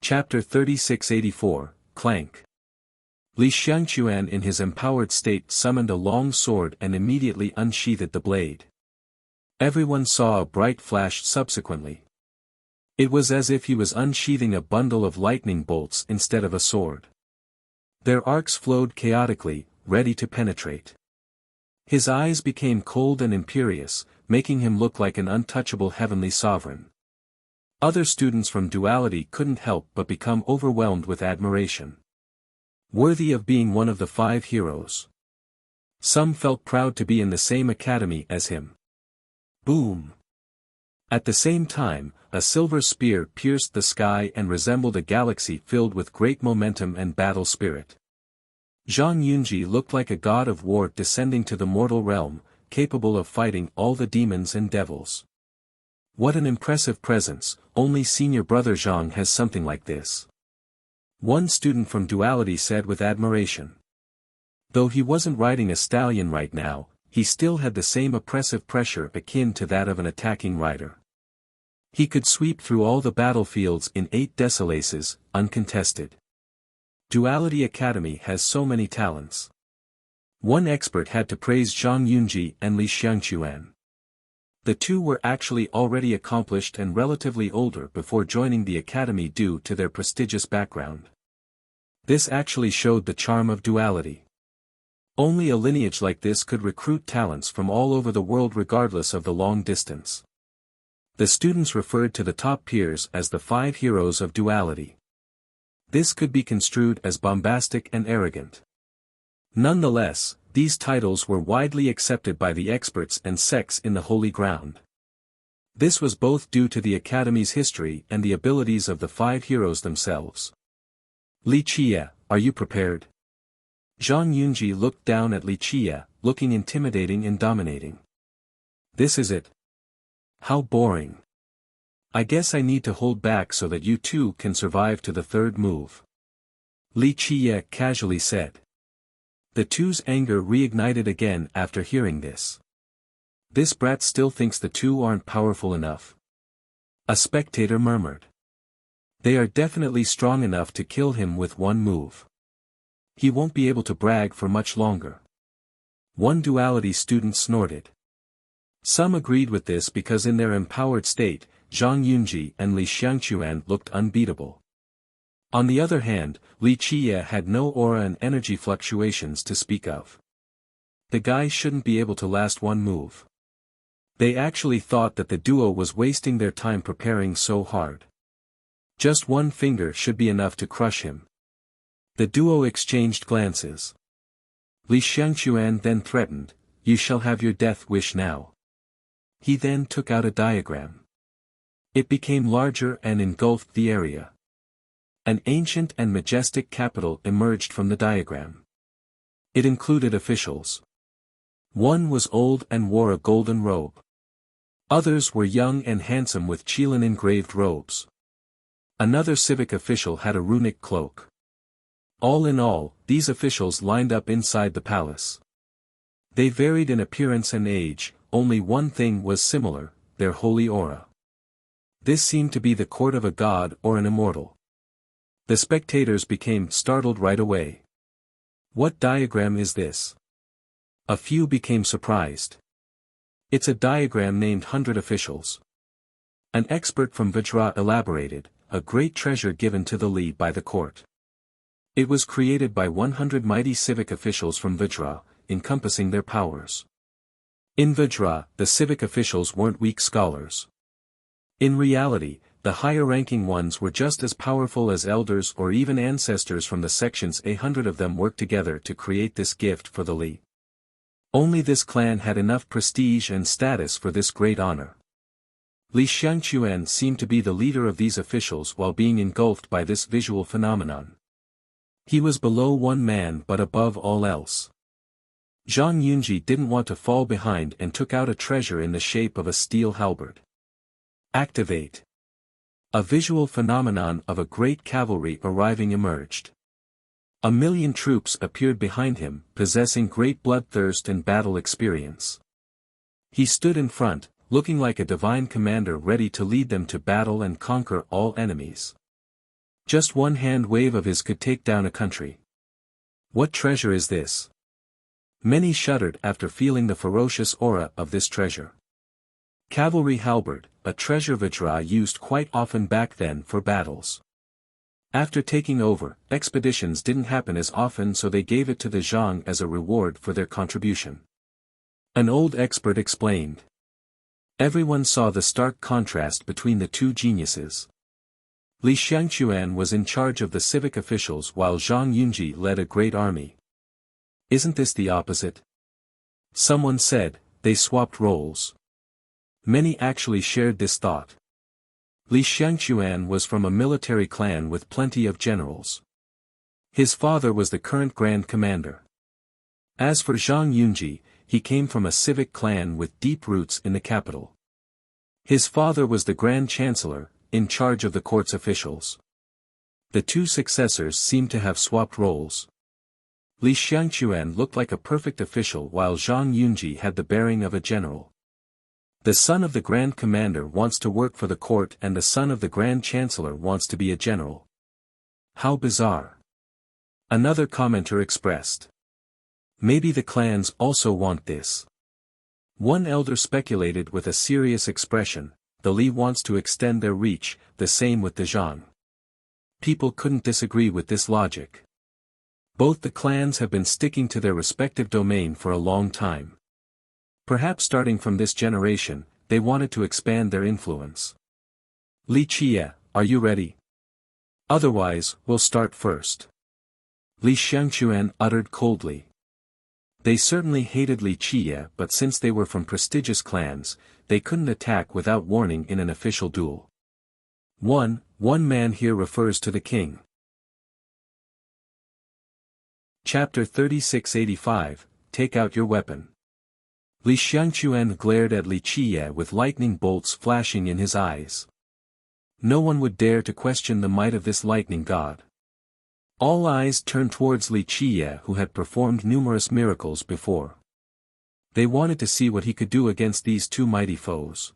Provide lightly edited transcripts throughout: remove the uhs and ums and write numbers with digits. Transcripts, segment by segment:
Chapter 3684, Clank. Li Xiangquan in his empowered state summoned a long sword and immediately unsheathed the blade. Everyone saw a bright flash subsequently. It was as if he was unsheathing a bundle of lightning bolts instead of a sword. Their arcs flowed chaotically, ready to penetrate. His eyes became cold and imperious, making him look like an untouchable heavenly sovereign. Other students from duality couldn't help but become overwhelmed with admiration. Worthy of being one of the 5 heroes. Some felt proud to be in the same academy as him. Boom! At the same time, a silver spear pierced the sky and resembled a galaxy filled with great momentum and battle spirit. Zhang Yunji looked like a god of war descending to the mortal realm, capable of fighting all the demons and devils. What an impressive presence, only senior brother Zhang has something like this. One student from duality said with admiration. Though he wasn't riding a stallion right now, he still had the same oppressive pressure akin to that of an attacking rider. He could sweep through all the battlefields in 8 decalaces, uncontested. Duality Academy has so many talents. One expert had to praise Zhang Yunji and Li Xiangquan. The two were actually already accomplished and relatively older before joining the academy due to their prestigious background. This actually showed the charm of duality. Only a lineage like this could recruit talents from all over the world regardless of the long distance. The students referred to the top peers as the 5 heroes of duality. This could be construed as bombastic and arrogant. Nonetheless, these titles were widely accepted by the experts and sects in the Holy Ground. This was both due to the Academy's history and the abilities of the 5 heroes themselves. Li Qie, are you prepared? Zhang Yunji looked down at Li Qie, looking intimidating and dominating. This is it. How boring. I guess I need to hold back so that you two can survive to the 3rd move. Li Qie casually said. The two's anger reignited again after hearing this. This brat still thinks the two aren't powerful enough. A spectator murmured. They are definitely strong enough to kill him with one move. He won't be able to brag for much longer. One duality student snorted. Some agreed with this because in their empowered state, Zhang Yunji and Li Xiangquan looked unbeatable. On the other hand, Li Qie had no aura and energy fluctuations to speak of. The guy shouldn't be able to last one move. They actually thought that the duo was wasting their time preparing so hard. Just one finger should be enough to crush him. The duo exchanged glances. Li Xiangquan then threatened, "You shall have your death wish now." He then took out a diagram. It became larger and engulfed the area. An ancient and majestic capital emerged from the diagram. It included officials. One was old and wore a golden robe. Others were young and handsome with Qilin engraved robes. Another civic official had a runic cloak. All in all, these officials lined up inside the palace. They varied in appearance and age, only one thing was similar, their holy aura. This seemed to be the court of a god or an immortal. The spectators became startled right away. What diagram is this? A few became surprised. It's a diagram named 100 Officials. An expert from Vajra elaborated, a great treasure given to the Li by the court. It was created by 100 mighty civic officials from Vajra, encompassing their powers. In Vajra, the civic officials weren't weak scholars. In reality, the higher-ranking ones were just as powerful as elders or even ancestors from the sections. 100 of them worked together to create this gift for the Li. Only this clan had enough prestige and status for this great honor. Li Xiangquan seemed to be the leader of these officials while being engulfed by this visual phenomenon. He was below one man but above all else. Zhang Yunji didn't want to fall behind and took out a treasure in the shape of a steel halberd. Activate. A visual phenomenon of a great cavalry arriving emerged. 1,000,000 troops appeared behind him, possessing great bloodthirst and battle experience. He stood in front, looking like a divine commander ready to lead them to battle and conquer all enemies. Just one hand wave of his could take down a country. What treasure is this? Many shuddered after feeling the ferocious aura of this treasure. Cavalry halberd, a treasure Vajra used quite often back then for battles. After taking over, expeditions didn't happen as often, so they gave it to the Zhang as a reward for their contribution. An old expert explained. Everyone saw the stark contrast between the two geniuses. Li Xiangquan was in charge of the civic officials while Zhang Yunji led a great army. Isn't this the opposite? Someone said, they swapped roles. Many actually shared this thought. Li Xiangquan was from a military clan with plenty of generals. His father was the current Grand Commander. As for Zhang Yunji, he came from a civic clan with deep roots in the capital. His father was the Grand Chancellor, in charge of the court's officials. The two successors seemed to have swapped roles. Li Xiangquan looked like a perfect official while Zhang Yunji had the bearing of a general. The son of the Grand Commander wants to work for the court and the son of the Grand Chancellor wants to be a general. How bizarre. Another commenter expressed. Maybe the clans also want this. One elder speculated with a serious expression, the Li wants to extend their reach, the same with the Zhang. People couldn't disagree with this logic. Both the clans have been sticking to their respective domain for a long time. Perhaps starting from this generation, they wanted to expand their influence. Li Qie, are you ready? Otherwise, we'll start first. Li Xiangquan uttered coldly. They certainly hated Li Qie, but since they were from prestigious clans, they couldn't attack without warning in an official duel. One man here refers to the king. Chapter 3685, Take out your weapon. Li Xiangquan glared at Li Qie with lightning bolts flashing in his eyes. No one would dare to question the might of this lightning god. All eyes turned towards Li Qie, who had performed numerous miracles before. They wanted to see what he could do against these two mighty foes.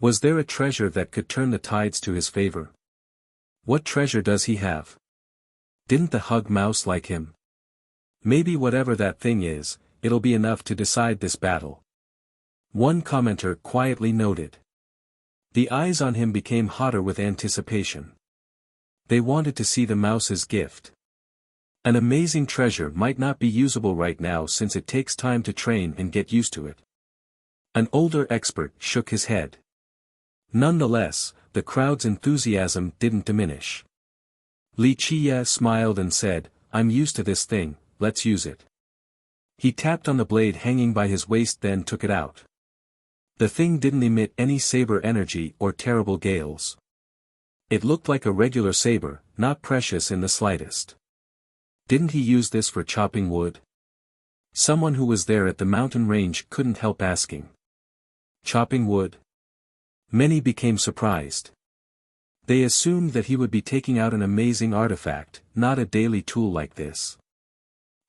Was there a treasure that could turn the tides to his favor? What treasure does he have? Didn't the hug mouse like him? Maybe whatever that thing is, it'll be enough to decide this battle. One commenter quietly noted. The eyes on him became hotter with anticipation. They wanted to see the mouse's gift. An amazing treasure might not be usable right now since it takes time to train and get used to it. An older expert shook his head. Nonetheless, the crowd's enthusiasm didn't diminish. Li Qie smiled and said, I'm used to this thing, let's use it. He tapped on the blade hanging by his waist, then took it out. The thing didn't emit any saber energy or terrible gales. It looked like a regular saber, not precious in the slightest. Didn't he use this for chopping wood? Someone who was there at the mountain range couldn't help asking. Chopping wood? Many became surprised. They assumed that he would be taking out an amazing artifact, not a daily tool like this.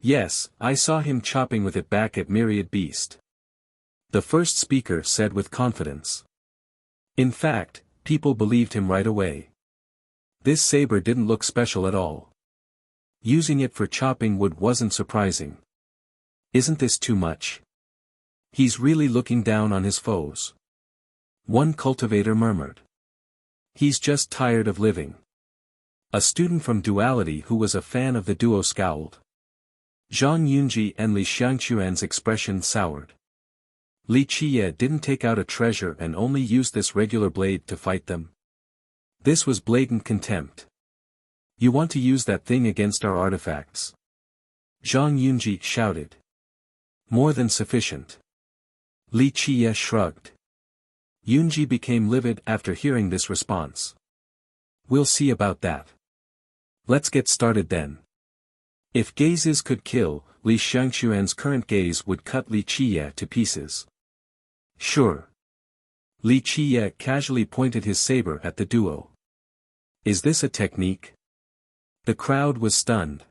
Yes, I saw him chopping with it back at Myriad Beast. The first speaker said with confidence. In fact, people believed him right away. This saber didn't look special at all. Using it for chopping wood wasn't surprising. Isn't this too much? He's really looking down on his foes. One cultivator murmured. He's just tired of living. A student from Duality who was a fan of the duo scowled. Zhang Yunji and Li Xiangquan's expression soured. Li Qie didn't take out a treasure and only used this regular blade to fight them. This was blatant contempt. You want to use that thing against our artifacts? Zhang Yunji shouted. More than sufficient. Li Qie shrugged. Yunji became livid after hearing this response. We'll see about that. Let's get started then. If gazes could kill, Li Xiangquan's current gaze would cut Li Qie to pieces. Sure. Li Qie casually pointed his saber at the duo. Is this a technique? The crowd was stunned.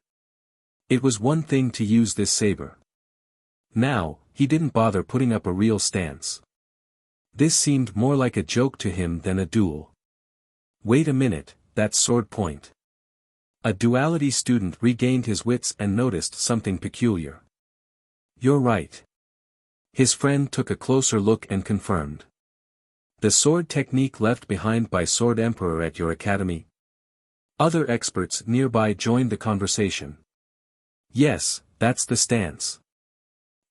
It was one thing to use this saber. Now, he didn't bother putting up a real stance. This seemed more like a joke to him than a duel. Wait a minute, that's sword point. A duality student regained his wits and noticed something peculiar. You're right. His friend took a closer look and confirmed. The sword technique left behind by Sword Emperor at your academy? Other experts nearby joined the conversation. Yes, that's the stance.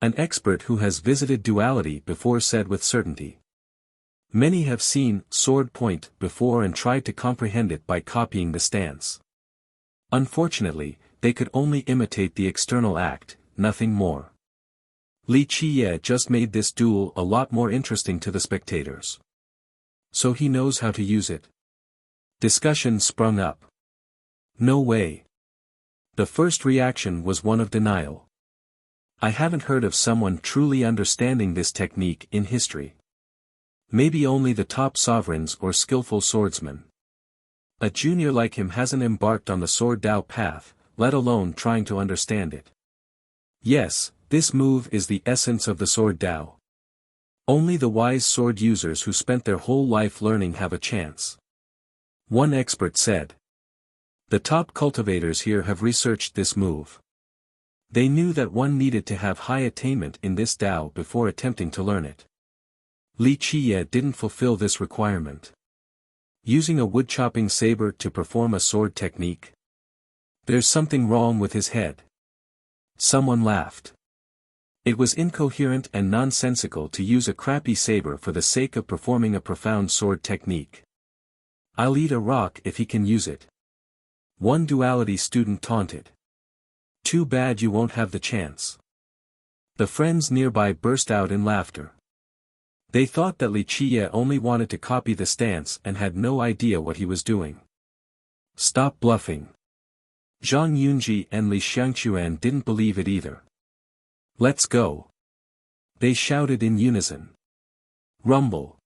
An expert who has visited duality before said with certainty. Many have seen sword point before and tried to comprehend it by copying the stance. Unfortunately, they could only imitate the external act, nothing more. Li Qiye just made this duel a lot more interesting to the spectators. So he knows how to use it. Discussion sprung up. No way. The first reaction was one of denial. I haven't heard of someone truly understanding this technique in history. Maybe only the top sovereigns or skillful swordsmen. A junior like him hasn't embarked on the sword Dao path, let alone trying to understand it. Yes, this move is the essence of the sword Dao. Only the wise sword users who spent their whole life learning have a chance. One expert said. The top cultivators here have researched this move. They knew that one needed to have high attainment in this Dao before attempting to learn it. Li Qiye didn't fulfill this requirement. Using a wood-chopping saber to perform a sword technique? There's something wrong with his head. Someone laughed. It was incoherent and nonsensical to use a crappy saber for the sake of performing a profound sword technique. I'll eat a rock if he can use it. One duality student taunted. Too bad you won't have the chance. The friends nearby burst out in laughter. They thought that Li Qiye only wanted to copy the stance and had no idea what he was doing. Stop bluffing. Zhang Yunji and Li Xiangquan didn't believe it either. Let's go. They shouted in unison. Rumble.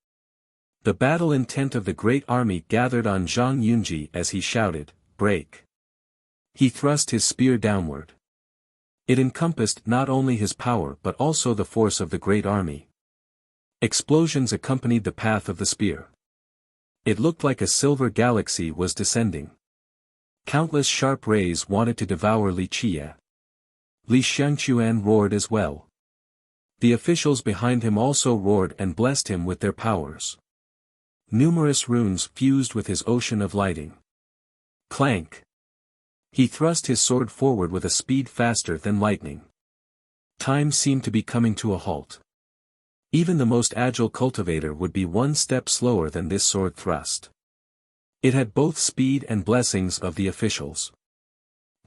The battle intent of the great army gathered on Zhang Yunji as he shouted, break. He thrust his spear downward. It encompassed not only his power but also the force of the great army. Explosions accompanied the path of the spear. It looked like a silver galaxy was descending. Countless sharp rays wanted to devour Li Qiye. Li Xiangquan roared as well. The officials behind him also roared and blessed him with their powers. Numerous runes fused with his ocean of lighting. Clank. He thrust his sword forward with a speed faster than lightning. Time seemed to be coming to a halt. Even the most agile cultivator would be one step slower than this sword thrust. It had both speed and blessings of the officials.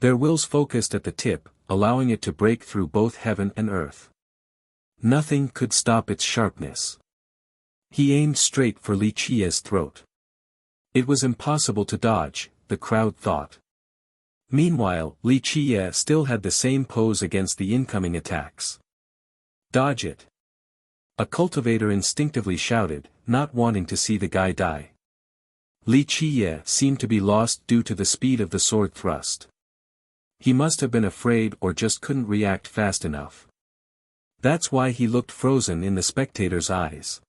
Their wills focused at the tip, allowing it to break through both heaven and earth. Nothing could stop its sharpness. He aimed straight for Li Qiye's throat. It was impossible to dodge, the crowd thought. Meanwhile, Li Qiye still had the same pose against the incoming attacks. Dodge it. A cultivator instinctively shouted, not wanting to see the guy die. Li Qiye seemed to be lost due to the speed of the sword thrust. He must have been afraid or just couldn't react fast enough. That's why he looked frozen in the spectators' eyes.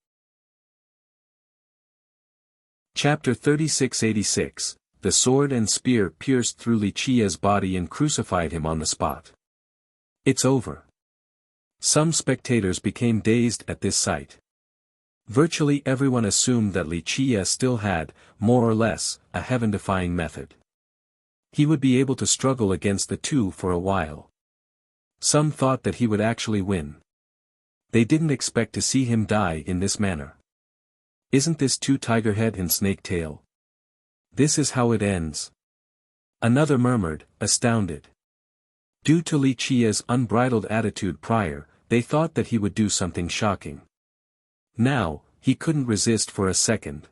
Chapter 3686, The sword and spear pierced through Li Qiye's body and crucified him on the spot. It's over. Some spectators became dazed at this sight. Virtually everyone assumed that Li Qiye still had, more or less, a heaven-defying method. He would be able to struggle against the two for a while. Some thought that he would actually win. They didn't expect to see him die in this manner. Isn't this too tiger-head and snake tail? This is how it ends. Another murmured, astounded. Due to Li Qiye's unbridled attitude prior, they thought that he would do something shocking. Now, he couldn't resist for a second.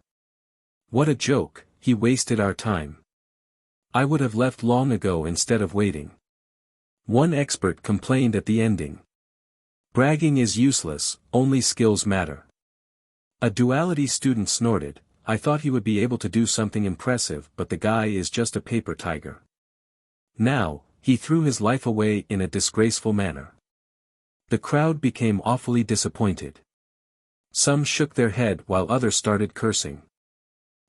What a joke, he wasted our time. I would have left long ago instead of waiting. One expert complained at the ending. Bragging is useless, only skills matter. A duality student snorted, I thought he would be able to do something impressive but the guy is just a paper tiger. Now, he threw his life away in a disgraceful manner. The crowd became awfully disappointed. Some shook their head while others started cursing.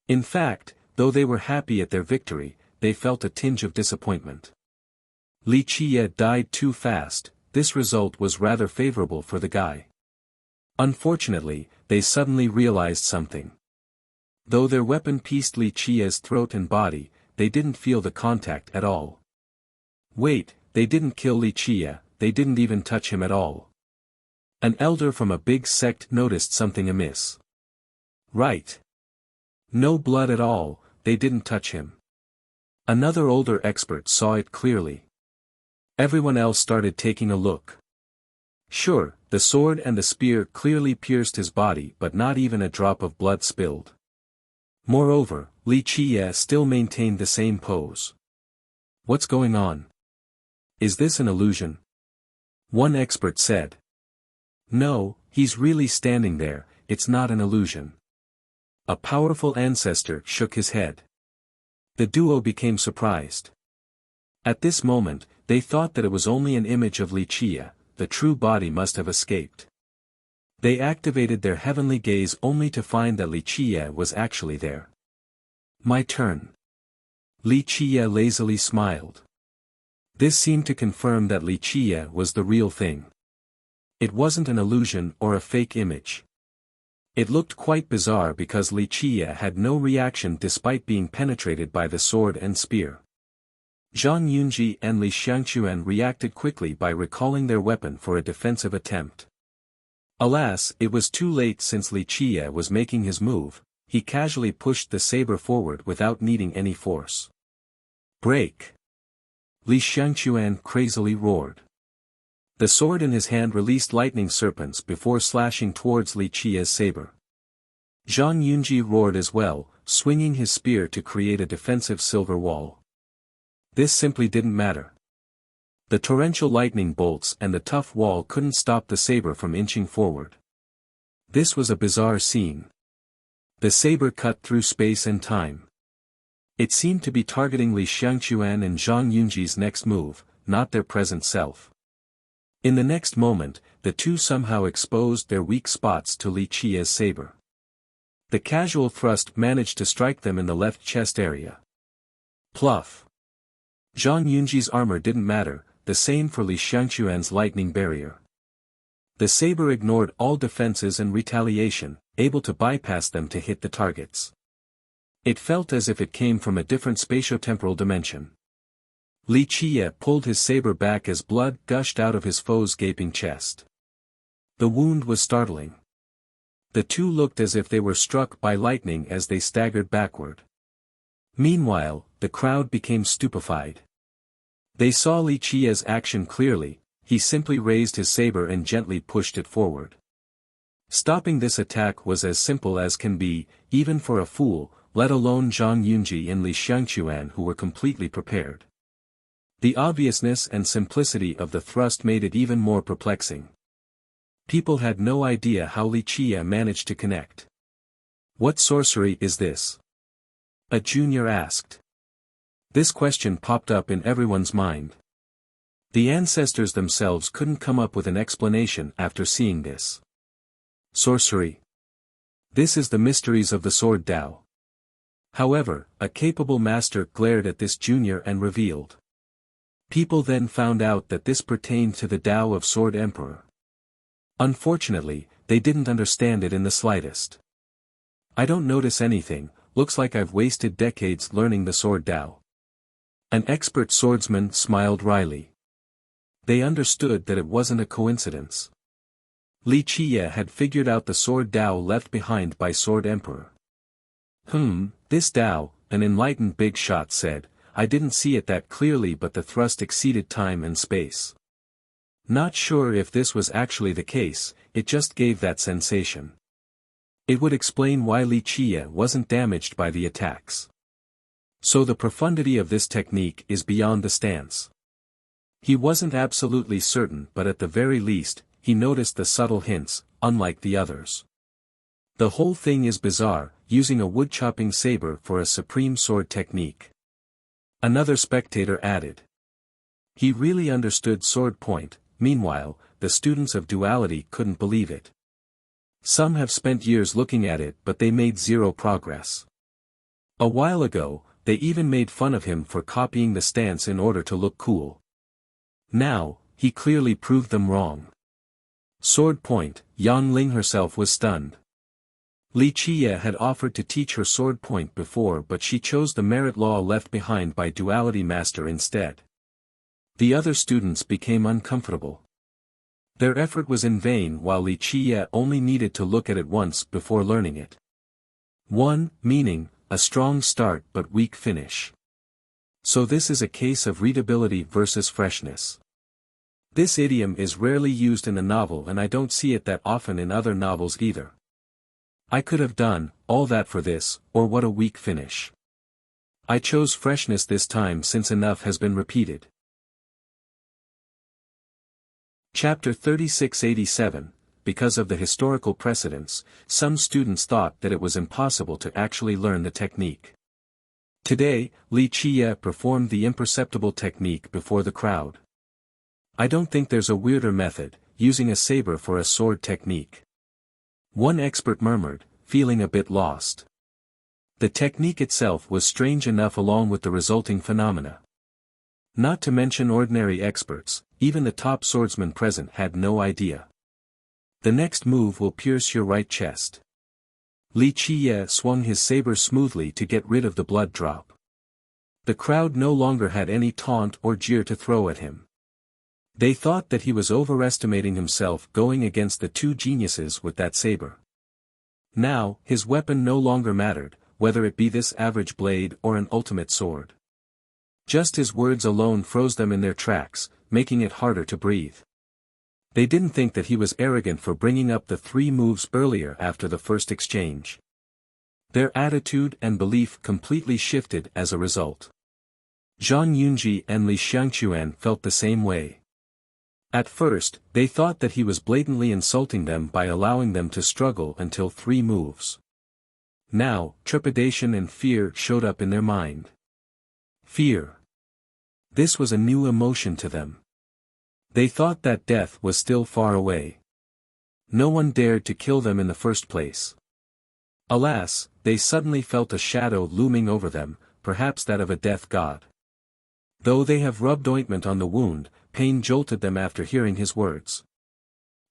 In fact, though they were happy at their victory, they felt a tinge of disappointment. Li Qiye died too fast. This result was rather favorable for the guy. Unfortunately, they suddenly realized something. Though their weapon pierced Li Qiye's throat and body, they didn't feel the contact at all. Wait, they didn't kill Li Qiye, they didn't even touch him at all. An elder from a big sect noticed something amiss. Right. No blood at all, they didn't touch him. Another older expert saw it clearly. Everyone else started taking a look. Sure, the sword and the spear clearly pierced his body, but not even a drop of blood spilled. Moreover, Li Qiye still maintained the same pose. What's going on? Is this an illusion? One expert said. No, he's really standing there, it's not an illusion. A powerful ancestor shook his head. The duo became surprised. At this moment, they thought that it was only an image of Li Qiye, the true body must have escaped. They activated their heavenly gaze only to find that Li Qiye was actually there. My turn. Li Qiye lazily smiled. This seemed to confirm that Li Qiye was the real thing. It wasn't an illusion or a fake image. It looked quite bizarre because Li Qiye had no reaction despite being penetrated by the sword and spear. Zhang Yunji and Li Xiangquan reacted quickly by recalling their weapon for a defensive attempt. Alas, it was too late since Li Qiye was making his move. He casually pushed the saber forward without needing any force. Break! Li Xiangquan crazily roared. The sword in his hand released lightning serpents before slashing towards Li Qiye's saber. Zhang Yunji roared as well, swinging his spear to create a defensive silver wall. This simply didn't matter. The torrential lightning bolts and the tough wall couldn't stop the saber from inching forward. This was a bizarre scene. The saber cut through space and time. It seemed to be targeting Li Xiangquan and Zhang Yunji's next move, not their present self. In the next moment, the two somehow exposed their weak spots to Li Qiye's saber. The casual thrust managed to strike them in the left chest area. Pluff! Zhang Yunji's armor didn't matter, the same for Li Xiangquan's lightning barrier. The saber ignored all defenses and retaliation, able to bypass them to hit the targets. It felt as if it came from a different spatiotemporal dimension. Li Qiye pulled his saber back as blood gushed out of his foe's gaping chest. The wound was startling. The two looked as if they were struck by lightning as they staggered backward. Meanwhile, the crowd became stupefied. They saw Li Qiye's action clearly. He simply raised his saber and gently pushed it forward. Stopping this attack was as simple as can be, even for a fool, let alone Zhang Yunji and Li Xiangquan who were completely prepared. The obviousness and simplicity of the thrust made it even more perplexing. People had no idea how Li Qiye managed to connect. What sorcery is this? A junior asked. This question popped up in everyone's mind. The ancestors themselves couldn't come up with an explanation after seeing this. Sorcery. This is the mysteries of the sword Tao. However, a capable master glared at this junior and revealed. People then found out that this pertained to the Tao of Sword Emperor. Unfortunately, they didn't understand it in the slightest. I don't notice anything, looks like I've wasted decades learning the sword Tao. An expert swordsman smiled wryly. They understood that it wasn't a coincidence. Li Qiye had figured out the sword Tao left behind by Sword Emperor. This Tao, an enlightened big shot said, I didn't see it that clearly but the thrust exceeded time and space. Not sure if this was actually the case, it just gave that sensation. It would explain why Li Qiye wasn't damaged by the attacks. So the profundity of this technique is beyond the stance. He wasn't absolutely certain but at the very least, he noticed the subtle hints, unlike the others. The whole thing is bizarre, using a wood-chopping saber for a supreme sword technique. Another spectator added. He really understood sword point. Meanwhile, the students of duality couldn't believe it. Some have spent years looking at it but they made zero progress. A while ago, they even made fun of him for copying the stance in order to look cool. Now, he clearly proved them wrong. Sword point, Yang Ling herself was stunned. Li Qiye had offered to teach her sword point before, but she chose the merit law left behind by Duality Master instead. The other students became uncomfortable. Their effort was in vain while Li Qiye only needed to look at it once before learning it. 1. Meaning, a strong start but weak finish. So this is a case of readability versus freshness. This idiom is rarely used in the novel, and I don't see it that often in other novels either. I could have done all that for this, or what a weak finish. I chose freshness this time since enough has been repeated. Chapter 3687. Because of the historical precedents, some students thought that it was impossible to actually learn the technique. Today, Li Qiye performed the imperceptible technique before the crowd. I don't think there's a weirder method, using a saber for a sword technique. One expert murmured, feeling a bit lost. The technique itself was strange enough along with the resulting phenomena. Not to mention ordinary experts, even the top swordsman present had no idea. The next move will pierce your right chest. Li Qiye swung his saber smoothly to get rid of the blood drop. The crowd no longer had any taunt or jeer to throw at him. They thought that he was overestimating himself going against the two geniuses with that saber. Now, his weapon no longer mattered, whether it be this average blade or an ultimate sword. Just his words alone froze them in their tracks, making it harder to breathe. They didn't think that he was arrogant for bringing up the 3 moves earlier after the first exchange. Their attitude and belief completely shifted as a result. Zhang Yunji and Li Xiangquan felt the same way. At first, they thought that he was blatantly insulting them by allowing them to struggle until 3 moves. Now, trepidation and fear showed up in their mind. Fear. This was a new emotion to them. They thought that death was still far away. No one dared to kill them in the first place. Alas, they suddenly felt a shadow looming over them, perhaps that of a death god. Though they have rubbed ointment on the wound, pain jolted them after hearing his words.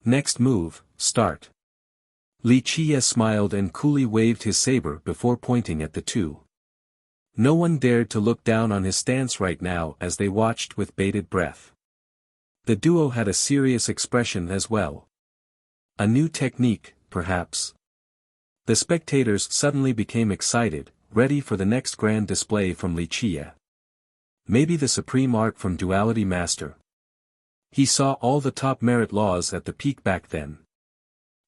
Next move, start. Li Qiye smiled and coolly waved his saber before pointing at the two. No one dared to look down on his stance right now as they watched with bated breath. The duo had a serious expression as well. A new technique, perhaps. The spectators suddenly became excited, ready for the next grand display from Li Qiye. Maybe the supreme art from Duality Master. He saw all the top merit laws at the peak back then.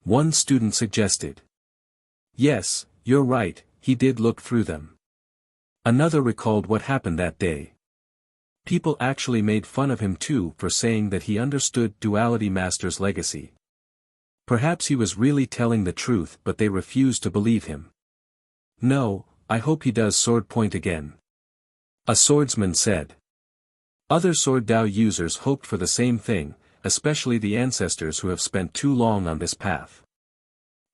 One student suggested. Yes, you're right, he did look through them. Another recalled what happened that day. People actually made fun of him too for saying that he understood Duality Master's legacy. Perhaps he was really telling the truth, but they refused to believe him. No, I hope he does sword point again. A swordsman said. Other sword Dao users hoped for the same thing, especially the ancestors who have spent too long on this path.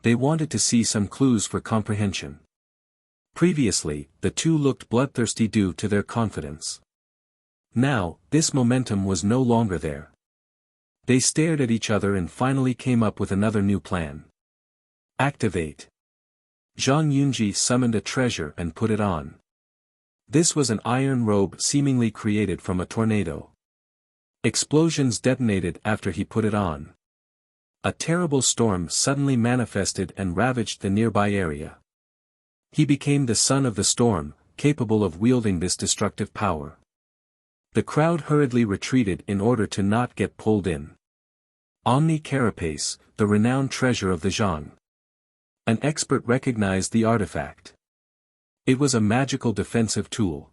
They wanted to see some clues for comprehension. Previously, the two looked bloodthirsty due to their confidence. Now, this momentum was no longer there. They stared at each other and finally came up with another new plan. Activate. Zhang Yunji summoned a treasure and put it on. This was an iron robe seemingly created from a tornado. Explosions detonated after he put it on. A terrible storm suddenly manifested and ravaged the nearby area. He became the son of the storm, capable of wielding this destructive power. The crowd hurriedly retreated in order to not get pulled in. Omni Carapace, the renowned treasure of the Zhang. An expert recognized the artifact. It was a magical defensive tool.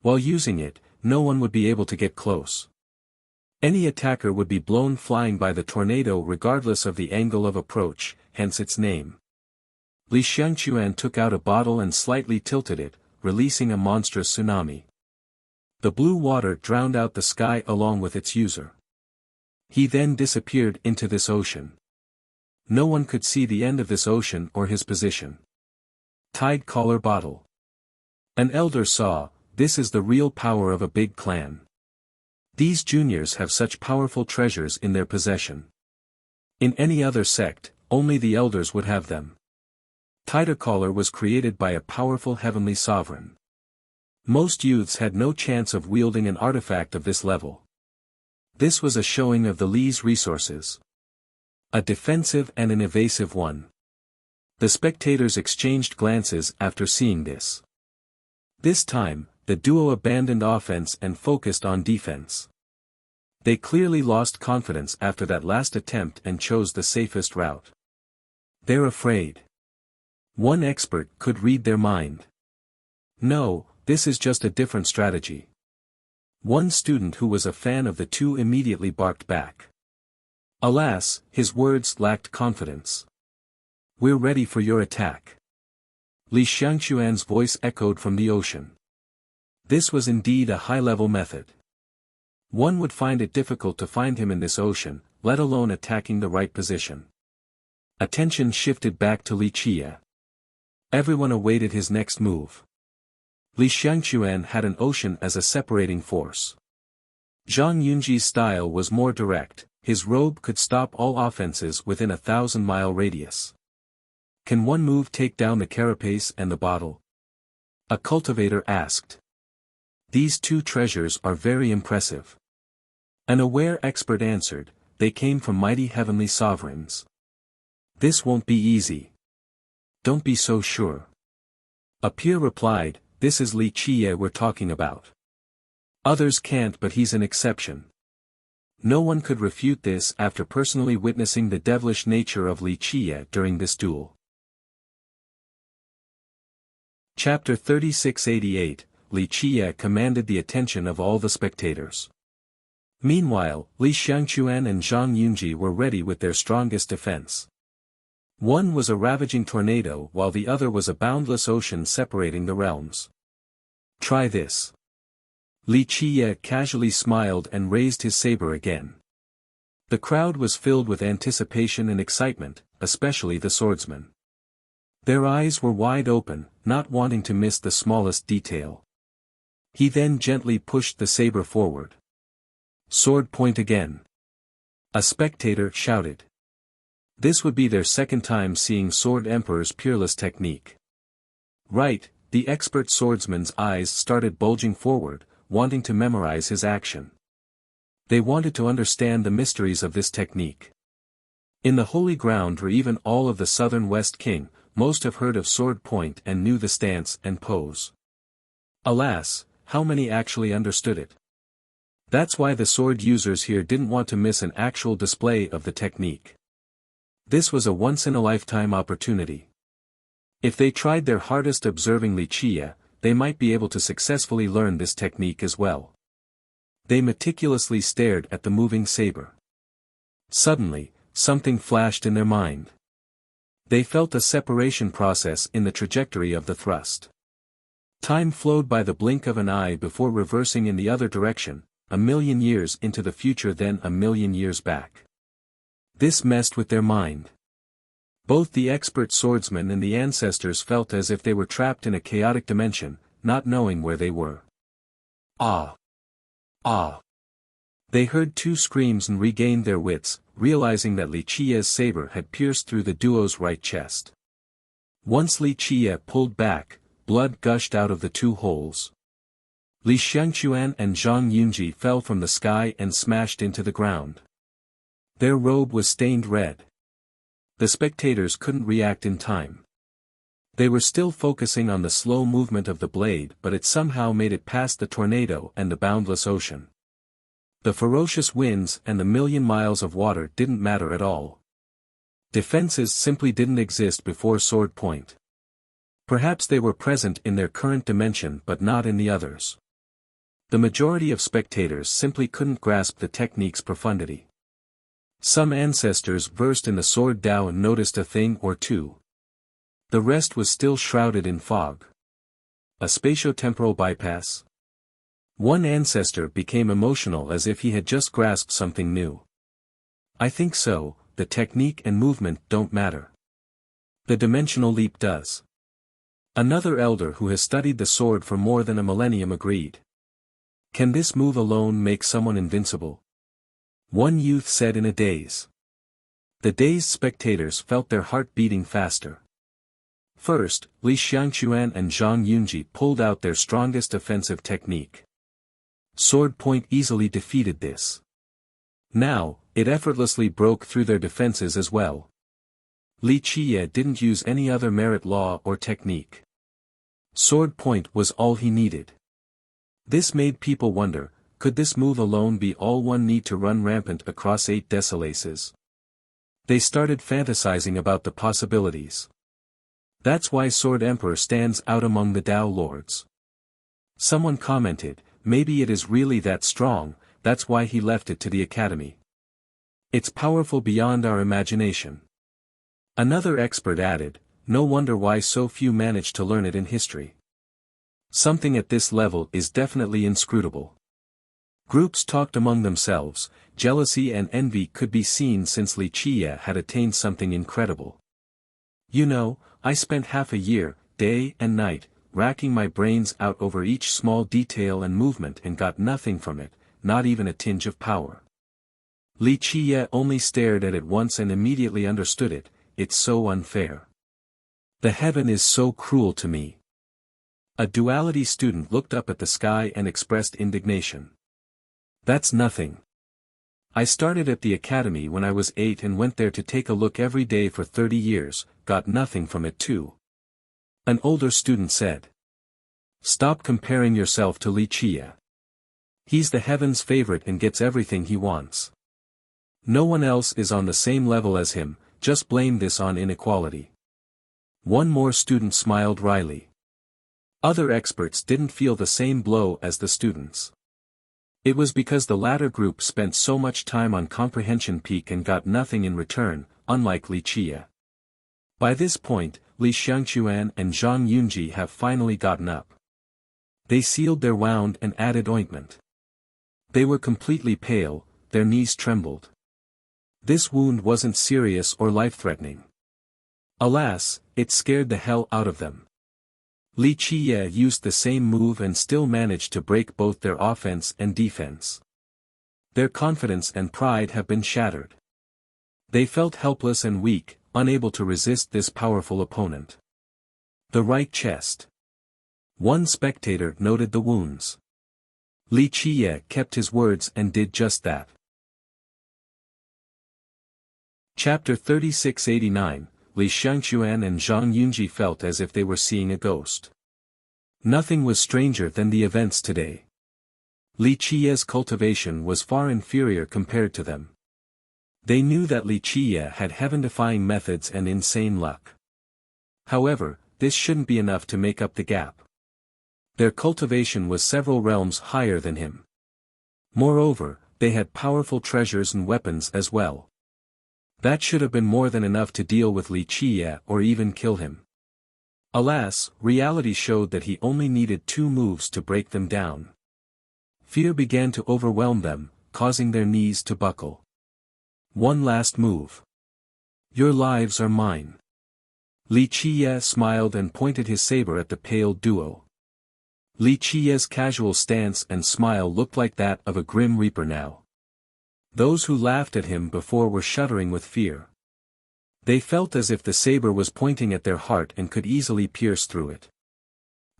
While using it, no one would be able to get close. Any attacker would be blown flying by the tornado regardless of the angle of approach, hence its name. Li Xiangquan took out a bottle and slightly tilted it, releasing a monstrous tsunami. The blue water drowned out the sky along with its user. He then disappeared into this ocean. No one could see the end of this ocean or his position. Tide collar bottle. An elder saw, this is the real power of a big clan. These juniors have such powerful treasures in their possession. In any other sect, only the elders would have them. Titacaller was created by a powerful heavenly sovereign. Most youths had no chance of wielding an artifact of this level. This was a showing of the Li's resources. A defensive and an evasive one. The spectators exchanged glances after seeing this. This time, the duo abandoned offense and focused on defense. They clearly lost confidence after that last attempt and chose the safest route. They're afraid. One expert could read their mind. No, this is just a different strategy. One student who was a fan of the two immediately barked back. Alas, his words lacked confidence. We're ready for your attack. Li Xiangquan's voice echoed from the ocean. This was indeed a high-level method. One would find it difficult to find him in this ocean, let alone attacking the right position. Attention shifted back to Li Qie. Everyone awaited his next move. Li Xiangquan had an ocean as a separating force. Zhang Yunji's style was more direct, his robe could stop all offenses within a 1,000-mile radius. Can one move take down the carapace and the bottle? A cultivator asked. These two treasures are very impressive. An aware expert answered, they came from mighty heavenly sovereigns. This won't be easy. Don't be so sure. A peer replied, this is Li Qie we're talking about. Others can't, but he's an exception. No one could refute this after personally witnessing the devilish nature of Li Qie during this duel. Chapter 3688, Li Qie commanded the attention of all the spectators. Meanwhile, Li Xiangquan and Zhang Yunji were ready with their strongest defense. One was a ravaging tornado while the other was a boundless ocean separating the realms. Try this. Li Qie casually smiled and raised his saber again. The crowd was filled with anticipation and excitement, especially the swordsmen. Their eyes were wide open, not wanting to miss the smallest detail. He then gently pushed the saber forward. Sword point again. A spectator shouted. This would be their second time seeing Sword Emperor's peerless technique. Right, the expert swordsman's eyes started bulging forward, wanting to memorize his action. They wanted to understand the mysteries of this technique. In the Holy Ground or even all of the Southern West King, most have heard of sword point and knew the stance and pose. Alas, how many actually understood it? That's why the sword users here didn't want to miss an actual display of the technique. This was a once-in-a-lifetime opportunity. If they tried their hardest observing Li Qie, they might be able to successfully learn this technique as well. They meticulously stared at the moving saber. Suddenly, something flashed in their mind. They felt a separation process in the trajectory of the thrust. Time flowed by the blink of an eye before reversing in the other direction, 1,000,000 years into the future then 1,000,000 years back. This messed with their mind. Both the expert swordsman and the ancestors felt as if they were trapped in a chaotic dimension, not knowing where they were. Ah! Ah! They heard two screams and regained their wits, realizing that Li Qie's saber had pierced through the duo's right chest. Once Li Qie pulled back, blood gushed out of the two holes. Li Xiangquan and Zhang Yunji fell from the sky and smashed into the ground. Their robe was stained red. The spectators couldn't react in time. They were still focusing on the slow movement of the blade, but it somehow made it past the tornado and the boundless ocean. The ferocious winds and the 1,000,000 miles of water didn't matter at all. Defenses simply didn't exist before sword point. Perhaps they were present in their current dimension but not in the others. The majority of spectators simply couldn't grasp the technique's profundity. Some ancestors versed in the sword Dao noticed a thing or two. The rest was still shrouded in fog. A spatiotemporal bypass? One ancestor became emotional as if he had just grasped something new. I think so, the technique and movement don't matter. The dimensional leap does. Another elder who has studied the sword for more than a millennium agreed. Can this move alone make someone invincible? One youth said in a daze. The dazed spectators felt their heart beating faster. First, Li Xiangquan and Zhang Yunji pulled out their strongest offensive technique. Sword point easily defeated this. Now, it effortlessly broke through their defenses as well. Li Qiye didn't use any other merit law or technique. Sword point was all he needed. This made people wonder, could this move alone be all one need to run rampant across 8 desolaces? They started fantasizing about the possibilities. That's why Sword Emperor stands out among the Tao Lords. Someone commented, maybe it is really that strong, that's why he left it to the academy. It's powerful beyond our imagination. Another expert added, no wonder why so few manage to learn it in history. Something at this level is definitely inscrutable. Groups talked among themselves, jealousy and envy could be seen since Li Qiye had attained something incredible. You know, I spent half a year, day and night, racking my brains out over each small detail and movement and got nothing from it, not even a tinge of power. Li Qiye only stared at it once and immediately understood it, it's so unfair. The heaven is so cruel to me. A duality student looked up at the sky and expressed indignation. That's nothing. I started at the academy when I was 8 and went there to take a look every day for 30 years, got nothing from it too. An older student said. Stop comparing yourself to Li Qiye. He's the heaven's favorite and gets everything he wants. No one else is on the same level as him, just blame this on inequality. One more student smiled wryly. Other experts didn't feel the same blow as the students. It was because the latter group spent so much time on comprehension peak and got nothing in return, unlike Li Qiye. By this point, Li Xiangquan and Zhang Yunji have finally gotten up. They sealed their wound and added ointment. They were completely pale, their knees trembled. This wound wasn't serious or life-threatening. Alas, it scared the hell out of them. Li Qiye used the same move and still managed to break both their offense and defense. Their confidence and pride have been shattered. They felt helpless and weak, unable to resist this powerful opponent. The right chest. One spectator noted the wounds. Li Qiye kept his words and did just that. Chapter 3689, Li Xiangquan and Zhang Yunji felt as if they were seeing a ghost. Nothing was stranger than the events today. Li Qiye's cultivation was far inferior compared to them. They knew that Li Qiye had heaven-defying methods and insane luck. However, this shouldn't be enough to make up the gap. Their cultivation was several realms higher than him. Moreover, they had powerful treasures and weapons as well. That should have been more than enough to deal with Li Qiye or even kill him. Alas, reality showed that he only needed 2 moves to break them down. Fear began to overwhelm them, causing their knees to buckle. One last move. Your lives are mine. Li Qiye smiled and pointed his saber at the pale duo. Li Qiye's casual stance and smile looked like that of a grim reaper now. Those who laughed at him before were shuddering with fear. They felt as if the saber was pointing at their heart and could easily pierce through it.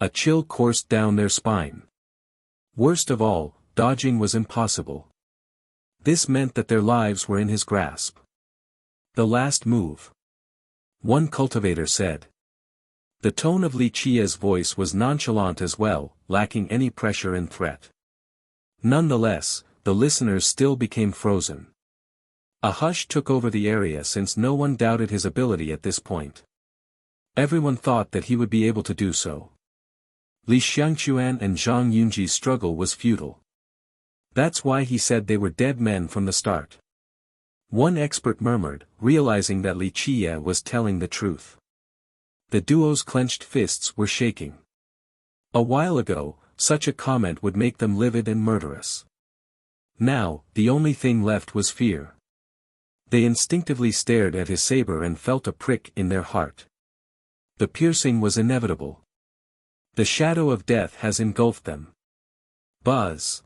A chill coursed down their spine. Worst of all, dodging was impossible. This meant that their lives were in his grasp. The last move. One cultivator said. The tone of Li Qiye's voice was nonchalant as well, lacking any pressure and threat. Nonetheless, the listeners still became frozen. A hush took over the area since no one doubted his ability at this point. Everyone thought that he would be able to do so. Li Xiangquan and Zhang Yunji's struggle was futile. That's why he said they were dead men from the start. One expert murmured, realizing that Li Qiye was telling the truth. The duo's clenched fists were shaking. A while ago, such a comment would make them livid and murderous. Now, the only thing left was fear. They instinctively stared at his saber and felt a prick in their heart. The piercing was inevitable. The shadow of death has engulfed them. Buzz.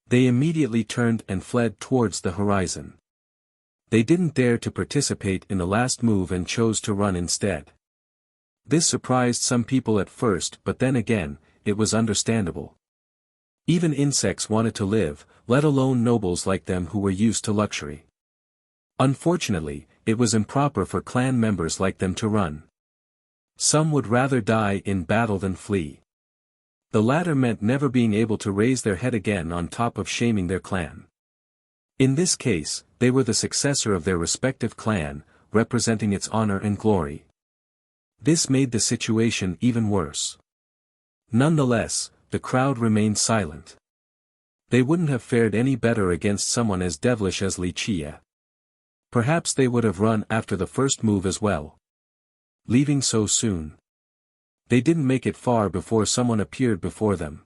They immediately turned and fled towards the horizon. They didn't dare to participate in the last move and chose to run instead. This surprised some people at first, but then again, it was understandable. Even insects wanted to live, let alone nobles like them who were used to luxury. Unfortunately, it was improper for clan members like them to run. Some would rather die in battle than flee. The latter meant never being able to raise their head again on top of shaming their clan. In this case, they were the successor of their respective clan, representing its honor and glory. This made the situation even worse. Nonetheless, the crowd remained silent. They wouldn't have fared any better against someone as devilish as Wuxia. Perhaps they would have run after the first move as well. Leaving so soon. They didn't make it far before someone appeared before them.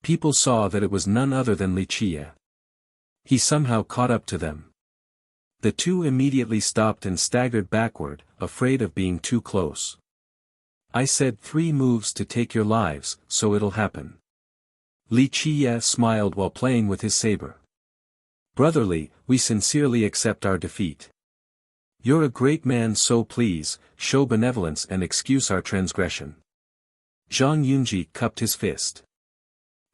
People saw that it was none other than Wuxia. He somehow caught up to them. The two immediately stopped and staggered backward, afraid of being too close. I said 3 moves to take your lives, so it'll happen. Wuxia smiled while playing with his saber. Brotherly, we sincerely accept our defeat. You're a great man, so please, show benevolence and excuse our transgression. Zhang Yunji cupped his fist.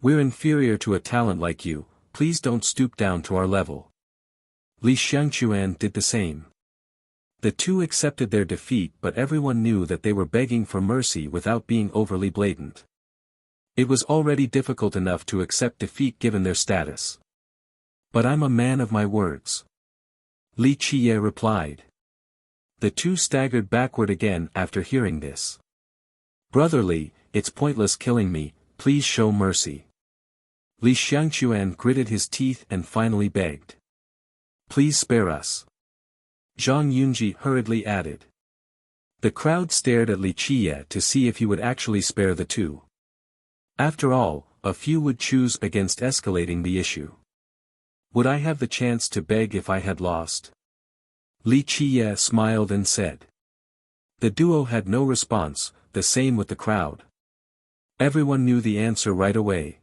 We're inferior to a talent like you, please don't stoop down to our level. Li Xiangquan did the same. The two accepted their defeat, but everyone knew that they were begging for mercy without being overly blatant. It was already difficult enough to accept defeat given their status. But I'm a man of my words. Wuxia replied. The two staggered backward again after hearing this. Brotherly, it's pointless killing me, please show mercy. Li Xiangquan gritted his teeth and finally begged. Please spare us. Zhang Yunji hurriedly added. The crowd stared at Wuxia to see if he would actually spare the two. After all, a few would choose against escalating the issue. Would I have the chance to beg if I had lost? Wuxia smiled and said. The duo had no response, the same with the crowd. Everyone knew the answer right away.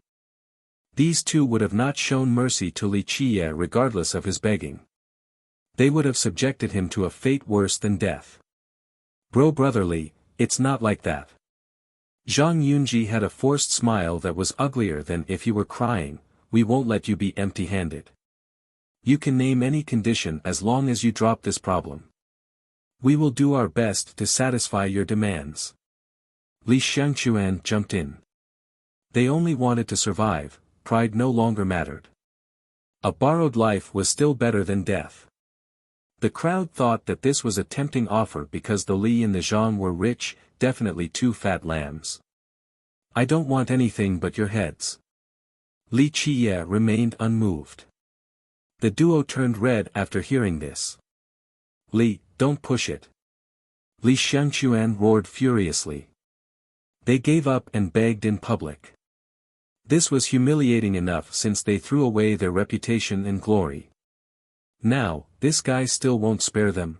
These two would have not shown mercy to Wuxia regardless of his begging. They would have subjected him to a fate worse than death. Brotherly, it's not like that. Zhang Yunji had a forced smile that was uglier than if you were crying. We won't let you be empty-handed. You can name any condition as long as you drop this problem. We will do our best to satisfy your demands. Li Xiangquan jumped in. They only wanted to survive, pride no longer mattered. A borrowed life was still better than death. The crowd thought that this was a tempting offer because the Li and the Zhang were rich, definitely 2 fat lambs. I don't want anything but your heads. Wuxia remained unmoved. The duo turned red after hearing this. Li, don't push it. Li Xiangquan roared furiously. They gave up and begged in public. This was humiliating enough since they threw away their reputation and glory. Now, this guy still won't spare them.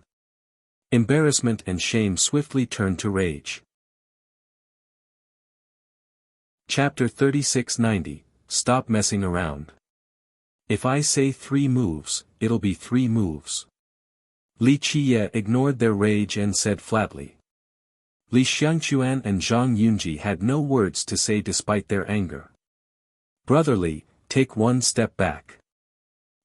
Embarrassment and shame swiftly turned to rage. Chapter 3690, Stop messing around. If I say 3 moves, it'll be 3 moves. Wuxia ignored their rage and said flatly. Li Xiangquan and Zhang Yunji had no words to say despite their anger. Brotherly, take 1 step back.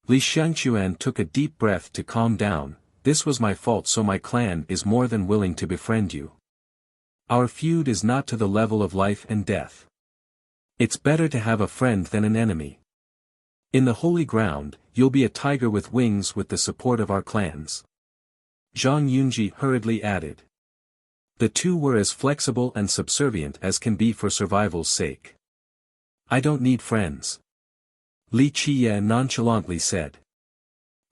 Li Xiangquan took a deep breath to calm down. This was my fault, so my clan is more than willing to befriend you. Our feud is not to the level of life and death. It's better to have a friend than an enemy. In the holy ground, you'll be a tiger with wings with the support of our clans. Zhang Yunji hurriedly added. The two were as flexible and subservient as can be for survival's sake. I don't need friends. Wuxia nonchalantly said.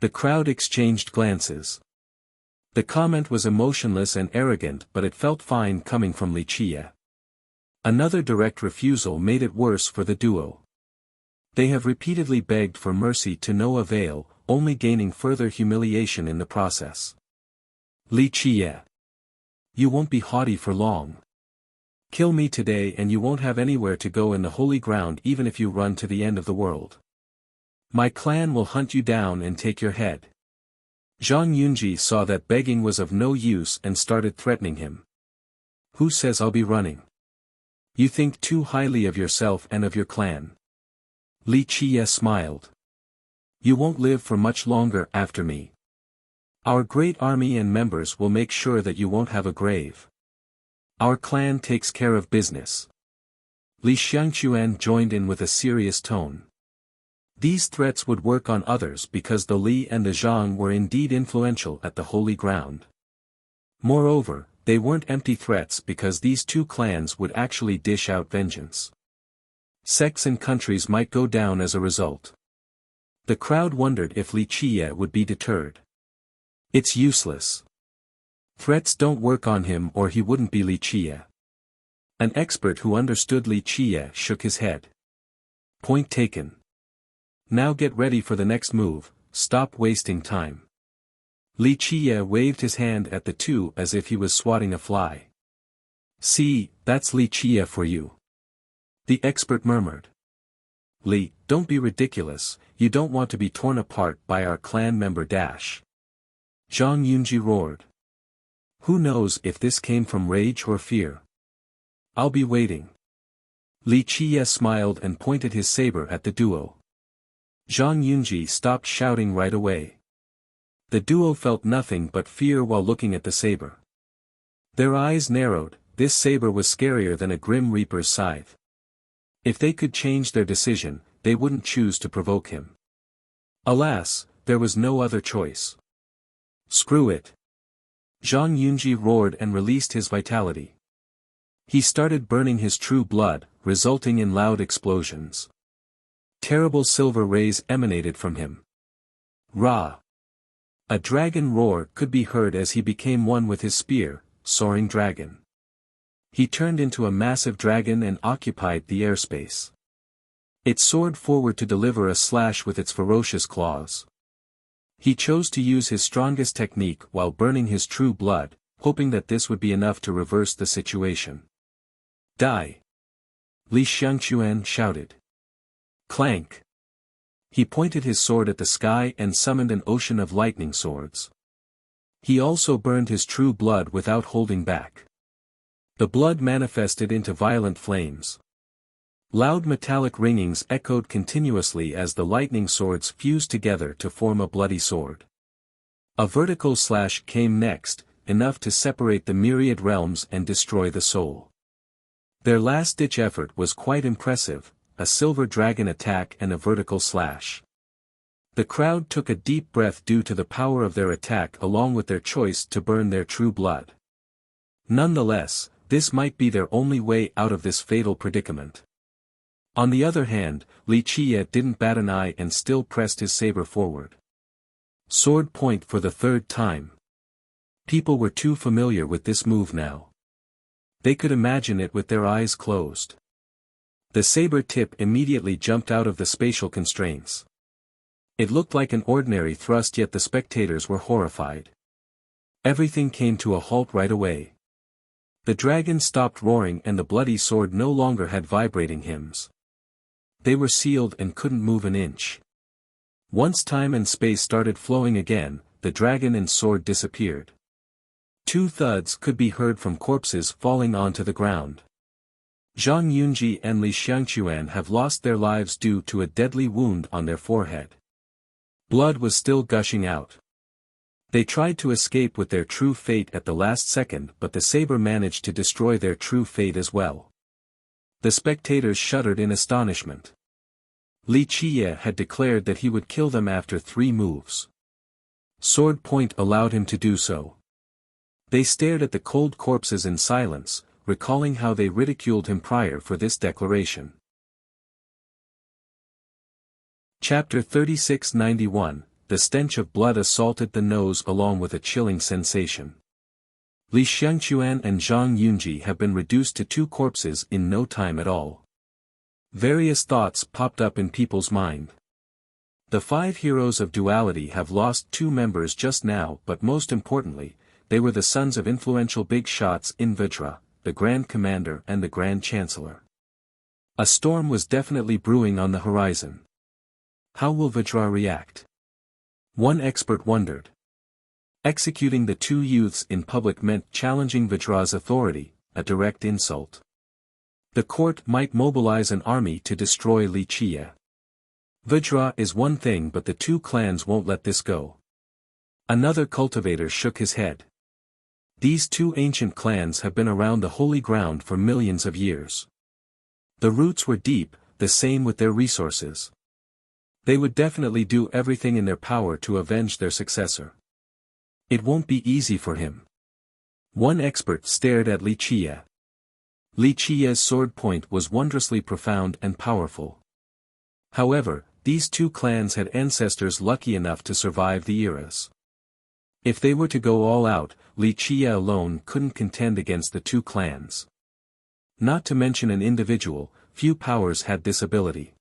The crowd exchanged glances. The comment was emotionless and arrogant, but it felt fine coming from Wuxia. Another direct refusal made it worse for the duo. They have repeatedly begged for mercy to no avail, only gaining further humiliation in the process. Wuxia. You won't be haughty for long. Kill me today and you won't have anywhere to go in the holy ground even if you run to the end of the world. My clan will hunt you down and take your head. Zhang Yunji saw that begging was of no use and started threatening him. Who says I'll be running? You think too highly of yourself and of your clan. Li Qiye smiled. You won't live for much longer after me. Our great army and members will make sure that you won't have a grave. Our clan takes care of business. Li Xiangquan joined in with a serious tone. These threats would work on others because the Li and the Zhang were indeed influential at the holy ground. Moreover, they weren't empty threats because these two clans would actually dish out vengeance. Sects and countries might go down as a result. The crowd wondered if Li Qiye would be deterred. It's useless. Threats don't work on him or he wouldn't be Li Qiye. An expert who understood Li Qiye shook his head. Point taken. Now get ready for the next move, stop wasting time. Li Qiye waved his hand at the two as if he was swatting a fly. See, that's Li Qiye for you. The expert murmured. Li, don't be ridiculous, you don't want to be torn apart by our clan member Dash. Zhang Yunji roared. Who knows if this came from rage or fear? I'll be waiting. Li Qiye smiled and pointed his saber at the duo. Zhang Yunji stopped shouting right away. The duo felt nothing but fear while looking at the saber. Their eyes narrowed, this saber was scarier than a grim reaper's scythe. If they could change their decision, they wouldn't choose to provoke him. Alas, there was no other choice. Screw it. Zhang Yunji roared and released his vitality. He started burning his true blood, resulting in loud explosions. Terrible silver rays emanated from him. Ra! A dragon roar could be heard as he became one with his spear, soaring dragon. He turned into a massive dragon and occupied the airspace. It soared forward to deliver a slash with its ferocious claws. He chose to use his strongest technique while burning his true blood, hoping that this would be enough to reverse the situation. Die! Li Xiangquan shouted. Clank! He pointed his sword at the sky and summoned an ocean of lightning swords. He also burned his true blood without holding back. The blood manifested into violent flames. Loud metallic ringings echoed continuously as the lightning swords fused together to form a bloody sword. A vertical slash came next, enough to separate the myriad realms and destroy the soul. Their last-ditch effort was quite impressive, a silver dragon attack and a vertical slash. The crowd took a deep breath due to the power of their attack along with their choice to burn their true blood. Nonetheless, this might be their only way out of this fatal predicament. On the other hand, Li Qiye didn't bat an eye and still pressed his saber forward. Sword point for the third time. People were too familiar with this move now. They could imagine it with their eyes closed. The saber tip immediately jumped out of the spatial constraints. It looked like an ordinary thrust, yet the spectators were horrified. Everything came to a halt right away. The dragon stopped roaring and the bloody sword no longer had vibrating hymns. They were sealed and couldn't move an inch. Once time and space started flowing again, the dragon and sword disappeared. Two thuds could be heard from corpses falling onto the ground. Zhang Yunji and Li Xiangquan have lost their lives due to a deadly wound on their forehead. Blood was still gushing out. They tried to escape with their true fate at the last second, but the saber managed to destroy their true fate as well. The spectators shuddered in astonishment. Li Qiye had declared that he would kill them after 3 moves. Sword point allowed him to do so. They stared at the cold corpses in silence, recalling how they ridiculed him prior for this declaration. Chapter 3691, The stench of blood assaulted the nose along with a chilling sensation. Li Xiangquan and Zhang Yunji have been reduced to 2 corpses in no time at all. Various thoughts popped up in people's mind. The 5 heroes of duality have lost 2 members just now, but most importantly, they were the sons of influential big shots in Vajra, the Grand Commander and the Grand Chancellor. A storm was definitely brewing on the horizon. How will Vajra react? One expert wondered. Executing the two youths in public meant challenging Vajra's authority, a direct insult. The court might mobilize an army to destroy Wuxia. Vajra is one thing, but the two clans won't let this go. Another cultivator shook his head. These two ancient clans have been around the holy ground for millions of years. The roots were deep, the same with their resources. They would definitely do everything in their power to avenge their successor. It won't be easy for him. One expert stared at Wuxia. Wuxia's sword point was wondrously profound and powerful. However, these two clans had ancestors lucky enough to survive the eras. If they were to go all out, Wuxia alone couldn't contend against the two clans. Not to mention an individual, few powers had this ability.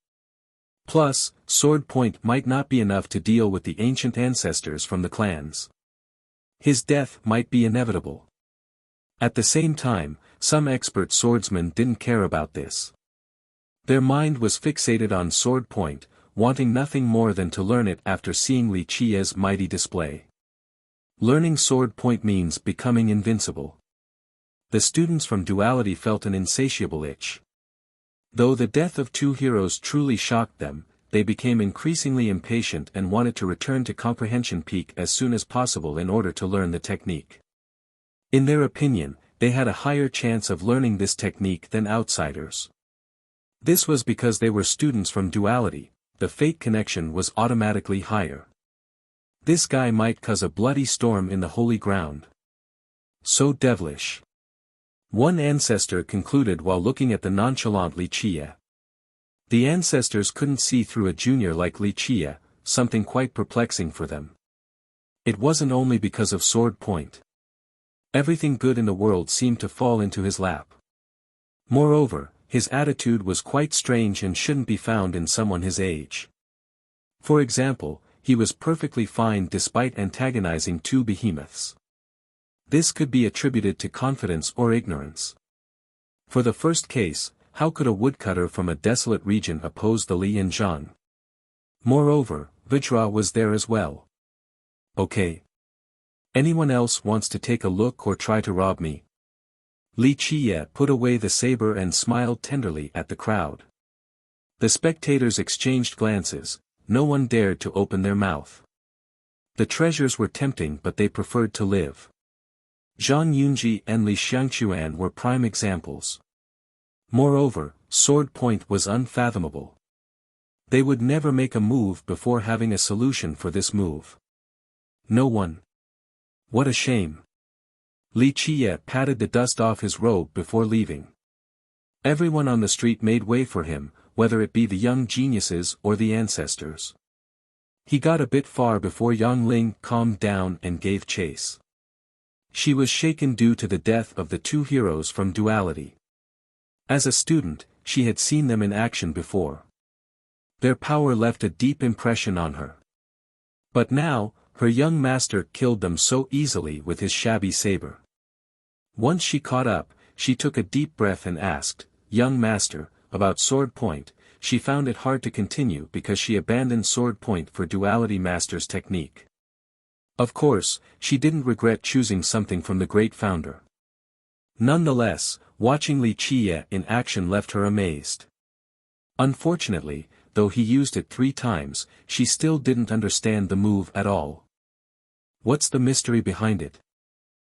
Plus, sword point might not be enough to deal with the ancient ancestors from the clans. His death might be inevitable. At the same time, some expert swordsmen didn't care about this. Their mind was fixated on sword point, wanting nothing more than to learn it after seeing Wuxia's mighty display. Learning sword point means becoming invincible. The students from Duality felt an insatiable itch. Though the death of two heroes truly shocked them, they became increasingly impatient and wanted to return to Comprehension Peak as soon as possible in order to learn the technique. In their opinion, they had a higher chance of learning this technique than outsiders. This was because they were students from Duality, the fate connection was automatically higher. This guy might cause a bloody storm in the holy ground. So devilish. One ancestor concluded while looking at the nonchalant Wuxia. The ancestors couldn't see through a junior like Wuxia, something quite perplexing for them. It wasn't only because of sword point. Everything good in the world seemed to fall into his lap. Moreover, his attitude was quite strange and shouldn't be found in someone his age. For example, he was perfectly fine despite antagonizing two behemoths. This could be attributed to confidence or ignorance. For the first case, how could a woodcutter from a desolate region oppose the Li and Zhang? Moreover, Vajra was there as well. Okay. Anyone else wants to take a look or try to rob me? Wuxia put away the saber and smiled tenderly at the crowd. The spectators exchanged glances, no one dared to open their mouth. The treasures were tempting but they preferred to live. Zhang Yunji and Li Xiangquan were prime examples. Moreover, sword point was unfathomable. They would never make a move before having a solution for this move. No one. What a shame. Wuxia patted the dust off his robe before leaving. Everyone on the street made way for him, whether it be the young geniuses or the ancestors. He got a bit far before Yang Ling calmed down and gave chase. She was shaken due to the death of the two heroes from Duality. As a student, she had seen them in action before. Their power left a deep impression on her. But now, her young master killed them so easily with his shabby saber. Once she caught up, she took a deep breath and asked, "Young master, about sword point." She found it hard to continue because she abandoned sword point for Duality master's technique. Of course, she didn't regret choosing something from the great founder. Nonetheless, watching Wuxia in action left her amazed. Unfortunately, though he used it 3 times, she still didn't understand the move at all. What's the mystery behind it?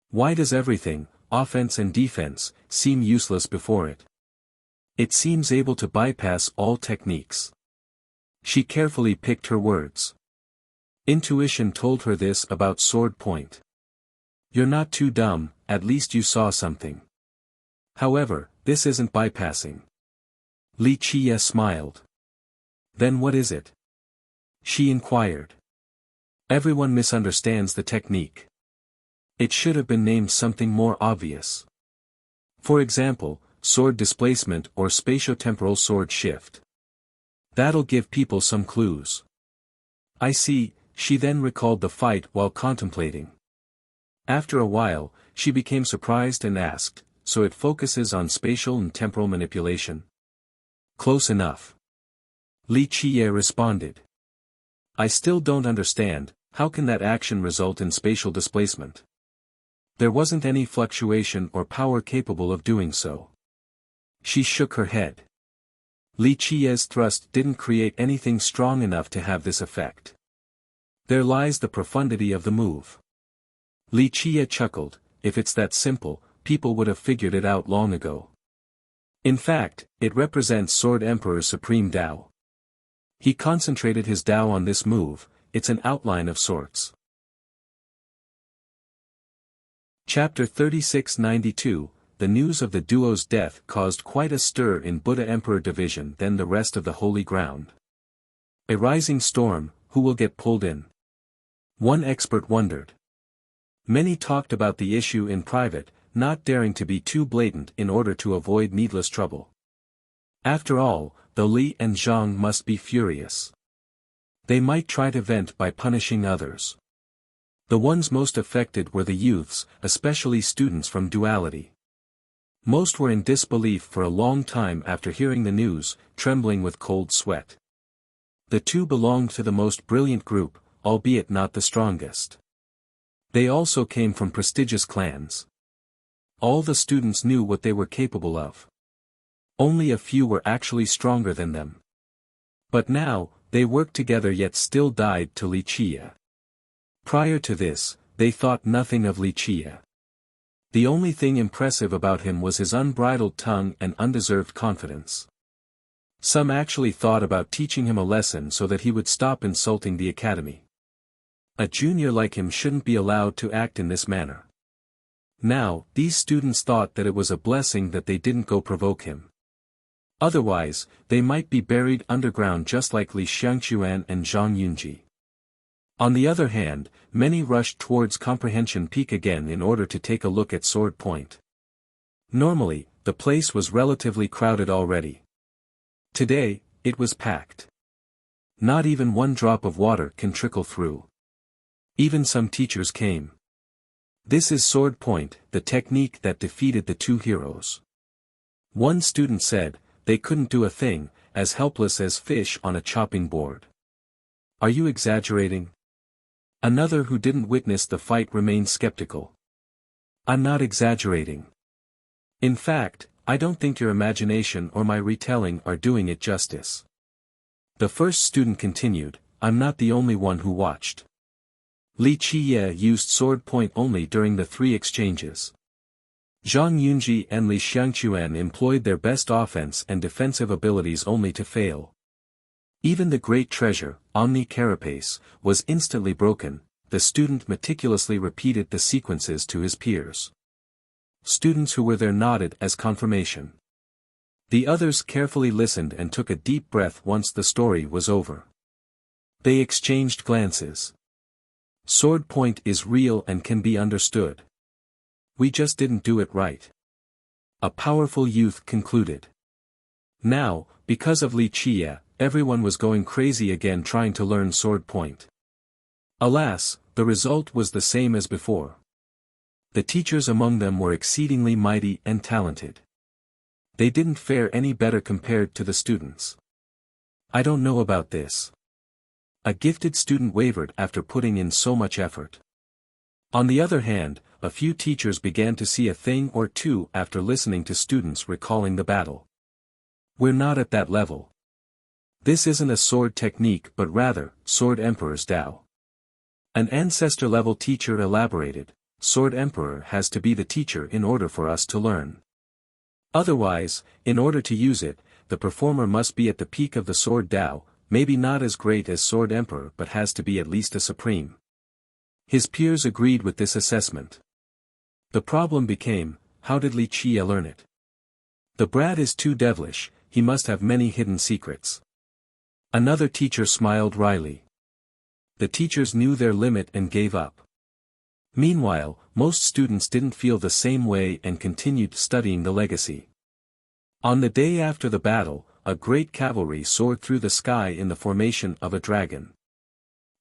Why does everything, offense and defense, seem useless before it? It seems able to bypass all techniques. She carefully picked her words. Intuition told her this about sword point. You're not too dumb, at least you saw something. However, this isn't bypassing. Wuxia smiled. Then what is it? She inquired. Everyone misunderstands the technique. It should have been named something more obvious. For example, sword displacement or spatiotemporal sword shift. That'll give people some clues. I see. She then recalled the fight while contemplating. After a while, she became surprised and asked, so it focuses on spatial and temporal manipulation. Close enough. Li Qiye responded. I still don't understand, how can that action result in spatial displacement? There wasn't any fluctuation or power capable of doing so. She shook her head. Li Qiye's thrust didn't create anything strong enough to have this effect. There lies the profundity of the move. Li Qiye chuckled, if it's that simple, people would have figured it out long ago. In fact, it represents Sword Emperor's supreme Tao. He concentrated his Tao on this move, it's an outline of sorts. Chapter 3692, The news of the duo's death caused quite a stir in Buddha Emperor Division then the rest of the Holy Ground. A rising storm, who will get pulled in? One expert wondered. Many talked about the issue in private, not daring to be too blatant in order to avoid needless trouble. After all, the Li and Zhang must be furious. They might try to vent by punishing others. The ones most affected were the youths, especially students from duality. Most were in disbelief for a long time after hearing the news, trembling with cold sweat. The two belonged to the most brilliant group, albeit not the strongest. They also came from prestigious clans. All the students knew what they were capable of. Only a few were actually stronger than them. But now, they worked together yet still died to Li Qiye. Prior to this, they thought nothing of Li Qiye. The only thing impressive about him was his unbridled tongue and undeserved confidence. Some actually thought about teaching him a lesson so that he would stop insulting the academy. A junior like him shouldn't be allowed to act in this manner. Now, these students thought that it was a blessing that they didn't go provoke him. Otherwise, they might be buried underground just like Li Xiangquan and Zhang Yunji. On the other hand, many rushed towards Comprehension Peak again in order to take a look at Sword Point. Normally, the place was relatively crowded already. Today, it was packed. Not even one drop of water can trickle through. Even some teachers came. This is Sword Point, the technique that defeated the two heroes. One student said, they couldn't do a thing, as helpless as fish on a chopping board. Are you exaggerating? Another who didn't witness the fight remained skeptical. I'm not exaggerating. In fact, I don't think your imagination or my retelling are doing it justice. The first student continued, I'm not the only one who watched. Li Qiye used Sword Point only during the 3 exchanges. Zhang Yunji and Li Xiangquan employed their best offense and defensive abilities only to fail. Even the great treasure, Omni Carapace, was instantly broken. The student meticulously repeated the sequences to his peers. Students who were there nodded as confirmation. The others carefully listened and took a deep breath once the story was over. They exchanged glances. Sword Point is real and can be understood. We just didn't do it right. A powerful youth concluded. Now, because of Li Qiye, everyone was going crazy again trying to learn Sword Point. Alas, the result was the same as before. The teachers among them were exceedingly mighty and talented. They didn't fare any better compared to the students. I don't know about this. A gifted student wavered after putting in so much effort. On the other hand, a few teachers began to see a thing or two after listening to students recalling the battle. We're not at that level. This isn't a sword technique but rather, Sword Emperor's Tao. An ancestor-level teacher elaborated, Sword Emperor has to be the teacher in order for us to learn. Otherwise, in order to use it, the performer must be at the peak of the Sword Tao, maybe not as great as Sword Emperor but has to be at least a supreme. His peers agreed with this assessment. The problem became, how did Li Qiye learn it? The brat is too devilish, he must have many hidden secrets. Another teacher smiled wryly. The teachers knew their limit and gave up. Meanwhile, most students didn't feel the same way and continued studying the legacy. On the day after the battle, a great cavalry soared through the sky in the formation of a dragon.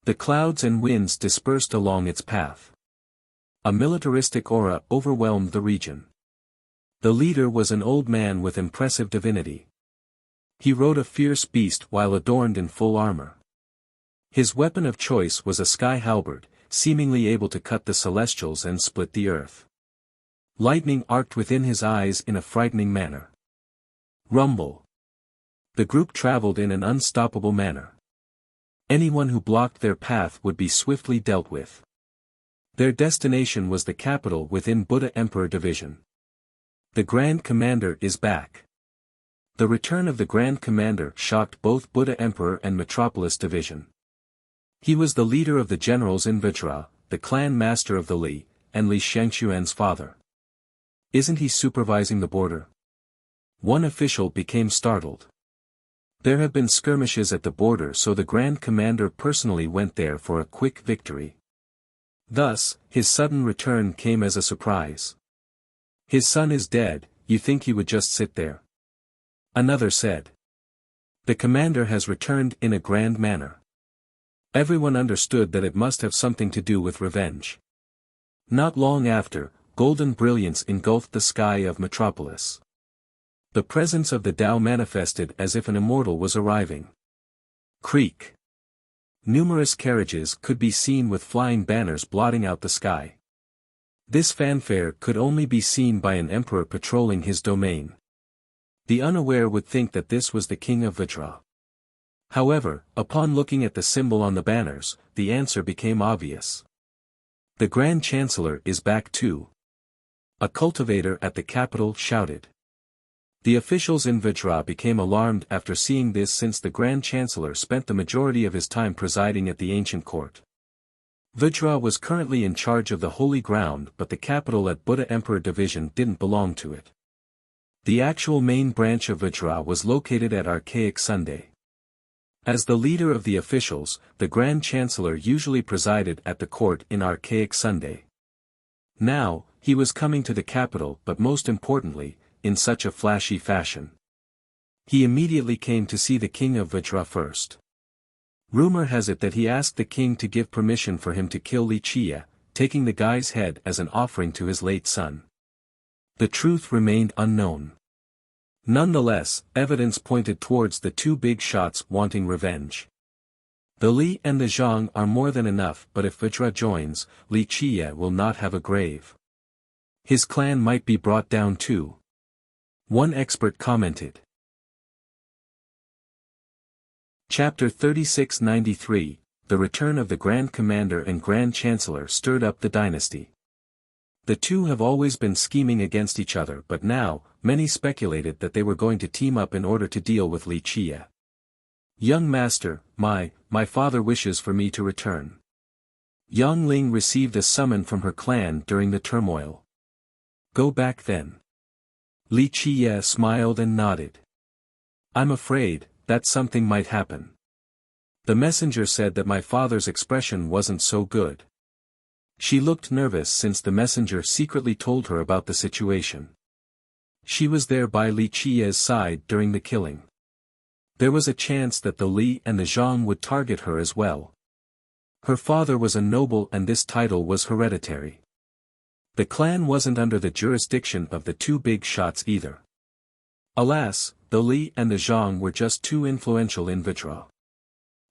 The clouds and winds dispersed along its path. A militaristic aura overwhelmed the region. The leader was an old man with impressive divinity. He rode a fierce beast while adorned in full armor. His weapon of choice was a sky halberd, seemingly able to cut the celestials and split the earth. Lightning arced within his eyes in a frightening manner. Rumble. The group traveled in an unstoppable manner. Anyone who blocked their path would be swiftly dealt with. Their destination was the capital within Buddha Emperor Division. The Grand Commander is back. The return of the Grand Commander shocked both Buddha Emperor and Metropolis Division. He was the leader of the generals in Vajra, the clan master of the Li, and Li Shangxuan's father. Isn't he supervising the border? One official became startled. There have been skirmishes at the border, so the Grand Commander personally went there for a quick victory. Thus, his sudden return came as a surprise. His son is dead, you think he would just sit there? Another said. The commander has returned in a grand manner. Everyone understood that it must have something to do with revenge. Not long after, golden brilliance engulfed the sky of Metropolis. The presence of the Tao manifested as if an immortal was arriving. Creak. Numerous carriages could be seen with flying banners blotting out the sky. This fanfare could only be seen by an emperor patrolling his domain. The unaware would think that this was the king of Vajra. However, upon looking at the symbol on the banners, the answer became obvious. The Grand Chancellor is back too. A cultivator at the capital shouted. The officials in Vajra became alarmed after seeing this, since the Grand Chancellor spent the majority of his time presiding at the ancient court. Vajra was currently in charge of the holy ground, but the capital at Buddha Emperor Division didn't belong to it. The actual main branch of Vajra was located at Archaic Sunday. As the leader of the officials, the Grand Chancellor usually presided at the court in Archaic Sunday. Now, he was coming to the capital, but most importantly, in such a flashy fashion. He immediately came to see the king of Vajra first. Rumor has it that he asked the king to give permission for him to kill Li Chia, taking the guy's head as an offering to his late son. The truth remained unknown. Nonetheless, evidence pointed towards the two big shots wanting revenge. The Li and the Zhang are more than enough, but if Vajra joins, Li Chia will not have a grave. His clan might be brought down too. One expert commented. Chapter 3693, The return of the Grand Commander and Grand Chancellor stirred up the dynasty. The two have always been scheming against each other, but now, many speculated that they were going to team up in order to deal with Li Chia. Young master, my father wishes for me to return. Yang Ling received a summon from her clan during the turmoil. Go back then. Li Chia smiled and nodded. I'm afraid that something might happen. The messenger said that my father's expression wasn't so good. She looked nervous since the messenger secretly told her about the situation. She was there by Li Chia's side during the killing. There was a chance that the Li and the Zhang would target her as well. Her father was a noble and this title was hereditary. The clan wasn't under the jurisdiction of the two big shots either. Alas, the Li and the Zhang were just too influential in Vajra.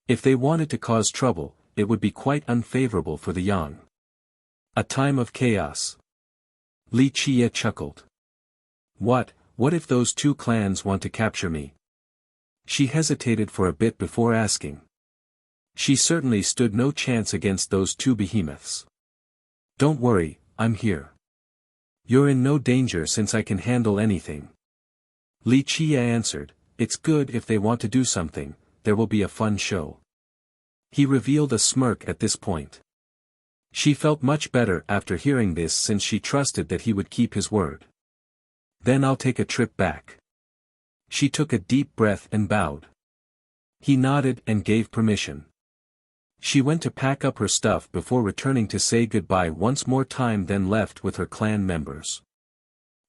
If they wanted to cause trouble, it would be quite unfavorable for the Yang. A time of chaos. Li Chia chuckled. What if those two clans want to capture me? She hesitated for a bit before asking. She certainly stood no chance against those two behemoths. Don't worry, I'm here. You're in no danger since I can handle anything. Li Chia answered, it's good if they want to do something, there will be a fun show. He revealed a smirk at this point. She felt much better after hearing this since she trusted that he would keep his word. Then I'll take a trip back. She took a deep breath and bowed. He nodded and gave permission. She went to pack up her stuff before returning to say goodbye once more time, then left with her clan members.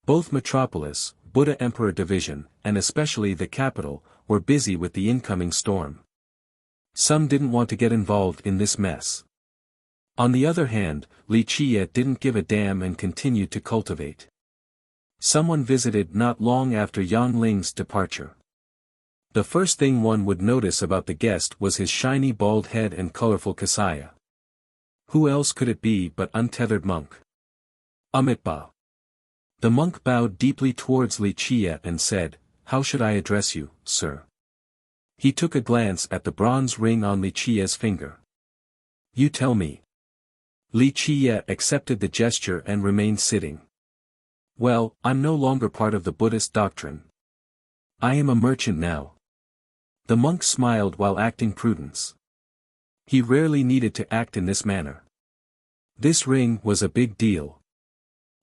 Both Metropolis, Buddha Emperor Division, and especially the capital, were busy with the incoming storm. Some didn't want to get involved in this mess. On the other hand, Li Chia didn't give a damn and continued to cultivate. Someone visited not long after Yang Ling's departure. The first thing one would notice about the guest was his shiny bald head and colorful kasaya. Who else could it be but untethered monk? Amitba. The monk bowed deeply towards Li Chia and said, "How should I address you, sir?" He took a glance at the bronze ring on Li Chia's finger. "You tell me." Li Chia accepted the gesture and remained sitting. "Well, I'm no longer part of the Buddhist doctrine. I am a merchant now." The monk smiled while acting prudence. He rarely needed to act in this manner. This ring was a big deal.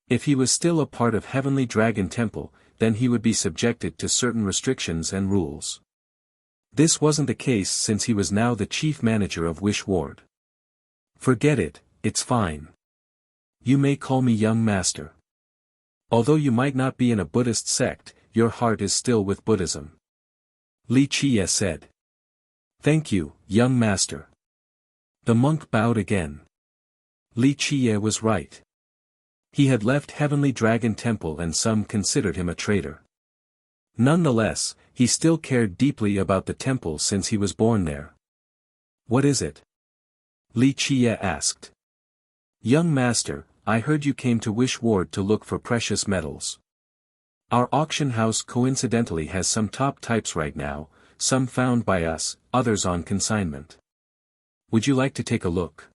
If he was still a part of Heavenly Dragon Temple, then he would be subjected to certain restrictions and rules. This wasn't the case since he was now the chief manager of Wish Ward. "Forget it, it's fine. You may call me young master. Although you might not be in a Buddhist sect, your heart is still with Buddhism." Li Chia said. "Thank you, young master." The monk bowed again. Li Chia was right. He had left Heavenly Dragon Temple and some considered him a traitor. Nonetheless, he still cared deeply about the temple since he was born there. "What is it?" Li Chia asked. "Young master, I heard you came to Wish Ward to look for precious metals. Our auction house coincidentally has some top types right now, some found by us, others on consignment. Would you like to take a look?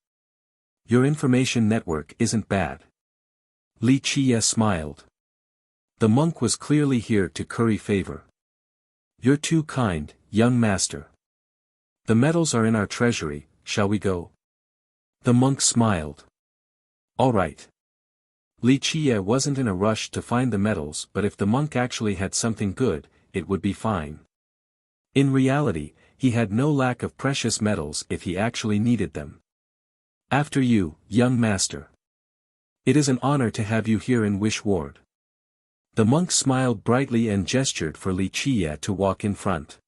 Your information network isn't bad." Li Chia smiled. The monk was clearly here to curry favor. "You're too kind, young master. The metals are in our treasury, shall we go?" The monk smiled. "All right." Li Chia wasn't in a rush to find the metals, but if the monk actually had something good, it would be fine. In reality, he had no lack of precious metals if he actually needed them. "After you, young master. It is an honor to have you here in Wish Ward." The monk smiled brightly and gestured for Li Chia to walk in front.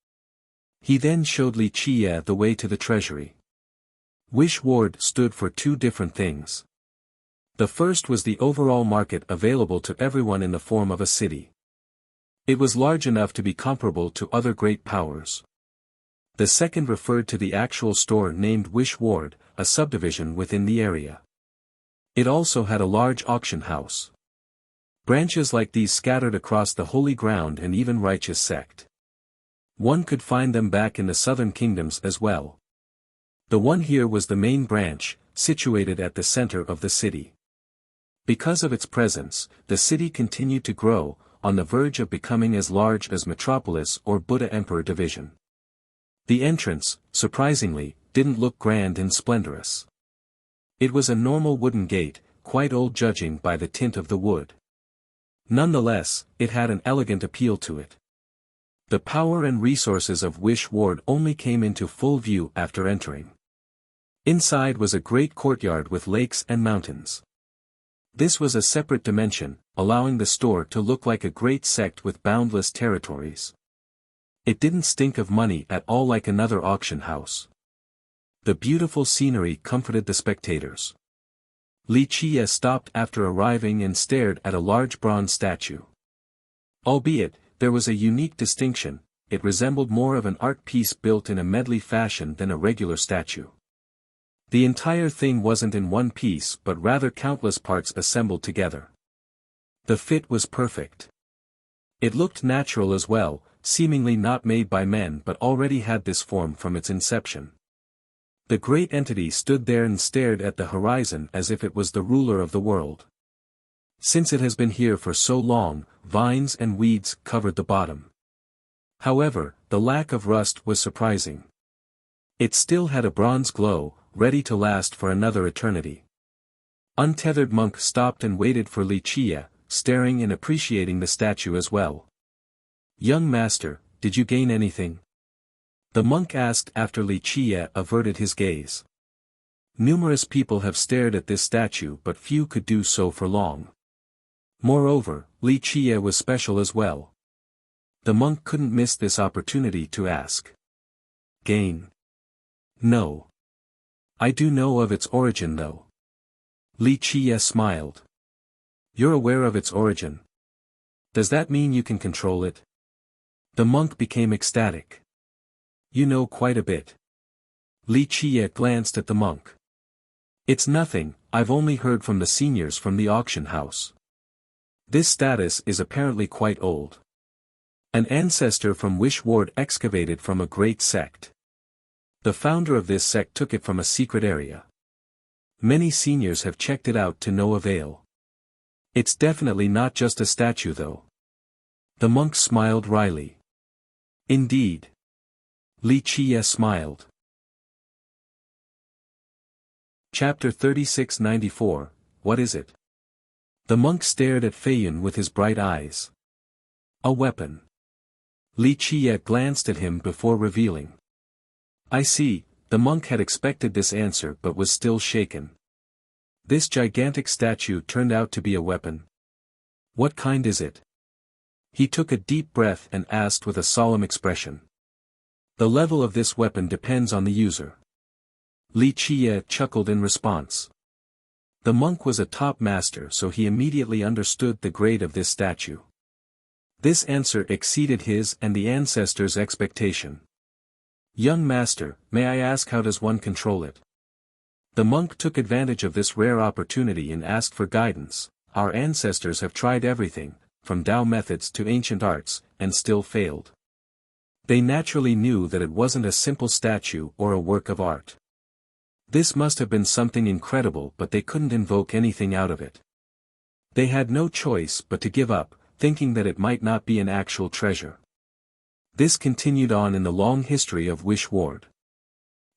He then showed Li Chia the way to the treasury. Wish Ward stood for two different things. The first was the overall market available to everyone in the form of a city. It was large enough to be comparable to other great powers. The second referred to the actual store named Wish Ward, a subdivision within the area. It also had a large auction house. Branches like these scattered across the holy ground and even righteous sect. One could find them back in the southern kingdoms as well. The one here was the main branch, situated at the center of the city. Because of its presence, the city continued to grow, on the verge of becoming as large as Metropolis or Buddha Emperor Division. The entrance, surprisingly, didn't look grand and splendorous. It was a normal wooden gate, quite old judging by the tint of the wood. Nonetheless, it had an elegant appeal to it. The power and resources of Wish Ward only came into full view after entering. Inside was a great courtyard with lakes and mountains. This was a separate dimension, allowing the store to look like a great sect with boundless territories. It didn't stink of money at all like another auction house. The beautiful scenery comforted the spectators. Li Chia stopped after arriving and stared at a large bronze statue. Albeit, there was a unique distinction, it resembled more of an art piece built in a medley fashion than a regular statue. The entire thing wasn't in one piece but rather countless parts assembled together. The fit was perfect. It looked natural as well, seemingly not made by men but already had this form from its inception. The great entity stood there and stared at the horizon as if it was the ruler of the world. Since it has been here for so long, vines and weeds covered the bottom. However, the lack of rust was surprising. It still had a bronze glow, ready to last for another eternity. Untethered monk stopped and waited for Li Chia, staring and appreciating the statue as well. "Young master, did you gain anything?" The monk asked after Li Chia averted his gaze. Numerous people have stared at this statue but few could do so for long. Moreover, Li Chia was special as well. The monk couldn't miss this opportunity to ask. "Gain? No. I do know of its origin though." Li Chia smiled. "You're aware of its origin?" Does that mean you can control it? The monk became ecstatic. You know quite a bit. Li Qiye glanced at the monk. It's nothing, I've only heard from the seniors from the auction house. This status is apparently quite old. An ancestor from Wish Ward excavated from a great sect. The founder of this sect took it from a secret area. Many seniors have checked it out to no avail. It's definitely not just a statue though. The monk smiled wryly. Indeed. Li Qiye smiled. Chapter 3694, What is it? The monk stared at Feiyun with his bright eyes. A weapon. Li Qiye glanced at him before revealing. I see, the monk had expected this answer but was still shaken. This gigantic statue turned out to be a weapon. What kind is it? He took a deep breath and asked with a solemn expression. The level of this weapon depends on the user. Li Qiye chuckled in response. The monk was a top master, so he immediately understood the grade of this statue. This answer exceeded his and the ancestors' expectation. Young master, may I ask how does one control it? The monk took advantage of this rare opportunity and asked for guidance. Our ancestors have tried everything, from Tao methods to ancient arts, and still failed. They naturally knew that it wasn't a simple statue or a work of art. This must have been something incredible, but they couldn't invoke anything out of it. They had no choice but to give up, thinking that it might not be an actual treasure. This continued on in the long history of Wish Ward.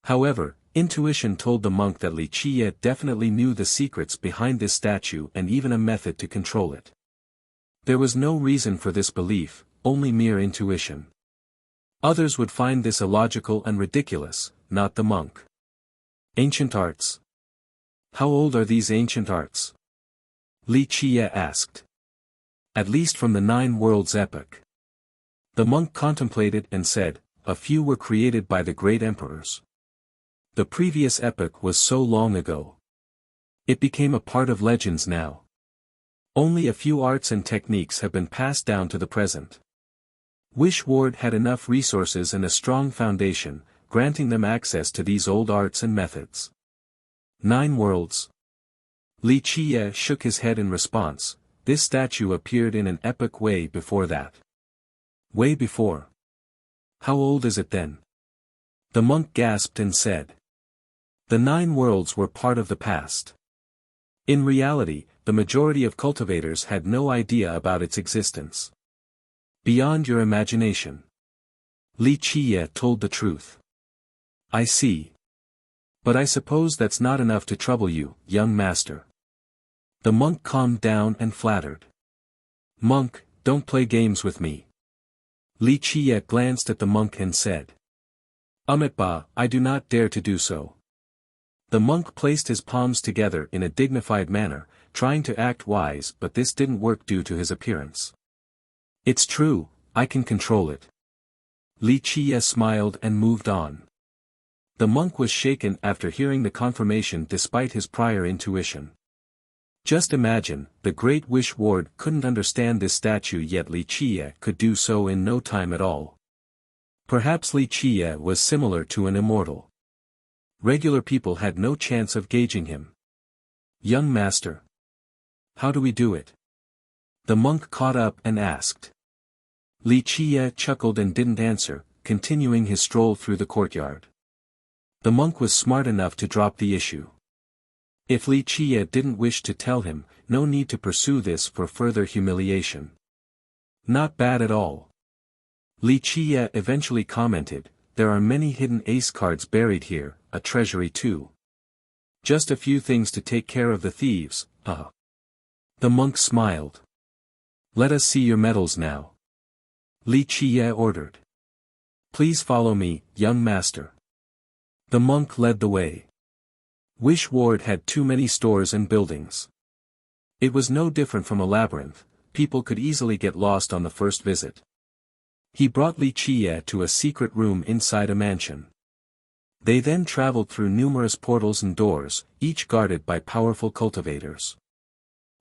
However, intuition told the monk that Li Qiye definitely knew the secrets behind this statue and even a method to control it. There was no reason for this belief, only mere intuition. Others would find this illogical and ridiculous, not the monk. Ancient arts. How old are these ancient arts? Li Qiye asked. At least from the 9 Worlds epoch. The monk contemplated and said, a few were created by the great emperors. The previous epoch was so long ago. It became a part of legends now. Only a few arts and techniques have been passed down to the present. Wish Ward had enough resources and a strong foundation, granting them access to these old arts and methods. 9 Worlds. Li Qiye shook his head in response. This statue appeared in an epoch way before that. Way before. How old is it then? The monk gasped and said. The 9 Worlds were part of the past. In reality, the majority of cultivators had no idea about its existence. Beyond your imagination. Li Qiye told the truth. I see. But I suppose that's not enough to trouble you, young master. The monk calmed down and flattered. Monk, don't play games with me. Li Qiye glanced at the monk and said. Amitabha, I do not dare to do so. The monk placed his palms together in a dignified manner, trying to act wise, but this didn't work due to his appearance. It's true, I can control it. Li Qiye smiled and moved on. The monk was shaken after hearing the confirmation despite his prior intuition. Just imagine, the great Wish Ward couldn't understand this statue, yet Li Qiye could do so in no time at all. Perhaps Li Qiye was similar to an immortal. Regular people had no chance of gauging him. Young master. How do we do it? The monk caught up and asked. Li Qiye chuckled and didn't answer, continuing his stroll through the courtyard. The monk was smart enough to drop the issue. If Li Qiye didn't wish to tell him, no need to pursue this for further humiliation. Not bad at all. Li Qiye eventually commented, there are many hidden ace cards buried here, a treasury too. Just a few things to take care of the thieves, The monk smiled. Let us see your medals now. Li Qiye ordered. Please follow me, young master. The monk led the way. Wish Ward had too many stores and buildings. It was no different from a labyrinth, people could easily get lost on the first visit. He brought Li Qiye to a secret room inside a mansion. They then traveled through numerous portals and doors, each guarded by powerful cultivators.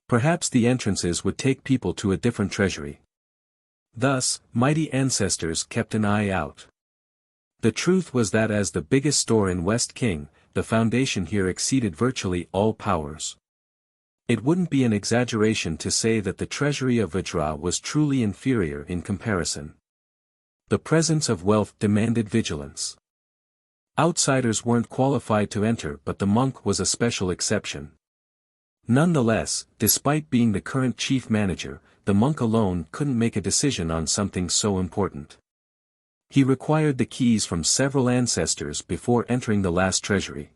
Perhaps the entrances would take people to a different treasury. Thus, mighty ancestors kept an eye out. The truth was that as the biggest store in West King, the foundation here exceeded virtually all powers. It wouldn't be an exaggeration to say that the treasury of Vajra was truly inferior in comparison. The presence of wealth demanded vigilance. Outsiders weren't qualified to enter, but the monk was a special exception. Nonetheless, despite being the current chief manager, the monk alone couldn't make a decision on something so important. He required the keys from several ancestors before entering the last treasury.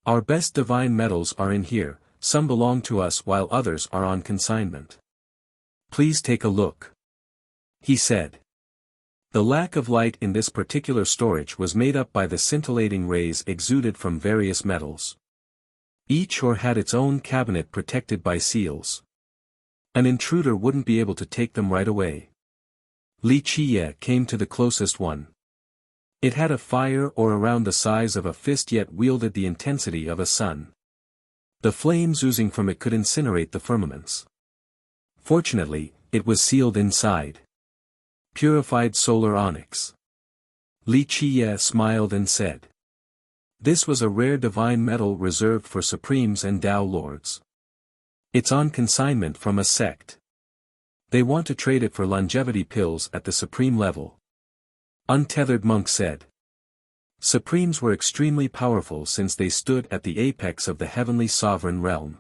Our best divine metals are in here, some belong to us while others are on consignment. Please take a look, he said. The lack of light in this particular storage was made up by the scintillating rays exuded from various metals. Each ore had its own cabinet protected by seals. An intruder wouldn't be able to take them right away. Li Qiye came to the closest one. It had a fire or around the size of a fist yet wielded the intensity of a sun. The flames oozing from it could incinerate the firmaments. Fortunately, it was sealed inside. Purified solar onyx. Li Qiye smiled and said. This was a rare divine metal reserved for supremes and Tao lords. It's on consignment from a sect. They want to trade it for longevity pills at the supreme level. Untethered monk said. Supremes were extremely powerful since they stood at the apex of the heavenly sovereign realm.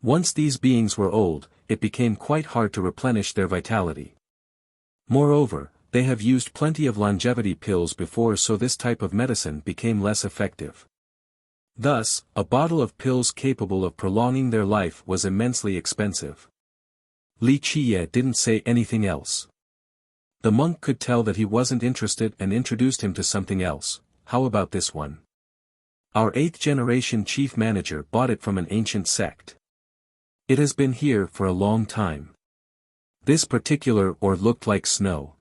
Once these beings were old, it became quite hard to replenish their vitality. Moreover, they have used plenty of longevity pills before, so this type of medicine became less effective. Thus, a bottle of pills capable of prolonging their life was immensely expensive. Li Qiye didn't say anything else. The monk could tell that he wasn't interested and introduced him to something else. How about this one? Our 8th generation chief manager bought it from an ancient sect. It has been here for a long time. This particular ore looked like snow.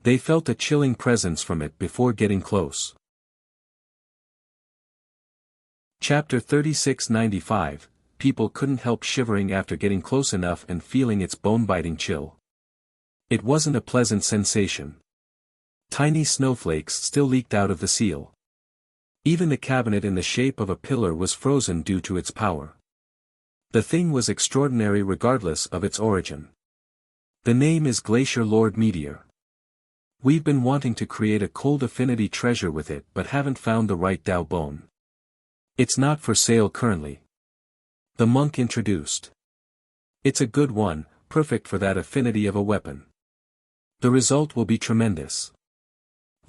They felt a chilling presence from it before getting close. Chapter 3695, People couldn't help shivering after getting close enough and feeling its bone-biting chill. It wasn't a pleasant sensation. Tiny snowflakes still leaked out of the seal. Even the cabinet in the shape of a pillar was frozen due to its power. The thing was extraordinary regardless of its origin. The name is Glacier Lord Meteor. We've been wanting to create a cold affinity treasure with it but haven't found the right Tao bone. It's not for sale currently. The monk introduced. It's a good one, perfect for that affinity of a weapon. The result will be tremendous.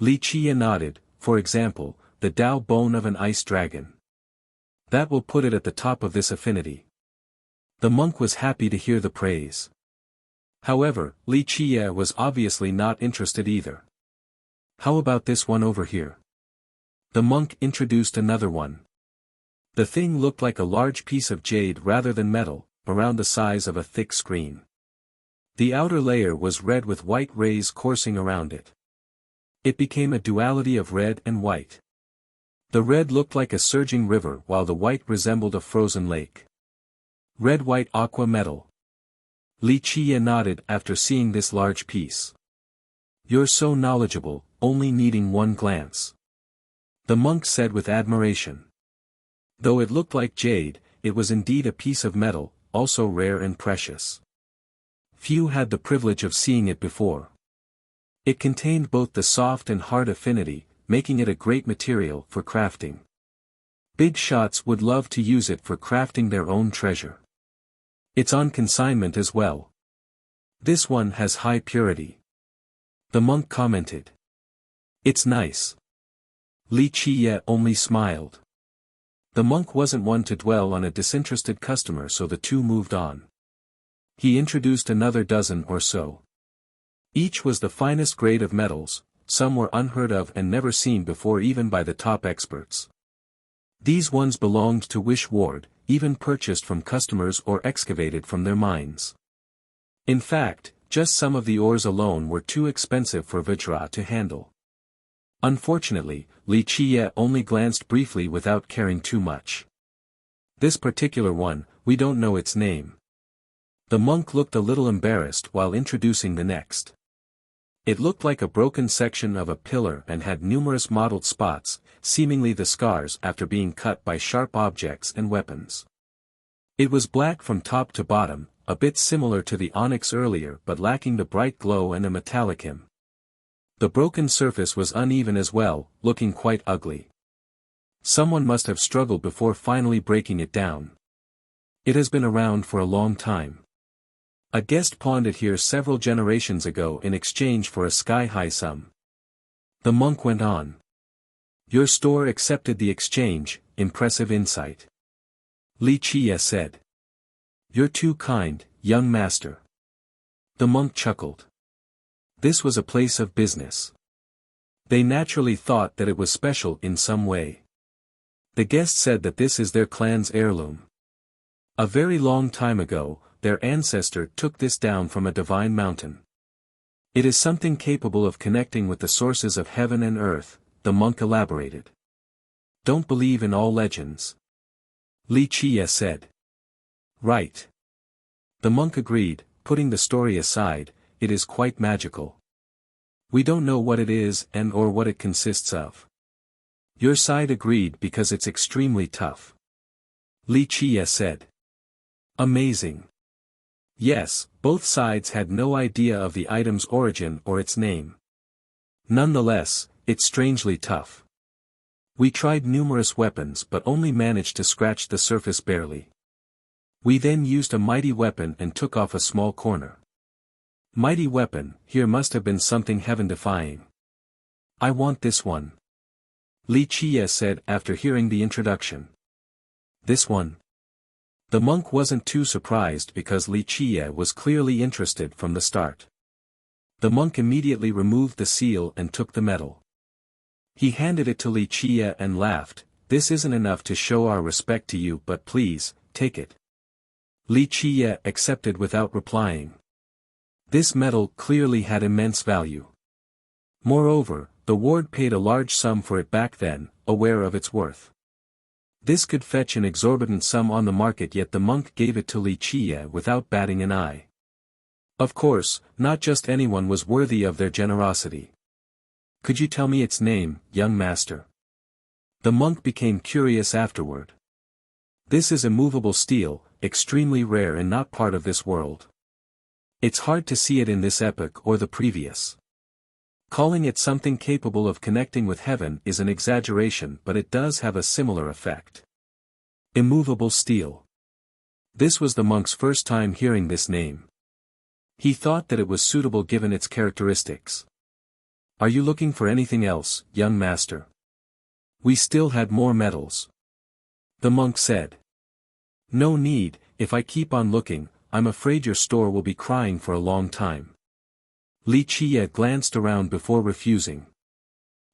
Li Qiye nodded. For example, the Tao bone of an ice dragon. That will put it at the top of this affinity. The monk was happy to hear the praise. However, Li Qiye was obviously not interested either. How about this one over here? The monk introduced another one. The thing looked like a large piece of jade rather than metal, around the size of a thick screen. The outer layer was red with white rays coursing around it. It became a duality of red and white. The red looked like a surging river while the white resembled a frozen lake. Red-white aqua metal. Li Qiye nodded after seeing this large piece. You're so knowledgeable, only needing one glance. The monk said with admiration. Though it looked like jade, it was indeed a piece of metal, also rare and precious. Few had the privilege of seeing it before. It contained both the soft and hard affinity, making it a great material for crafting. Big shots would love to use it for crafting their own treasure. It's on consignment as well. This one has high purity. The monk commented. It's nice. Li Qiye only smiled. The monk wasn't one to dwell on a disinterested customer, so the two moved on. He introduced another dozen or so. Each was the finest grade of metals, some were unheard of and never seen before even by the top experts. These ones belonged to Wish Ward, even purchased from customers or excavated from their mines. In fact, just some of the ores alone were too expensive for Vajra to handle. Unfortunately, Li Qiye only glanced briefly without caring too much. This particular one, we don't know its name. The monk looked a little embarrassed while introducing the next. It looked like a broken section of a pillar and had numerous mottled spots, seemingly the scars after being cut by sharp objects and weapons. It was black from top to bottom, a bit similar to the onyx earlier but lacking the bright glow and a metallic him. The broken surface was uneven as well, looking quite ugly. Someone must have struggled before finally breaking it down. It has been around for a long time. A guest pawned it here several generations ago in exchange for a sky-high sum. The monk went on. Your store accepted the exchange, impressive insight. Li Chia said. You're too kind, young master. The monk chuckled. This was a place of business. They naturally thought that it was special in some way. The guest said that this is their clan's heirloom. A very long time ago, their ancestor took this down from a divine mountain. It is something capable of connecting with the sources of heaven and earth, the monk elaborated. Don't believe in all legends. Li Chia said. Right. The monk agreed, putting the story aside, it is quite magical. We don't know what it is and or what it consists of. Your side agreed because it's extremely tough. Li Chia said. Amazing. Yes, both sides had no idea of the item's origin or its name. Nonetheless, it's strangely tough. We tried numerous weapons but only managed to scratch the surface barely. We then used a mighty weapon and took off a small corner. Mighty weapon, here must have been something heaven-defying. I want this one. Li Chia said after hearing the introduction. This one? The monk wasn't too surprised because Li Chia was clearly interested from the start. The monk immediately removed the seal and took the medal. He handed it to Li Chia and laughed, this isn't enough to show our respect to you but please, take it. Li Chia accepted without replying. This medal clearly had immense value. Moreover, the ward paid a large sum for it back then, aware of its worth. This could fetch an exorbitant sum on the market yet the monk gave it to Li Chia without batting an eye. Of course, not just anyone was worthy of their generosity. Could you tell me its name, young master? The monk became curious afterward. This is immovable steel, extremely rare and not part of this world. It's hard to see it in this epoch or the previous. Calling it something capable of connecting with heaven is an exaggeration but it does have a similar effect. Immovable steel. This was the monk's first time hearing this name. He thought that it was suitable given its characteristics. Are you looking for anything else, young master? We still had more medals. The monk said. No need, if I keep on looking, I'm afraid your store will be crying for a long time. Li Chia glanced around before refusing.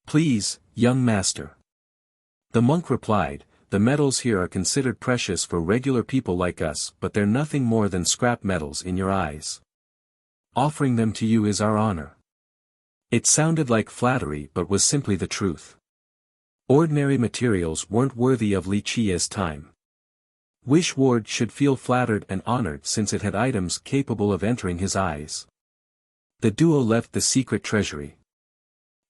Please, young master. The monk replied, the metals here are considered precious for regular people like us but they're nothing more than scrap metals in your eyes. Offering them to you is our honor. It sounded like flattery but was simply the truth. Ordinary materials weren't worthy of Li Chia's time. Wish Ward should feel flattered and honored since it had items capable of entering his eyes. The duo left the secret treasury.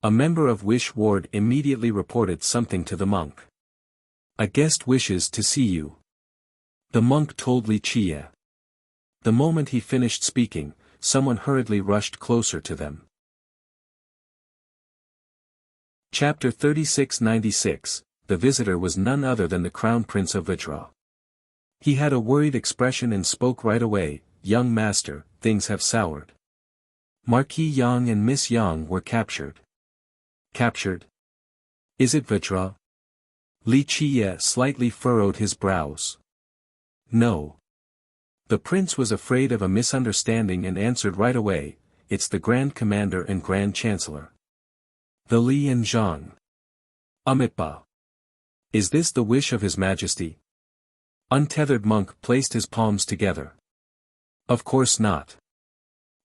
A member of Wish Ward immediately reported something to the monk. A guest wishes to see you. The monk told Li Chia. The moment he finished speaking, someone hurriedly rushed closer to them. Chapter 3696, the visitor was none other than the Crown Prince of Vajra. He had a worried expression and spoke right away, young master, things have soured. Marquis Yang and Miss Yang were captured. Captured? Is it Vajra? Li Chia slightly furrowed his brows. No. The prince was afraid of a misunderstanding and answered right away, it's the Grand Commander and Grand Chancellor. The Li and Zhang. Amitabha. Is this the wish of His Majesty? Untethered monk placed his palms together. Of course not.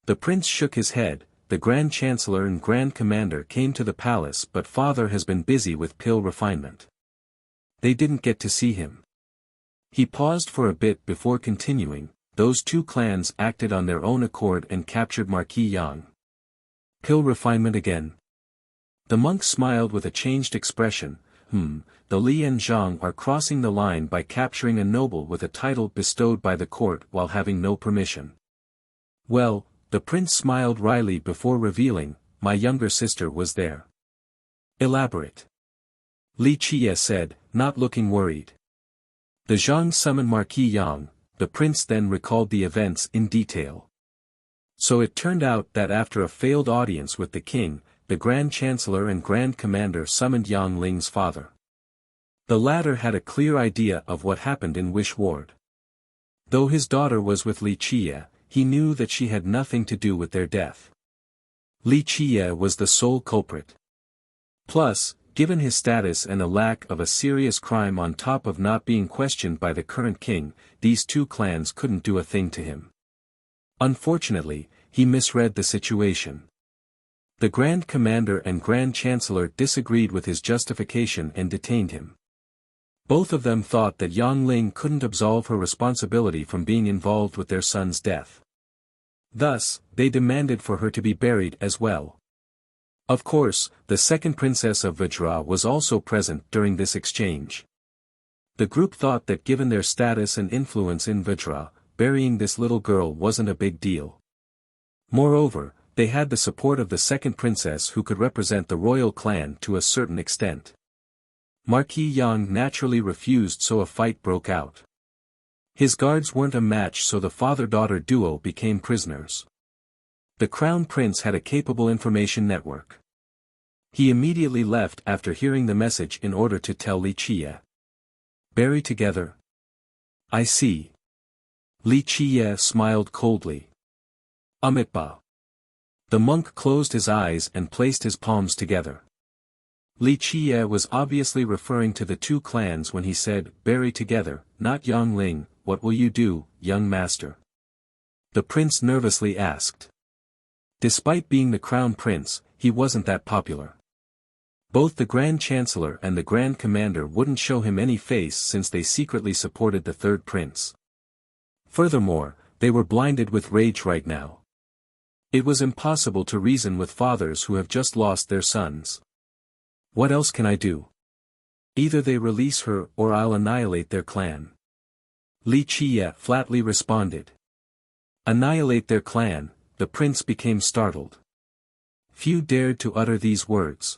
The prince shook his head, the Grand Chancellor and Grand Commander came to the palace but father has been busy with pill refinement. They didn't get to see him. He paused for a bit before continuing, those two clans acted on their own accord and captured Marquis Yang. Pill refinement again. The monk smiled with a changed expression. The Li and Zhang are crossing the line by capturing a noble with a title bestowed by the court while having no permission. Well, the prince smiled wryly before revealing, my younger sister was there. Elaborate. Li Qiye said, not looking worried. The Zhang summoned Marquis Yang, the prince then recalled the events in detail. So it turned out that after a failed audience with the king, the Grand Chancellor and Grand Commander summoned Yang Ling's father. The latter had a clear idea of what happened in Wish Ward. Though his daughter was with Li Qiye, he knew that she had nothing to do with their death. Li Qiye was the sole culprit. Plus, given his status and a lack of a serious crime on top of not being questioned by the current king, these two clans couldn't do a thing to him. Unfortunately, he misread the situation. The Grand Commander and Grand Chancellor disagreed with his justification and detained him. Both of them thought that Yang Ling couldn't absolve her responsibility from being involved with their son's death. Thus, they demanded for her to be buried as well. Of course, the second princess of Vajra was also present during this exchange. The group thought that given their status and influence in Vajra, burying this little girl wasn't a big deal. Moreover, they had the support of the second princess who could represent the royal clan to a certain extent. Marquis Yang naturally refused, so a fight broke out. His guards weren't a match, so the father-daughter duo became prisoners. The crown prince had a capable information network. He immediately left after hearing the message in order to tell Li Qiye. Bury together? I see. Li Qiye smiled coldly. Amitba. The monk closed his eyes and placed his palms together. Li Qiye was obviously referring to the two clans when he said, bury together, not Yang Ling. What will you do, young master? The prince nervously asked. Despite being the crown prince, he wasn't that popular. Both the Grand Chancellor and the Grand Commander wouldn't show him any face since they secretly supported the third prince. Furthermore, they were blinded with rage right now. It was impossible to reason with fathers who have just lost their sons. What else can I do? Either they release her or I'll annihilate their clan. Li Qiye flatly responded. Annihilate their clan, the prince became startled. Few dared to utter these words.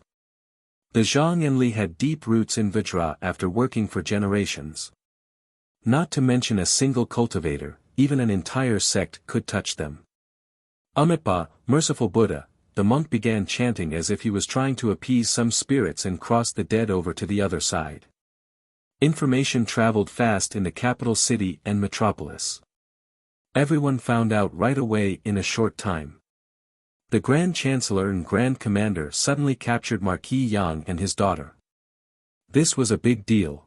The Zhang and Li had deep roots in Vajra after working for generations. Not to mention a single cultivator, even an entire sect could touch them. Amitba, merciful Buddha, the monk began chanting as if he was trying to appease some spirits and cross the dead over to the other side. Information traveled fast in the capital city and metropolis. Everyone found out right away in a short time. The Grand Chancellor and Grand Commander suddenly captured Marquis Yang and his daughter. This was a big deal.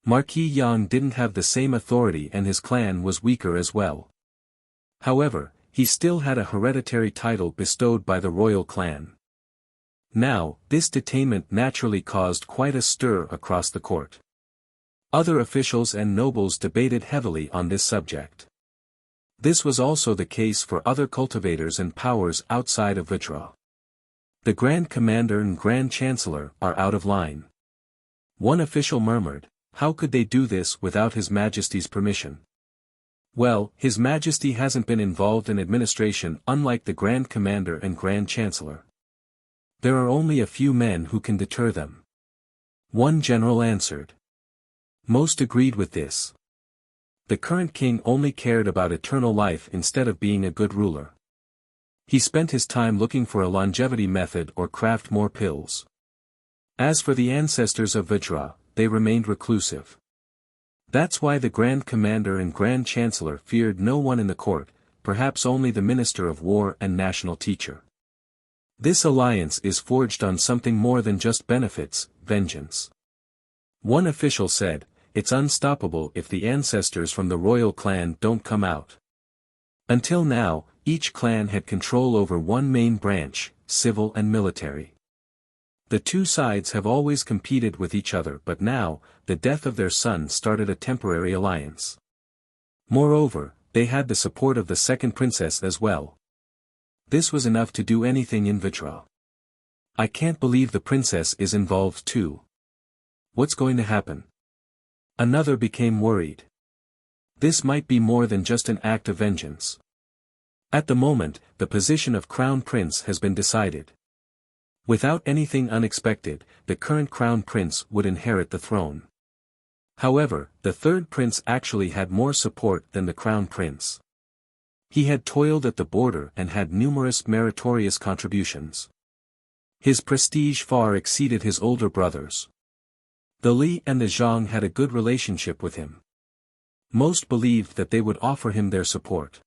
Marquis Yang didn't have the same authority and his clan was weaker as well. However, he still had a hereditary title bestowed by the royal clan. Now, this detainment naturally caused quite a stir across the court. Other officials and nobles debated heavily on this subject. This was also the case for other cultivators and powers outside of Vajra. The Grand Commander and Grand Chancellor are out of line. One official murmured, how could they do this without His Majesty's permission? Well, His Majesty hasn't been involved in administration unlike the Grand Commander and Grand Chancellor. There are only a few men who can deter them. One general answered. Most agreed with this. The current king only cared about eternal life instead of being a good ruler. He spent his time looking for a longevity method or craft more pills. As for the ancestors of Vajra, they remained reclusive. That's why the Grand Commander and Grand Chancellor feared no one in the court, perhaps only the Minister of War and National Teacher. This alliance is forged on something more than just benefits, vengeance. One official said, it's unstoppable if the ancestors from the royal clan don't come out. Until now, each clan had control over one main branch, civil and military. The two sides have always competed with each other, but now, the death of their son started a temporary alliance. Moreover, they had the support of the second princess as well. This was enough to do anything in Vitra. I can't believe the princess is involved too. What's going to happen? Another became worried. This might be more than just an act of vengeance. At the moment, the position of crown prince has been decided. Without anything unexpected, the current crown prince would inherit the throne. However, the third prince actually had more support than the crown prince. He had toiled at the border and had numerous meritorious contributions. His prestige far exceeded his older brothers. The Li and the Zhang had a good relationship with him. Most believed that they would offer him their support.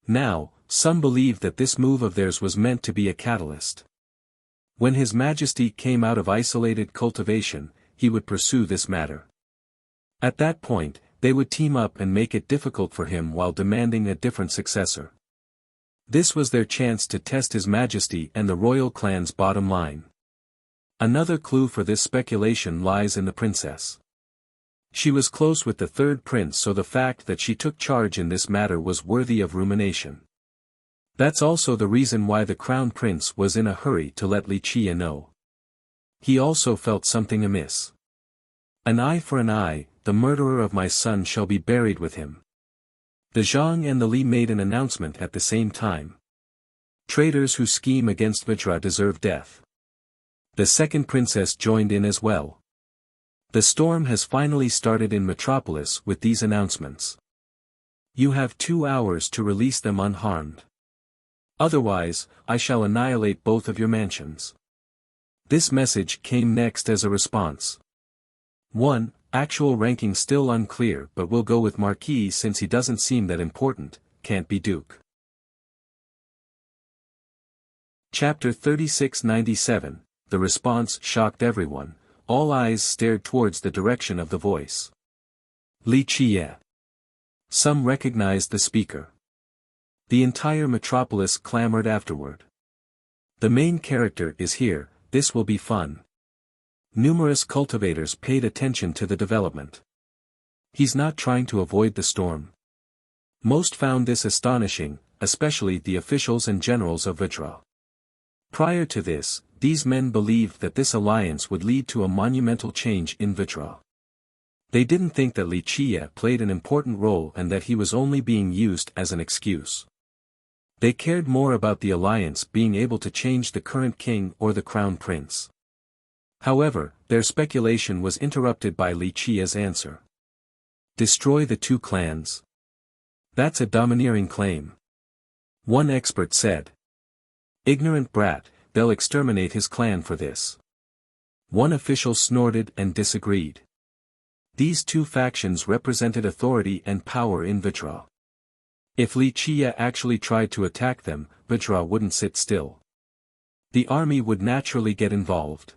Now, some believed that this move of theirs was meant to be a catalyst. When His Majesty came out of isolated cultivation, he would pursue this matter. At that point, they would team up and make it difficult for him while demanding a different successor. This was their chance to test His Majesty and the royal clan's bottom line. Another clue for this speculation lies in the princess. She was close with the third prince, so the fact that she took charge in this matter was worthy of rumination. That's also the reason why the crown prince was in a hurry to let Li Qie know. He also felt something amiss. An eye for an eye, the murderer of my son shall be buried with him. The Zhang and the Li made an announcement at the same time. Traitors who scheme against Vajra deserve death. The second princess joined in as well. The storm has finally started in Metropolis with these announcements. You have 2 hours to release them unharmed. Otherwise, I shall annihilate both of your mansions. This message came next as a response. 1. Actual ranking still unclear, but we'll go with Marquis since he doesn't seem that important, can't be Duke. Chapter 3697, The response shocked everyone. All eyes stared towards the direction of the voice. Li Qie. Some recognized the speaker. The entire metropolis clamored afterward. The main character is here, this will be fun. Numerous cultivators paid attention to the development. He's not trying to avoid the storm. Most found this astonishing, especially the officials and generals of Vajra. Prior to this, these men believed that this alliance would lead to a monumental change in Vajra. They didn't think that Li Qie played an important role and that he was only being used as an excuse. They cared more about the alliance being able to change the current king or the crown prince. However, their speculation was interrupted by Li Qie's answer. Destroy the 2 clans. That's a domineering claim. One expert said. Ignorant brat, they'll exterminate his clan for this. One official snorted and disagreed. These 2 factions represented authority and power in Vajra. If Li Qie actually tried to attack them, Vajra wouldn't sit still. The army would naturally get involved.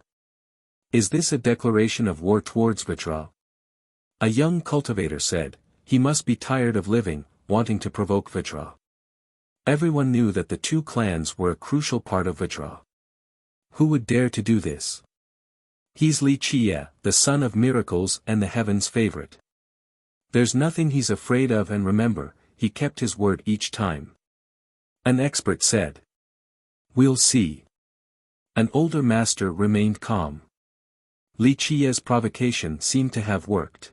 Is this a declaration of war towards Vajra? A young cultivator said, he must be tired of living, wanting to provoke Vajra. Everyone knew that the 2 clans were a crucial part of Vajra. Who would dare to do this? He's Li Qie, the son of miracles and the heaven's favorite. There's nothing he's afraid of, and remember, he kept his word each time. An expert said. We'll see. An older master remained calm. Li Qie's provocation seemed to have worked.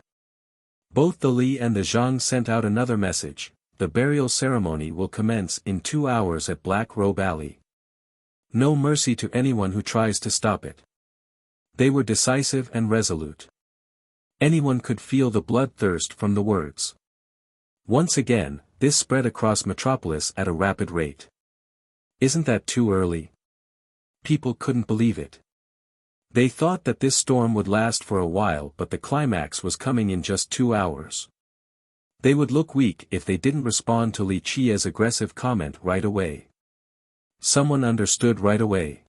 Both the Li and the Zhang sent out another message. The burial ceremony will commence in 2 hours at Black Robe Alley. No mercy to anyone who tries to stop it. They were decisive and resolute. Anyone could feel the bloodthirst from the words. Once again, this spread across Metropolis at a rapid rate. Isn't that too early? People couldn't believe it. They thought that this storm would last for a while, but the climax was coming in just 2 hours. They would look weak if they didn't respond to Li Qie's aggressive comment right away. Someone understood right away.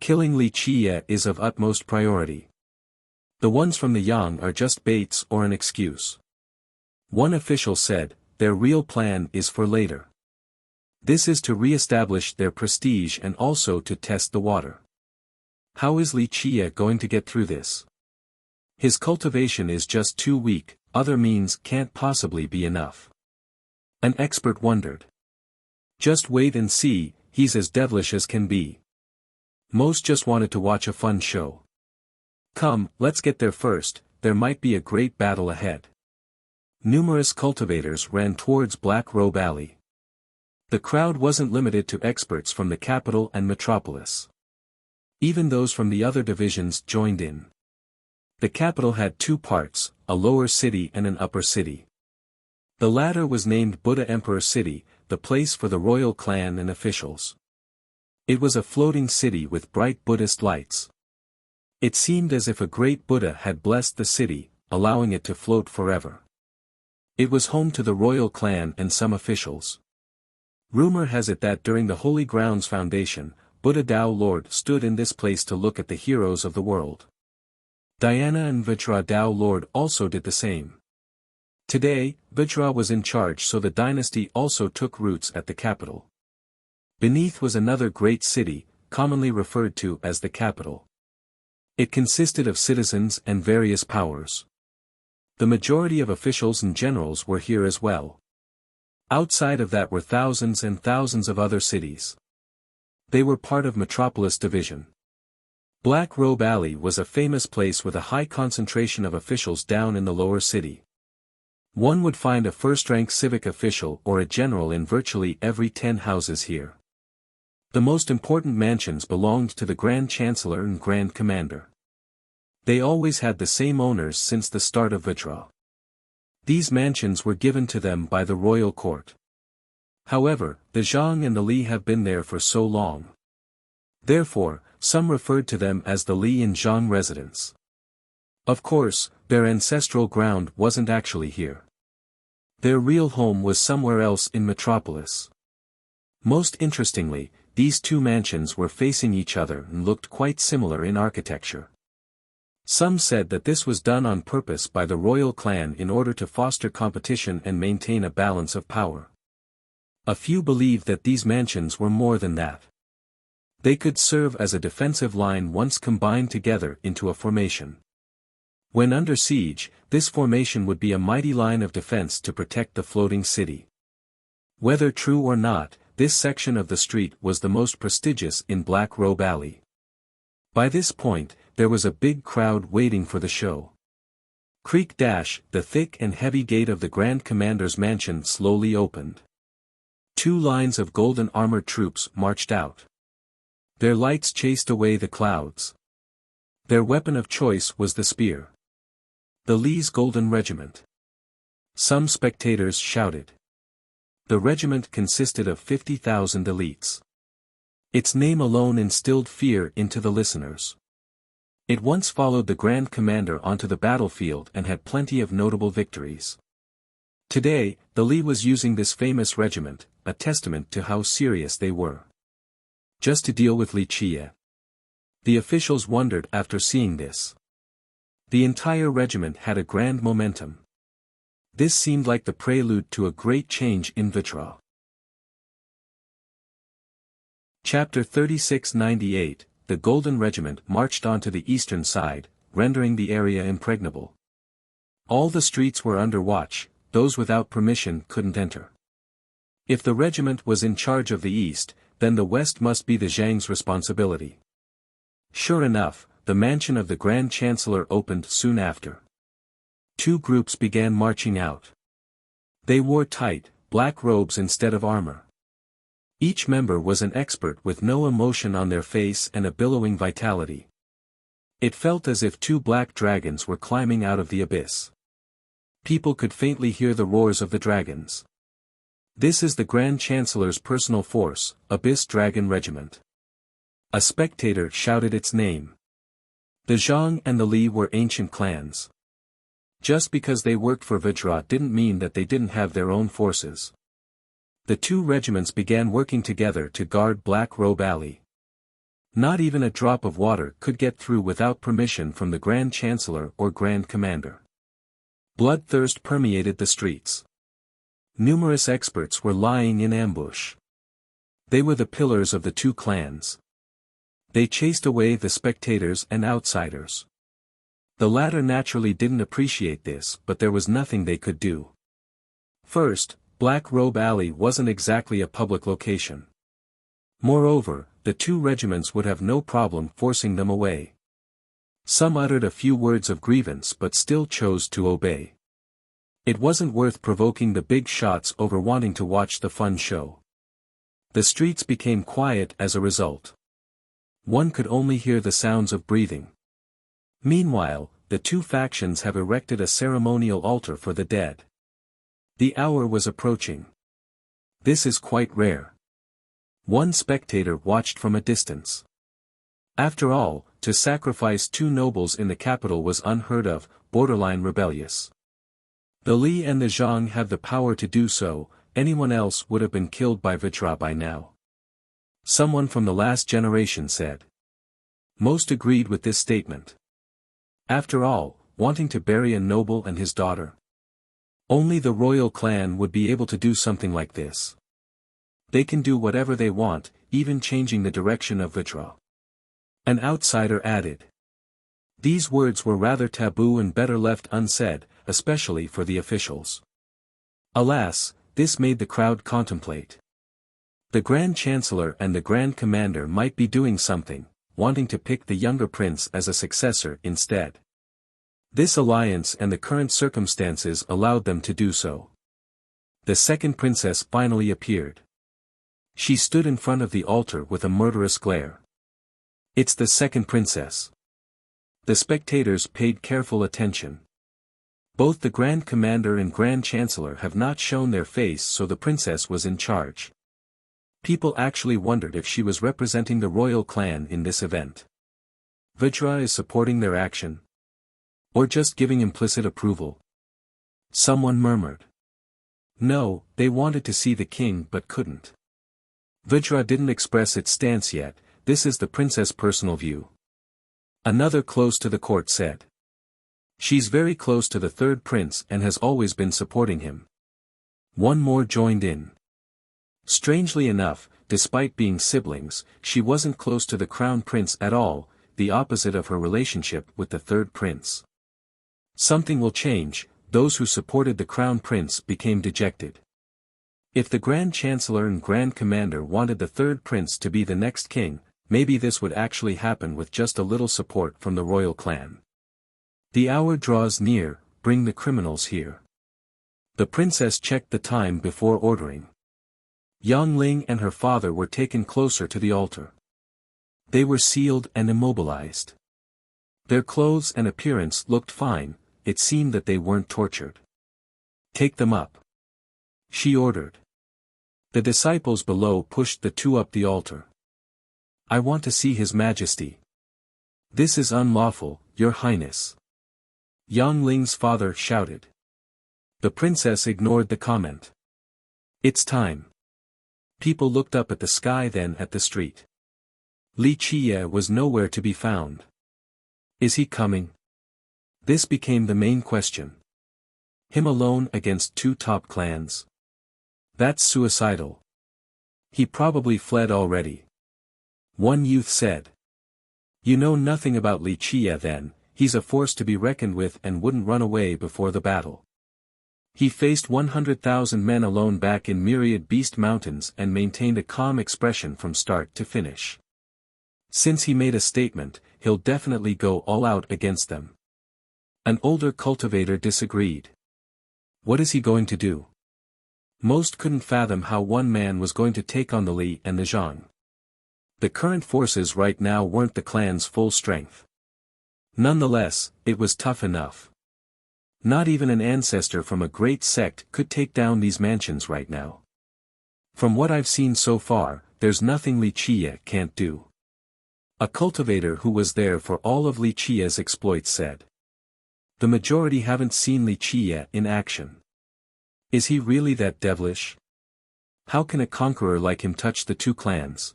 Killing Li Qie is of utmost priority. The ones from the Yang are just baits or an excuse. One official said, their real plan is for later. This is to re-establish their prestige and also to test the water. How is Li Qie going to get through this? His cultivation is just too weak, other means can't possibly be enough. An expert wondered. Just wait and see, he's as devilish as can be. Most just wanted to watch a fun show. Come, let's get there first, there might be a great battle ahead. Numerous cultivators ran towards Black Robe Alley. The crowd wasn't limited to experts from the capital and metropolis. Even those from the other divisions joined in. The capital had two parts, a lower city and an upper city. The latter was named Buddha Emperor City, the place for the royal clan and officials. It was a floating city with bright Buddhist lights. It seemed as if a great Buddha had blessed the city, allowing it to float forever. It was home to the royal clan and some officials. Rumor has it that during the Holy Grounds Foundation, Buddha Tao Lord stood in this place to look at the heroes of the world. Diana and Vajra Tao Lord also did the same. Today, Vajra was in charge, so the dynasty also took roots at the capital. Beneath was another great city, commonly referred to as the capital. It consisted of citizens and various powers. The majority of officials and generals were here as well. Outside of that were thousands and thousands of other cities. They were part of Metropolis Division. Black Robe Alley was a famous place with a high concentration of officials down in the lower city. One would find a first-rank civic official or a general in virtually every 10 houses here. The most important mansions belonged to the Grand Chancellor and Grand Commander. They always had the same owners since the start of Vajra. These mansions were given to them by the royal court. However, the Zhang and the Li have been there for so long. Therefore, some referred to them as the Li and Zhang residents. Of course, their ancestral ground wasn't actually here. Their real home was somewhere else in Metropolis. Most interestingly, these two mansions were facing each other and looked quite similar in architecture. Some said that this was done on purpose by the royal clan in order to foster competition and maintain a balance of power. A few believed that these mansions were more than that. They could serve as a defensive line once combined together into a formation. When under siege, this formation would be a mighty line of defense to protect the floating city. Whether true or not, this section of the street was the most prestigious in Black Robe Alley. By this point, there was a big crowd waiting for the show. Creak dash, the thick and heavy gate of the Grand Commander's mansion slowly opened. Two lines of golden armored troops marched out. Their lights chased away the clouds. Their weapon of choice was the spear. The Li's Golden Regiment. Some spectators shouted. The regiment consisted of 50,000 elites. Its name alone instilled fear into the listeners. It once followed the Grand Commander onto the battlefield and had plenty of notable victories. Today, the Li was using this famous regiment, a testament to how serious they were. Just to deal with Li Chia. The officials wondered after seeing this. The entire regiment had a grand momentum. This seemed like the prelude to a great change in Vajra. Chapter 3698, The Golden Regiment marched onto the eastern side, rendering the area impregnable. All the streets were under watch, those without permission couldn't enter. If the regiment was in charge of the east, then the west must be the Zhang's responsibility. Sure enough, the mansion of the Grand Chancellor opened soon after. Two groups began marching out. They wore tight, black robes instead of armor. Each member was an expert with no emotion on their face and a billowing vitality. It felt as if two black dragons were climbing out of the abyss. People could faintly hear the roars of the dragons. This is the Grand Chancellor's personal force, Abyss Dragon Regiment. A spectator shouted its name. The Zhang and the Li were ancient clans. Just because they worked for Vajra didn't mean that they didn't have their own forces. The two regiments began working together to guard Black Robe Alley. Not even a drop of water could get through without permission from the Grand Chancellor or Grand Commander. Bloodthirst permeated the streets. Numerous experts were lying in ambush. They were the pillars of the two clans. They chased away the spectators and outsiders. The latter naturally didn't appreciate this, but there was nothing they could do. First, Black Robe Alley wasn't exactly a public location. Moreover, the two regiments would have no problem forcing them away. Some uttered a few words of grievance but still chose to obey. It wasn't worth provoking the big shots over wanting to watch the fun show. The streets became quiet as a result. One could only hear the sounds of breathing. Meanwhile, the two factions have erected a ceremonial altar for the dead. The hour was approaching. This is quite rare. One spectator watched from a distance. After all, to sacrifice two nobles in the capital was unheard of, borderline rebellious. The Li and the Zhang have the power to do so, anyone else would have been killed by Vajra by now. Someone from the last generation said. Most agreed with this statement. After all, wanting to bury a noble and his daughter. Only the royal clan would be able to do something like this. They can do whatever they want, even changing the direction of Vajra. An outsider added. These words were rather taboo and better left unsaid, especially for the officials. Alas, this made the crowd contemplate. The Grand Chancellor and the Grand Commander might be doing something, wanting to pick the younger prince as a successor instead. This alliance and the current circumstances allowed them to do so. The second princess finally appeared. She stood in front of the altar with a murderous glare. It's the second princess. The spectators paid careful attention. Both the Grand Commander and Grand Chancellor have not shown their face, so the princess was in charge. People actually wondered if she was representing the royal clan in this event. Vajra is supporting their action? Or just giving implicit approval? Someone murmured. No, they wanted to see the king but couldn't. Vajra didn't express its stance yet, this is the princess' personal view. Another close to the court said. She's very close to the third prince and has always been supporting him. One more joined in. Strangely enough, despite being siblings, she wasn't close to the crown prince at all, the opposite of her relationship with the third prince. Something will change, those who supported the crown prince became dejected. If the Grand Chancellor and Grand Commander wanted the third prince to be the next king, maybe this would actually happen with just a little support from the royal clan. The hour draws near, bring the criminals here. The princess checked the time before ordering. Yang Ling and her father were taken closer to the altar. They were sealed and immobilized. Their clothes and appearance looked fine, it seemed that they weren't tortured. Take them up. She ordered. The disciples below pushed the two up the altar. I want to see His Majesty. This is unlawful, Your Highness. Yang Ling's father shouted. The princess ignored the comment. It's time. People looked up at the sky, then at the street. Li Qiye was nowhere to be found. Is he coming? This became the main question. Him alone against two top clans? That's suicidal. He probably fled already. One youth said. You know nothing about Li Qiye then, he's a force to be reckoned with and wouldn't run away before the battle. He faced 100,000 men alone back in Myriad Beast Mountains and maintained a calm expression from start to finish. Since he made a statement, he'll definitely go all out against them. An older cultivator disagreed. What is he going to do? Most couldn't fathom how one man was going to take on the Li and the Zhang. The current forces right now weren't the clan's full strength. Nonetheless, it was tough enough. Not even an ancestor from a great sect could take down these mansions right now. From what I've seen so far, there's nothing Li Qiye can't do. A cultivator who was there for all of Li Qiye's exploits said. The majority haven't seen Li Qiye in action. Is he really that devilish? How can a conqueror like him touch the two clans?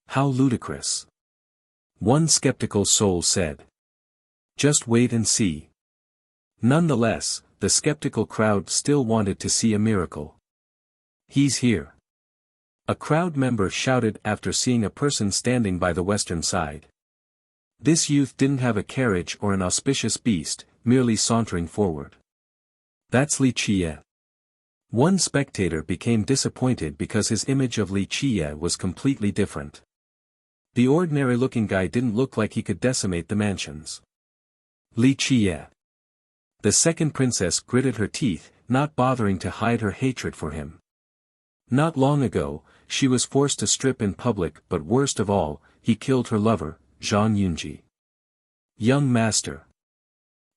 How ludicrous. One skeptical soul said. Just wait and see. Nonetheless, the skeptical crowd still wanted to see a miracle. He's here. A crowd member shouted after seeing a person standing by the western side. This youth didn't have a carriage or an auspicious beast, merely sauntering forward. That's Li Qiye. One spectator became disappointed because his image of Li Qiye was completely different. The ordinary-looking guy didn't look like he could decimate the mansions. Li Qiye. The second princess gritted her teeth, not bothering to hide her hatred for him. Not long ago, she was forced to strip in public, but worst of all, he killed her lover, Zhang Yunji. Young master.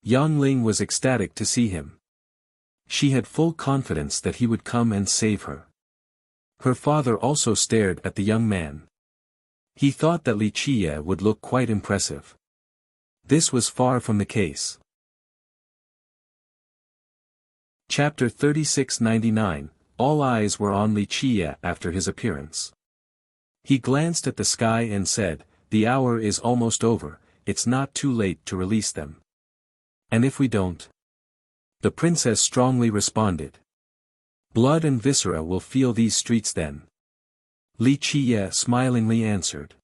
Yang Ling was ecstatic to see him. She had full confidence that he would come and save her. Her father also stared at the young man. He thought that Li Qiye would look quite impressive. This was far from the case. Chapter 3699, all eyes were on Li Qiye after his appearance. He glanced at the sky and said, "The hour is almost over, it's not too late to release them." "And if we don't?" The princess strongly responded. "Blood and viscera will feel these streets then." Li Qiye smilingly answered.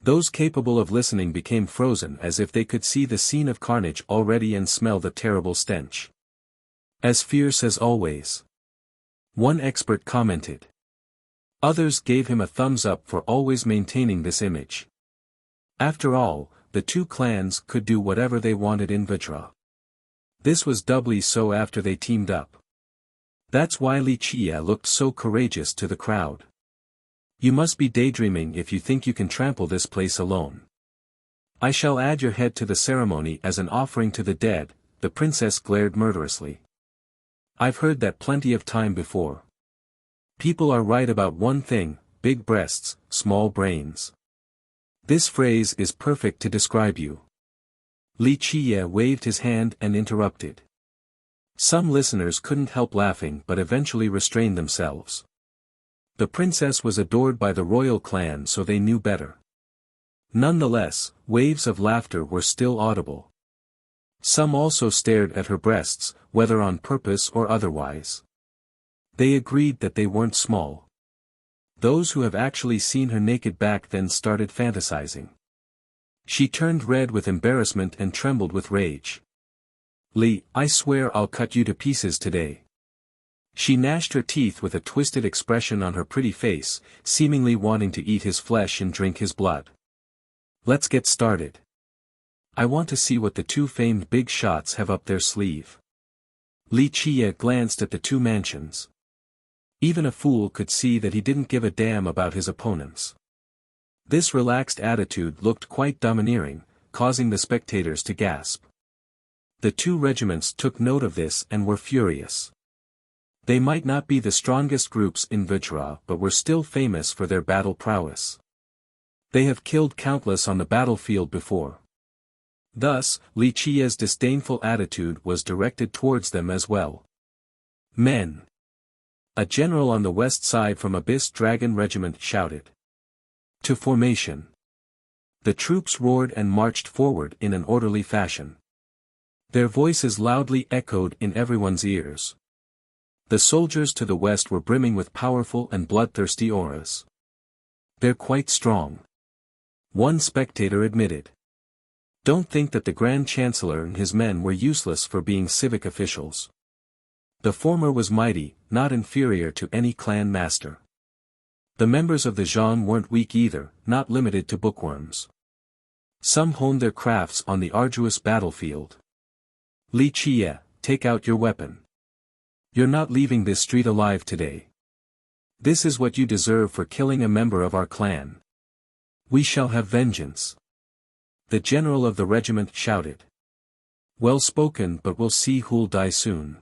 Those capable of listening became frozen as if they could see the scene of carnage already and smell the terrible stench. "As fierce as always." One expert commented. Others gave him a thumbs up for always maintaining this image. After all, the two clans could do whatever they wanted in Vajra. This was doubly so after they teamed up. That's why Li Qiye looked so courageous to the crowd. "You must be daydreaming if you think you can trample this place alone. I shall add your head to the ceremony as an offering to the dead." The princess glared murderously. "I've heard that plenty of time before. People are right about one thing, big breasts, small brains. This phrase is perfect to describe you." Li Qiye waved his hand and interrupted. Some listeners couldn't help laughing but eventually restrained themselves. The princess was adored by the royal clan, so they knew better. Nonetheless, waves of laughter were still audible. Some also stared at her breasts, whether on purpose or otherwise. They agreed that they weren't small. Those who have actually seen her naked back then started fantasizing. She turned red with embarrassment and trembled with rage. "Li, I swear I'll cut you to pieces today." She gnashed her teeth with a twisted expression on her pretty face, seemingly wanting to eat his flesh and drink his blood. "Let's get started. I want to see what the two famed big shots have up their sleeve." Li Qiye glanced at the two mansions. Even a fool could see that he didn't give a damn about his opponents. This relaxed attitude looked quite domineering, causing the spectators to gasp. The two regiments took note of this and were furious. They might not be the strongest groups in Vajra but were still famous for their battle prowess. They have killed countless on the battlefield before. Thus, Li Qiye's disdainful attitude was directed towards them as well. "Men!" A general on the west side from Abyss Dragon Regiment shouted. "To formation!" The troops roared and marched forward in an orderly fashion. Their voices loudly echoed in everyone's ears. The soldiers to the west were brimming with powerful and bloodthirsty auras. "They're quite strong," one spectator admitted. "Don't think that the Grand Chancellor and his men were useless for being civic officials. The former was mighty, not inferior to any clan master. The members of the Zhan weren't weak either, not limited to bookworms. Some honed their crafts on the arduous battlefield. Li Qiye, take out your weapon. You're not leaving this street alive today. This is what you deserve for killing a member of our clan. We shall have vengeance." The general of the regiment shouted. "Well spoken, but we'll see who'll die soon."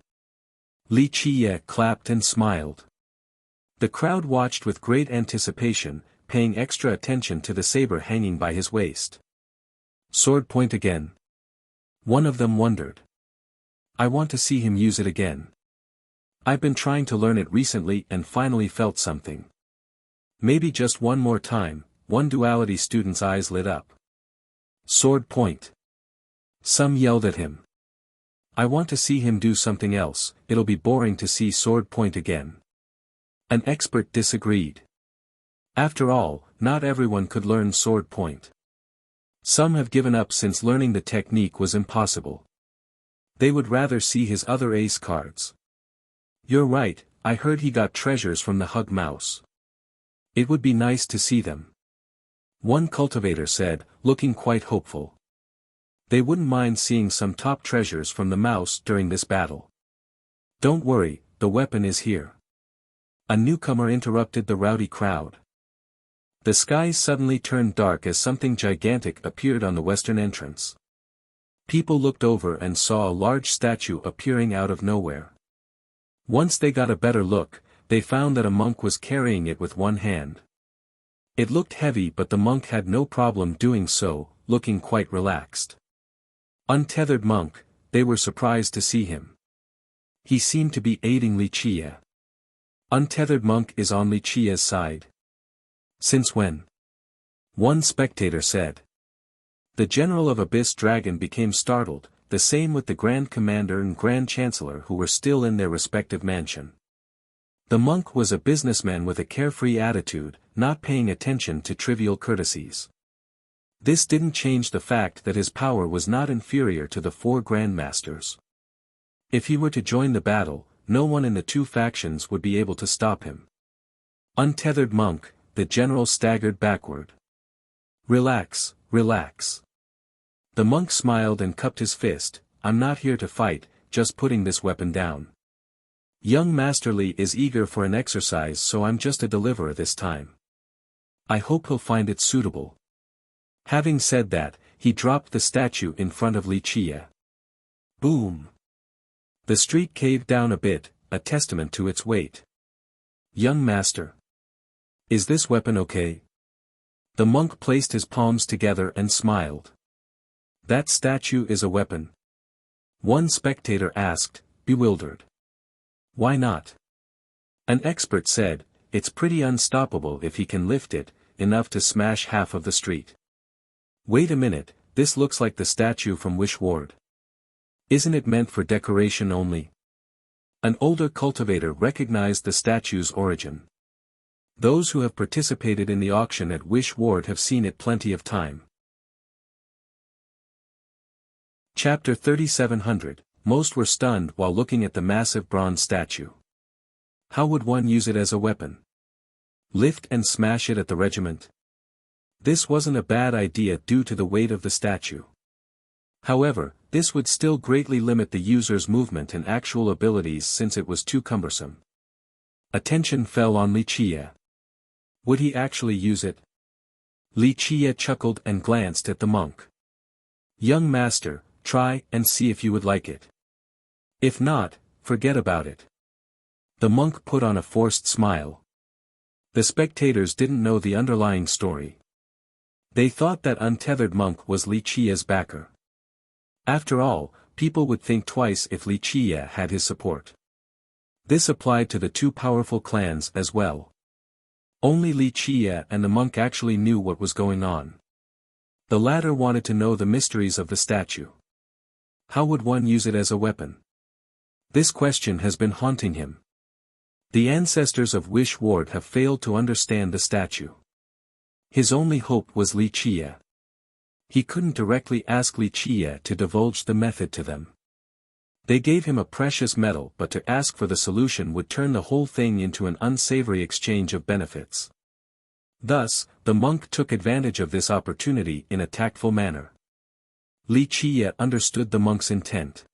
Li Qiye clapped and smiled. The crowd watched with great anticipation, paying extra attention to the saber hanging by his waist. "Sword point again?" One of them wondered. "I want to see him use it again. I've been trying to learn it recently and finally felt something. Maybe just one more time." One duality student's eyes lit up. "Sword point." Some yelled at him. "I want to see him do something else, it'll be boring to see sword point again." An expert disagreed. After all, not everyone could learn sword point. Some have given up since learning the technique was impossible. They would rather see his other ace cards. You're right, I heard he got treasures from the Hug Mouse. It would be nice to see them. One cultivator said, looking quite hopeful. They wouldn't mind seeing some top treasures from the mouse during this battle. Don't worry, the weapon is here. A newcomer interrupted the rowdy crowd. The skies suddenly turned dark as something gigantic appeared on the western entrance. People looked over and saw a large statue appearing out of nowhere. Once they got a better look, they found that a monk was carrying it with one hand. It looked heavy, but the monk had no problem doing so, looking quite relaxed. Untethered monk, they were surprised to see him. He seemed to be aiding Wuxia. Untethered monk is on Wuxia's side. Since when? One spectator said. The general of Abyss Dragon became startled, the same with the Grand Commander and Grand Chancellor who were still in their respective mansion. The monk was a businessman with a carefree attitude, not paying attention to trivial courtesies. This didn't change the fact that his power was not inferior to the 4 Grandmasters. If he were to join the battle, no one in the 2 factions would be able to stop him. Untethered monk, the general staggered backward. Relax, relax. The monk smiled and cupped his fist. I'm not here to fight, just putting this weapon down. Young Master Li is eager for an exercise, so I'm just a deliverer this time. I hope he'll find it suitable. Having said that, he dropped the statue in front of Wuxia. Boom! The street caved down a bit, a testament to its weight. Young Master. Is this weapon okay? The monk placed his palms together and smiled. That statue is a weapon? One spectator asked, bewildered. Why not? An expert said, it's pretty unstoppable if he can lift it, enough to smash half of the street. Wait a minute, this looks like the statue from Wish Ward. Isn't it meant for decoration only? An older cultivator recognized the statue's origin. Those who have participated in the auction at Wish Ward have seen it plenty of time. Chapter 3700, Most were stunned while looking at the massive bronze statue. How would one use it as a weapon? Lift and smash it at the regiment? This wasn't a bad idea due to the weight of the statue. However, this would still greatly limit the user's movement and actual abilities since it was too cumbersome. Attention fell on Wuxia. Would he actually use it? Wuxia chuckled and glanced at the monk. Young master, try and see if you would like it. If not, forget about it. The monk put on a forced smile. The spectators didn't know the underlying story. They thought that untethered monk was Wuxia's backer. After all, people would think twice if Wuxia had his support. This applied to the 2 powerful clans as well. Only Wuxia and the monk actually knew what was going on. The latter wanted to know the mysteries of the statue. How would one use it as a weapon? This question has been haunting him. The ancestors of Wish Ward have failed to understand the statue. His only hope was Wuxia. He couldn't directly ask Wuxia to divulge the method to them. They gave him a precious metal, but to ask for the solution would turn the whole thing into an unsavory exchange of benefits. Thus, the monk took advantage of this opportunity in a tactful manner. Wuxia understood the monk's intent.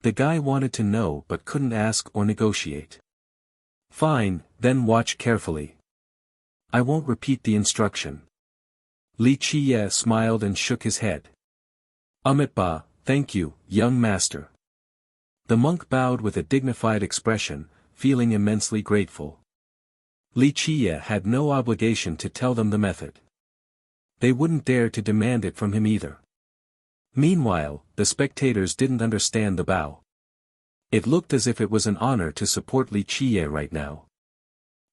The guy wanted to know but couldn't ask or negotiate. Fine, then watch carefully. I won't repeat the instruction. Wuxia smiled and shook his head. Amitba, thank you, young master. The monk bowed with a dignified expression, feeling immensely grateful. Wuxia had no obligation to tell them the method. They wouldn't dare to demand it from him either. Meanwhile, the spectators didn't understand the bow. It looked as if it was an honor to support Wuxia right now.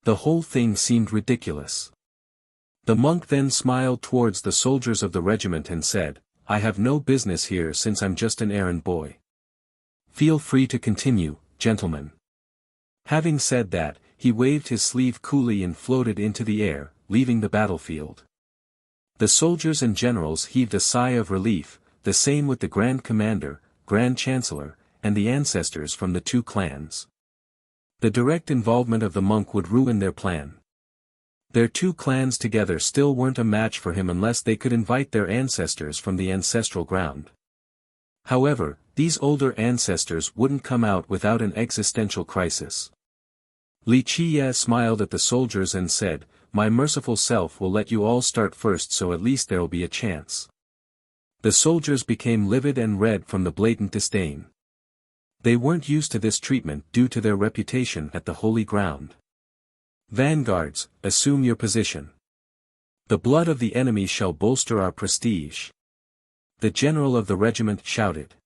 The whole thing seemed ridiculous. The monk then smiled towards the soldiers of the regiment and said, I have no business here since I'm just an errand boy. Feel free to continue, gentlemen. Having said that, he waved his sleeve coolly and floated into the air, leaving the battlefield. The soldiers and generals heaved a sigh of relief, the same with the Grand Commander, Grand Chancellor, and the ancestors from the 2 clans. The direct involvement of the monk would ruin their plan. Their two clans together still weren't a match for him unless they could invite their ancestors from the ancestral ground. However, these older ancestors wouldn't come out without an existential crisis. Li Qiye smiled at the soldiers and said, "My merciful self will let you all start first, so at least there'll be a chance." The soldiers became livid and red from the blatant disdain. They weren't used to this treatment due to their reputation at the holy ground. "Vanguards, assume your position. The blood of the enemy shall bolster our prestige." The general of the regiment shouted.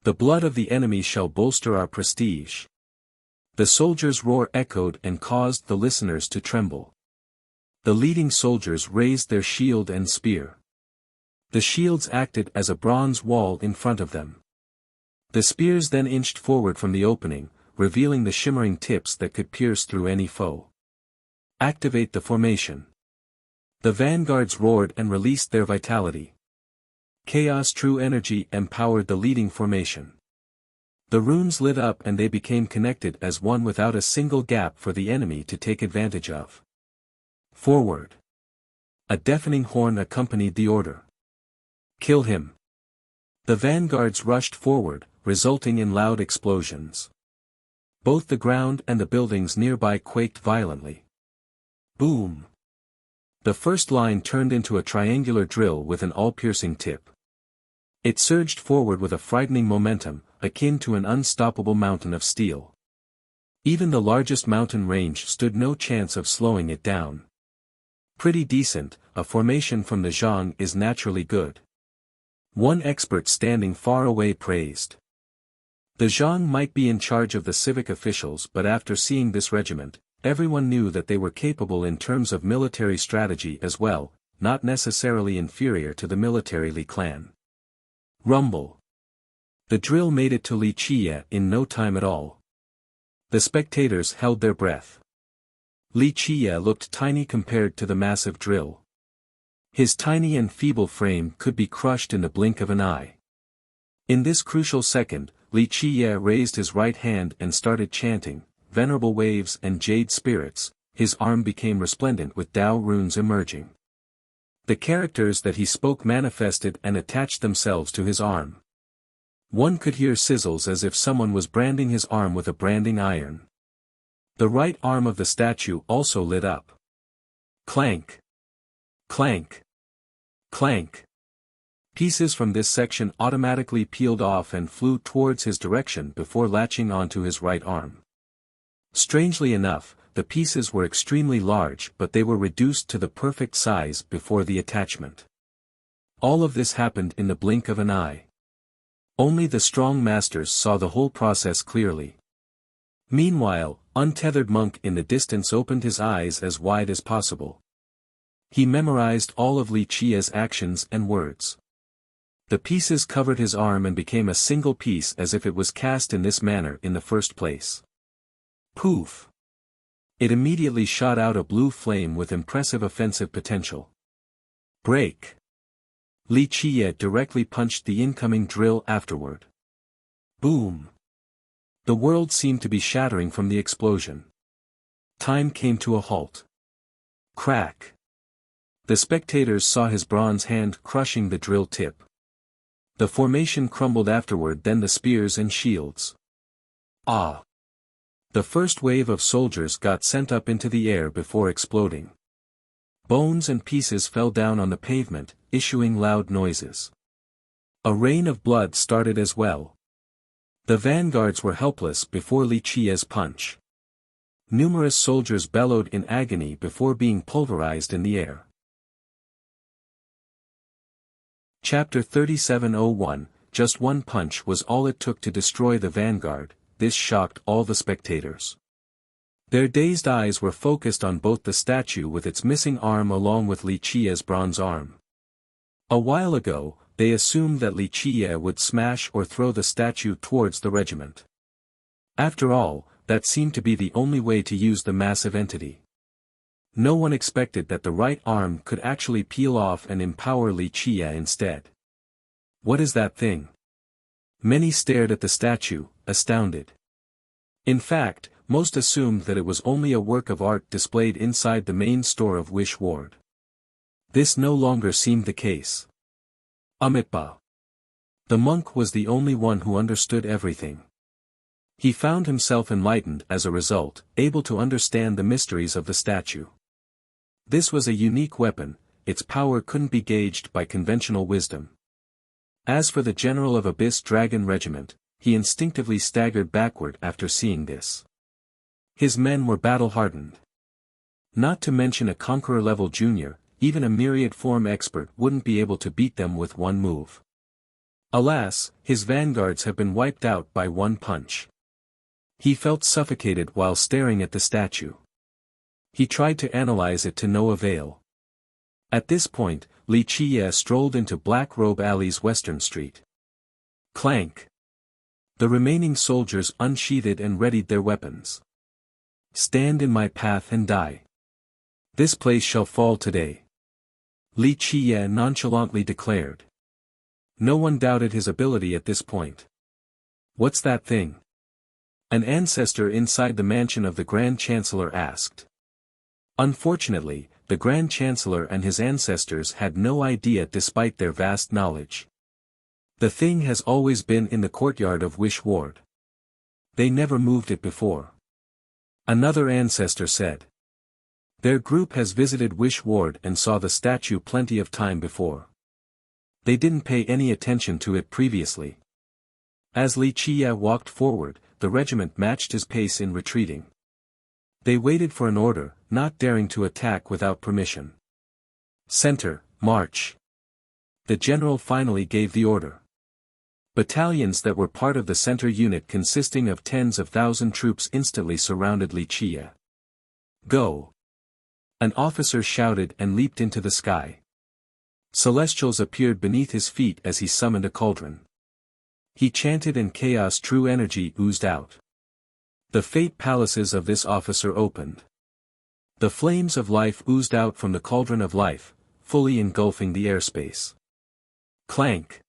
"The blood of the enemy shall bolster our prestige." The soldiers' roar echoed and caused the listeners to tremble. The leading soldiers raised their shield and spear. The shields acted as a bronze wall in front of them. The spears then inched forward from the opening, revealing the shimmering tips that could pierce through any foe. "Activate the formation." The vanguards roared and released their vitality. Chaos true energy empowered the leading formation. The runes lit up and they became connected as one without a single gap for the enemy to take advantage of. "Forward!" A deafening horn accompanied the order. "Kill him!" The vanguards rushed forward, resulting in loud explosions. Both the ground and the buildings nearby quaked violently. Boom! The first line turned into a triangular drill with an all-piercing tip. It surged forward with a frightening momentum, akin to an unstoppable mountain of steel. Even the largest mountain range stood no chance of slowing it down. "Pretty decent, a formation from the Zhang is naturally good," one expert standing far away praised. The Zhang might be in charge of the civic officials, but after seeing this regiment, everyone knew that they were capable in terms of military strategy as well, not necessarily inferior to the military Li clan. Rumble. The drill made it to Li Qiye in no time at all. The spectators held their breath. Li Qiye looked tiny compared to the massive drill. His tiny and feeble frame could be crushed in the blink of an eye. In this crucial second, Li Qiye raised his right hand and started chanting, "Venerable waves and jade spirits." His arm became resplendent with Dao runes emerging. The characters that he spoke manifested and attached themselves to his arm. One could hear sizzles as if someone was branding his arm with a branding iron. The right arm of the statue also lit up. Clank! Clank! Clank! Pieces from this section automatically peeled off and flew towards his direction before latching onto his right arm. Strangely enough, the pieces were extremely large, but they were reduced to the perfect size before the attachment. All of this happened in the blink of an eye. Only the strong masters saw the whole process clearly. Meanwhile, untethered monk in the distance opened his eyes as wide as possible. He memorized all of Li Qiye's actions and words. The pieces covered his arm and became a single piece as if it was cast in this manner in the first place. Poof! It immediately shot out a blue flame with impressive offensive potential. Break! Li Qiye directly punched the incoming drill afterward. Boom! The world seemed to be shattering from the explosion. Time came to a halt. Crack! The spectators saw his bronze hand crushing the drill tip. The formation crumbled afterward, then the spears and shields. Ah! The first wave of soldiers got sent up into the air before exploding. Bones and pieces fell down on the pavement, issuing loud noises. A rain of blood started as well. The vanguards were helpless before Li Qiye's punch. Numerous soldiers bellowed in agony before being pulverized in the air. Chapter 3701, just one punch was all it took to destroy the vanguard. This shocked all the spectators. Their dazed eyes were focused on both the statue with its missing arm along with Li Qiye's bronze arm. A while ago, they assumed that Li Qiye would smash or throw the statue towards the regiment. After all, that seemed to be the only way to use the massive entity. No one expected that the right arm could actually peel off and empower Li Qiye instead. What is that thing? Many stared at the statue, astounded. In fact, Most assumed that it was only a work of art displayed inside the main store of Wish Ward. This no longer seemed the case. Amitba. The monk was the only one who understood everything. He found himself enlightened as a result, able to understand the mysteries of the statue. This was a unique weapon, its power couldn't be gauged by conventional wisdom. As for the general of Abyss Dragon Regiment, he instinctively staggered backward after seeing this. His men were battle-hardened. Not to mention a Conqueror-level junior, even a myriad form expert wouldn't be able to beat them with one move. Alas, his vanguards have been wiped out by one punch. He felt suffocated while staring at the statue. He tried to analyze it to no avail. At this point, Li Qiye strolled into Black Robe Alley's Western Street. Clank. The remaining soldiers unsheathed and readied their weapons. Stand in my path and die. This place shall fall today. Li Qiye nonchalantly declared. No one doubted his ability at this point. What's that thing? An ancestor inside the mansion of the Grand Chancellor asked. Unfortunately, the Grand Chancellor and his ancestors had no idea despite their vast knowledge. The thing has always been in the courtyard of Wish Ward. They never moved it before. Another ancestor said. Their group has visited Wish Ward and saw the statue plenty of time before. They didn't pay any attention to it previously. As Li Qiye walked forward, the regiment matched his pace in retreating. They waited for an order, not daring to attack without permission. Center, march. The general finally gave the order. Battalions that were part of the center unit consisting of tens of thousand troops instantly surrounded Li Qiye. Go! An officer shouted and leaped into the sky. Celestials appeared beneath his feet as he summoned a cauldron. He chanted and chaos true energy oozed out. The fate palaces of this officer opened. The flames of life oozed out from the cauldron of life, fully engulfing the airspace. Clank.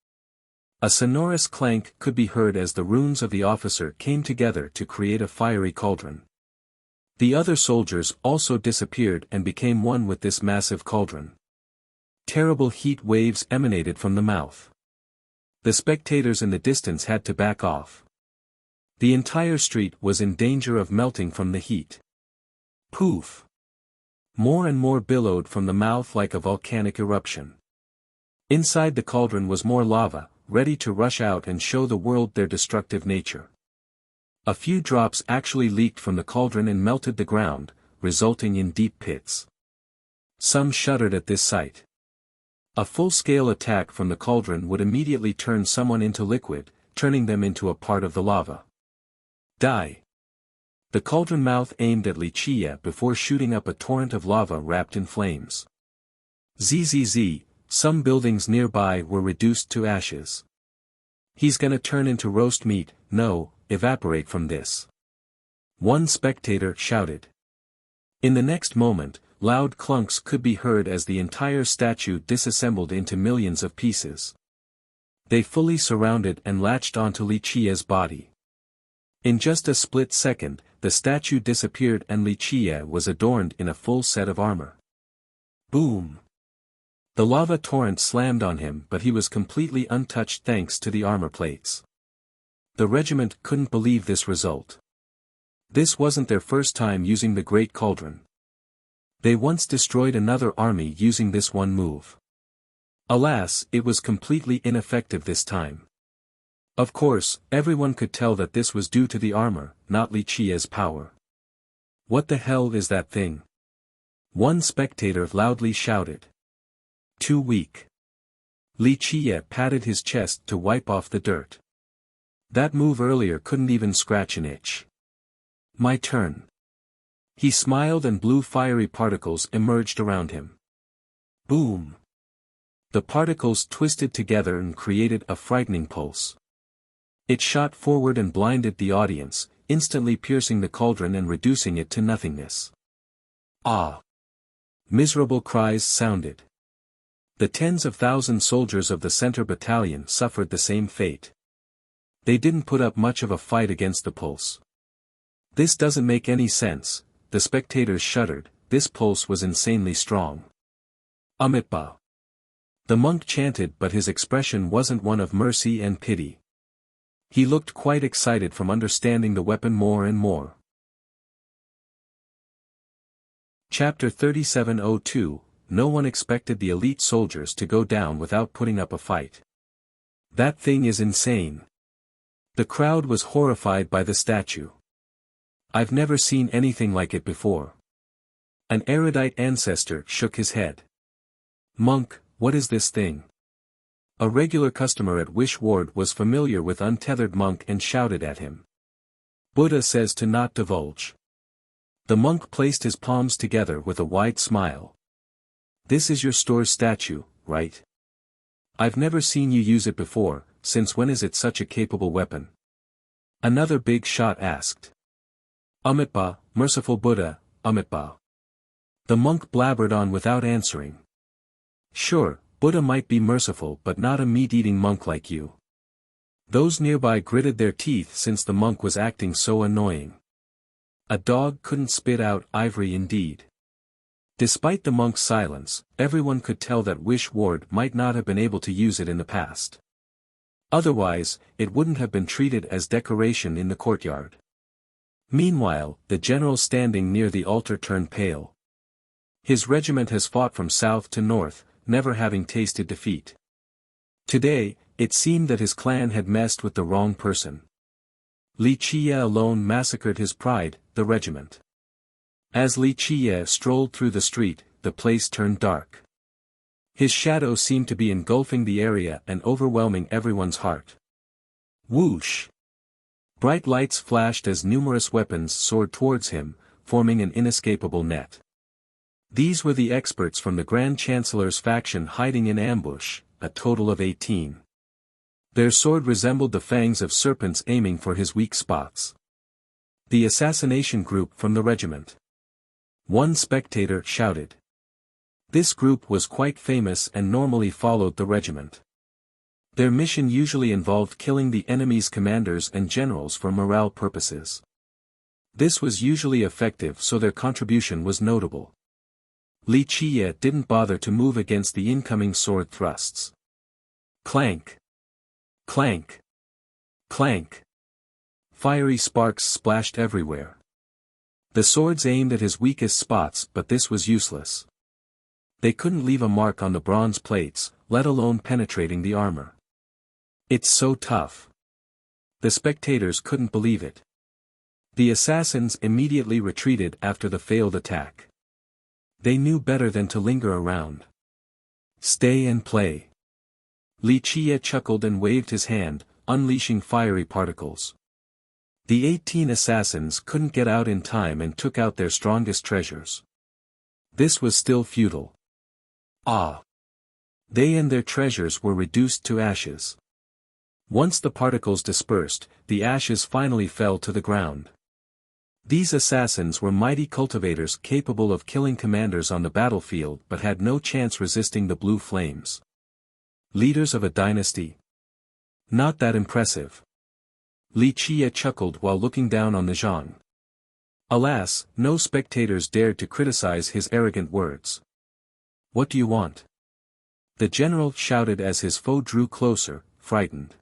A sonorous clank could be heard as the runes of the officer came together to create a fiery cauldron. The other soldiers also disappeared and became one with this massive cauldron. Terrible heat waves emanated from the mouth. The spectators in the distance had to back off. The entire street was in danger of melting from the heat. Poof! More and more billowed from the mouth like a volcanic eruption. Inside the cauldron was more lava, ready to rush out and show the world their destructive nature. A few drops actually leaked from the cauldron and melted the ground, resulting in deep pits. Some shuddered at this sight. A full-scale attack from the cauldron would immediately turn someone into liquid, turning them into a part of the lava. Die! The cauldron mouth aimed at Li Qiye before shooting up a torrent of lava wrapped in flames. Zzz, some buildings nearby were reduced to ashes. He's gonna turn into roast meat, no, evaporate from this. One spectator shouted. In the next moment, loud clunks could be heard as the entire statue disassembled into millions of pieces. They fully surrounded and latched onto Li Qiye's body. In just a split second, the statue disappeared and Li Qiye was adorned in a full set of armor. Boom! The lava torrent slammed on him, but he was completely untouched thanks to the armor plates. The regiment couldn't believe this result. This wasn't their first time using the Great Cauldron. They once destroyed another army using this one move. Alas, it was completely ineffective this time. Of course, everyone could tell that this was due to the armor, not Li Qiye's power. What the hell is that thing? One spectator loudly shouted. Too weak. Li Qiye patted his chest to wipe off the dirt. That move earlier couldn't even scratch an itch. My turn. He smiled and blue fiery particles emerged around him. Boom. The particles twisted together and created a frightening pulse. It shot forward and blinded the audience, instantly piercing the cauldron and reducing it to nothingness. Ah! Miserable cries sounded. The tens of thousand soldiers of the Center Battalion suffered the same fate. They didn't put up much of a fight against the pulse. This doesn't make any sense, the spectators shuddered, this pulse was insanely strong. Amitba. The monk chanted, but his expression wasn't one of mercy and pity. He looked quite excited from understanding the weapon more and more. Chapter 3702, No one expected the elite soldiers to go down without putting up a fight. That thing is insane. The crowd was horrified by the statue. I've never seen anything like it before. An erudite ancestor shook his head. Monk, what is this thing? A regular customer at Wish Ward was familiar with untethered monk and shouted at him. Buddha says to not divulge. The monk placed his palms together with a wide smile. This is your store's statue, right? I've never seen you use it before, since when is it such a capable weapon? Another big shot asked. Amitba, merciful Buddha, Amitba. The monk blabbered on without answering. Sure, Buddha might be merciful but not a meat-eating monk like you. Those nearby gritted their teeth since the monk was acting so annoying. A dog couldn't spit out ivory indeed. Despite the monk's silence, everyone could tell that Wish Ward might not have been able to use it in the past. Otherwise, it wouldn't have been treated as decoration in the courtyard. Meanwhile, the general standing near the altar turned pale. His regiment has fought from south to north, never having tasted defeat. Today, it seemed that his clan had messed with the wrong person. Li Chiye alone massacred his pride, the regiment. As Li Chiye strolled through the street, the place turned dark. His shadow seemed to be engulfing the area and overwhelming everyone's heart. Whoosh! Bright lights flashed as numerous weapons soared towards him, forming an inescapable net. These were the experts from the Grand Chancellor's faction hiding in ambush, a total of 18. Their sword resembled the fangs of serpents aiming for his weak spots. The assassination group from the regiment. One spectator shouted. This group was quite famous and normally followed the regiment. Their mission usually involved killing the enemy's commanders and generals for morale purposes. This was usually effective, so their contribution was notable. Li Chiye didn't bother to move against the incoming sword thrusts. Clank! Clank! Clank! Fiery sparks splashed everywhere. The swords aimed at his weakest spots, but this was useless. They couldn't leave a mark on the bronze plates, let alone penetrating the armor. It's so tough. The spectators couldn't believe it. The assassins immediately retreated after the failed attack. They knew better than to linger around. Stay and play. Li Chiye chuckled and waved his hand, unleashing fiery particles. The 18 assassins couldn't get out in time and took out their strongest treasures. This was still futile. Ah! They and their treasures were reduced to ashes. Once the particles dispersed, the ashes finally fell to the ground. These assassins were mighty cultivators capable of killing commanders on the battlefield but had no chance resisting the blue flames. Leaders of a dynasty? Not that impressive. Li Chiye chuckled while looking down on the Zhang. Alas, no spectators dared to criticize his arrogant words. What do you want? The general shouted as his foe drew closer, frightened.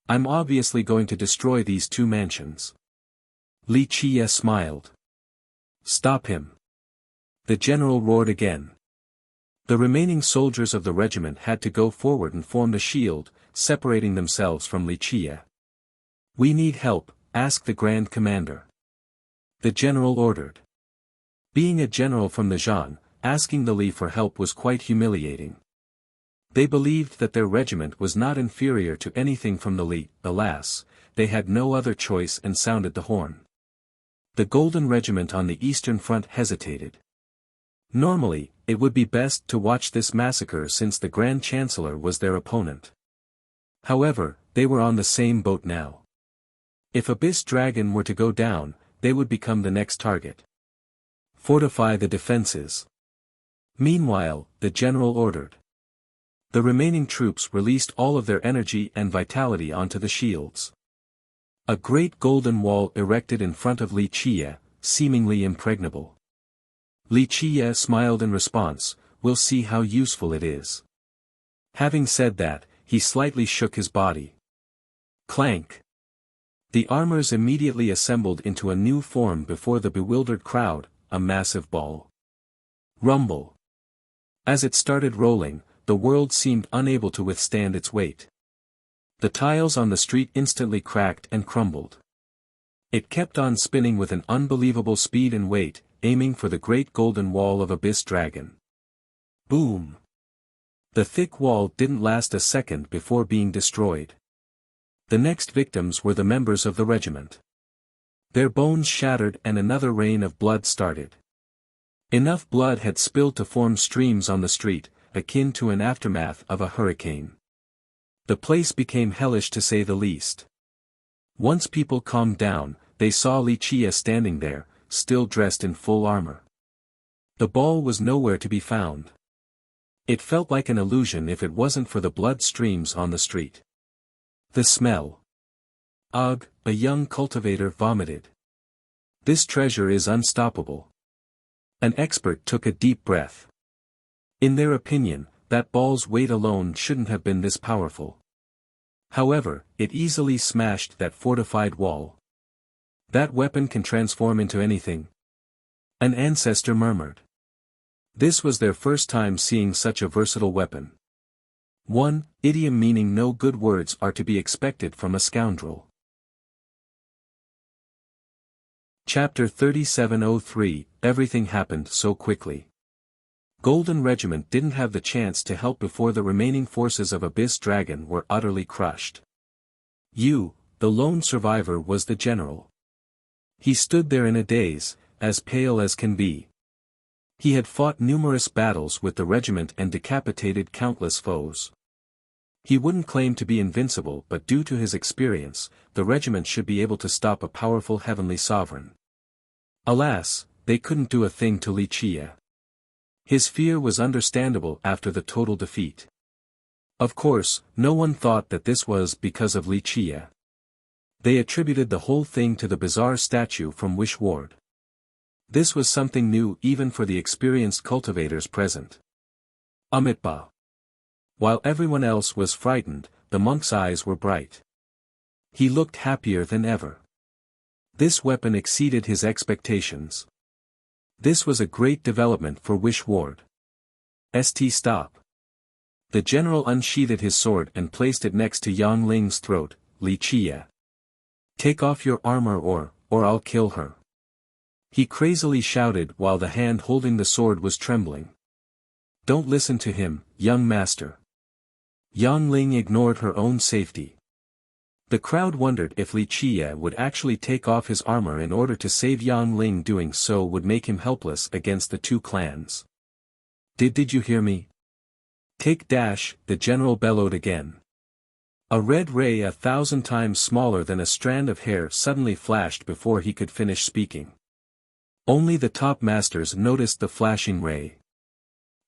I'm obviously going to destroy these two mansions. Li Chiye smiled. Stop him. The general roared again. The remaining soldiers of the regiment had to go forward and form the shield, separating themselves from Li Chiye. We need help, ask the Grand Commander. The general ordered. Being a general from the Zhang, asking the Li for help was quite humiliating. They believed that their regiment was not inferior to anything from the Li. Alas, they had no other choice and sounded the horn. The Golden Regiment on the Eastern Front hesitated. Normally, it would be best to watch this massacre since the Grand Chancellor was their opponent. However, they were on the same boat now. If Abyss Dragon were to go down, they would become the next target. Fortify the defenses. Meanwhile, the general ordered. The remaining troops released all of their energy and vitality onto the shields. A great golden wall erected in front of Li Qie, seemingly impregnable. Li Qie smiled in response, "We'll see how useful it is." Having said that, he slightly shook his body. Clank! The armors immediately assembled into a new form before the bewildered crowd, a massive ball. Rumble! As it started rolling, the world seemed unable to withstand its weight. The tiles on the street instantly cracked and crumbled. It kept on spinning with an unbelievable speed and weight, aiming for the great golden wall of Abyss Dragon. Boom! The thick wall didn't last a second before being destroyed. The next victims were the members of the regiment. Their bones shattered and another rain of blood started. Enough blood had spilled to form streams on the street, akin to an aftermath of a hurricane. The place became hellish to say the least. Once people calmed down, they saw Li Qie standing there, still dressed in full armor. The ball was nowhere to be found. It felt like an illusion if it wasn't for the blood streams on the street. The smell. Ugh, a young cultivator vomited. This treasure is unstoppable. An expert took a deep breath. In their opinion, that ball's weight alone shouldn't have been this powerful. However, it easily smashed that fortified wall. That weapon can transform into anything. An ancestor murmured. This was their first time seeing such a versatile weapon. One idiom meaning no good words are to be expected from a scoundrel. Chapter 3703, Everything happened so quickly. Golden Regiment didn't have the chance to help before the remaining forces of Abyss Dragon were utterly crushed. The lone survivor, was the general. He stood there in a daze, as pale as can be. He had fought numerous battles with the regiment and decapitated countless foes. He wouldn't claim to be invincible, but due to his experience, the regiment should be able to stop a powerful heavenly sovereign. Alas, they couldn't do a thing to Li Qie. His fear was understandable after the total defeat. Of course, no one thought that this was because of Li Qie. They attributed the whole thing to the bizarre statue from Wish Ward. This was something new even for the experienced cultivators present. Amitba. While everyone else was frightened, the monk's eyes were bright. He looked happier than ever. This weapon exceeded his expectations. This was a great development for Wish Ward. Stop. The general unsheathed his sword and placed it next to Yang Ling's throat. Li Qie. Take off your armor or I'll kill her. He crazily shouted while the hand holding the sword was trembling. Don't listen to him, young master. Yang Ling ignored her own safety. The crowd wondered if Li Qie would actually take off his armor in order to save Yang Ling. Doing so would make him helpless against the two clans. Did you hear me? Take dash, the general bellowed again. A red ray 1,000 times smaller than a strand of hair suddenly flashed before he could finish speaking. Only the top masters noticed the flashing ray.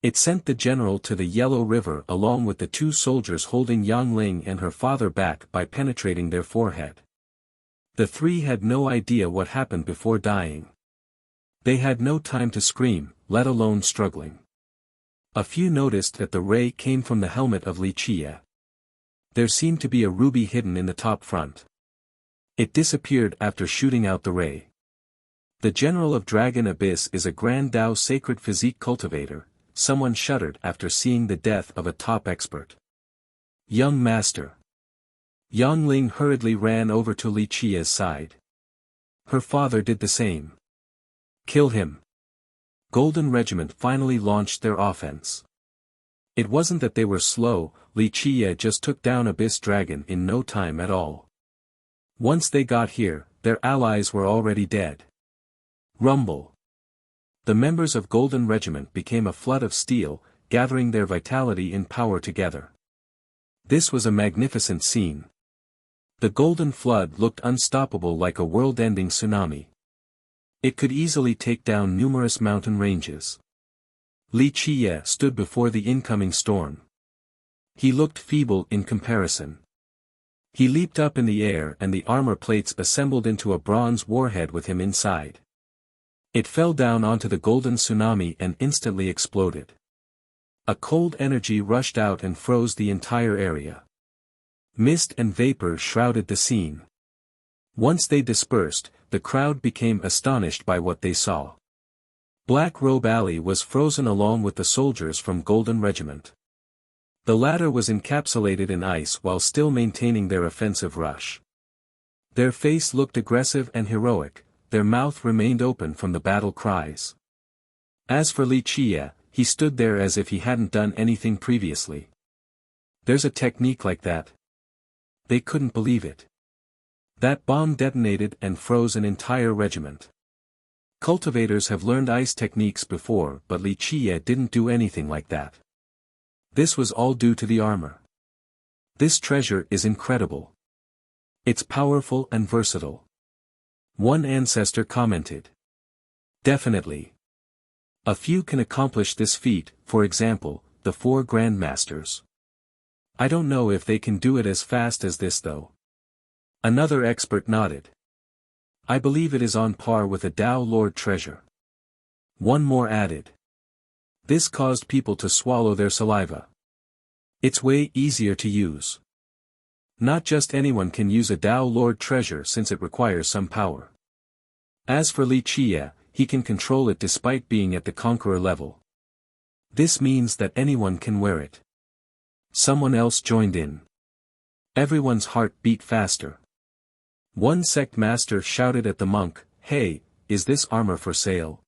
It sent the general to the Yellow River along with the two soldiers holding Yang Ling and her father back by penetrating their forehead. The three had no idea what happened before dying. They had no time to scream, let alone struggling. A few noticed that the ray came from the helmet of Li Qie. There seemed to be a ruby hidden in the top front. It disappeared after shooting out the ray. The general of Dragon Abyss is a Grand Dao sacred physique cultivator. Someone shuddered after seeing the death of a top expert. Young master. Yang Ling hurriedly ran over to Li Qie's side. Her father did the same. Kill him. Golden Regiment finally launched their offense. It wasn't that they were slow, Li Qie just took down Abyss Dragon in no time at all. Once they got here, their allies were already dead. Rumble. The members of Golden Regiment became a flood of steel, gathering their vitality and power together. This was a magnificent scene. The Golden Flood looked unstoppable like a world-ending tsunami. It could easily take down numerous mountain ranges. Li Qie stood before the incoming storm. He looked feeble in comparison. He leaped up in the air and the armor plates assembled into a bronze warhead with him inside. It fell down onto the golden tsunami and instantly exploded. A cold energy rushed out and froze the entire area. Mist and vapor shrouded the scene. Once they dispersed, the crowd became astonished by what they saw. Black Robe Alley was frozen along with the soldiers from Golden Regiment. The latter was encapsulated in ice while still maintaining their offensive rush. Their face looked aggressive and heroic, their mouth remained open from the battle cries. As for Li Chia, he stood there as if he hadn't done anything previously. There's a technique like that. They couldn't believe it. That bomb detonated and froze an entire regiment. Cultivators have learned ice techniques before, but Li Chia didn't do anything like that. This was all due to the armor. This treasure is incredible. It's powerful and versatile. One ancestor commented. Definitely. A few can accomplish this feat, for example, the 4 grandmasters. I don't know if they can do it as fast as this though. Another expert nodded. I believe it is on par with a Tao Lord treasure. One more added. This caused people to swallow their saliva. It's way easier to use. Not just anyone can use a Tao Lord treasure since it requires some power. As for Li Chia, he can control it despite being at the conqueror level. This means that anyone can wear it. Someone else joined in. Everyone's heart beat faster. One sect master shouted at the monk, "Hey, is this armor for sale?"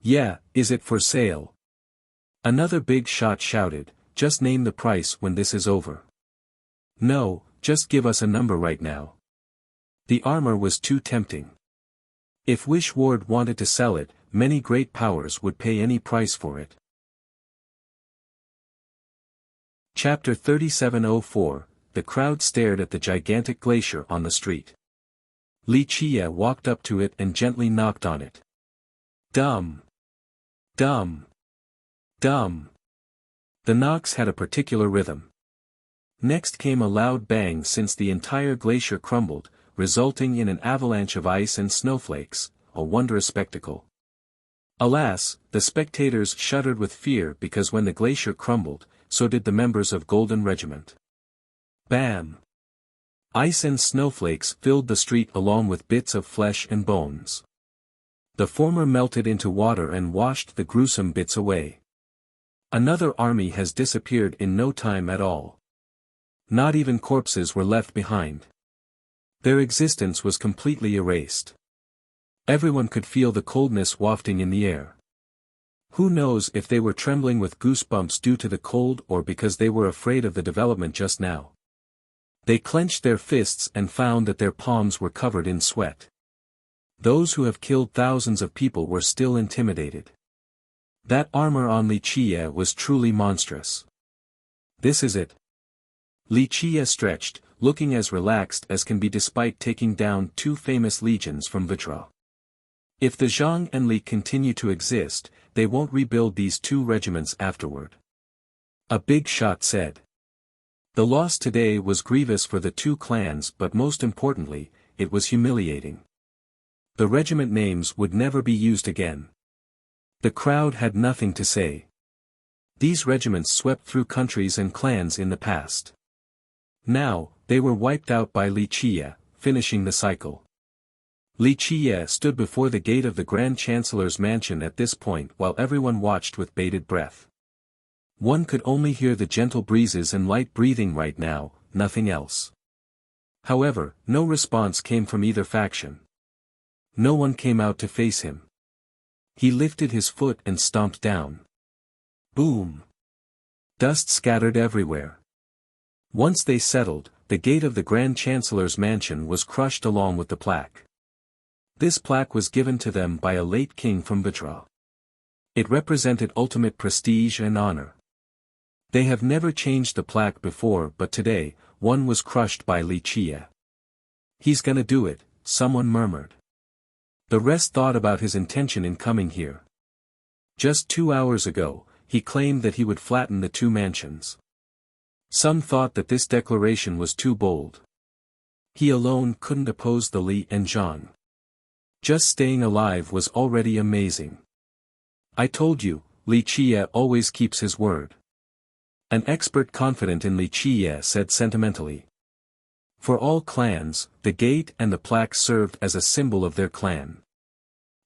"Yeah, is it for sale?" Another big shot shouted, "Just name the price when this is over." "No, just give us a number right now." The armor was too tempting. If Wish Ward wanted to sell it, many great powers would pay any price for it. Chapter 3704, The crowd stared at the gigantic glacier on the street. Li Chia walked up to it and gently knocked on it. Dum! Dum! Dum! The knocks had a particular rhythm. Next came a loud bang since the entire glacier crumbled, resulting in an avalanche of ice and snowflakes, a wondrous spectacle. Alas, the spectators shuddered with fear because when the glacier crumbled, so did the members of Golden Regiment. Bam! Ice and snowflakes filled the street along with bits of flesh and bones. The former melted into water and washed the gruesome bits away. Another army has disappeared in no time at all. Not even corpses were left behind. Their existence was completely erased. Everyone could feel the coldness wafting in the air. Who knows if they were trembling with goosebumps due to the cold or because they were afraid of the development just now. They clenched their fists and found that their palms were covered in sweat. Those who have killed thousands of people were still intimidated. That armor on Li Chia was truly monstrous. This is it. Li Chia stretched, looking as relaxed as can be despite taking down 2 famous legions from Vitra. If the Zhang and Li continue to exist, they won't rebuild these 2 regiments afterward. A big shot said. The loss today was grievous for the 2 clans, but most importantly, it was humiliating. The regiment names would never be used again. The crowd had nothing to say. These regiments swept through countries and clans in the past. Now, they were wiped out by Li Chia, finishing the cycle. Li Chia stood before the gate of the Grand Chancellor's mansion at this point while everyone watched with bated breath. One could only hear the gentle breezes and light breathing right now, nothing else. However, no response came from either faction. No one came out to face him. He lifted his foot and stomped down. Boom! Dust scattered everywhere. Once they settled, the gate of the Grand Chancellor's mansion was crushed along with the plaque. This plaque was given to them by a late king from Vitra. It represented ultimate prestige and honor. They have never changed the plaque before, but today, one was crushed by Li Chia. He's gonna do it, someone murmured. The rest thought about his intention in coming here. Just 2 hours ago, he claimed that he would flatten the 2 mansions. Some thought that this declaration was too bold. He alone couldn't oppose the Li and Zhang. Just staying alive was already amazing. I told you, Li Qie always keeps his word. An expert confident in Li Qie said sentimentally. For all clans, the gate and the plaque served as a symbol of their clan.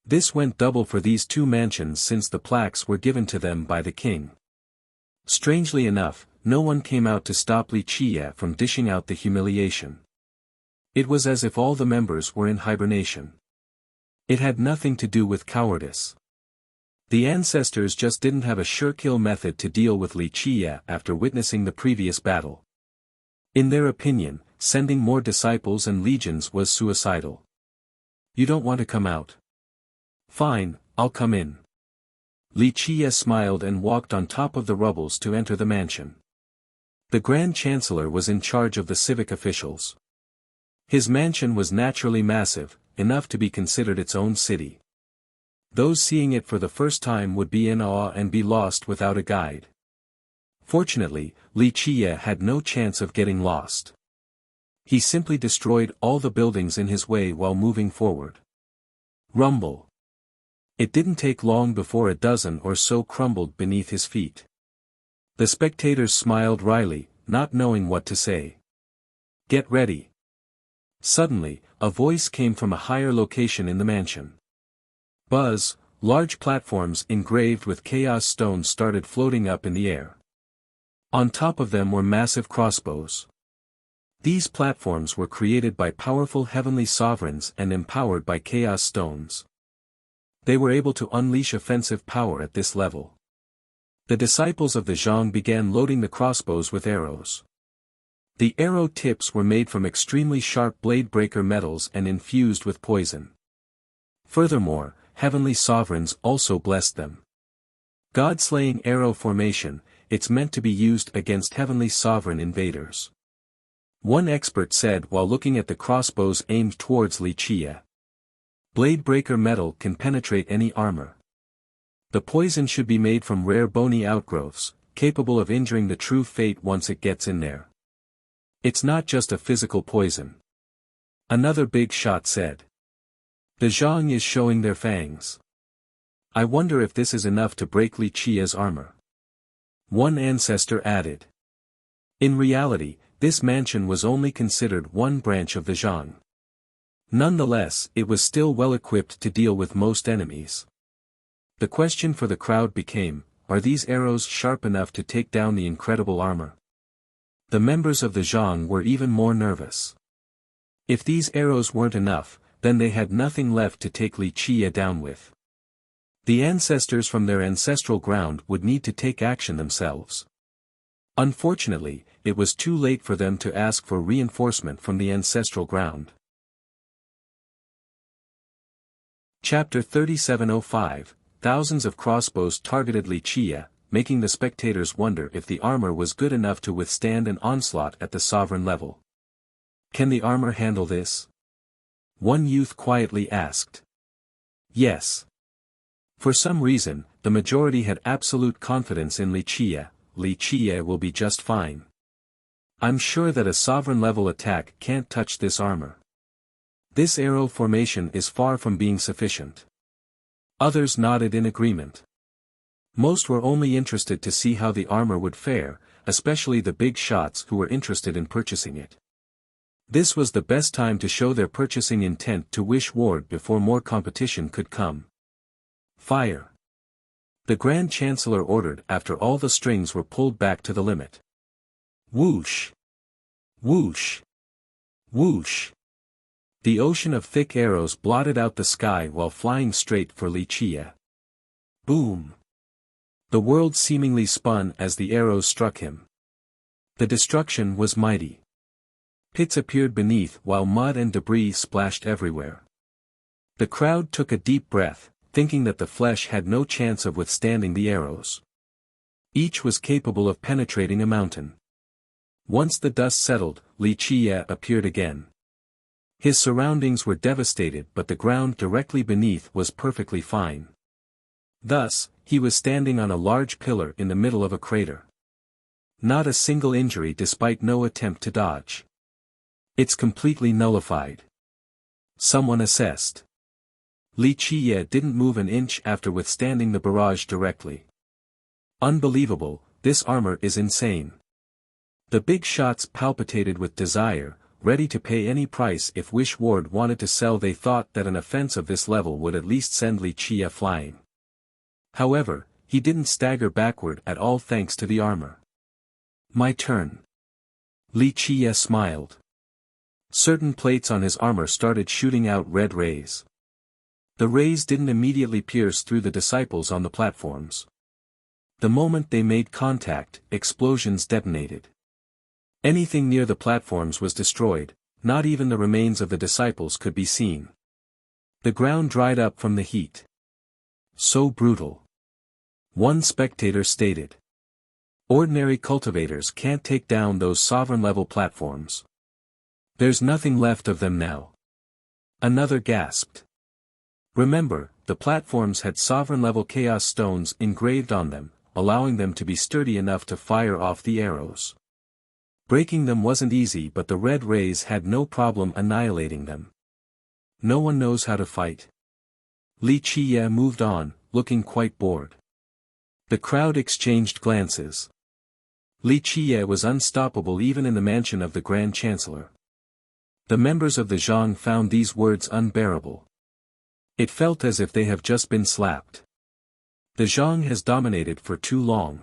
This went double for these two mansions since the plaques were given to them by the king. Strangely enough, no one came out to stop Li Qie from dishing out the humiliation. It was as if all the members were in hibernation. It had nothing to do with cowardice. The ancestors just didn't have a sure-kill method to deal with Li Qie after witnessing the previous battle. In their opinion, sending more disciples and legions was suicidal. You don't want to come out? Fine, I'll come in. Li Qie smiled and walked on top of the rubbles to enter the mansion. The Grand Chancellor was in charge of the civic officials. His mansion was naturally massive, enough to be considered its own city. Those seeing it for the first time would be in awe and be lost without a guide. Fortunately, Li Qie had no chance of getting lost. He simply destroyed all the buildings in his way while moving forward. Rumble. It didn't take long before a dozen or so crumbled beneath his feet. The spectators smiled wryly, not knowing what to say. Get ready. Suddenly, a voice came from a higher location in the mansion. Buzz, large platforms engraved with chaos stones started floating up in the air. On top of them were massive crossbows. These platforms were created by powerful heavenly sovereigns and empowered by chaos stones. They were able to unleash offensive power at this level. The disciples of the Zhang began loading the crossbows with arrows. The arrow tips were made from extremely sharp blade breaker metals and infused with poison. Furthermore, heavenly sovereigns also blessed them. God-slaying arrow formation, it's meant to be used against heavenly sovereign invaders. One expert said while looking at the crossbows aimed towards Li Qie. Blade breaker metal can penetrate any armor. The poison should be made from rare bony outgrowths, capable of injuring the true fate once it gets in there. It's not just a physical poison. Another big shot said. The Zhang is showing their fangs. I wonder if this is enough to break Li Qie's armor. One ancestor added. In reality, this mansion was only considered one branch of the Zhang. Nonetheless, it was still well equipped to deal with most enemies. The question for the crowd became, are these arrows sharp enough to take down the incredible armor? The members of the Zhang were even more nervous. If these arrows weren't enough, then they had nothing left to take Li Qie down with. The ancestors from their ancestral ground would need to take action themselves. Unfortunately, it was too late for them to ask for reinforcement from the ancestral ground. Chapter 3705, Thousands of crossbows targeted Li Qie, making the spectators wonder if the armor was good enough to withstand an onslaught at the sovereign level. Can the armor handle this? One youth quietly asked. Yes. For some reason, the majority had absolute confidence in Li Qie. Li Qie will be just fine. I'm sure that a sovereign-level attack can't touch this armor. This arrow formation is far from being sufficient. Others nodded in agreement. Most were only interested to see how the armor would fare, especially the big shots who were interested in purchasing it. This was the best time to show their purchasing intent to Wish Ward before more competition could come. Fire! The Grand Chancellor ordered after all the strings were pulled back to the limit. Whoosh! Whoosh! Whoosh! The ocean of thick arrows blotted out the sky while flying straight for Li Qie. Boom! The world seemingly spun as the arrows struck him. The destruction was mighty. Pits appeared beneath while mud and debris splashed everywhere. The crowd took a deep breath, thinking that the flesh had no chance of withstanding the arrows. Each was capable of penetrating a mountain. Once the dust settled, Li Qie appeared again. His surroundings were devastated, but the ground directly beneath was perfectly fine. Thus, he was standing on a large pillar in the middle of a crater. Not a single injury despite no attempt to dodge. It's completely nullified. Someone assessed. Li Qiye didn't move an inch after withstanding the barrage directly. Unbelievable, this armor is insane. The big shots palpitated with desire, ready to pay any price if Wish Ward wanted to sell. They thought that an offense of this level would at least send Li Qiye flying. However, he didn't stagger backward at all thanks to the armor. My turn. Li Qiye smiled. Certain plates on his armor started shooting out red rays. The rays didn't immediately pierce through the disciples on the platforms. The moment they made contact, explosions detonated. Anything near the platforms was destroyed, not even the remains of the disciples could be seen. The ground dried up from the heat. So brutal. One spectator stated. Ordinary cultivators can't take down those sovereign-level platforms. There's nothing left of them now. Another gasped. Remember, the platforms had sovereign-level chaos stones engraved on them, allowing them to be sturdy enough to fire off the arrows. Breaking them wasn't easy, but the red rays had no problem annihilating them. No one knows how to fight. Li Qiye moved on, looking quite bored. The crowd exchanged glances. Li Qiye was unstoppable even in the mansion of the Grand Chancellor. The members of the Zhang found these words unbearable. It felt as if they have just been slapped. The Zhang has dominated for too long.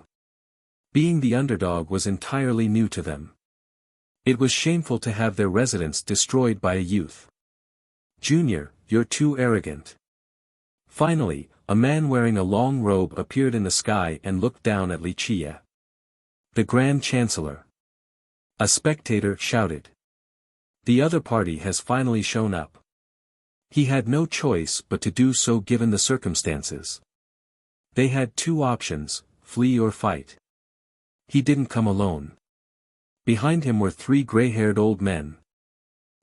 Being the underdog was entirely new to them. It was shameful to have their residence destroyed by a youth. Junior, you're too arrogant. Finally, a man wearing a long robe appeared in the sky and looked down at Li Qiye. The Grand Chancellor. A spectator shouted. The other party has finally shown up. He had no choice but to do so given the circumstances. They had two options, flee or fight. He didn't come alone. Behind him were three gray-haired old men.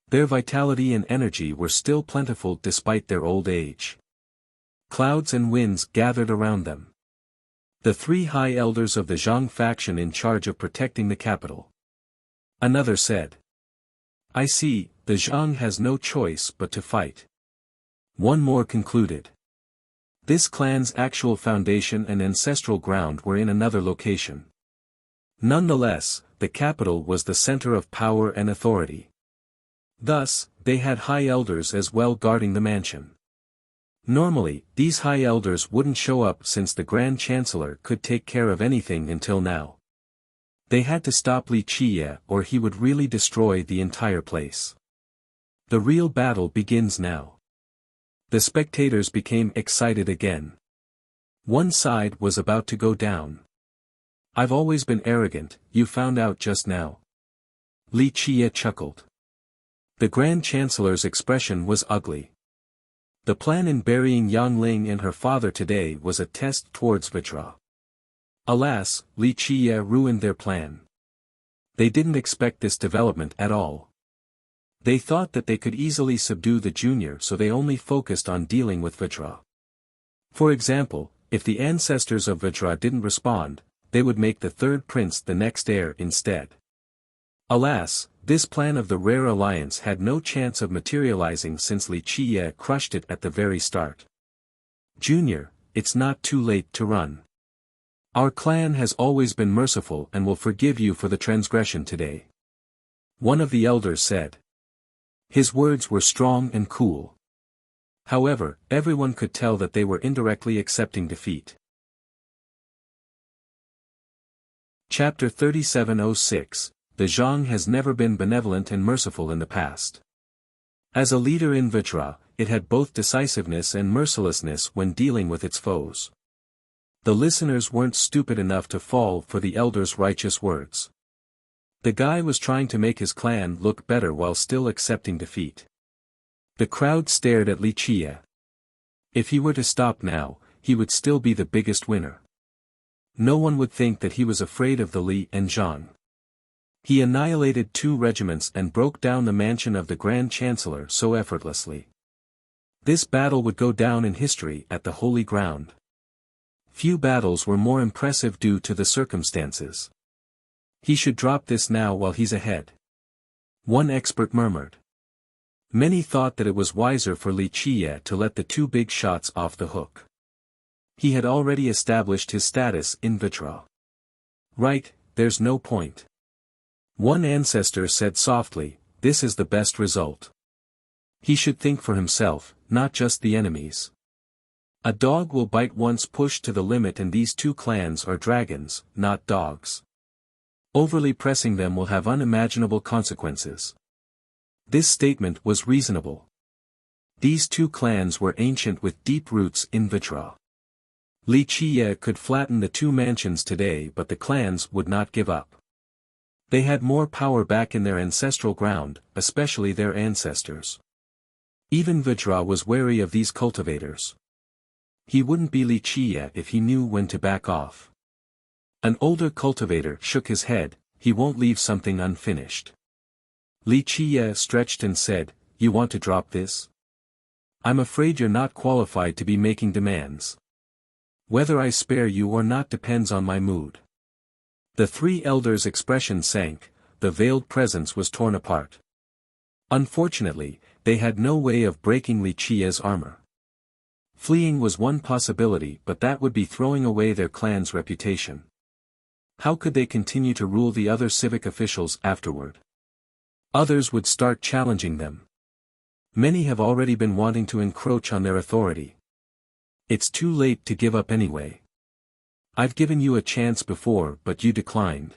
Their vitality and energy were still plentiful despite their old age. Clouds and winds gathered around them. The three high elders of the Zhang faction in charge of protecting the capital. Another said. I see, the Zhang has no choice but to fight. One more concluded. This clan's actual foundation and ancestral ground were in another location. Nonetheless, the capital was the center of power and authority. Thus, they had high elders as well guarding the mansion. Normally, these high elders wouldn't show up since the Grand Chancellor could take care of anything until now. They had to stop Li Qiye or he would really destroy the entire place. The real battle begins now. The spectators became excited again. One side was about to go down. I've always been arrogant, you found out just now. Li Qiye chuckled. The Grand Chancellor's expression was ugly. The plan in burying Yang Ling and her father today was a test towards Vitra. Alas, Li Qiye ruined their plan. They didn't expect this development at all. They thought that they could easily subdue the junior, so they only focused on dealing with Vitra. For example, if the ancestors of Vitra didn't respond, they would make the third prince the next heir instead. Alas, this plan of the Rare Alliance had no chance of materializing since Li Qiye crushed it at the very start. Junior, it's not too late to run. Our clan has always been merciful and will forgive you for the transgression today. One of the elders said. His words were strong and cool. However, everyone could tell that they were indirectly accepting defeat. Chapter 3706, The Zhang has never been benevolent and merciful in the past. As a leader in Vitra, it had both decisiveness and mercilessness when dealing with its foes. The listeners weren't stupid enough to fall for the elder's righteous words. The guy was trying to make his clan look better while still accepting defeat. The crowd stared at Li Qiye. If he were to stop now, he would still be the biggest winner. No one would think that he was afraid of the Li and Zhang. He annihilated 2 regiments and broke down the mansion of the Grand Chancellor so effortlessly. This battle would go down in history at the Holy Ground. Few battles were more impressive due to the circumstances. He should drop this now while he's ahead. One expert murmured. Many thought that it was wiser for Li Qiye to let the two big shots off the hook. He had already established his status in Vitra. Right, there's no point. One ancestor said softly, this is the best result. He should think for himself, not just the enemies. A dog will bite once pushed to the limit, and these two clans are dragons, not dogs. Overly pressing them will have unimaginable consequences. This statement was reasonable. These two clans were ancient with deep roots in Vitra. Li Qiye could flatten the two mansions today, but the clans would not give up. They had more power back in their ancestral ground, especially their ancestors. Even Vitra was wary of these cultivators. He wouldn't be Li Qiye if he knew when to back off. An older cultivator shook his head, he won't leave something unfinished. Li Qiye stretched and said, you want to drop this? I'm afraid you're not qualified to be making demands. Whether I spare you or not depends on my mood. The three elders' expression sank, the veiled presence was torn apart. Unfortunately, they had no way of breaking Li Qiye's armor. Fleeing was one possibility, but that would be throwing away their clan's reputation. How could they continue to rule the other civic officials afterward? Others would start challenging them. Many have already been wanting to encroach on their authority. It's too late to give up anyway. I've given you a chance before, but you declined.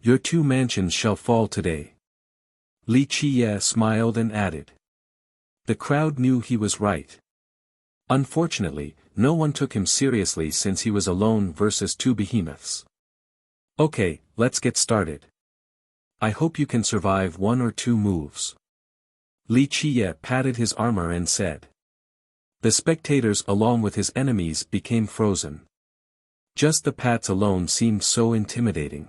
Your two mansions shall fall today. Li Qiye smiled and added. The crowd knew he was right. Unfortunately, no one took him seriously since he was alone versus two behemoths. Okay, let's get started. I hope you can survive one or two moves. Li Qiye patted his armor and said. The spectators along with his enemies became frozen. Just the pats alone seemed so intimidating.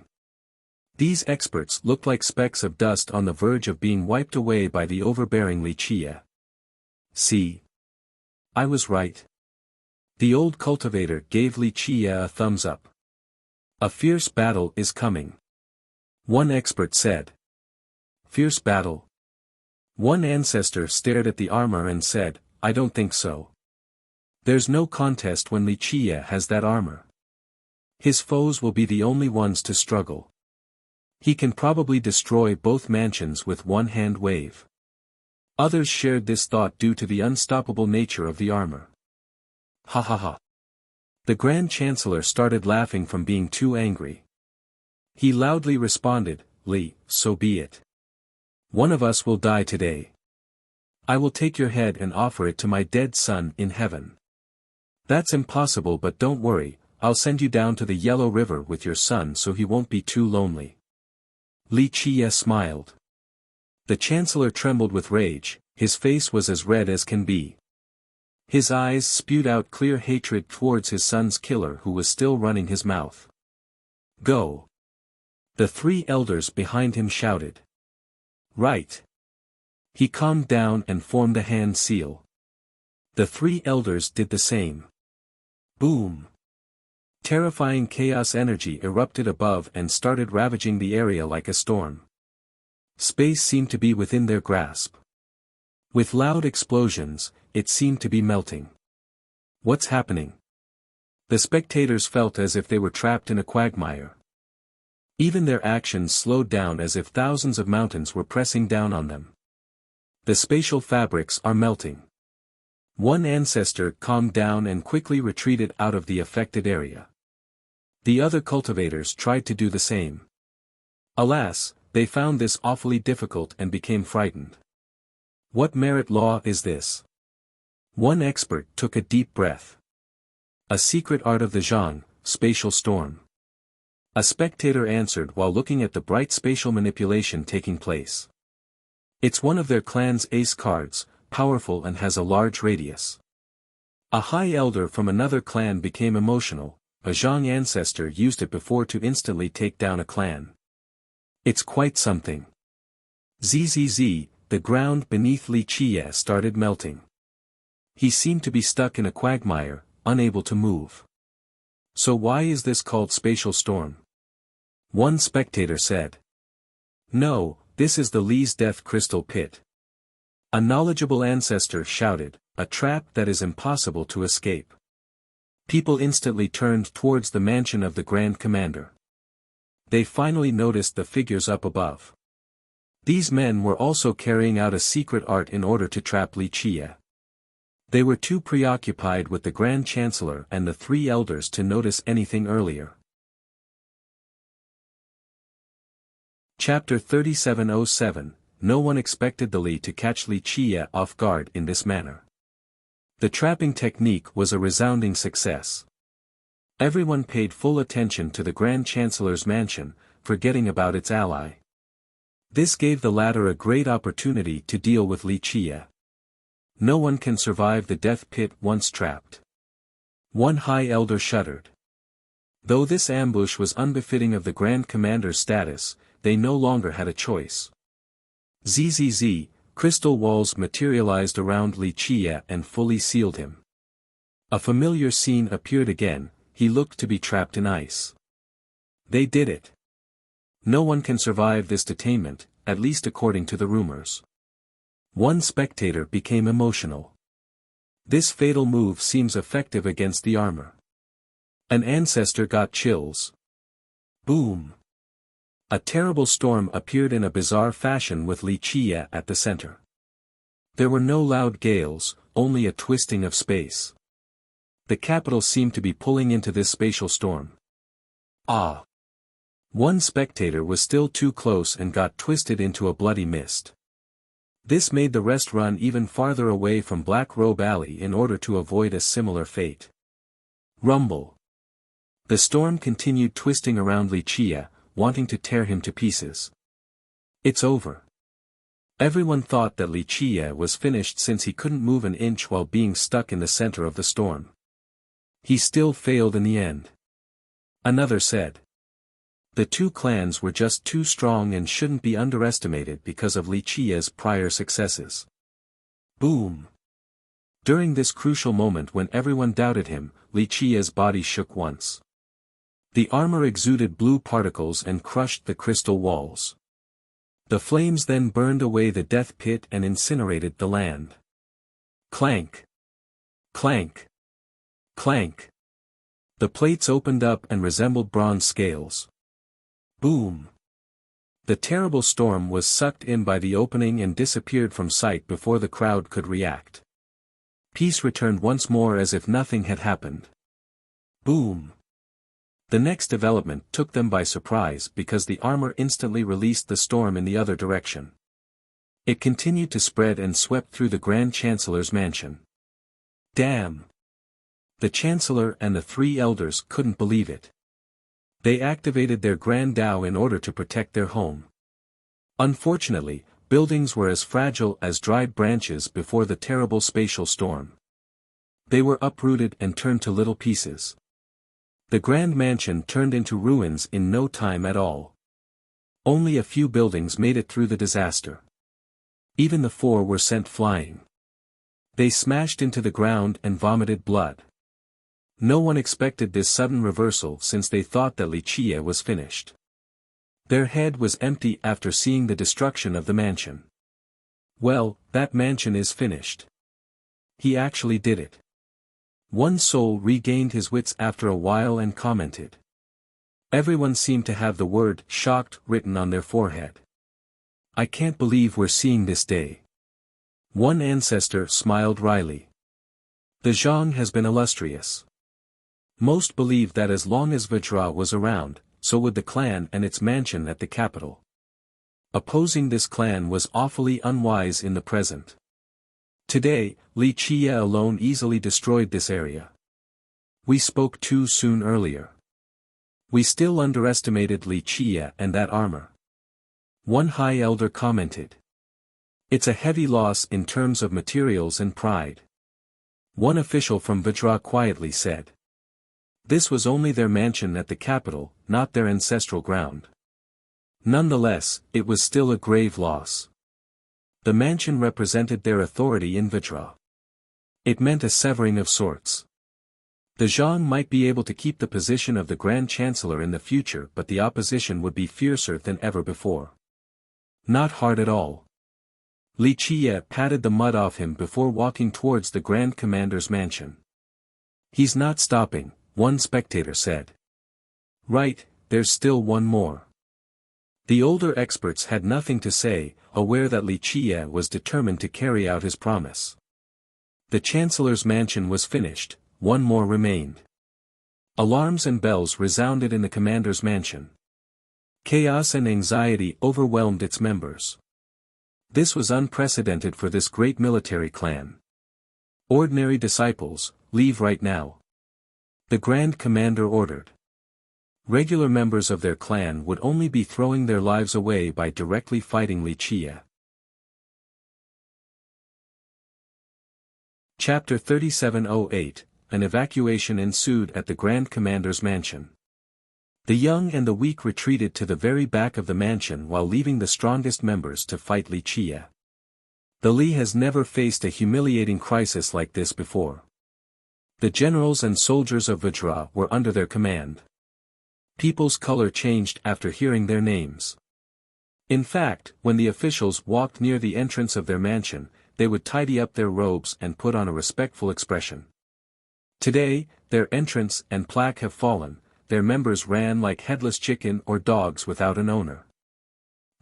These experts looked like specks of dust on the verge of being wiped away by the overbearing Li Qiye. See? I was right. The old cultivator gave Li Qiye a thumbs up. A fierce battle is coming. One expert said. Fierce battle? One ancestor stared at the armor and said, I don't think so. There's no contest when Li Qiye has that armor. His foes will be the only ones to struggle. He can probably destroy both mansions with one hand wave. Others shared this thought due to the unstoppable nature of the armor. Ha ha ha. The Grand Chancellor started laughing from being too angry. He loudly responded, Li, so be it. One of us will die today. I will take your head and offer it to my dead son in heaven. That's impossible, but don't worry, I'll send you down to the Yellow River with your son so he won't be too lonely. Li Qiye smiled. The Chancellor trembled with rage, his face was as red as can be. His eyes spewed out clear hatred towards his son's killer who was still running his mouth. Go! The three elders behind him shouted. Right! He calmed down and formed a hand seal. The three elders did the same. Boom! Terrifying chaos energy erupted above and started ravaging the area like a storm. Space seemed to be within their grasp. With loud explosions, it seemed to be melting. What's happening? The spectators felt as if they were trapped in a quagmire. Even their actions slowed down as if thousands of mountains were pressing down on them. The spatial fabrics are melting. One ancestor calmed down and quickly retreated out of the affected area. The other cultivators tried to do the same. Alas, they found this awfully difficult and became frightened. What merit law is this? One expert took a deep breath. A secret art of the Zhang, spatial storm. A spectator answered while looking at the bright spatial manipulation taking place. It's one of their clan's ace cards, powerful and has a large radius. A high elder from another clan became emotional, a Zhang ancestor used it before to instantly take down a clan. It's quite something. Zzz, the ground beneath Li Qiye started melting. He seemed to be stuck in a quagmire, unable to move. So why is this called spatial storm? One spectator said. No, this is the Li's death crystal pit. A knowledgeable ancestor shouted, a trap that is impossible to escape. People instantly turned towards the mansion of the Grand Commander. They finally noticed the figures up above. These men were also carrying out a secret art in order to trap Li Qie. They were too preoccupied with the Grand Chancellor and the three elders to notice anything earlier. Chapter 3707, No one expected the Li to catch Li Qie off guard in this manner. The trapping technique was a resounding success. Everyone paid full attention to the Grand Chancellor's mansion, forgetting about its ally. This gave the latter a great opportunity to deal with Li Qie. No one can survive the death pit once trapped. One high elder shuddered. Though this ambush was unbefitting of the Grand Commander's status, they no longer had a choice. Zzz, crystal walls materialized around Li Qie and fully sealed him. A familiar scene appeared again, he looked to be trapped in ice. They did it. No one can survive this detainment, at least according to the rumors. One spectator became emotional. This fatal move seems effective against the armor. An ancestor got chills. Boom! A terrible storm appeared in a bizarre fashion with Li Qie at the center. There were no loud gales, only a twisting of space. The capital seemed to be pulling into this spatial storm. Ah! One spectator was still too close and got twisted into a bloody mist. This made the rest run even farther away from Black Robe Alley in order to avoid a similar fate. Rumble. The storm continued twisting around Li Qie, wanting to tear him to pieces. It's over. Everyone thought that Li Qie was finished since he couldn't move an inch while being stuck in the center of the storm. He still failed in the end. Another said. The two clans were just too strong and shouldn't be underestimated because of Li Qie's prior successes. Boom! During this crucial moment when everyone doubted him, Li Qie's body shook once. The armor exuded blue particles and crushed the crystal walls. The flames then burned away the death pit and incinerated the land. Clank! Clank! Clank! The plates opened up and resembled bronze scales. Boom! The terrible storm was sucked in by the opening and disappeared from sight before the crowd could react. Peace returned once more as if nothing had happened. Boom! The next development took them by surprise because the armor instantly released the storm in the other direction. It continued to spread and swept through the Grand Chancellor's mansion. Damn! The Chancellor and the three elders couldn't believe it. They activated their Grand Dao in order to protect their home. Unfortunately, buildings were as fragile as dried branches before the terrible spatial storm. They were uprooted and turned to little pieces. The Grand Mansion turned into ruins in no time at all. Only a few buildings made it through the disaster. Even the four were sent flying. They smashed into the ground and vomited blood. No one expected this sudden reversal since they thought that Li Qie was finished. Their head was empty after seeing the destruction of the mansion. Well, that mansion is finished. He actually did it. One soul regained his wits after a while and commented. Everyone seemed to have the word shocked written on their forehead. I can't believe we're seeing this day. One ancestor smiled wryly. The Zhang has been illustrious. Most believed that as long as Vajra was around, so would the clan and its mansion at the capital. Opposing this clan was awfully unwise in the present. Today, Li Qie alone easily destroyed this area. We spoke too soon earlier. We still underestimated Li Qie and that armor. One high elder commented. It's a heavy loss in terms of materials and pride. One official from Vajra quietly said. This was only their mansion at the capital, not their ancestral ground. Nonetheless, it was still a grave loss. The mansion represented their authority in Vajra. It meant a severing of sorts. The Zhang might be able to keep the position of the Grand Chancellor in the future, but the opposition would be fiercer than ever before. Not hard at all. Li Qiye patted the mud off him before walking towards the Grand Commander's mansion. He's not stopping, one spectator said. Right, there's still one more. The older experts had nothing to say, aware that Li Qiye was determined to carry out his promise. The Chancellor's mansion was finished, one more remained. Alarms and bells resounded in the commander's mansion. Chaos and anxiety overwhelmed its members. This was unprecedented for this great military clan. Ordinary disciples, leave right now. The Grand Commander ordered. Regular members of their clan would only be throwing their lives away by directly fighting Li Qiye. Chapter 3708, An evacuation ensued at the Grand Commander's mansion. The young and the weak retreated to the very back of the mansion while leaving the strongest members to fight Li Qiye. The Li has never faced a humiliating crisis like this before. The generals and soldiers of Vajra were under their command. People's color changed after hearing their names. In fact, when the officials walked near the entrance of their mansion, they would tidy up their robes and put on a respectful expression. Today, their entrance and plaque have fallen, their members ran like headless chicken or dogs without an owner.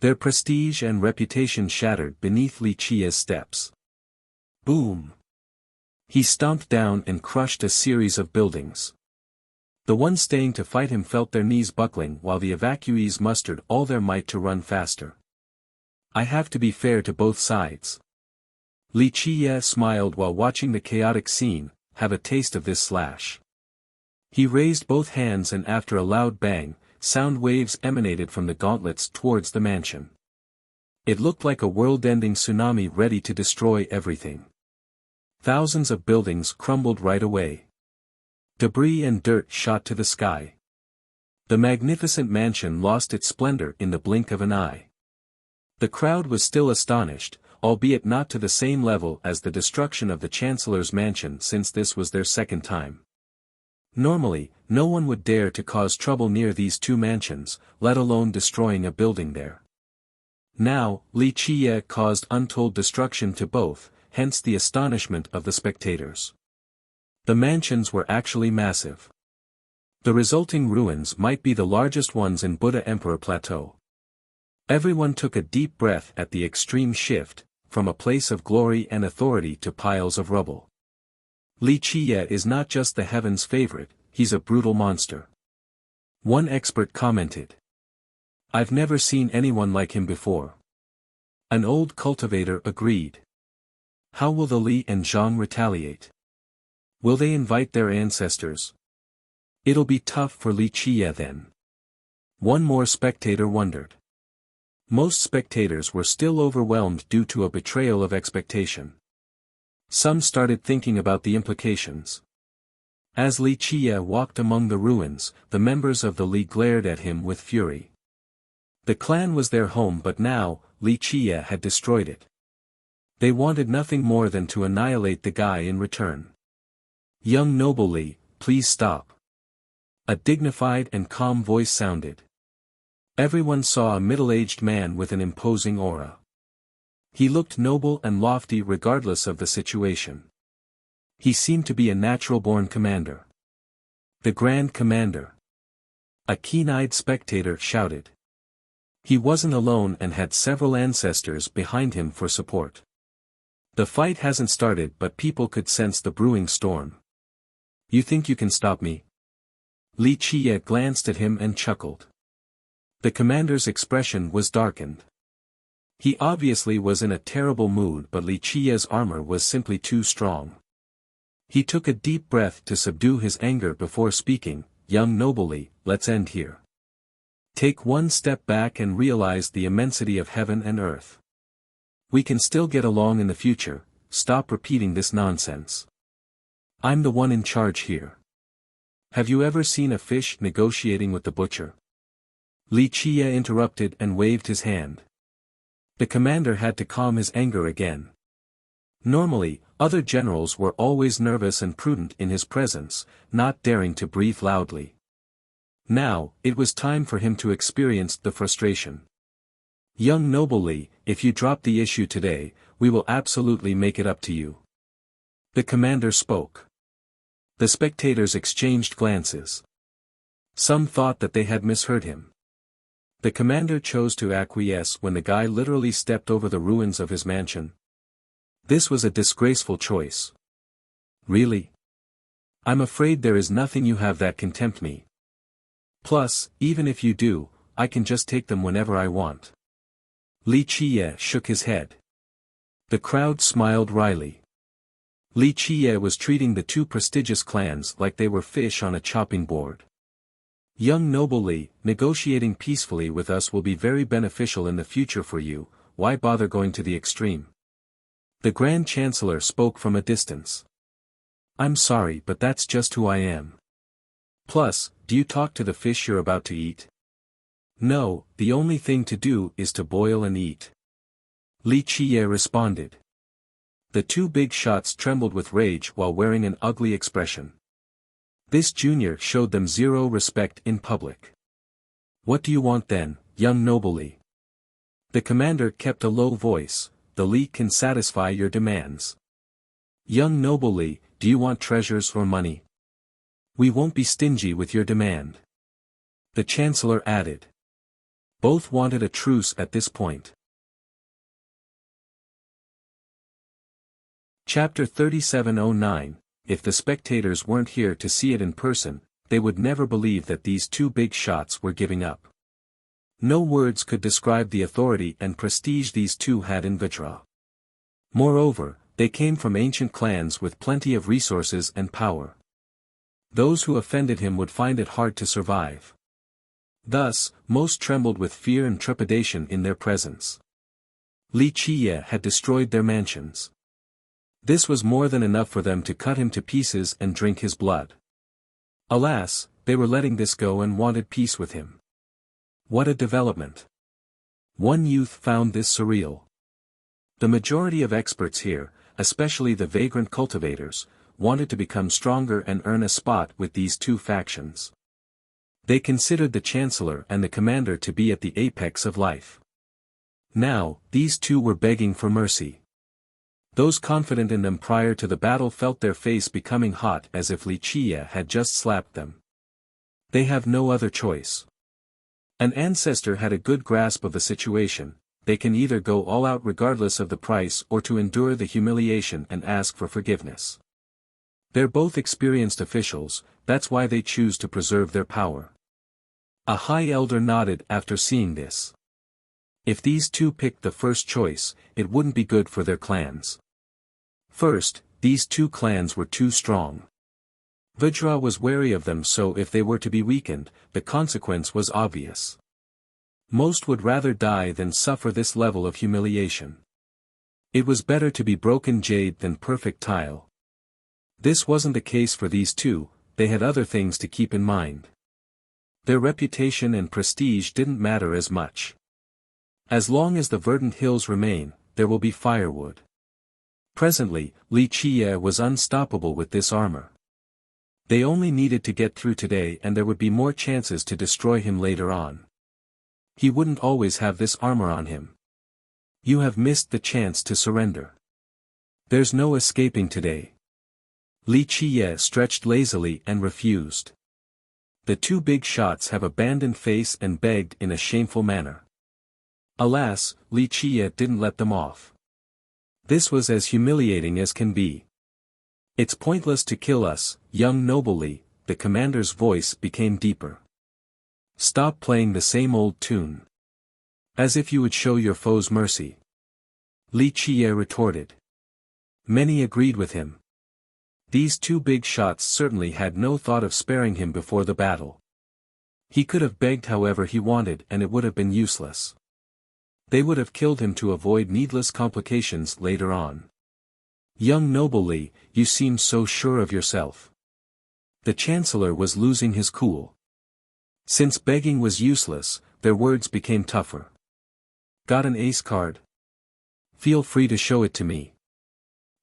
Their prestige and reputation shattered beneath Li Qiye's steps. Boom! He stomped down and crushed a series of buildings. The ones staying to fight him felt their knees buckling while the evacuees mustered all their might to run faster. I have to be fair to both sides. Li Qiye smiled while watching the chaotic scene, have a taste of this slash. He raised both hands and after a loud bang, sound waves emanated from the gauntlets towards the mansion. It looked like a world-ending tsunami ready to destroy everything. Thousands of buildings crumbled right away. Debris and dirt shot to the sky. The magnificent mansion lost its splendor in the blink of an eye. The crowd was still astonished, albeit not to the same level as the destruction of the Chancellor's mansion since this was their second time. Normally, no one would dare to cause trouble near these two mansions, let alone destroying a building there. Now, Li Qiye caused untold destruction to both, hence the astonishment of the spectators. The mansions were actually massive. The resulting ruins might be the largest ones in Buddha Emperor Plateau. Everyone took a deep breath at the extreme shift, from a place of glory and authority to piles of rubble. Li Qiye is not just the heaven's favorite, he's a brutal monster. One expert commented. I've never seen anyone like him before. An old cultivator agreed. How will the Li and Zhang retaliate? Will they invite their ancestors? It'll be tough for Li Qiye then. One more spectator wondered. Most spectators were still overwhelmed due to a betrayal of expectation. Some started thinking about the implications. As Li Qiye walked among the ruins, the members of the Li glared at him with fury. The clan was their home but now, Li Qiye had destroyed it. They wanted nothing more than to annihilate the guy in return. Young noble Li, please stop. A dignified and calm voice sounded. Everyone saw a middle-aged man with an imposing aura. He looked noble and lofty regardless of the situation. He seemed to be a natural-born commander. The Grand Commander. A keen-eyed spectator shouted. He wasn't alone and had several ancestors behind him for support. The fight hasn't started but people could sense the brewing storm. You think you can stop me? Li Qiye glanced at him and chuckled. The commander's expression was darkened. He obviously was in a terrible mood but Li Qiye's armor was simply too strong. He took a deep breath to subdue his anger before speaking, young noble Li, let's end here. Take one step back and realize the immensity of heaven and earth. We can still get along in the future, stop repeating this nonsense. I'm the one in charge here. Have you ever seen a fish negotiating with the butcher? Li Qiye interrupted and waved his hand. The commander had to calm his anger again. Normally, other generals were always nervous and prudent in his presence, not daring to breathe loudly. Now, it was time for him to experience the frustration. Young noble Li, if you drop the issue today, we will absolutely make it up to you. The commander spoke. The spectators exchanged glances. Some thought that they had misheard him. The commander chose to acquiesce when the guy literally stepped over the ruins of his mansion. This was a disgraceful choice. Really? I'm afraid there is nothing you have that can tempt me. Plus, even if you do, I can just take them whenever I want. Li Qiye shook his head. The crowd smiled wryly. Li Qiye was treating the two prestigious clans like they were fish on a chopping board. Young noble Li, negotiating peacefully with us will be very beneficial in the future for you, why bother going to the extreme? The Grand Chancellor spoke from a distance. I'm sorry but that's just who I am. Plus, do you talk to the fish you're about to eat? No, the only thing to do is to boil and eat. Li Qiye responded. The two big shots trembled with rage while wearing an ugly expression. This junior showed them zero respect in public. What do you want then, young noble Li? The commander kept a low voice, the Li can satisfy your demands. Young noble Li, do you want treasures or money? We won't be stingy with your demand. The chancellor added. Both wanted a truce at this point. Chapter 3709. If the spectators weren't here to see it in person, they would never believe that these two big shots were giving up. No words could describe the authority and prestige these two had in Vitra. Moreover, they came from ancient clans with plenty of resources and power. Those who offended him would find it hard to survive. Thus, most trembled with fear and trepidation in their presence. Li Qiye had destroyed their mansions. This was more than enough for them to cut him to pieces and drink his blood. Alas, they were letting this go and wanted peace with him. What a development. One youth found this surreal. The majority of experts here, especially the vagrant cultivators, wanted to become stronger and earn a spot with these two factions. They considered the chancellor and the commander to be at the apex of life. Now, these two were begging for mercy. Those confident in them prior to the battle felt their face becoming hot as if Li Qiye had just slapped them. They have no other choice. An ancestor had a good grasp of the situation, they can either go all out regardless of the price or to endure the humiliation and ask for forgiveness. They're both experienced officials, that's why they choose to preserve their power. A high elder nodded after seeing this. If these two picked the first choice, it wouldn't be good for their clans. First, these two clans were too strong. Vajra was wary of them, so if they were to be weakened, the consequence was obvious. Most would rather die than suffer this level of humiliation. It was better to be broken jade than perfect tile. This wasn't the case for these two, they had other things to keep in mind. Their reputation and prestige didn't matter as much. As long as the verdant hills remain, there will be firewood. Presently, Li Qiye was unstoppable with this armor. They only needed to get through today and there would be more chances to destroy him later on. He wouldn't always have this armor on him. You have missed the chance to surrender. There's no escaping today. Li Qiye stretched lazily and refused. The two big shots have abandoned face and begged in a shameful manner. Alas, Li Qiye didn't let them off. This was as humiliating as can be. It's pointless to kill us, young noble Li, the commander's voice became deeper. Stop playing the same old tune. As if you would show your foes mercy. Li Qiye retorted. Many agreed with him. These two big shots certainly had no thought of sparing him before the battle. He could have begged however he wanted and it would have been useless. They would have killed him to avoid needless complications later on. Young noble Li, you seem so sure of yourself. The chancellor was losing his cool. Since begging was useless, their words became tougher. Got an ace card? Feel free to show it to me.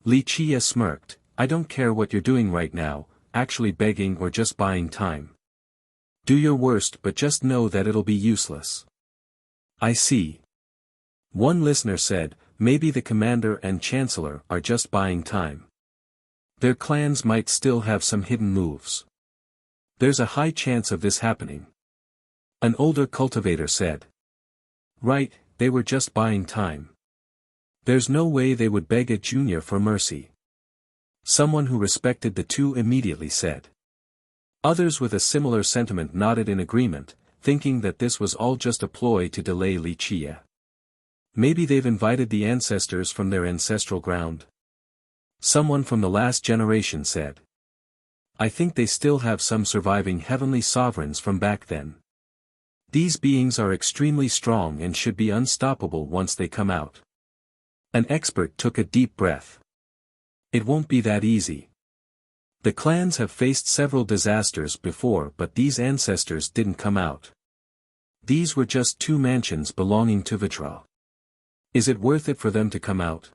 Li Qiye smirked, I don't care what you're doing right now, actually begging or just buying time. Do your worst but just know that it'll be useless. I see. One listener said, maybe the commander and chancellor are just buying time. Their clans might still have some hidden moves. There's a high chance of this happening. An older cultivator said. Right, they were just buying time. There's no way they would beg a junior for mercy. Someone who respected the two immediately said. Others with a similar sentiment nodded in agreement, thinking that this was all just a ploy to delay Li Chia. Maybe they've invited the ancestors from their ancestral ground. Someone from the last generation said. I think they still have some surviving heavenly sovereigns from back then. These beings are extremely strong and should be unstoppable once they come out. An expert took a deep breath. It won't be that easy. The clans have faced several disasters before, but these ancestors didn't come out. These were just two mansions belonging to Vajra. Is it worth it for them to come out?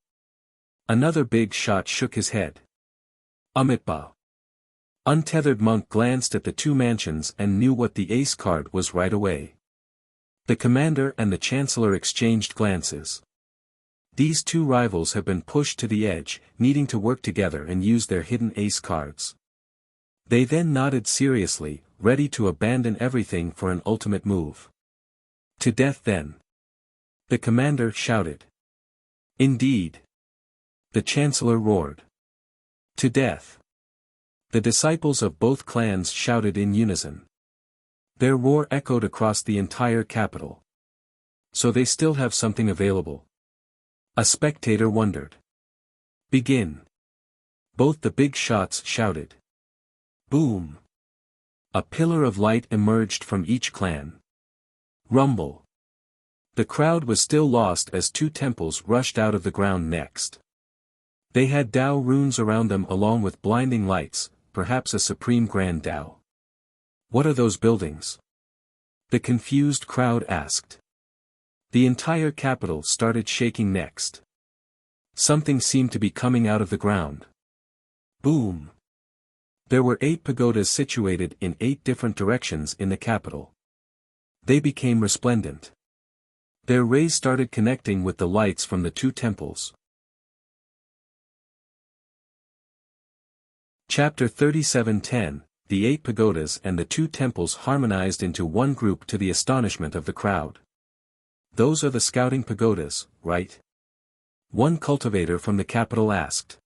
Another big shot shook his head. Amitba. Untethered monk glanced at the two mansions and knew what the ace card was right away. The commander and the chancellor exchanged glances. These two rivals have been pushed to the edge, needing to work together and use their hidden ace cards. They then nodded seriously, ready to abandon everything for an ultimate move. To death then. The commander shouted. Indeed. The chancellor roared. To death. The disciples of both clans shouted in unison. Their roar echoed across the entire capital. So they still have something available. A spectator wondered. Begin. Both the big shots shouted. Boom. A pillar of light emerged from each clan. Rumble. The crowd was still lost as two temples rushed out of the ground next. They had Tao runes around them along with blinding lights, perhaps a supreme grand Tao. What are those buildings? The confused crowd asked. The entire capital started shaking next. Something seemed to be coming out of the ground. Boom. There were 8 pagodas situated in 8 different directions in the capital. They became resplendent. Their rays started connecting with the lights from the 2 temples. Chapter 37:10, The 8 pagodas and the 2 temples harmonized into one group to the astonishment of the crowd. Those are the scouting pagodas, right? One cultivator from the capital asked.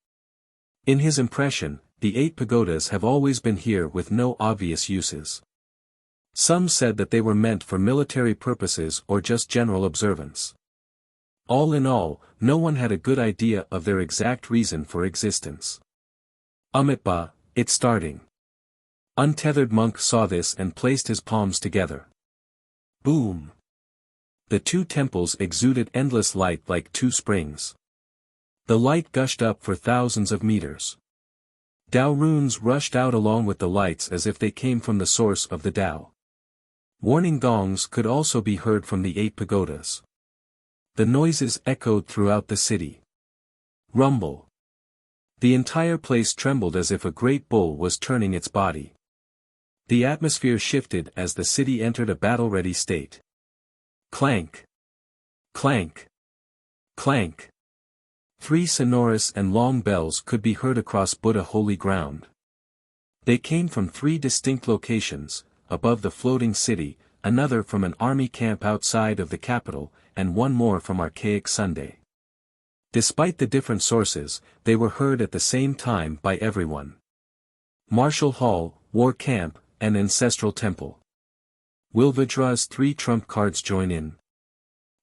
In his impression, the 8 pagodas have always been here with no obvious uses. Some said that they were meant for military purposes or just general observance. All in all, no one had a good idea of their exact reason for existence. Amitba, it's starting. Untethered monk saw this and placed his palms together. Boom. The 2 temples exuded endless light like 2 springs. The light gushed up for thousands of meters. Tao runes rushed out along with the lights as if they came from the source of the Tao. Warning gongs could also be heard from the 8 pagodas. The noises echoed throughout the city. Rumble. The entire place trembled as if a great bull was turning its body. The atmosphere shifted as the city entered a battle-ready state. Clank. Clank. Clank. 3 sonorous and long bells could be heard across Buddha holy ground. They came from 3 distinct locations, above the floating city, another from an army camp outside of the capital, and one more from Archaic Sunday. Despite the different sources, they were heard at the same time by everyone. Martial Hall, War Camp, and Ancestral Temple. Will Vajra's 3 trump cards join in?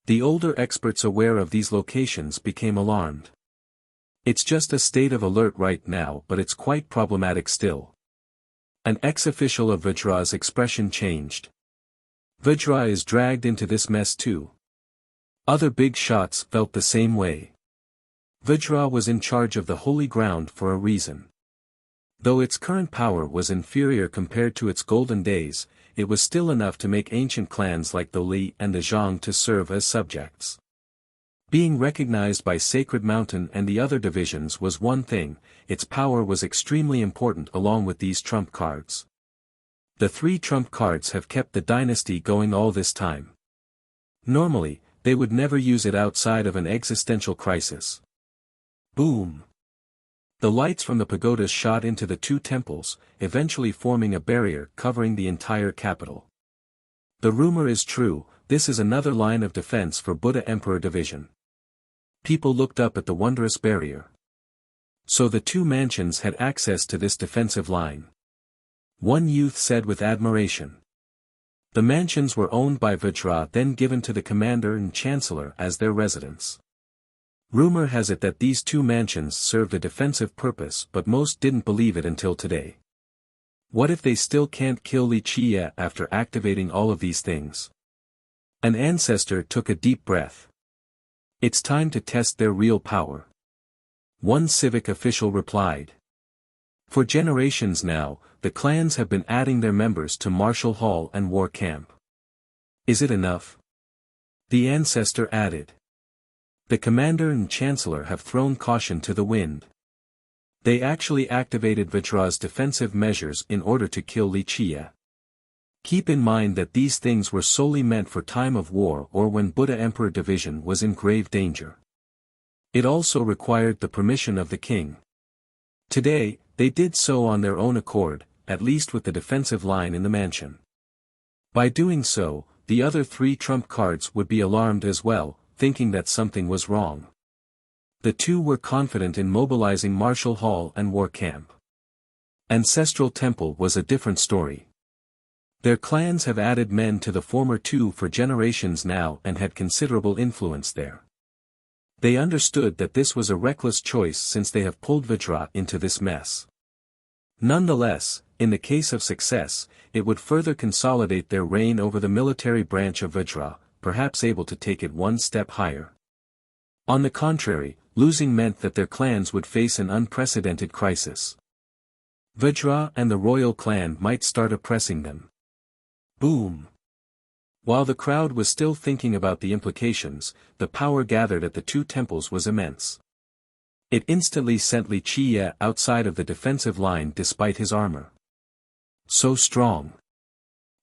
The older experts aware of these locations became alarmed. It's just a state of alert right now, but it's quite problematic still. An ex-official of Vajra's expression changed. Vajra is dragged into this mess too. Other big shots felt the same way. Vajra was in charge of the holy ground for a reason. Though its current power was inferior compared to its golden days, it was still enough to make ancient clans like the Li and the Zhang to serve as subjects. Being recognized by Sacred Mountain and the other divisions was one thing, its power was extremely important along with these trump cards. The 3 trump cards have kept the dynasty going all this time. Normally, They would never use it outside of an existential crisis. Boom! The lights from the pagodas shot into the two temples, eventually forming a barrier covering the entire capital. The rumor is true, this is another line of defense for Buddha Emperor Division. People looked up at the wondrous barrier. So the two mansions had access to this defensive line. One youth said with admiration. The mansions were owned by Vajra, then given to the commander and chancellor as their residence. Rumor has it that these two mansions served a defensive purpose, but most didn't believe it until today. What if they still can't kill Li Qie after activating all of these things? An ancestor took a deep breath. It's time to test their real power. One civic official replied. For generations now, the clans have been adding their members to martial hall and war camp. Is it enough? The ancestor added. The commander and chancellor have thrown caution to the wind. They actually activated Vajra's defensive measures in order to kill Li Qie. Keep in mind that these things were solely meant for time of war or when Buddha Emperor Division was in grave danger. It also required the permission of the king. Today, they did so on their own accord, at least with the defensive line in the mansion. By doing so, the other three trump cards would be alarmed as well, thinking that something was wrong. The two were confident in mobilizing martial hall and war camp. Ancestral Temple was a different story. Their clans have added men to the former two for generations now and had considerable influence there. They understood that this was a reckless choice since they have pulled Vajra into this mess. Nonetheless, in the case of success, it would further consolidate their reign over the military branch of Vajra, perhaps able to take it one step higher. On the contrary, losing meant that their clans would face an unprecedented crisis. Vajra and the royal clan might start oppressing them. Boom! While the crowd was still thinking about the implications, the power gathered at the two temples was immense. It instantly sent Li Qie outside of the defensive line despite his armor. So strong.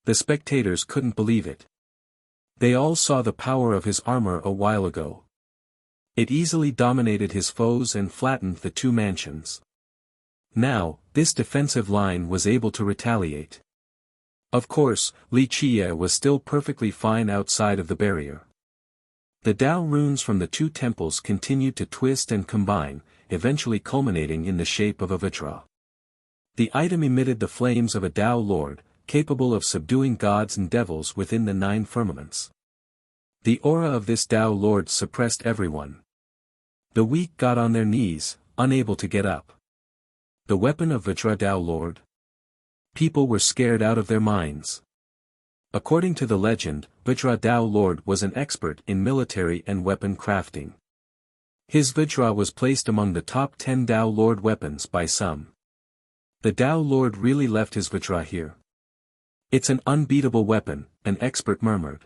The spectators couldn't believe it. They all saw the power of his armor a while ago. It easily dominated his foes and flattened the two mansions. Now, this defensive line was able to retaliate. Of course, Li Qie was still perfectly fine outside of the barrier. The Tao runes from the two temples continued to twist and combine, eventually culminating in the shape of a Vajra. The item emitted the flames of a Tao Lord, capable of subduing gods and devils within the 9 firmaments. The aura of this Tao Lord suppressed everyone. The weak got on their knees, unable to get up. The weapon of Vajra Tao Lord? People were scared out of their minds. According to the legend, Vajra Tao Lord was an expert in military and weapon crafting. His Vajra was placed among the top 10 Tao Lord weapons by some. The Tao Lord really left his Vajra here. It's an unbeatable weapon, an expert murmured.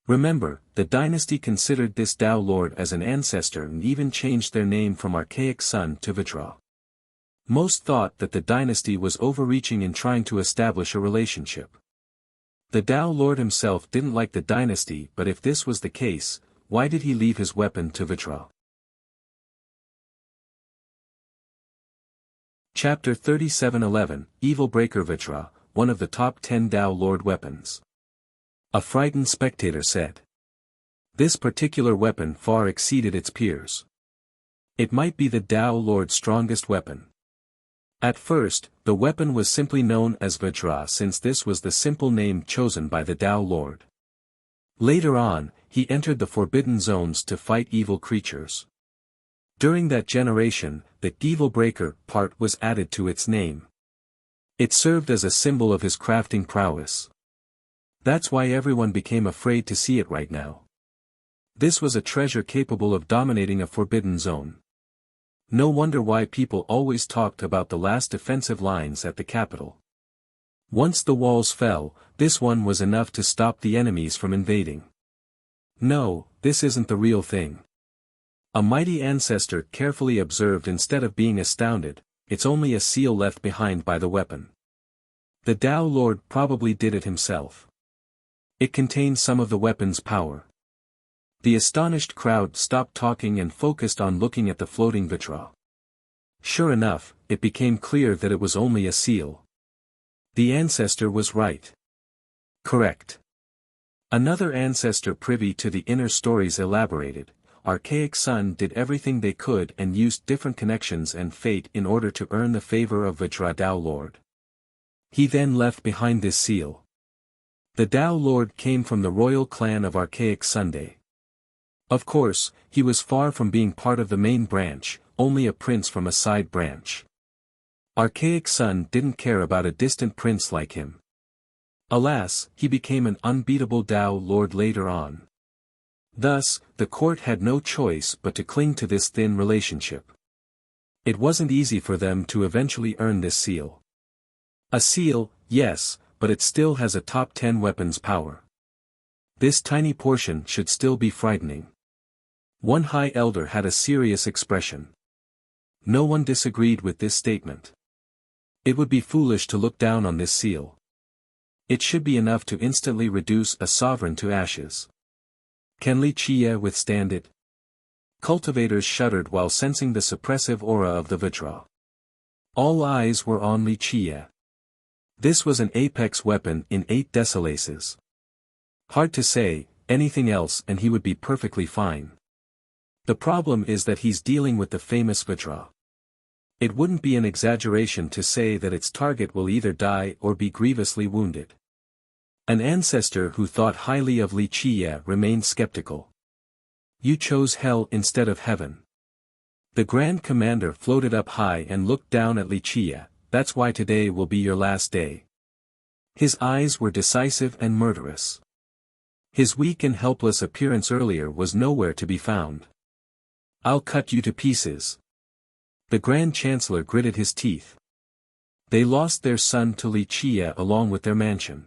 Remember, the dynasty considered this Tao Lord as an ancestor and even changed their name from Archaic Sun to Vajra. Most thought that the dynasty was overreaching in trying to establish a relationship. The Tao Lord himself didn't like the dynasty, but if this was the case, why did he leave his weapon to Vajra? Chapter 37:11, Evil Breaker Vajra, one of the top 10 Tao Lord weapons. A frightened spectator said. This particular weapon far exceeded its peers. It might be the Tao Lord's strongest weapon. At first, the weapon was simply known as Vajra since this was the simple name chosen by the Tao Lord. Later on, he entered the forbidden zones to fight evil creatures. During that generation, the Evil Breaker part was added to its name. It served as a symbol of his crafting prowess. That's why everyone became afraid to see it right now. This was a treasure capable of dominating a forbidden zone. No wonder why people always talked about the last defensive lines at the capital. Once the walls fell, this one was enough to stop the enemies from invading. No, this isn't the real thing. A mighty ancestor carefully observed instead of being astounded, it's only a seal left behind by the weapon. The Tao Lord probably did it himself. It contains some of the weapon's power. The astonished crowd stopped talking and focused on looking at the floating vitra. Sure enough, it became clear that it was only a seal. The ancestor was right. Correct. Another ancestor privy to the inner stories elaborated, archaic Sun did everything they could and used different connections and fate in order to earn the favor of Vajra Tao Lord. He then left behind this seal. The Tao Lord came from the royal clan of archaic Sunday. Of course, he was far from being part of the main branch, only a prince from a side branch. Archaic Sun didn't care about a distant prince like him. Alas, he became an unbeatable Tao Lord later on. Thus, the court had no choice but to cling to this thin relationship. It wasn't easy for them to eventually earn this seal. A seal, yes, but it still has a top 10 weapons power. This tiny portion should still be frightening. One high elder had a serious expression. No one disagreed with this statement. It would be foolish to look down on this seal. It should be enough to instantly reduce a sovereign to ashes. Can Li Qie withstand it? Cultivators shuddered while sensing the suppressive aura of the Vajra. All eyes were on Li Qie. This was an apex weapon in 8 decilaises. Hard to say, anything else and he would be perfectly fine. The problem is that he's dealing with the famous Vajra. It wouldn't be an exaggeration to say that its target will either die or be grievously wounded. An ancestor who thought highly of Li Qie remained skeptical. You chose hell instead of heaven. The Grand Commander floated up high and looked down at Li Qie. That's why today will be your last day. His eyes were decisive and murderous. His weak and helpless appearance earlier was nowhere to be found. I'll cut you to pieces. The Grand Chancellor gritted his teeth. They lost their son to Li Qie along with their mansion.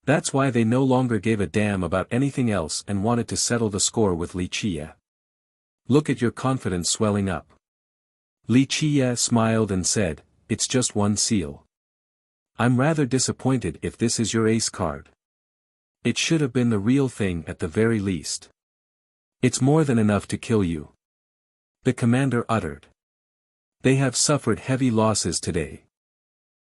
That's why they no longer gave a damn about anything else and wanted to settle the score with Li Qie. Look at your confidence swelling up. Li Qie smiled and said, it's just one seal. I'm rather disappointed if this is your ace card. It should have been the real thing at the very least. It's more than enough to kill you. The commander uttered. They have suffered heavy losses today.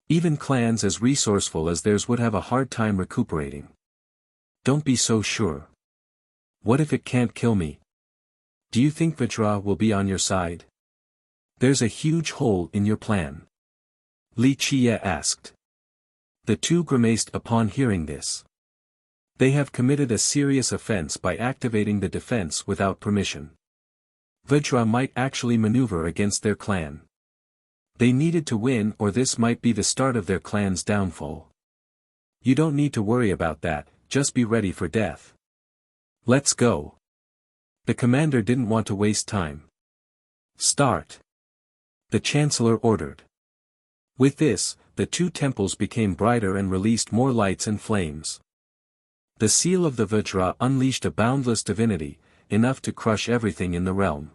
Even clans as resourceful as theirs would have a hard time recuperating. Don't be so sure. What if it can't kill me? Do you think Vajra will be on your side? There's a huge hole in your plan. Li Qie asked. The two grimaced upon hearing this. They have committed a serious offense by activating the defense without permission. Vajra might actually maneuver against their clan. They needed to win or this might be the start of their clan's downfall. You don't need to worry about that, just be ready for death. Let's go. The commander didn't want to waste time. Start. The Chancellor ordered. With this, the two temples became brighter and released more lights and flames. The seal of the Vajra unleashed a boundless divinity, enough to crush everything in the realm.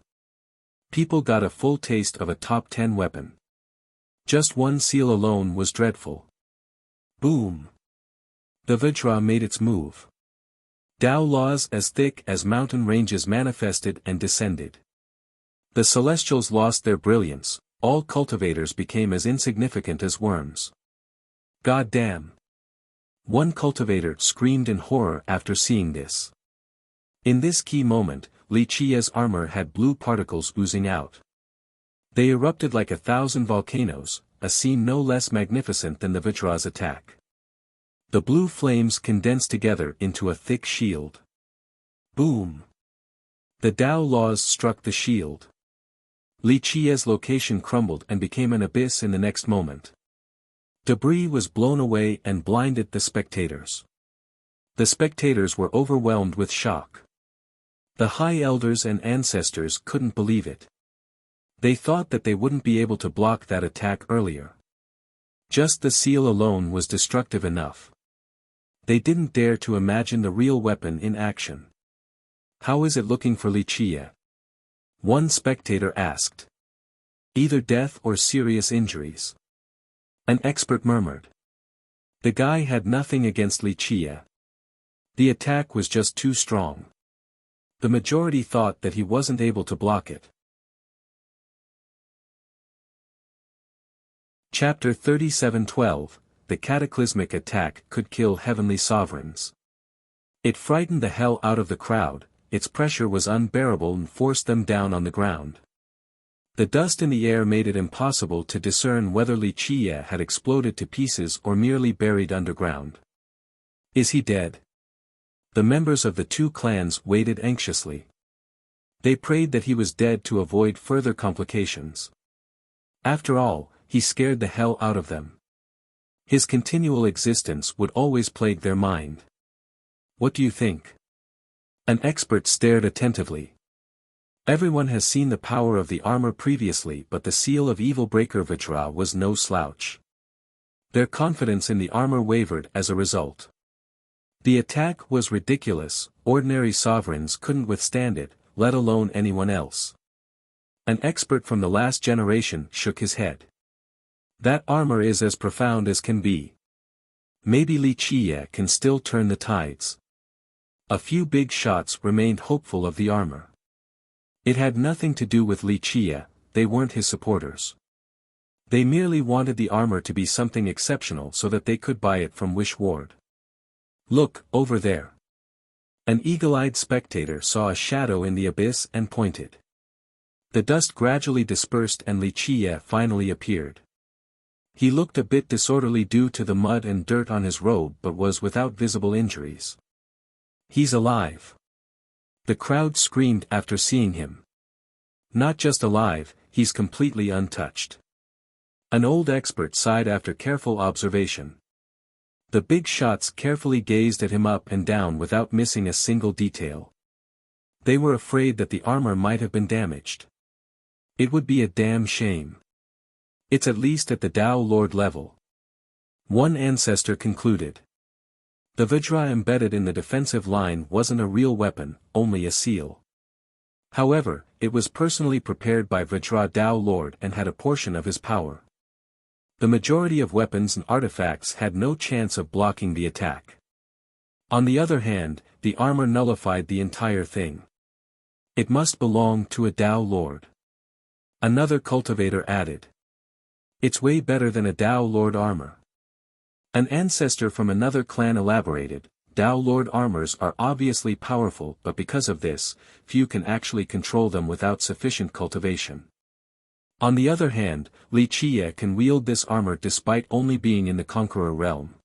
People got a full taste of a top 10 weapon. Just one seal alone was dreadful. Boom! The Vajra made its move. Tao laws as thick as mountain ranges manifested and descended. The celestials lost their brilliance, all cultivators became as insignificant as worms. God damn! One cultivator screamed in horror after seeing this. In this key moment, Li Qie's armor had blue particles oozing out. They erupted like 1,000 volcanoes, a scene no less magnificent than the Vajra's attack. The blue flames condensed together into a thick shield. Boom! The Tao laws struck the shield. Li Qie's location crumbled and became an abyss in the next moment. Debris was blown away and blinded the spectators. The spectators were overwhelmed with shock. The high elders and ancestors couldn't believe it. They thought that they wouldn't be able to block that attack earlier. Just the seal alone was destructive enough. They didn't dare to imagine the real weapon in action. How is it looking for Li Qie? One spectator asked. Either death or serious injuries. An expert murmured. The guy had nothing against Li Qie. The attack was just too strong. The majority thought that he wasn't able to block it. Chapter 37:12, The cataclysmic attack could kill heavenly sovereigns. It frightened the hell out of the crowd, its pressure was unbearable and forced them down on the ground. The dust in the air made it impossible to discern whether Li Qie had exploded to pieces or merely buried underground. Is he dead? The members of the two clans waited anxiously. They prayed that he was dead to avoid further complications. After all, he scared the hell out of them. His continual existence would always plague their mind. What do you think? An expert stared attentively. Everyone has seen the power of the armor previously, but the seal of evil breaker Vajra was no slouch. Their confidence in the armor wavered as a result. The attack was ridiculous, ordinary sovereigns couldn't withstand it, let alone anyone else. An expert from the last generation shook his head. That armor is as profound as can be. Maybe Li Qie can still turn the tides. A few big shots remained hopeful of the armor. It had nothing to do with Li Qie, they weren't his supporters. They merely wanted the armor to be something exceptional so that they could buy it from Wish Ward. Look, over there. An eagle-eyed spectator saw a shadow in the abyss and pointed. The dust gradually dispersed and Li Qie finally appeared. He looked a bit disorderly due to the mud and dirt on his robe but was without visible injuries. He's alive. The crowd screamed after seeing him. Not just alive, he's completely untouched. An old expert sighed after careful observation. The big shots carefully gazed at him up and down without missing a single detail. They were afraid that the armor might have been damaged. It would be a damn shame. It's at least at the Tao Lord level. One ancestor concluded. The Vajra embedded in the defensive line wasn't a real weapon, only a seal. However, it was personally prepared by Vajra Tao Lord and had a portion of his power. The majority of weapons and artifacts had no chance of blocking the attack. On the other hand, the armor nullified the entire thing. It must belong to a Tao Lord. Another cultivator added. It's way better than a Tao Lord armor. An ancestor from another clan elaborated, Tao Lord armors are obviously powerful but because of this, few can actually control them without sufficient cultivation. On the other hand, Li Qie can wield this armor despite only being in the Conqueror realm.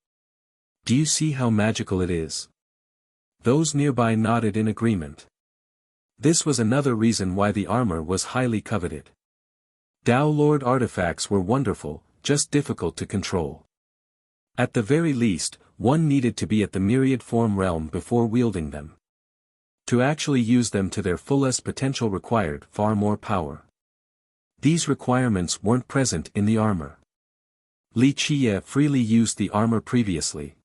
Do you see how magical it is? Those nearby nodded in agreement. This was another reason why the armor was highly coveted. Tao Lord artifacts were wonderful, just difficult to control. At the very least, one needed to be at the myriad form realm before wielding them. To actually use them to their fullest potential required far more power. These requirements weren't present in the armor. Li Qie freely used the armor previously.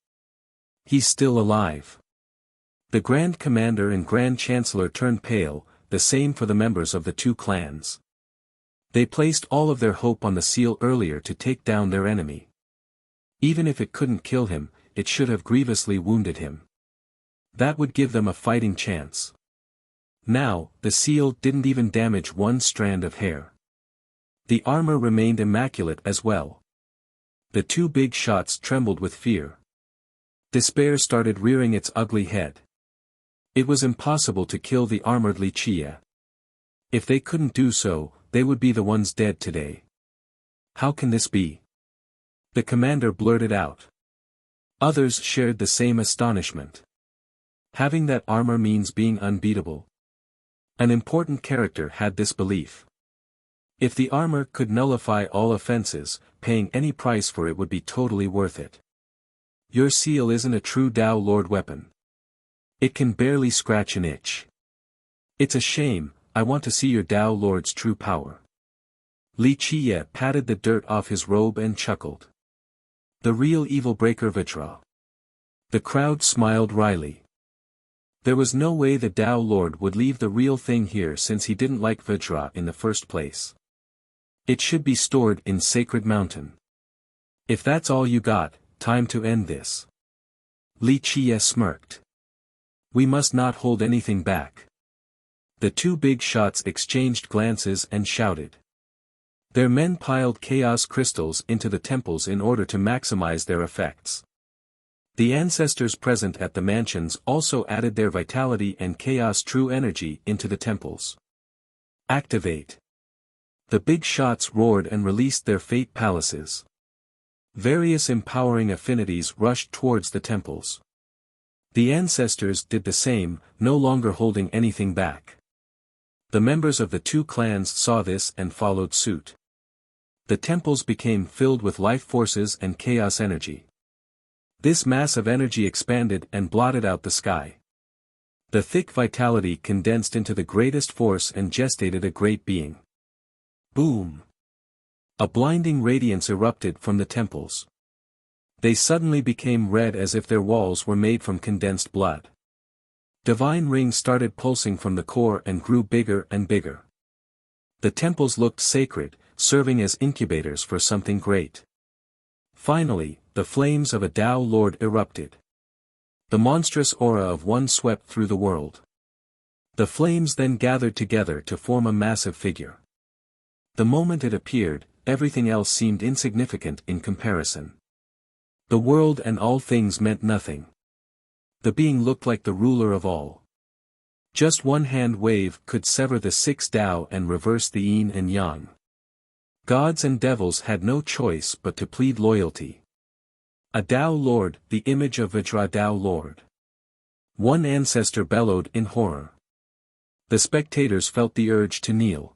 He's still alive. The Grand Commander and Grand Chancellor turned pale, the same for the members of the two clans. They placed all of their hope on the seal earlier to take down their enemy. Even if it couldn't kill him, it should have grievously wounded him. That would give them a fighting chance. Now, the seal didn't even damage one strand of hair. The armor remained immaculate as well. The two big shots trembled with fear. Despair started rearing its ugly head. It was impossible to kill the armored Li Qie. If they couldn't do so, they would be the ones dead today. How can this be? The commander blurted out. Others shared the same astonishment. Having that armor means being unbeatable. An important character had this belief. If the armor could nullify all offenses, paying any price for it would be totally worth it. Your seal isn't a true Tao Lord weapon. It can barely scratch an itch. It's a shame, I want to see your Tao Lord's true power. Li Qie patted the dirt off his robe and chuckled. The real evil breaker Vajra. The crowd smiled wryly. There was no way the Tao Lord would leave the real thing here since he didn't like Vajra in the first place. It should be stored in Sacred Mountain. If that's all you got, time to end this. Li Qie smirked. We must not hold anything back. The two big shots exchanged glances and shouted. Their men piled chaos crystals into the temples in order to maximize their effects. The ancestors present at the mansions also added their vitality and chaos true energy into the temples. Activate. The big shots roared and released their fate palaces. Various empowering affinities rushed towards the temples. The ancestors did the same, no longer holding anything back. The members of the two clans saw this and followed suit. The temples became filled with life forces and chaos energy. This mass of energy expanded and blotted out the sky. The thick vitality condensed into the greatest force and gestated a great being. Boom! A blinding radiance erupted from the temples. They suddenly became red as if their walls were made from condensed blood. Divine rings started pulsing from the core and grew bigger and bigger. The temples looked sacred, serving as incubators for something great. Finally, the flames of a Tao Lord erupted. The monstrous aura of one swept through the world. The flames then gathered together to form a massive figure. The moment it appeared, everything else seemed insignificant in comparison. The world and all things meant nothing. The being looked like the ruler of all. Just one hand wave could sever the six Tao and reverse the yin and yang. Gods and devils had no choice but to plead loyalty. A Tao Lord, the image of Vajra Tao Lord. One ancestor bellowed in horror. The spectators felt the urge to kneel.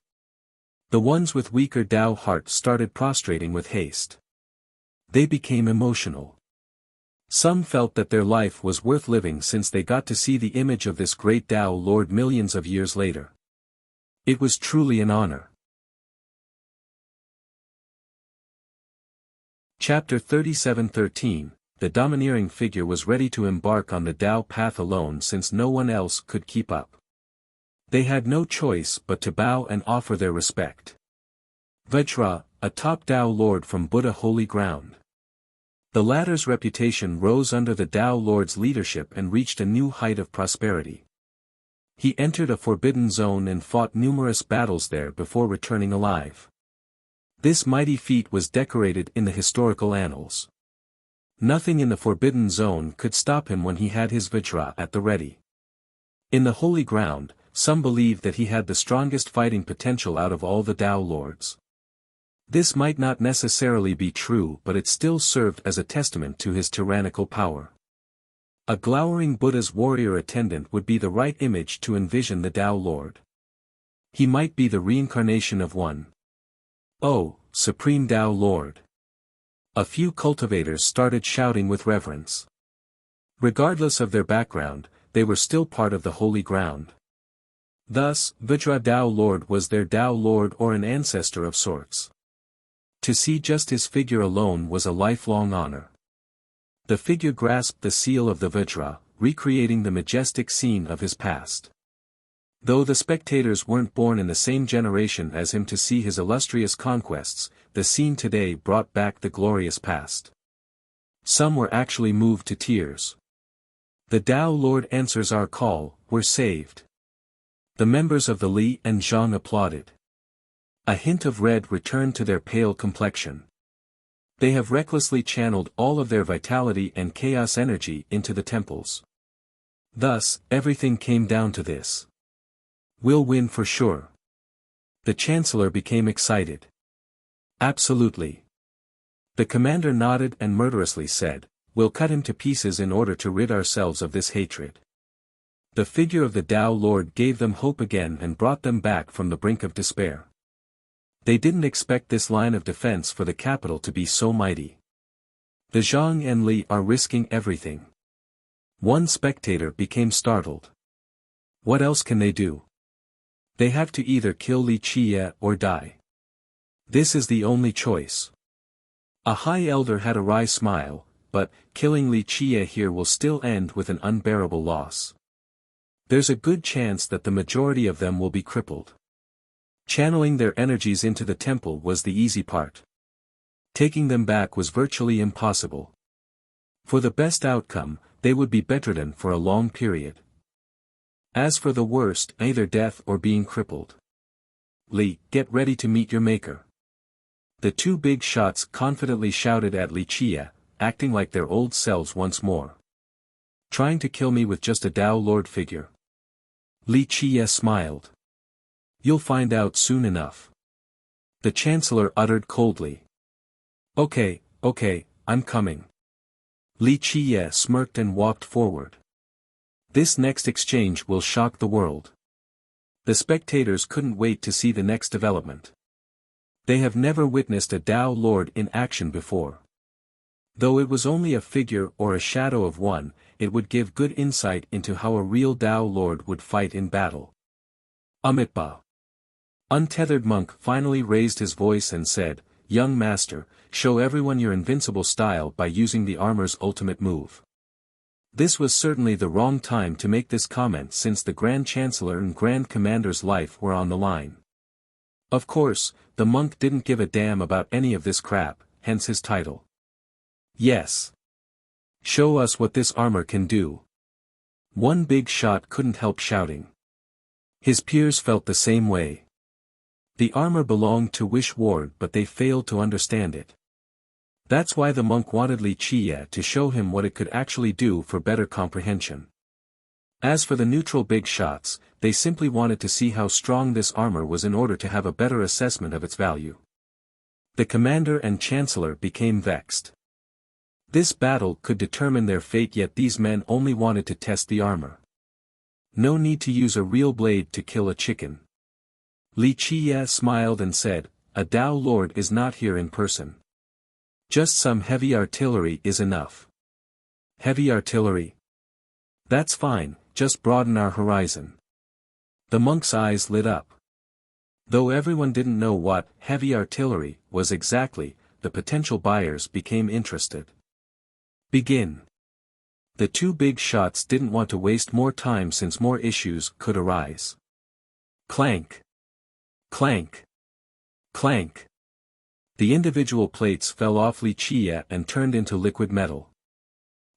The ones with weaker Tao hearts started prostrating with haste. They became emotional. Some felt that their life was worth living since they got to see the image of this great Tao Lord millions of years later. It was truly an honor. Chapter 37:13. The domineering figure was ready to embark on the Tao path alone since no one else could keep up. They had no choice but to bow and offer their respect. Vajra, a top Tao Lord from Buddha holy ground. The latter's reputation rose under the Tao Lord's leadership and reached a new height of prosperity. He entered a forbidden zone and fought numerous battles there before returning alive. This mighty feat was decorated in the historical annals. Nothing in the forbidden zone could stop him when he had his Vajra at the ready. In the holy ground, some believed that he had the strongest fighting potential out of all the Tao Lords. This might not necessarily be true, but it still served as a testament to his tyrannical power. A glowering Buddha's warrior attendant would be the right image to envision the Tao Lord. He might be the reincarnation of one. Oh, Supreme Tao Lord! A few cultivators started shouting with reverence. Regardless of their background, they were still part of the holy ground. Thus, Vajra Tao Lord was their Tao Lord or an ancestor of sorts. To see just his figure alone was a lifelong honor. The figure grasped the seal of the Vajra, recreating the majestic scene of his past. Though the spectators weren't born in the same generation as him to see his illustrious conquests, the scene today brought back the glorious past. Some were actually moved to tears. The Tao Lord answers our call, we're saved. The members of the Li and Zhang applauded. A hint of red returned to their pale complexion. They have recklessly channeled all of their vitality and chaos energy into the temples. Thus, everything came down to this. We'll win for sure. The Chancellor became excited. Absolutely. The commander nodded and murderously said, we'll cut him to pieces in order to rid ourselves of this hatred. The figure of the Tao Lord gave them hope again and brought them back from the brink of despair. They didn't expect this line of defense for the capital to be so mighty. The Zhang and Li are risking everything. One spectator became startled. What else can they do? They have to either kill Li Qiye or die. This is the only choice. A high elder had a wry smile, but killing Li Qiye here will still end with an unbearable loss. There's a good chance that the majority of them will be crippled. Channeling their energies into the temple was the easy part. Taking them back was virtually impossible. For the best outcome, they would be bedridden for a long period. As for the worst, either death or being crippled. Li, get ready to meet your maker. The two big shots confidently shouted at Li Chia, acting like their old selves once more. Trying to kill me with just a Tao Lord figure. Li Chia smiled. You'll find out soon enough. The Chancellor uttered coldly. Okay, I'm coming. Li Chia smirked and walked forward. This next exchange will shock the world. The spectators couldn't wait to see the next development. They have never witnessed a Tao Lord in action before. Though it was only a figure or a shadow of one, it would give good insight into how a real Tao Lord would fight in battle. Amitba. Untethered monk finally raised his voice and said, Young master, show everyone your invincible style by using the armor's ultimate move. This was certainly the wrong time to make this comment since the Grand Chancellor and Grand Commander's life were on the line. Of course, the monk didn't give a damn about any of this crap, hence his title. Yes. Show us what this armor can do. One big shot couldn't help shouting. His peers felt the same way. The armor belonged to Wish Ward but they failed to understand it. That's why the monk wanted Li Chia to show him what it could actually do for better comprehension. As for the neutral big shots, they simply wanted to see how strong this armor was in order to have a better assessment of its value. The commander and chancellor became vexed. This battle could determine their fate, yet these men only wanted to test the armor. No need to use a real blade to kill a chicken. Li Chia smiled and said, A Tao Lord is not here in person. Just some heavy artillery is enough. Heavy artillery? That's fine, just broaden our horizon. The monk's eyes lit up. Though everyone didn't know what heavy artillery was exactly, the potential buyers became interested. Begin. The two big shots didn't want to waste more time since more issues could arise. Clank. Clank. Clank. The individual plates fell off Li Chia and turned into liquid metal.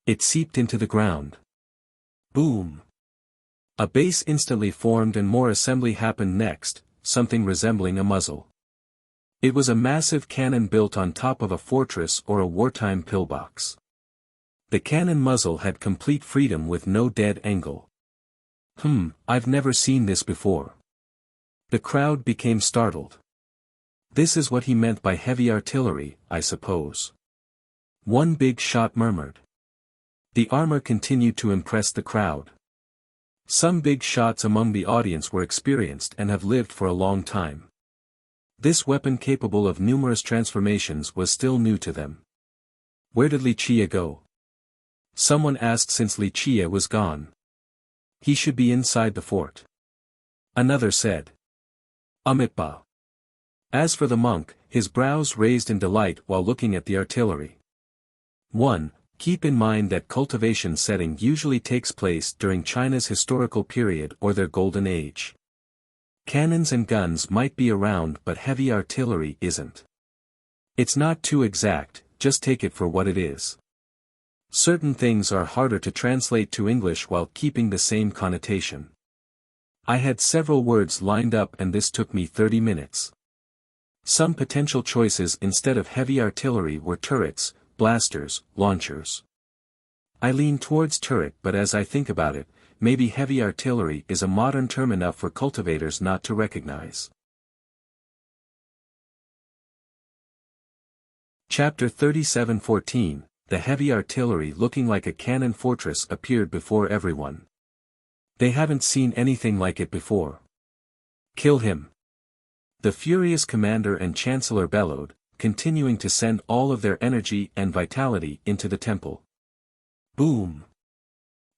It seeped into the ground. Boom. A base instantly formed and more assembly happened next, something resembling a muzzle. It was a massive cannon built on top of a fortress or a wartime pillbox. The cannon muzzle had complete freedom with no dead angle. I've never seen this before. The crowd became startled. This is what he meant by heavy artillery, I suppose. One big shot murmured. The armor continued to impress the crowd. Some big shots among the audience were experienced and have lived for a long time. This weapon capable of numerous transformations was still new to them. Where did Li Chia go? Someone asked since Li Chia was gone. He should be inside the fort. Another said. Amitba. As for the monk, his brows raised in delight while looking at the artillery. 1. Keep in mind that cultivation setting usually takes place during China's historical period or their golden age. Cannons and guns might be around but heavy artillery isn't. It's not too exact, just take it for what it is. Certain things are harder to translate to English while keeping the same connotation. I had several words lined up and this took me 30 minutes. Some potential choices instead of heavy artillery were turrets, blasters, launchers. I lean towards turret, but as I think about it, maybe heavy artillery is a modern term enough for cultivators not to recognize. Chapter 37:14, The heavy artillery looking like a cannon fortress appeared before everyone. They haven't seen anything like it before. Kill him. The furious commander and chancellor bellowed, continuing to send all of their energy and vitality into the temple. Boom.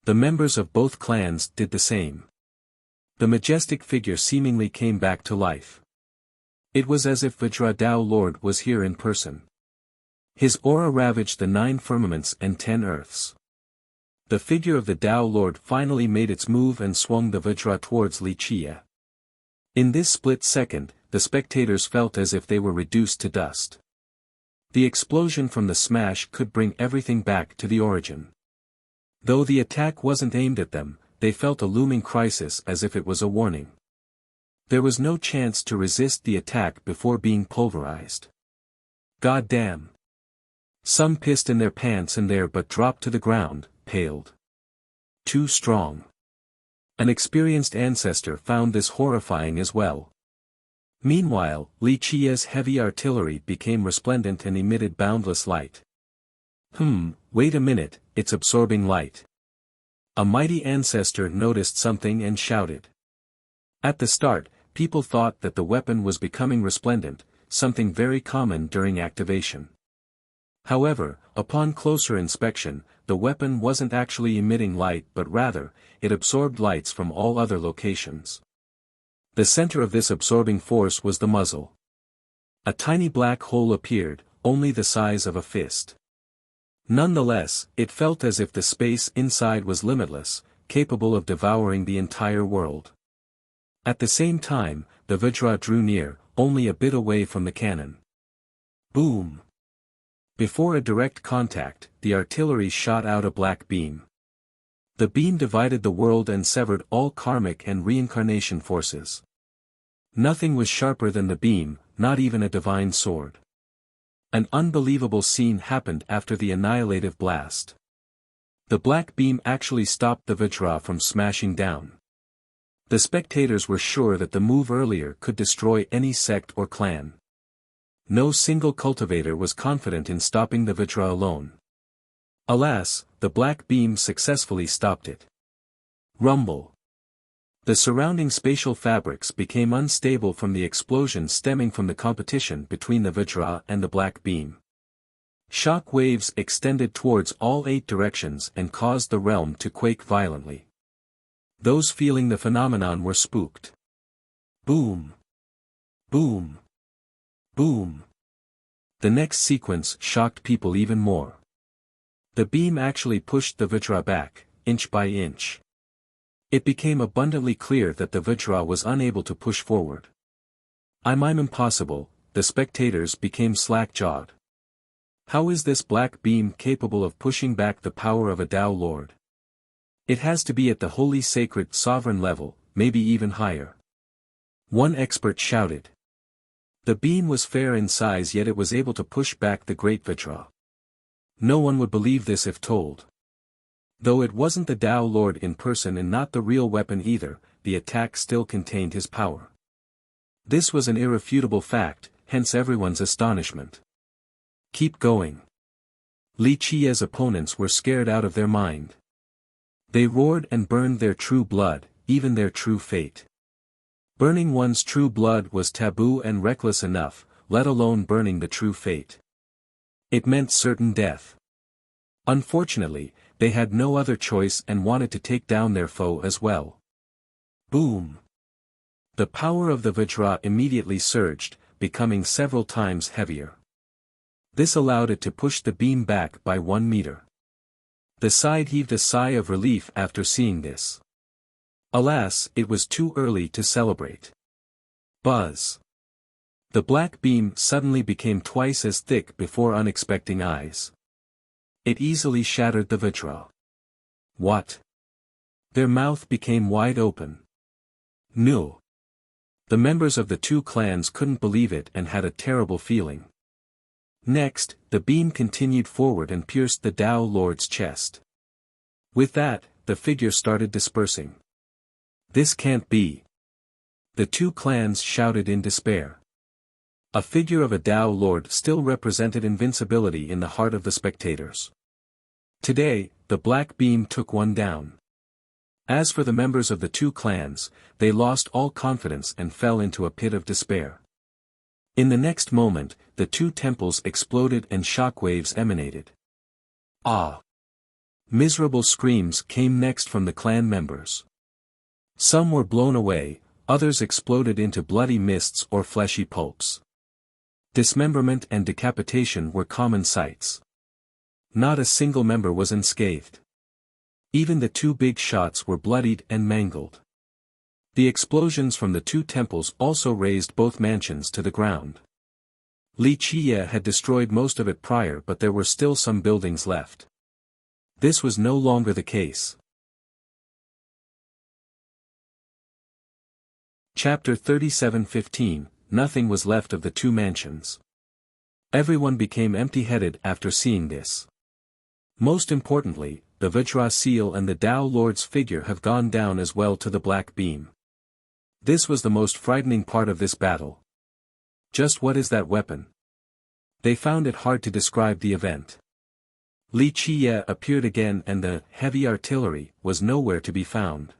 The members of both clans did the same. The majestic figure seemingly came back to life. It was as if Vajra Tao Lord was here in person. His aura ravaged the 9 firmaments and 10 earths. The figure of the Tao Lord finally made its move and swung the Vajra towards Li Chia. In this split second, the spectators felt as if they were reduced to dust. The explosion from the smash could bring everything back to the origin. Though the attack wasn't aimed at them, they felt a looming crisis as if it was a warning. There was no chance to resist the attack before being pulverized. God damn. Some pissed in their pants and there but dropped to the ground, paled. Too strong. An experienced ancestor found this horrifying as well. Meanwhile, Li Qia's heavy artillery became resplendent and emitted boundless light. Wait a minute, it's absorbing light. A mighty ancestor noticed something and shouted. At the start, people thought that the weapon was becoming resplendent, something very common during activation. However, upon closer inspection, the weapon wasn't actually emitting light but rather, it absorbed lights from all other locations. The center of this absorbing force was the muzzle. A tiny black hole appeared, only the size of a fist. Nonetheless, it felt as if the space inside was limitless, capable of devouring the entire world. At the same time, the Vajra drew near, only a bit away from the cannon. Boom! Before a direct contact, the artillery shot out a black beam. The beam divided the world and severed all karmic and reincarnation forces. Nothing was sharper than the beam, not even a divine sword. An unbelievable scene happened after the annihilative blast. The black beam actually stopped the Vajra from smashing down. The spectators were sure that the move earlier could destroy any sect or clan. No single cultivator was confident in stopping the Vajra alone. Alas, the black beam successfully stopped it. Rumble. The surrounding spatial fabrics became unstable from the explosion stemming from the competition between the Vajra and the black beam. Shock waves extended towards all 8 directions and caused the realm to quake violently. Those feeling the phenomenon were spooked. Boom! Boom! Boom! The next sequence shocked people even more. The beam actually pushed the Vajra back, inch by inch. It became abundantly clear that the Vajra was unable to push forward. I'm impossible, the spectators became slack-jawed. How is this black beam capable of pushing back the power of a Tao Lord? It has to be at the holy sacred sovereign level, maybe even higher. One expert shouted. The beam was fair in size yet it was able to push back the great Vajra. No one would believe this if told. Though it wasn't the Tao Lord in person and not the real weapon either, the attack still contained his power. This was an irrefutable fact, hence everyone's astonishment. Keep going. Li Qia's opponents were scared out of their mind. They roared and burned their true blood, even their true fate. Burning one's true blood was taboo and reckless enough, let alone burning the true fate. It meant certain death. Unfortunately, they had no other choice and wanted to take down their foe as well. Boom! The power of the Vajra immediately surged, becoming several times heavier. This allowed it to push the beam back by 1 meter. The side heaved a sigh of relief after seeing this. Alas, it was too early to celebrate. Buzz. The black beam suddenly became twice as thick before unexpecting eyes. It easily shattered the Vajra. What? Their mouth became wide open. No. The members of the 2 clans couldn't believe it and had a terrible feeling. Next, the beam continued forward and pierced the Tao Lord's chest. With that, the figure started dispersing. This can't be. The 2 clans shouted in despair. A figure of a Tao Lord still represented invincibility in the heart of the spectators. Today, the black beam took one down. As for the members of the 2 clans, they lost all confidence and fell into a pit of despair. In the next moment, the 2 temples exploded and shockwaves emanated. Ah! Miserable screams came next from the clan members. Some were blown away, others exploded into bloody mists or fleshy pulps. Dismemberment and decapitation were common sights. Not a single member was unscathed. Even the 2 big shots were bloodied and mangled. The explosions from the 2 temples also razed both mansions to the ground. Li Qia had destroyed most of it prior but there were still some buildings left. This was no longer the case. Chapter 37:15, Nothing was left of the two mansions. Everyone became empty-headed after seeing this. Most importantly, the Vajra seal and the Tao Lord's figure have gone down as well to the black beam. This was the most frightening part of this battle. Just what is that weapon? They found it hard to describe the event. Li Qiye appeared again and the heavy artillery was nowhere to be found.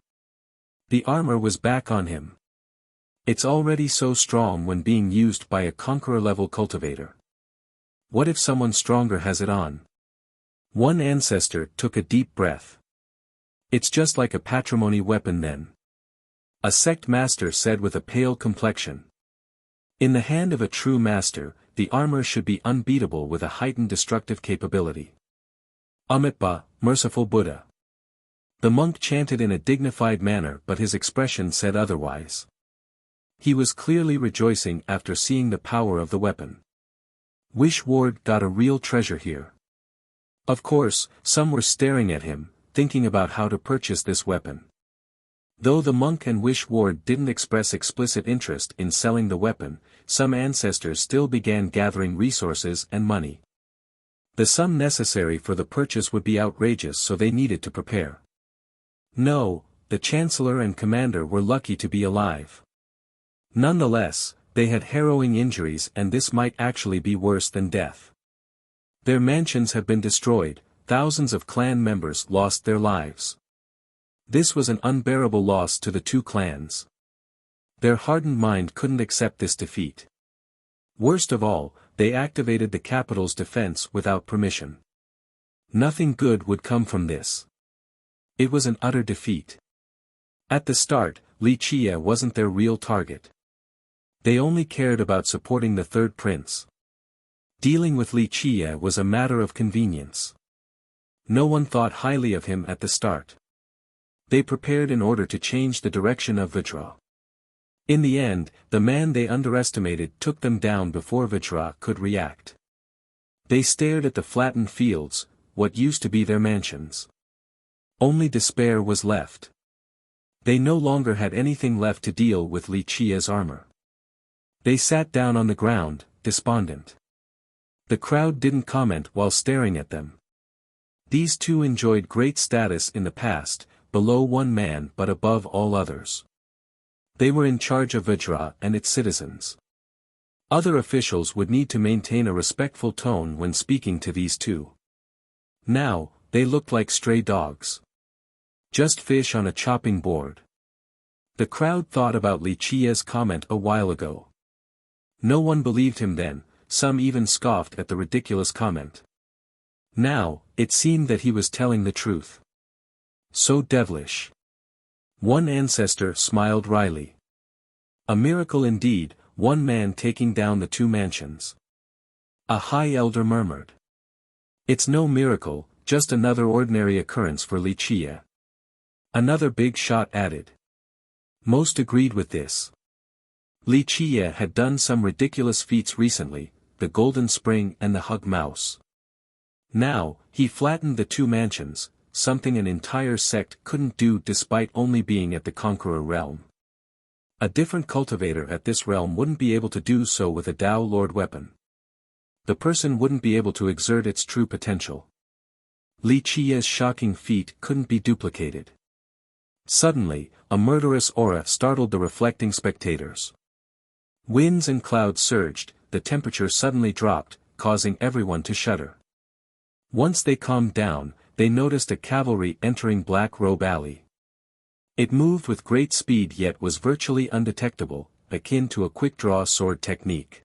The armor was back on him. It's already so strong when being used by a conqueror-level cultivator. What if someone stronger has it on? One ancestor took a deep breath. It's just like a patrimony weapon then. A sect master said with a pale complexion. In the hand of a true master, the armor should be unbeatable with a heightened destructive capability. Amitba, merciful Buddha. The monk chanted in a dignified manner but his expression said otherwise. He was clearly rejoicing after seeing the power of the weapon. Wish Ward got a real treasure here. Of course, some were staring at him, thinking about how to purchase this weapon. Though the monk and Wish Ward didn't express explicit interest in selling the weapon, some ancestors still began gathering resources and money. The sum necessary for the purchase would be outrageous, so they needed to prepare. No, the Chancellor and Commander were lucky to be alive. Nonetheless, they had harrowing injuries and this might actually be worse than death. Their mansions have been destroyed, thousands of clan members lost their lives. This was an unbearable loss to the two clans. Their hardened mind couldn't accept this defeat. Worst of all, they activated the capital's defense without permission. Nothing good would come from this. It was an utter defeat. At the start, Li Qiye wasn't their real target. They only cared about supporting the third prince. Dealing with Li Qiye was a matter of convenience. No one thought highly of him at the start. They prepared in order to change the direction of Vajra. In the end, the man they underestimated took them down before Vajra could react. They stared at the flattened fields, what used to be their mansions. Only despair was left. They no longer had anything left to deal with Li Qiye's armor. They sat down on the ground, despondent. The crowd didn't comment while staring at them. These two enjoyed great status in the past, below one man but above all others. They were in charge of Vajra and its citizens. Other officials would need to maintain a respectful tone when speaking to these two. Now, they looked like stray dogs. Just fish on a chopping board. The crowd thought about Li Qiye's comment a while ago. No one believed him then, some even scoffed at the ridiculous comment. Now, it seemed that he was telling the truth. So devilish. One ancestor smiled wryly. A miracle indeed, one man taking down the two mansions. A high elder murmured. It's no miracle, just another ordinary occurrence for Li Qiye. Another big shot added. Most agreed with this. Li Qiye had done some ridiculous feats recently, the Golden Spring and the Hug Mouse. Now, he flattened the two mansions, something an entire sect couldn't do despite only being at the Conqueror realm. A different cultivator at this realm wouldn't be able to do so with a Tao Lord weapon. The person wouldn't be able to exert its true potential. Li Qiye's shocking feat couldn't be duplicated. Suddenly, a murderous aura startled the reflecting spectators. Winds and clouds surged, the temperature suddenly dropped, causing everyone to shudder. Once they calmed down, they noticed a cavalry entering Black Robe Alley. It moved with great speed yet was virtually undetectable, akin to a quick-draw sword technique.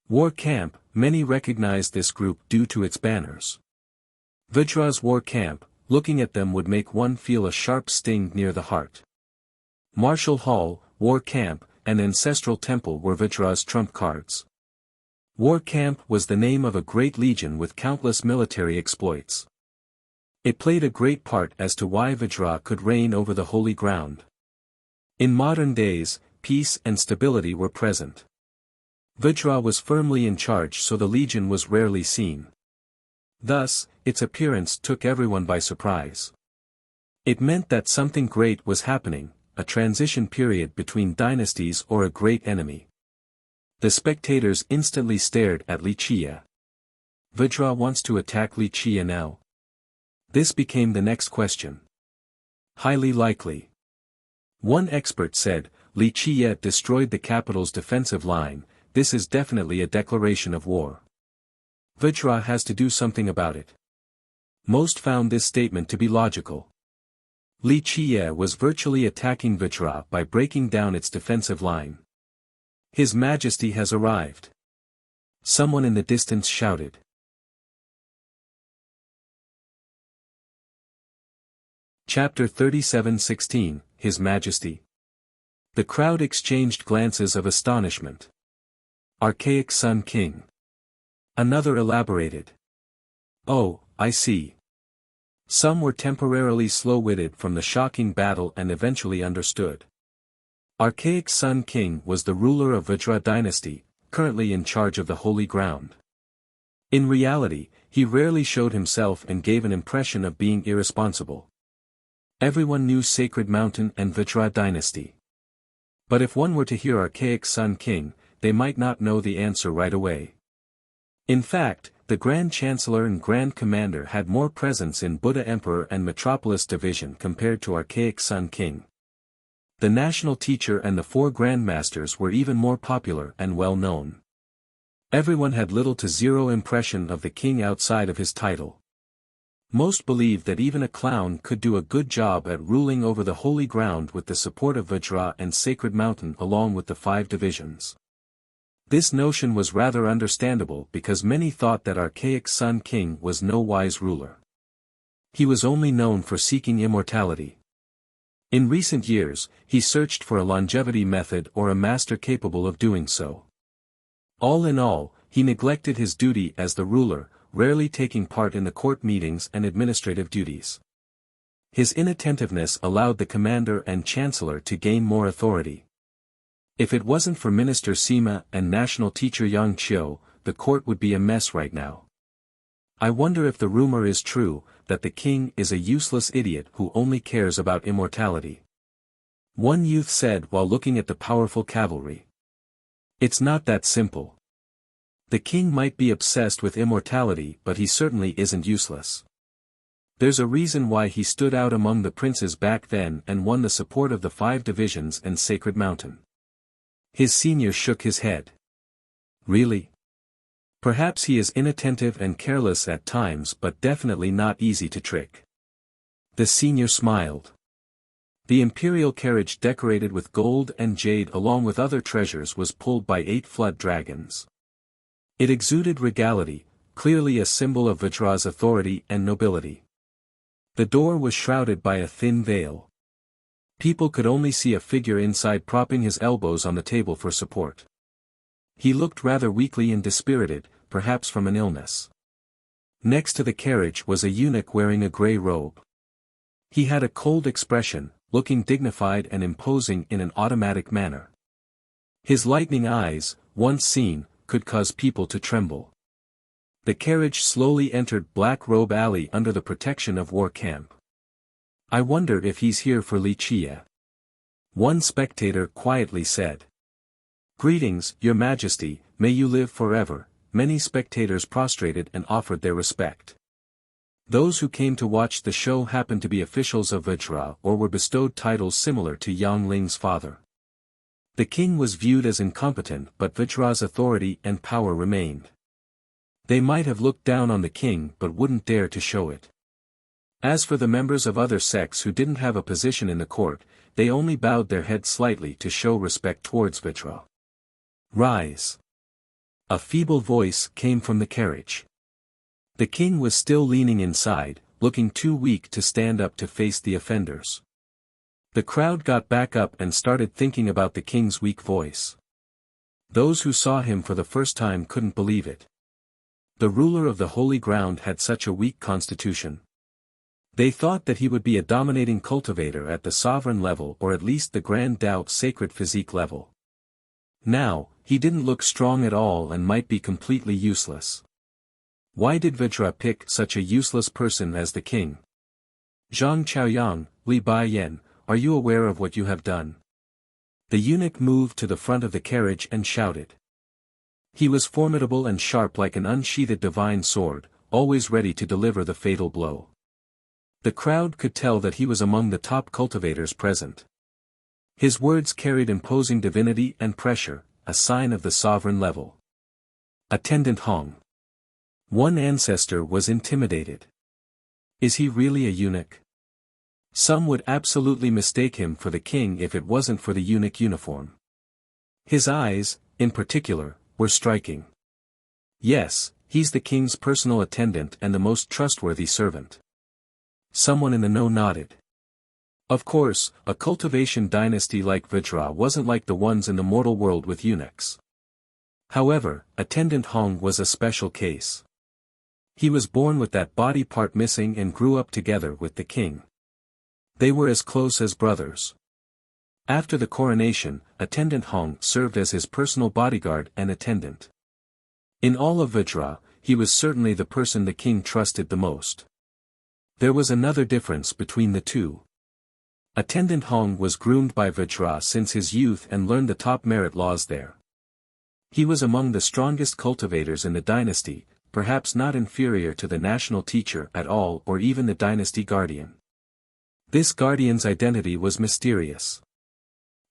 War Camp, many recognized this group due to its banners. Vajra's War Camp, looking at them would make one feel a sharp sting near the heart. Martial Hall, War Camp, and Ancestral Temple were Vajra's trump cards. War Camp was the name of a great legion with countless military exploits. It played a great part as to why Vajra could reign over the holy ground. In modern days, peace and stability were present. Vajra was firmly in charge, so the legion was rarely seen. Thus, its appearance took everyone by surprise. It meant that something great was happening, a transition period between dynasties or a great enemy. The spectators instantly stared at Wuxia. Vajra wants to attack Wuxia now. This became the next question. Highly likely. One expert said, Wuxia destroyed the capital's defensive line, this is definitely a declaration of war. Vajra has to do something about it. Most found this statement to be logical. Wuxia was virtually attacking Vajra by breaking down its defensive line. His Majesty has arrived. Someone in the distance shouted. Chapter 37:16, His Majesty. The crowd exchanged glances of astonishment. Archaic Sun King. Another elaborated. Oh, I see. Some were temporarily slow-witted from the shocking battle and eventually understood. Archaic Sun King was the ruler of Vajra dynasty, currently in charge of the Holy Ground. In reality, he rarely showed himself and gave an impression of being irresponsible. Everyone knew Sacred Mountain and Vajra dynasty. But if one were to hear Archaic Sun King, they might not know the answer right away. In fact, the Grand Chancellor and Grand Commander had more presence in Buddha Emperor and Metropolis Division compared to Archaic Sun King. The National Teacher and the 4 Grandmasters were even more popular and well known. Everyone had little to zero impression of the king outside of his title. Most believed that even a clown could do a good job at ruling over the Holy Ground with the support of Vajra and Sacred Mountain along with the 5 divisions. This notion was rather understandable because many thought that Archaic Sun King was no wise ruler. He was only known for seeking immortality. In recent years, he searched for a longevity method or a master capable of doing so. All in all, he neglected his duty as the ruler, rarely taking part in the court meetings and administrative duties. His inattentiveness allowed the commander and chancellor to gain more authority. If it wasn't for Minister Sima and National Teacher Yang Qiu, the court would be a mess right now. I wonder if the rumor is true, that the king is a useless idiot who only cares about immortality. One youth said while looking at the powerful cavalry. It's not that simple. The king might be obsessed with immortality but he certainly isn't useless. There's a reason why he stood out among the princes back then and won the support of the 5 divisions and Sacred Mountain. His senior shook his head. Really? Perhaps he is inattentive and careless at times but definitely not easy to trick. The senior smiled. The imperial carriage decorated with gold and jade along with other treasures was pulled by 8 flood dragons. It exuded regality, clearly a symbol of Vajra's authority and nobility. The door was shrouded by a thin veil. People could only see a figure inside propping his elbows on the table for support. He looked rather weakly and dispirited, perhaps from an illness. Next to the carriage was a eunuch wearing a grey robe. He had a cold expression, looking dignified and imposing in an automatic manner. His lightning eyes, once seen, could cause people to tremble. The carriage slowly entered Black Robe Alley under the protection of War Camp. I wonder if he's here for Wuxia. One spectator quietly said. Greetings, Your Majesty, may you live forever. Many spectators prostrated and offered their respect. Those who came to watch the show happened to be officials of Vajra or were bestowed titles similar to Yang Ling's father. The king was viewed as incompetent but Vajra's authority and power remained. They might have looked down on the king but wouldn't dare to show it. As for the members of other sects who didn't have a position in the court, they only bowed their heads slightly to show respect towards Vajra. Rise! A feeble voice came from the carriage. The king was still leaning inside, looking too weak to stand up to face the offenders. The crowd got back up and started thinking about the king's weak voice. Those who saw him for the first time couldn't believe it. The ruler of the Holy Ground had such a weak constitution. They thought that he would be a dominating cultivator at the sovereign level or at least the Grand Tao sacred physique level. Now, he didn't look strong at all and might be completely useless. Why did Vajra pick such a useless person as the king? Zhang Chaoyang, Li Baiyan, are you aware of what you have done? The eunuch moved to the front of the carriage and shouted. He was formidable and sharp like an unsheathed divine sword, always ready to deliver the fatal blow. The crowd could tell that he was among the top cultivators present. His words carried imposing divinity and pressure, a sign of the sovereign level. Attendant Hong. One ancestor was intimidated. Is he really a eunuch? Some would absolutely mistake him for the king if it wasn't for the eunuch uniform. His eyes, in particular, were striking. Yes, he's the king's personal attendant and the most trustworthy servant. Someone in the know nodded. Of course, a cultivation dynasty like Vajra wasn't like the ones in the mortal world with eunuchs. However, Attendant Hong was a special case. He was born with that body part missing and grew up together with the king. They were as close as brothers. After the coronation, Attendant Hong served as his personal bodyguard and attendant. In all of Vajra, he was certainly the person the king trusted the most. There was another difference between the two. Attendant Hong was groomed by Vajra since his youth and learned the top merit laws there. He was among the strongest cultivators in the dynasty, perhaps not inferior to the national teacher at all or even the dynasty guardian. This guardian's identity was mysterious.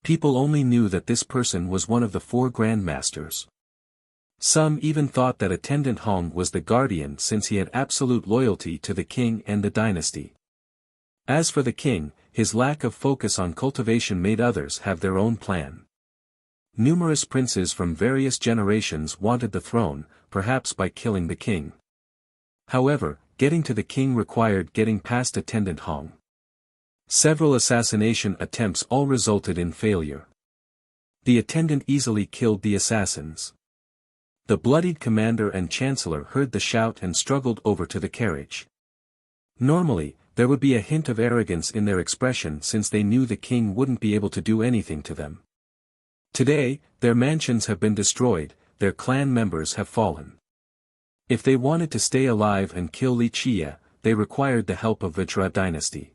People only knew that this person was one of the 4 grandmasters. Some even thought that Attendant Hong was the guardian since he had absolute loyalty to the king and the dynasty. As for the king, his lack of focus on cultivation made others have their own plan. Numerous princes from various generations wanted the throne, perhaps by killing the king. However, getting to the king required getting past Attendant Hong. Several assassination attempts all resulted in failure. The attendant easily killed the assassins. The bloodied commander and chancellor heard the shout and struggled over to the carriage. Normally, there would be a hint of arrogance in their expression since they knew the king wouldn't be able to do anything to them. Today, their mansions have been destroyed, their clan members have fallen. If they wanted to stay alive and kill Li Chia, they required the help of Vajra dynasty.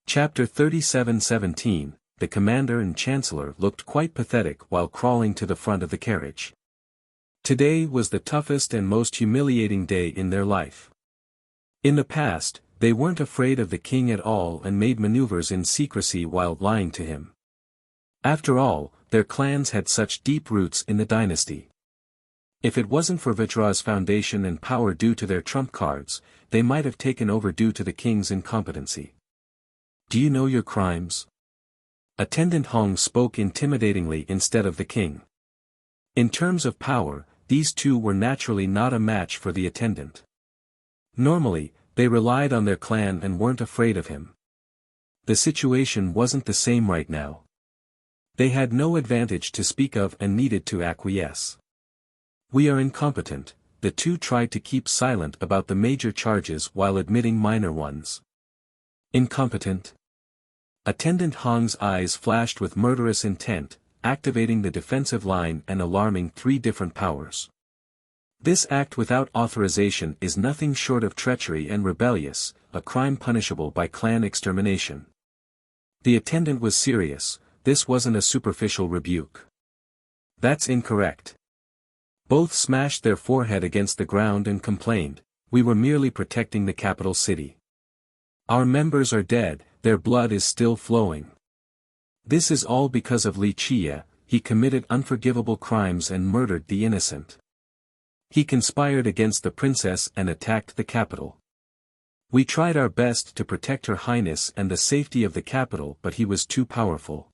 Chapter 37:17, The commander and chancellor looked quite pathetic while crawling to the front of the carriage. Today was the toughest and most humiliating day in their life. In the past, they weren't afraid of the king at all and made maneuvers in secrecy while lying to him. After all, their clans had such deep roots in the dynasty. If it wasn't for Vajra's foundation and power due to their trump cards, they might have taken over due to the king's incompetency. Do you know your crimes? Attendant Hong spoke intimidatingly instead of the king. In terms of power, these two were naturally not a match for the attendant. Normally, they relied on their clan and weren't afraid of him. The situation wasn't the same right now. They had no advantage to speak of and needed to acquiesce. We are incompetent, the two tried to keep silent about the major charges while admitting minor ones. Incompetent? Attendant Hong's eyes flashed with murderous intent, activating the defensive line and alarming 3 different powers. This act without authorization is nothing short of treachery and rebellious, a crime punishable by clan extermination. The attendant was serious, this wasn't a superficial rebuke. That's incorrect. Both smashed their forehead against the ground and complained, we were merely protecting the capital city. Our members are dead, their blood is still flowing. This is all because of Li Chia, he committed unforgivable crimes and murdered the innocent. He conspired against the princess and attacked the capital. We tried our best to protect Her Highness and the safety of the capital, but he was too powerful.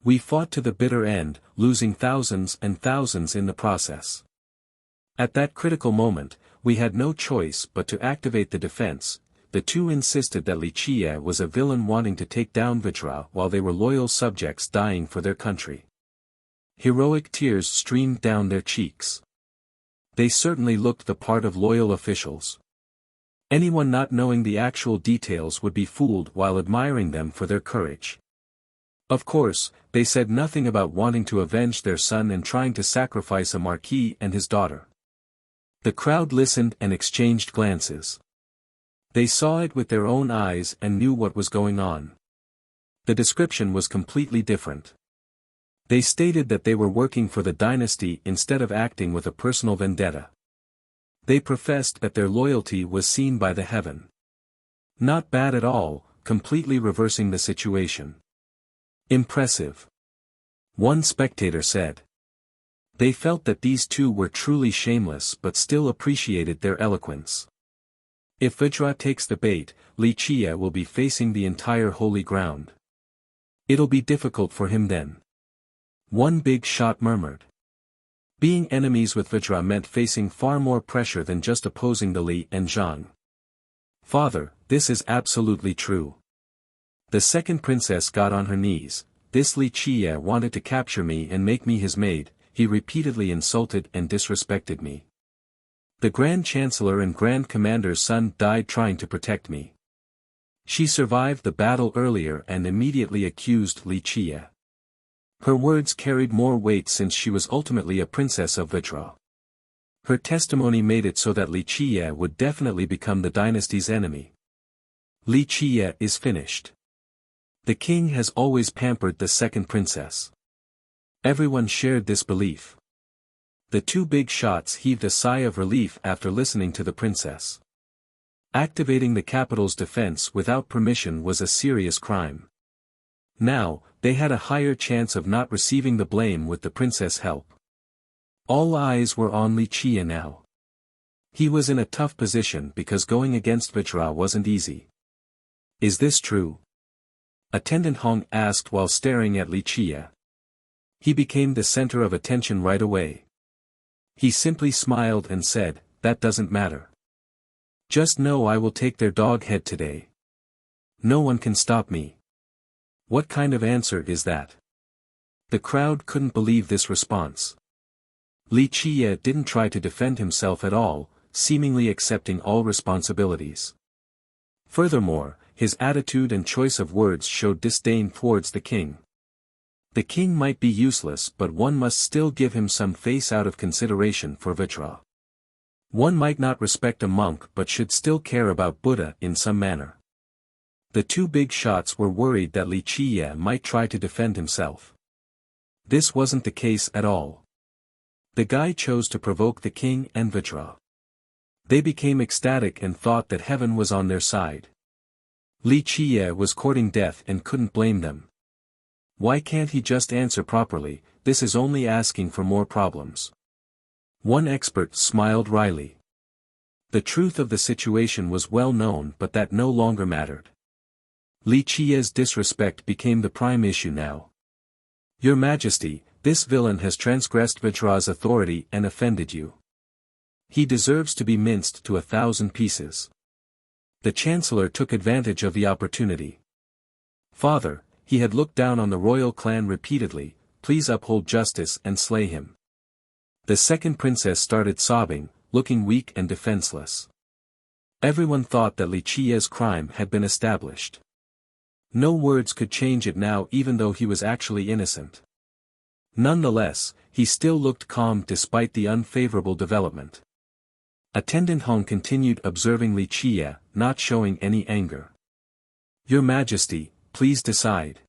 We fought to the bitter end, losing thousands and thousands in the process. At that critical moment, we had no choice but to activate the defense. The two insisted that Li Chia was a villain wanting to take down Vajra while they were loyal subjects dying for their country. Heroic tears streamed down their cheeks. They certainly looked the part of loyal officials. Anyone not knowing the actual details would be fooled while admiring them for their courage. Of course, they said nothing about wanting to avenge their son and trying to sacrifice a marquis and his daughter. The crowd listened and exchanged glances. They saw it with their own eyes and knew what was going on. The description was completely different. They stated that they were working for the dynasty instead of acting with a personal vendetta. They professed that their loyalty was seen by the heaven. Not bad at all, completely reversing the situation. Impressive. One spectator said. They felt that these two were truly shameless but still appreciated their eloquence. If Vajra takes the bait, Li Chia will be facing the entire holy ground. It'll be difficult for him then. One big shot murmured. Being enemies with Vajra meant facing far more pressure than just opposing the Li and Zhang. Father, this is absolutely true. The second princess got on her knees. This Li Chia wanted to capture me and make me his maid. He repeatedly insulted and disrespected me. The Grand Chancellor and Grand Commander's son died trying to protect me. She survived the battle earlier and immediately accused Li Chia. Her words carried more weight since she was ultimately a princess of Vajra. Her testimony made it so that Li Chia would definitely become the dynasty's enemy. Li Chia is finished. The king has always pampered the second princess. Everyone shared this belief. The two big shots heaved a sigh of relief after listening to the princess. Activating the capital's defense without permission was a serious crime. Now, they had a higher chance of not receiving the blame with the princess' help. All eyes were on Li Chia now. He was in a tough position because going against Vajra wasn't easy. Is this true? Attendant Hong asked while staring at Li Chia. He became the center of attention right away. He simply smiled and said, "That doesn't matter. Just know I will take their dog head today. No one can stop me." What kind of answer is that? The crowd couldn't believe this response. Li Chia didn't try to defend himself at all, seemingly accepting all responsibilities. Furthermore, his attitude and choice of words showed disdain towards the king. The king might be useless but one must still give him some face out of consideration for Vajra. One might not respect a monk but should still care about Buddha in some manner. The two big shots were worried that Li Chia might try to defend himself. This wasn't the case at all. The guy chose to provoke the king and Vajra. They became ecstatic and thought that heaven was on their side. Li Chia was courting death and couldn't blame them. Why can't he just answer properly? This is only asking for more problems. One expert smiled wryly. The truth of the situation was well known but that no longer mattered. Li Chia's disrespect became the prime issue now. Your Majesty, this villain has transgressed Vajra's authority and offended you. He deserves to be minced to 1,000 pieces. The Chancellor took advantage of the opportunity. Father, he had looked down on the royal clan repeatedly, please uphold justice and slay him. The second princess started sobbing, looking weak and defenseless. Everyone thought that Li Chia's crime had been established. No words could change it now even though he was actually innocent. Nonetheless, he still looked calm despite the unfavorable development. Attendant Hong continued observing Li Chia, not showing any anger. Your Majesty, please decide.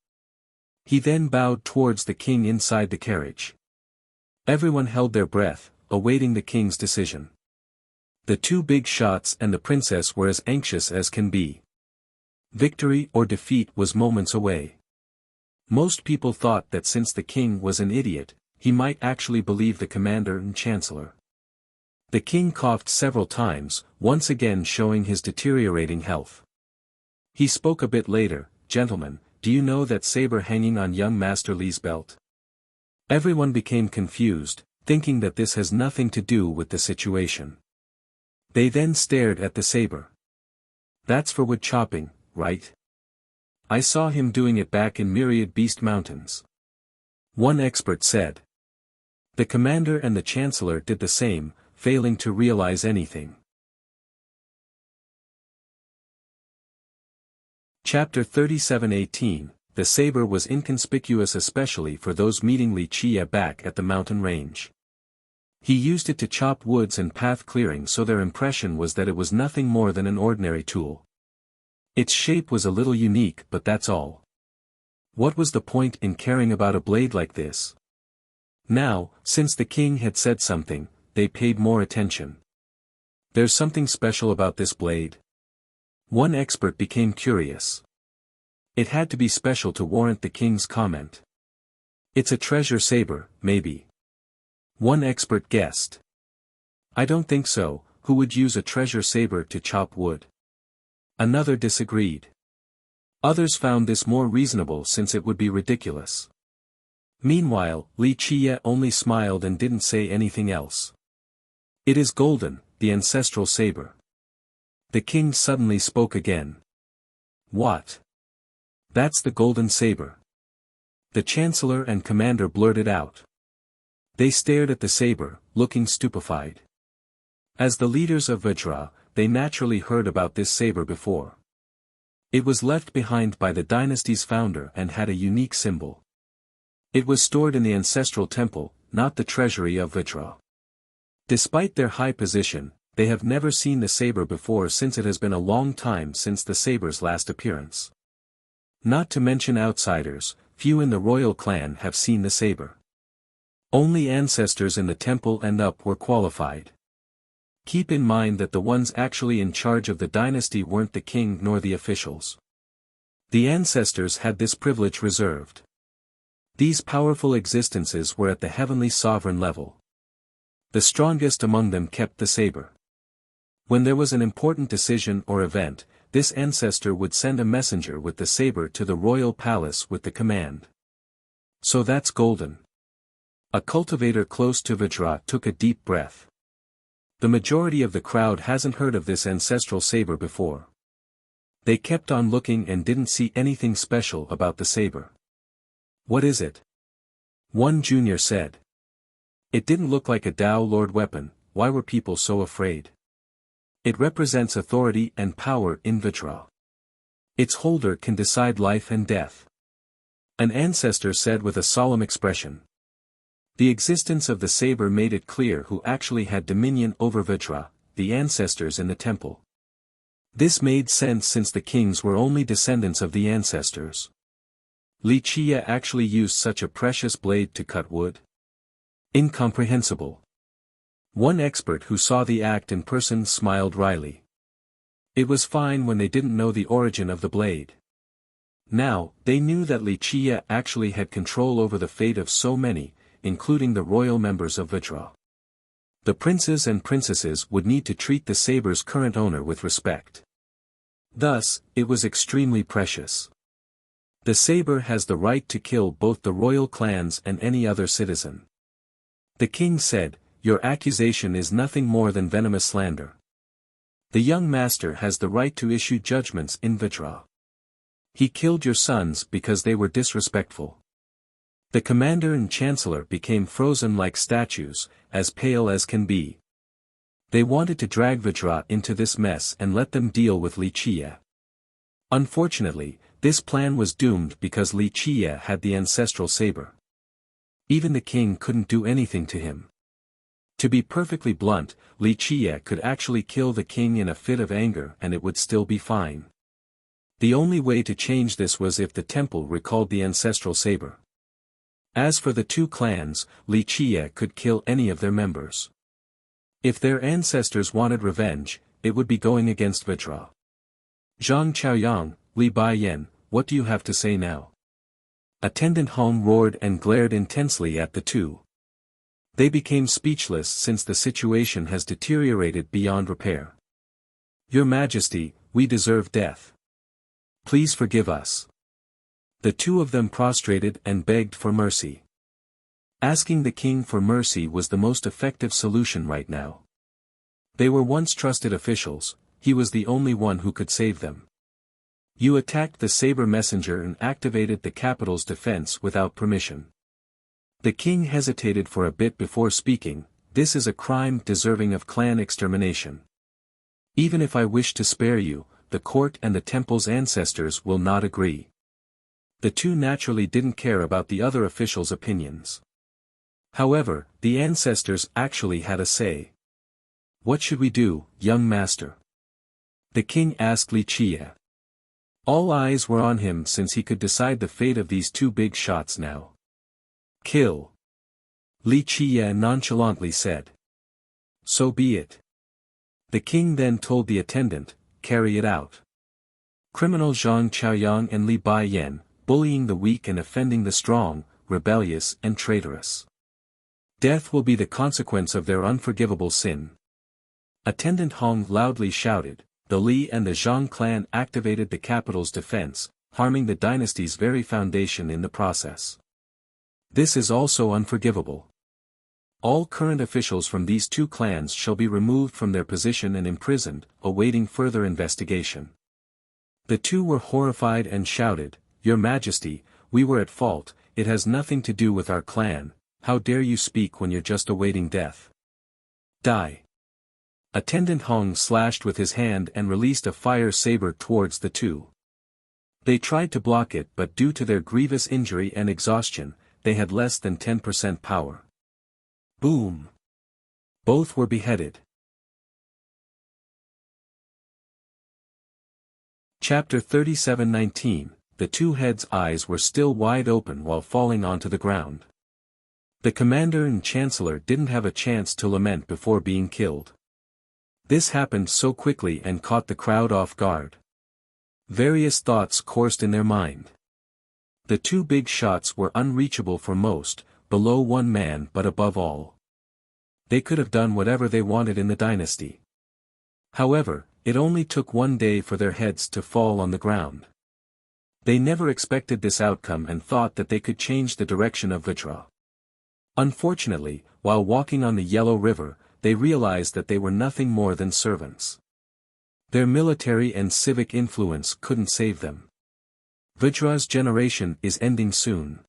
He then bowed towards the king inside the carriage. Everyone held their breath, awaiting the king's decision. The two big shots and the princess were as anxious as can be. Victory or defeat was moments away. Most people thought that since the king was an idiot, he might actually believe the commander and chancellor. The king coughed several times, once again showing his deteriorating health. He spoke a bit later, Gentlemen, do you know that saber hanging on young Master Li's belt? Everyone became confused, thinking that this has nothing to do with the situation. They then stared at the saber. That's for wood chopping, right? I saw him doing it back in Myriad Beast Mountains. One expert said. The commander and the chancellor did the same, failing to realize anything. Chapter 37:18, The saber was inconspicuous especially for those meeting Li Chia back at the mountain range. He used it to chop woods and path clearing, so their impression was that it was nothing more than an ordinary tool. Its shape was a little unique, but that's all. What was the point in caring about a blade like this? Now, since the king had said something, they paid more attention. There's something special about this blade. One expert became curious. It had to be special to warrant the king's comment. It's a treasure saber, maybe. One expert guessed. I don't think so, who would use a treasure saber to chop wood? Another disagreed. Others found this more reasonable since it would be ridiculous. Meanwhile, Li Qiye only smiled and didn't say anything else. It is golden, the ancestral saber. The king suddenly spoke again. What? That's the golden saber. The chancellor and commander blurted out. They stared at the saber, looking stupefied. As the leaders of Vajra, they naturally heard about this saber before. It was left behind by the dynasty's founder and had a unique symbol. It was stored in the ancestral temple, not the treasury of Vajra. Despite their high position, they have never seen the saber before, since it has been a long time since the saber's last appearance. Not to mention outsiders, few in the royal clan have seen the saber. Only ancestors in the temple and up were qualified. Keep in mind that the ones actually in charge of the dynasty weren't the king nor the officials. The ancestors had this privilege reserved. These powerful existences were at the heavenly sovereign level. The strongest among them kept the saber. When there was an important decision or event, this ancestor would send a messenger with the saber to the royal palace with the command. So that's golden. A cultivator close to Vajra took a deep breath. The majority of the crowd hasn't heard of this ancestral saber before. They kept on looking and didn't see anything special about the saber. What is it? One junior said. It didn't look like a Tao Lord weapon, why were people so afraid? It represents authority and power in Vajra. Its holder can decide life and death. An ancestor said with a solemn expression. The existence of the saber made it clear who actually had dominion over Vajra, the ancestors in the temple. This made sense since the kings were only descendants of the ancestors. Li Qiye actually used such a precious blade to cut wood? Incomprehensible. One expert who saw the act in person smiled wryly. It was fine when they didn't know the origin of the blade. Now, they knew that Li Qiye actually had control over the fate of so many, including the royal members of Vajra. The princes and princesses would need to treat the saber's current owner with respect. Thus, it was extremely precious. The saber has the right to kill both the royal clans and any other citizen. The king said, "Your accusation is nothing more than venomous slander. The young master has the right to issue judgments in Vajra. He killed your sons because they were disrespectful." The commander and chancellor became frozen like statues, as pale as can be. They wanted to drag Vajra into this mess and let them deal with Li Qiye. Unfortunately, this plan was doomed because Li Qiye had the ancestral saber. Even the king couldn't do anything to him. To be perfectly blunt, Li Qiye could actually kill the king in a fit of anger and it would still be fine. The only way to change this was if the temple recalled the ancestral saber. As for the two clans, Li Qiye could kill any of their members. If their ancestors wanted revenge, it would be going against Vajra. Zhang Chaoyang, Li Baiyan, what do you have to say now? Attendant Hong roared and glared intensely at the two. They became speechless since the situation has deteriorated beyond repair. Your Majesty, we deserve death. Please forgive us. The two of them prostrated and begged for mercy. Asking the king for mercy was the most effective solution right now. They were once trusted officials, he was the only one who could save them. You attacked the saber messenger and activated the capital's defense without permission. The king hesitated for a bit before speaking, this is a crime deserving of clan extermination. Even if I wish to spare you, the court and the temple's ancestors will not agree. The two naturally didn't care about the other officials' opinions. However, the ancestors actually had a say. "What should we do, young master?" the king asked Li Qie. All eyes were on him since he could decide the fate of these two big shots now. "Kill," Li Qie nonchalantly said. "So be it." The king then told the attendant, "Carry it out." Criminal Zhang Chaoyang and Li Baiyan, bullying the weak and offending the strong, rebellious and traitorous. Death will be the consequence of their unforgivable sin. Attendant Hong loudly shouted. The Li and the Zhang clan activated the capital's defense, harming the dynasty's very foundation in the process. This is also unforgivable. All current officials from these two clans shall be removed from their position and imprisoned, awaiting further investigation. The two were horrified and shouted, "Your Majesty, we were at fault, it has nothing to do with our clan, how dare you speak when you're just awaiting death? Die." Attendant Hong slashed with his hand and released a fire saber towards the two. They tried to block it but due to their grievous injury and exhaustion, they had less than 10% power. Boom! Both were beheaded. Chapter 37:19. The two heads' eyes were still wide open while falling onto the ground. The commander and chancellor didn't have a chance to lament before being killed. This happened so quickly and caught the crowd off guard. Various thoughts coursed in their mind. The two big shots were unreachable for most, below one man but above all. They could have done whatever they wanted in the dynasty. However, it only took one day for their heads to fall on the ground. They never expected this outcome and thought that they could change the direction of Vajra. Unfortunately, while walking on the Yellow River, they realized that they were nothing more than servants. Their military and civic influence couldn't save them. Vajra's generation is ending soon.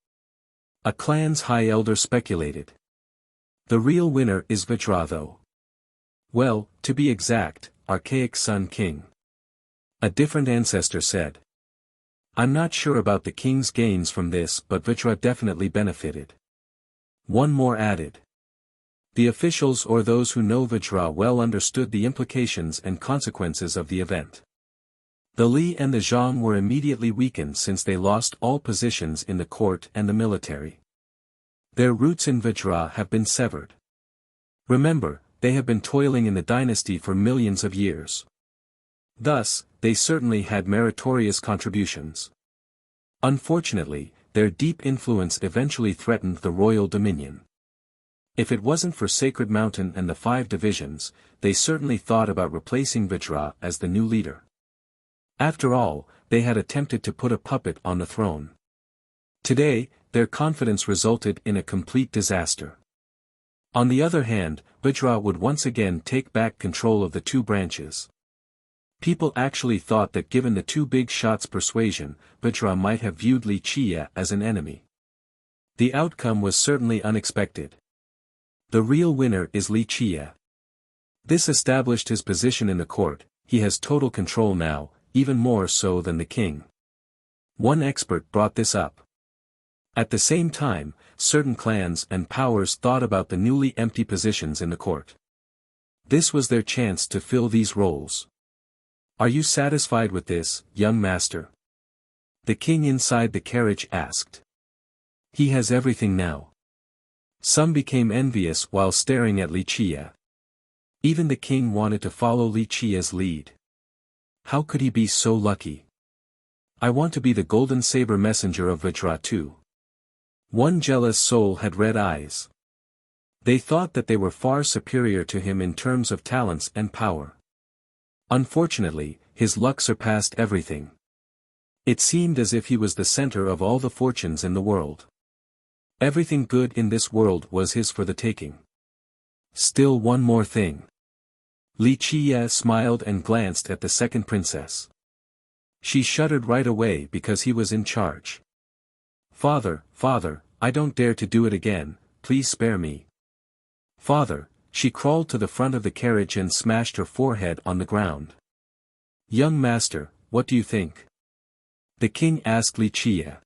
A clan's high elder speculated. The real winner is Vajra though. Well, to be exact, Archaic Sun King. A different ancestor said. I'm not sure about the king's gains from this but Vajra definitely benefited. One more added. The officials or those who know Vajra well understood the implications and consequences of the event. The Li and the Zhang were immediately weakened since they lost all positions in the court and the military. Their roots in Vajra have been severed. Remember, they have been toiling in the dynasty for millions of years. Thus, they certainly had meritorious contributions. Unfortunately, their deep influence eventually threatened the royal dominion. If it wasn't for Sacred Mountain and the 5 divisions, they certainly thought about replacing Vajra as the new leader. After all, they had attempted to put a puppet on the throne. Today, their confidence resulted in a complete disaster. On the other hand, Vajra would once again take back control of the two branches. People actually thought that given the two big shots' persuasion, Vajra might have viewed Li Qie as an enemy. The outcome was certainly unexpected. The real winner is Li Qie. This established his position in the court, he has total control now, even more so than the king. One expert brought this up. At the same time, certain clans and powers thought about the newly empty positions in the court. This was their chance to fill these roles. Are you satisfied with this, young master? The king inside the carriage asked. He has everything now. Some became envious while staring at Li Qie. Even the king wanted to follow Li Qie's lead. How could he be so lucky? I want to be the golden saber messenger of Vajra too. One jealous soul had red eyes. They thought that they were far superior to him in terms of talents and power. Unfortunately, his luck surpassed everything. It seemed as if he was the center of all the fortunes in the world. Everything good in this world was his for the taking. Still one more thing. Li Qie smiled and glanced at the second princess. She shuddered right away because he was in charge. Father, I don't dare to do it again, please spare me. Father, she crawled to the front of the carriage and smashed her forehead on the ground. Young master, what do you think? The king asked Li Qie.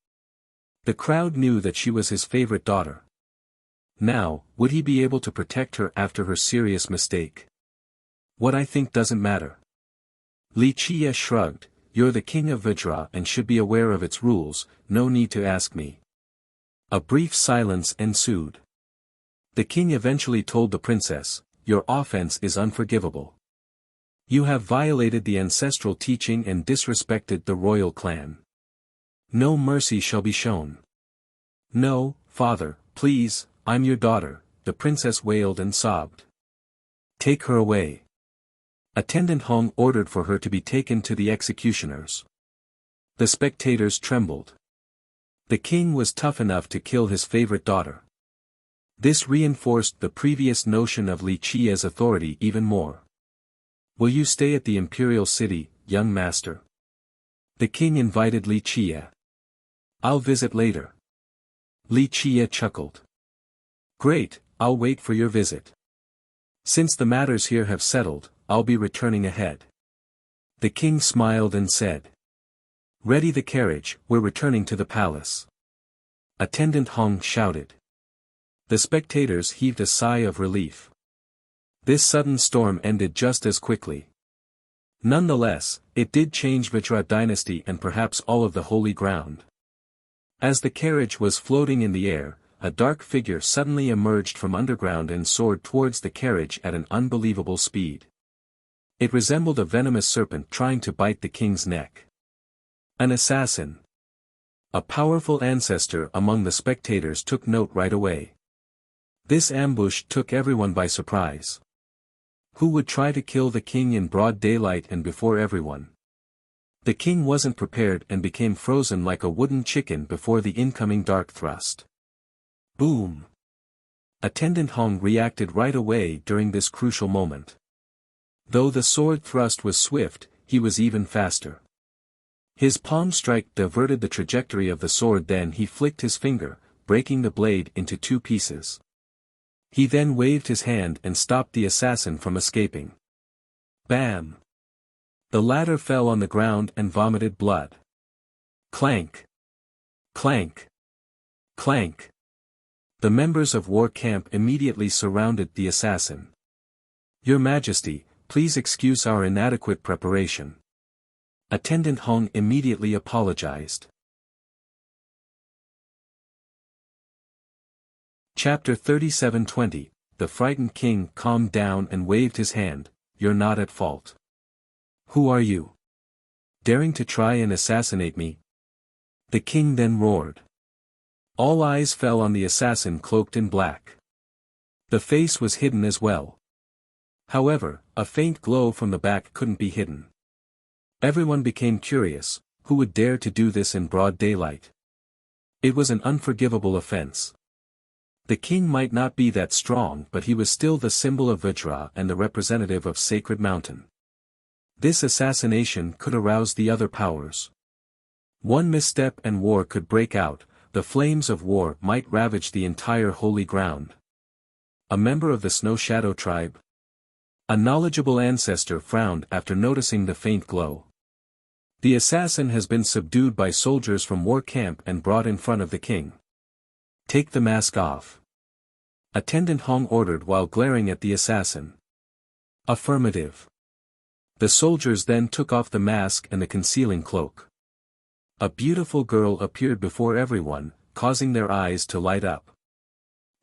The crowd knew that she was his favorite daughter. Now, would he be able to protect her after her serious mistake? What I think doesn't matter. Li Qie shrugged, you're the king of Vajra and should be aware of its rules, no need to ask me. A brief silence ensued. The king eventually told the princess, your offense is unforgivable. You have violated the ancestral teaching and disrespected the royal clan. No mercy shall be shown. No, father, please, I'm your daughter, the princess wailed and sobbed. Take her away. Attendant Hong ordered for her to be taken to the executioners. The spectators trembled. The king was tough enough to kill his favorite daughter. This reinforced the previous notion of Li Qie's authority even more. Will you stay at the imperial city, young master? The king invited Li Qie. I'll visit later. Li Qie chuckled. Great, I'll wait for your visit. Since the matters here have settled, I'll be returning ahead. The king smiled and said. Ready the carriage, we're returning to the palace. Attendant Hong shouted. The spectators heaved a sigh of relief. This sudden storm ended just as quickly. Nonetheless, it did change Vajra dynasty and perhaps all of the holy ground. As the carriage was floating in the air, a dark figure suddenly emerged from underground and soared towards the carriage at an unbelievable speed. It resembled a venomous serpent trying to bite the king's neck. An assassin. A powerful ancestor among the spectators took note right away. This ambush took everyone by surprise. Who would try to kill the king in broad daylight and before everyone? The king wasn't prepared and became frozen like a wooden chicken before the incoming dark thrust. Boom! Attendant Hong reacted right away during this crucial moment. Though the sword thrust was swift, he was even faster. His palm strike diverted the trajectory of the sword, then he flicked his finger, breaking the blade into two pieces. He then waved his hand and stopped the assassin from escaping. Bam! The latter fell on the ground and vomited blood. Clank! Clank! Clank! The members of war camp immediately surrounded the assassin. Your Majesty, please excuse our inadequate preparation. Attendant Hong immediately apologized. Chapter 37:20, The frightened king calmed down and waved his hand, you're not at fault. Who are you? Daring to try and assassinate me? The king then roared. All eyes fell on the assassin cloaked in black. The face was hidden as well. However, a faint glow from the back couldn't be hidden. Everyone became curious, who would dare to do this in broad daylight? It was an unforgivable offense. The king might not be that strong, but he was still the symbol of Vajra and the representative of Sacred Mountain. This assassination could arouse the other powers. One misstep and war could break out, the flames of war might ravage the entire holy ground. A member of the Snow Shadow tribe? A knowledgeable ancestor frowned after noticing the faint glow. The assassin has been subdued by soldiers from war camp and brought in front of the king. Take the mask off. Attendant Hong ordered while glaring at the assassin. Affirmative. The soldiers then took off the mask and the concealing cloak. A beautiful girl appeared before everyone, causing their eyes to light up.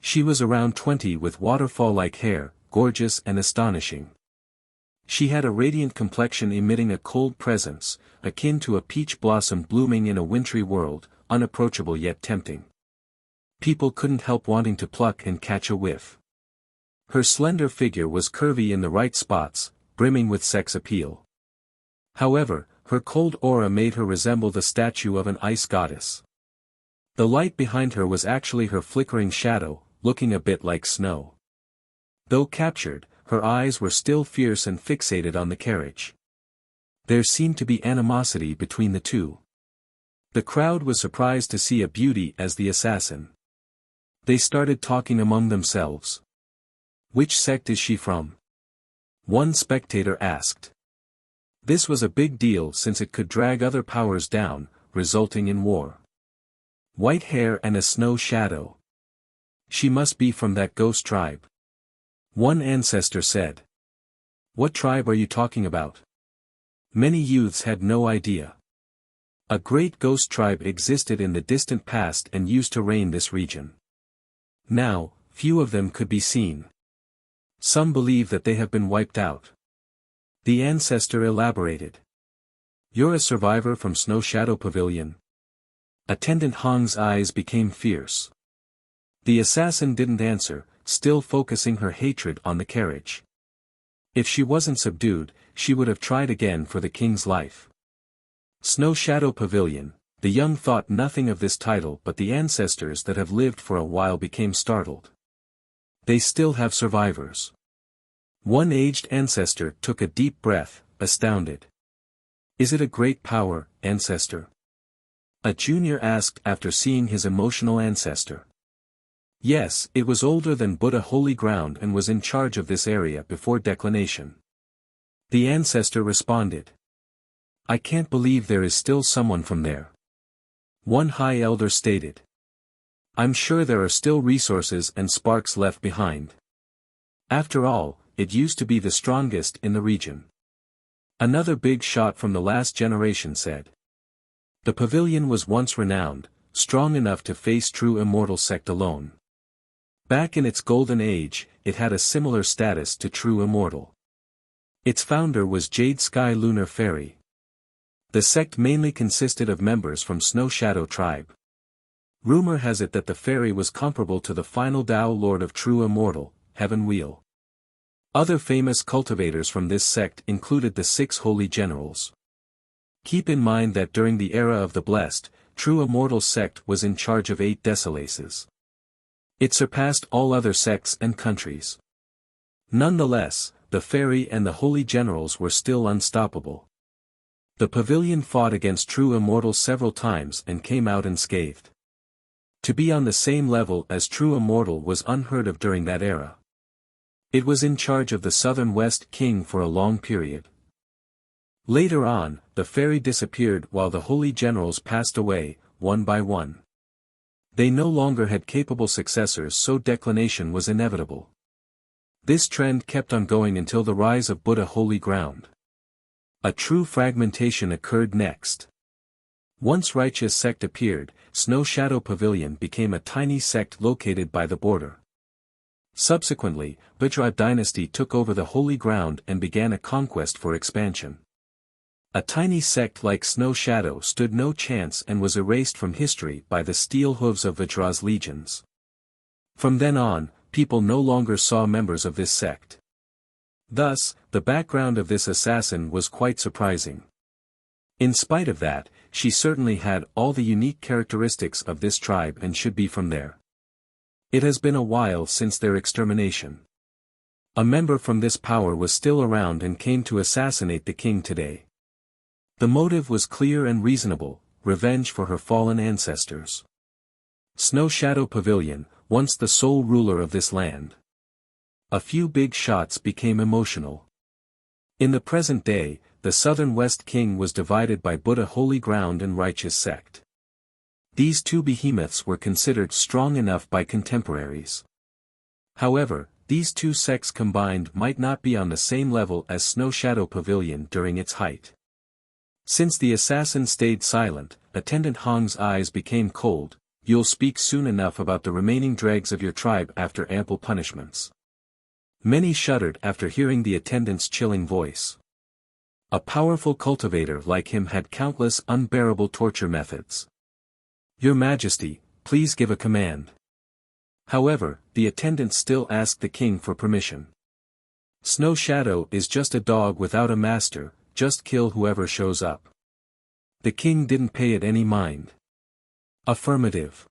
She was around 20 with waterfall-like hair, gorgeous and astonishing. She had a radiant complexion emitting a cold presence, akin to a peach blossom blooming in a wintry world, unapproachable yet tempting. People couldn't help wanting to pluck and catch a whiff. Her slender figure was curvy in the right spots, brimming with sex appeal. However, her cold aura made her resemble the statue of an ice goddess. The light behind her was actually her flickering shadow, looking a bit like snow. Though captured, her eyes were still fierce and fixated on the carriage. There seemed to be animosity between the two. The crowd was surprised to see a beauty as the assassin. They started talking among themselves. Which sect is she from? One spectator asked. This was a big deal since it could drag other powers down, resulting in war. White hair and a snow shadow. She must be from that ghost tribe. One ancestor said. What tribe are you talking about? Many youths had no idea. A great ghost tribe existed in the distant past and used to reign this region. Now, few of them could be seen. Some believe that they have been wiped out. The ancestor elaborated. You're a survivor from Snow Shadow Pavilion? Attendant Hong's eyes became fierce. The assassin didn't answer, still focusing her hatred on the carriage. If she wasn't subdued, she would have tried again for the king's life. Snow Shadow Pavilion, the young thought nothing of this title, but the ancestors that have lived for a while became startled. They still have survivors. One aged ancestor took a deep breath, astounded. Is it a great power, ancestor? A junior asked after seeing his emotional ancestor. Yes, it was older than Buddha Holy Ground and was in charge of this area before declination. The ancestor responded. I can't believe there is still someone from there. One high elder stated. I'm sure there are still resources and sparks left behind. After all, it used to be the strongest in the region. Another big shot from the last generation said. The pavilion was once renowned, strong enough to face true immortal sect alone. Back in its golden age, it had a similar status to true immortal. Its founder was Jade Sky Lunar Fairy. The sect mainly consisted of members from Snow Shadow tribe. Rumor has it that the fairy was comparable to the final Tao Lord of True Immortal, Heaven Wheel. Other famous cultivators from this sect included the 6 Holy Generals. Keep in mind that during the era of the Blessed, True Immortal sect was in charge of 8 Desolaces. It surpassed all other sects and countries. Nonetheless, the fairy and the Holy Generals were still unstoppable. The pavilion fought against True Immortal several times and came out unscathed. To be on the same level as True Immortal was unheard of during that era. It was in charge of the Southern West King for a long period. Later on, the fairy disappeared while the Holy Generals passed away, one by one. They no longer had capable successors, so declination was inevitable. This trend kept on going until the rise of Buddha Holy Ground. A true fragmentation occurred next. Once Righteous sect appeared, Snow Shadow Pavilion became a tiny sect located by the border. Subsequently, Vajra dynasty took over the Holy Ground and began a conquest for expansion. A tiny sect like Snow Shadow stood no chance and was erased from history by the steel hooves of Vajra's legions. From then on, people no longer saw members of this sect. Thus, the background of this assassin was quite surprising. In spite of that, she certainly had all the unique characteristics of this tribe and should be from there. It has been a while since their extermination. A member from this power was still around and came to assassinate the king today. The motive was clear and reasonable, revenge for her fallen ancestors. Snow Shadow Pavilion, once the sole ruler of this land. A few big shots became emotional. In the present day, the Southern West King was divided by Buddha Holy Ground and Righteous sect. These 2 behemoths were considered strong enough by contemporaries. However, these 2 sects combined might not be on the same level as Snow Shadow Pavilion during its height. Since the assassin stayed silent, Attendant Hong's eyes became cold. You'll speak soon enough about the remaining dregs of your tribe after ample punishments. Many shuddered after hearing the attendant's chilling voice. A powerful cultivator like him had countless unbearable torture methods. Your Majesty, please give a command. However, the attendant still asked the king for permission. Snow Shadow is just a dog without a master, just kill whoever shows up. The king didn't pay it any mind. Affirmative.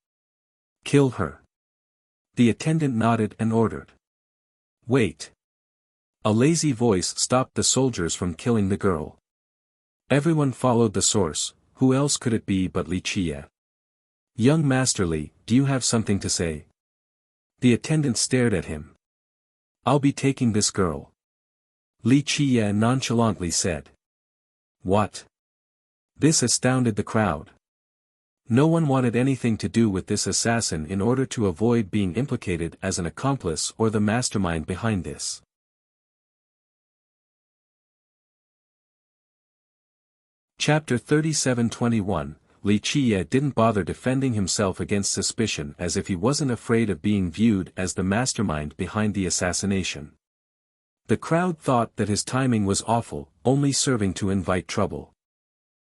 Kill her. The attendant nodded and ordered. Wait. A lazy voice stopped the soldiers from killing the girl. Everyone followed the source. Who else could it be but Li Qie? Young Master Li, do you have something to say? The attendant stared at him. I'll be taking this girl. Li Qie nonchalantly said. What? This astounded the crowd. No one wanted anything to do with this assassin in order to avoid being implicated as an accomplice or the mastermind behind this. Chapter 37:21, Li Qiye didn't bother defending himself against suspicion as if he wasn't afraid of being viewed as the mastermind behind the assassination. The crowd thought that his timing was awful, only serving to invite trouble.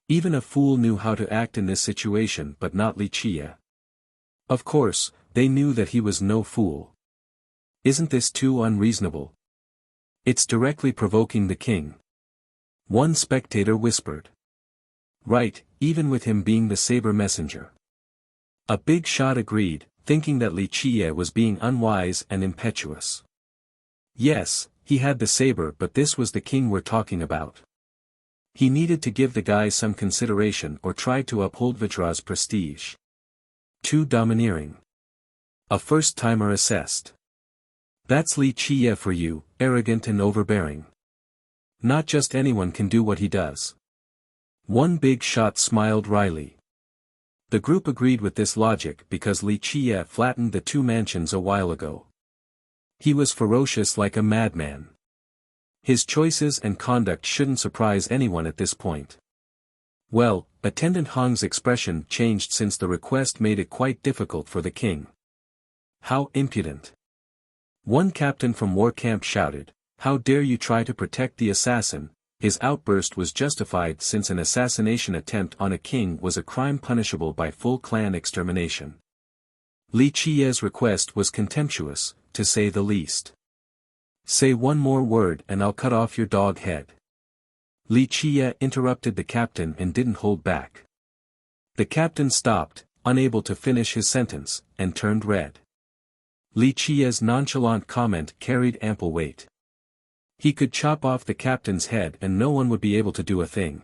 Even a fool knew how to act in this situation but not Li Qiye. Of course, they knew that he was no fool. Isn't this too unreasonable? It's directly provoking the king. One spectator whispered. Right, even with him being the saber messenger. A big shot agreed, thinking that Li Qiye was being unwise and impetuous. Yes, he had the saber, but this was the king we're talking about. He needed to give the guy some consideration or try to uphold Vajra's prestige. Too domineering. A first-timer assessed. That's Li Qiye for you, arrogant and overbearing. Not just anyone can do what he does. One big shot smiled wryly. The group agreed with this logic because Li Qiye flattened the two mansions a while ago. He was ferocious like a madman. His choices and conduct shouldn't surprise anyone at this point. Well, Attendant Hong's expression changed since the request made it quite difficult for the king. How impudent! One captain from war camp shouted, "How dare you try to protect the assassin?" His outburst was justified since an assassination attempt on a king was a crime punishable by full clan extermination. Li Qiye's request was contemptuous, to say the least. "Say one more word and I'll cut off your dog head." Li Qiye interrupted the captain and didn't hold back. The captain stopped, unable to finish his sentence, and turned red. Li Qiye's nonchalant comment carried ample weight. He could chop off the captain's head and no one would be able to do a thing.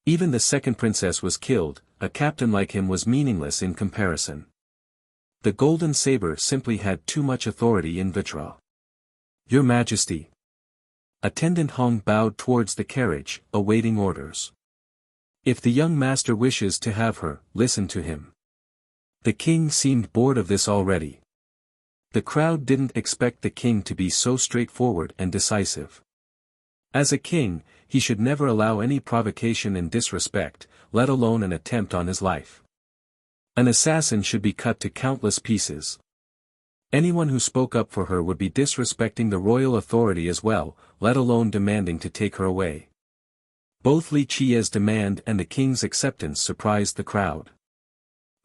Even the second princess was killed, a captain like him was meaningless in comparison. The golden saber simply had too much authority in Vajra. "Your Majesty." Attendant Hong bowed towards the carriage, awaiting orders. "If the young master wishes to have her, listen to him." The king seemed bored of this already. The crowd didn't expect the king to be so straightforward and decisive. As a king, he should never allow any provocation and disrespect, let alone an attempt on his life. An assassin should be cut to countless pieces. Anyone who spoke up for her would be disrespecting the royal authority as well, let alone demanding to take her away. Both Li Qiye's demand and the king's acceptance surprised the crowd.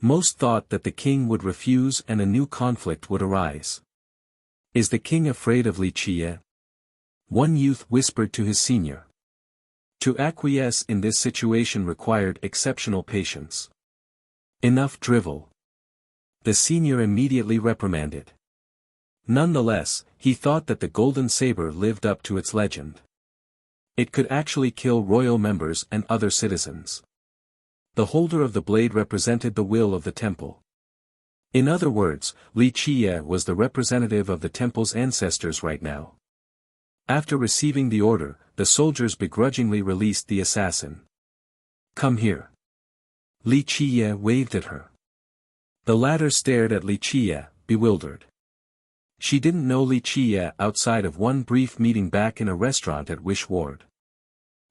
Most thought that the king would refuse and a new conflict would arise. "Is the king afraid of Li Qiye?" One youth whispered to his senior. To acquiesce in this situation required exceptional patience. "Enough drivel." The senior immediately reprimanded. Nonetheless, he thought that the golden saber lived up to its legend. It could actually kill royal members and other citizens. The holder of the blade represented the will of the temple. In other words, Li Qiye was the representative of the temple's ancestors right now. After receiving the order, the soldiers begrudgingly released the assassin. "Come here." Li Qiye waved at her. The latter stared at Li Qiye, bewildered. She didn't know Li Qiye outside of one brief meeting back in a restaurant at Wish Ward.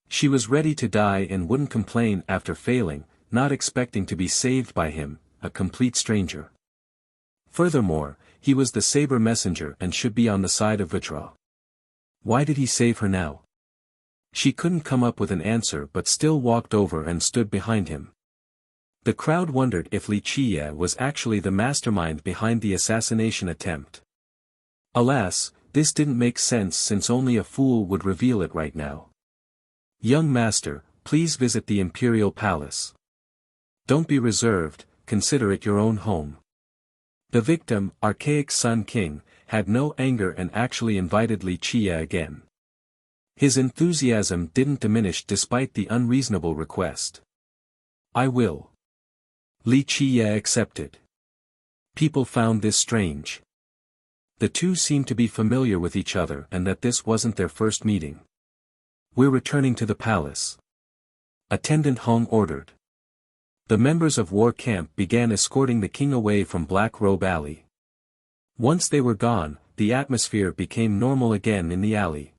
She was ready to die and wouldn't complain after failing, not expecting to be saved by him, a complete stranger. Furthermore, he was the saber messenger and should be on the side of Vajra. Why did he save her now? She couldn't come up with an answer but still walked over and stood behind him. The crowd wondered if Li Qiye was actually the mastermind behind the assassination attempt. Alas, this didn't make sense since only a fool would reveal it right now. "Young master, please visit the imperial palace. Don't be reserved, consider it your own home." The victim, archaic Sun King, had no anger and actually invited Li Qiye again. His enthusiasm didn't diminish despite the unreasonable request. "I will." Li Qiye accepted. People found this strange. The two seemed to be familiar with each other and that this wasn't their first meeting. "We're returning to the palace." Attendant Hong ordered. The members of War Camp began escorting the king away from Black Robe Alley. Once they were gone, the atmosphere became normal again in the alley.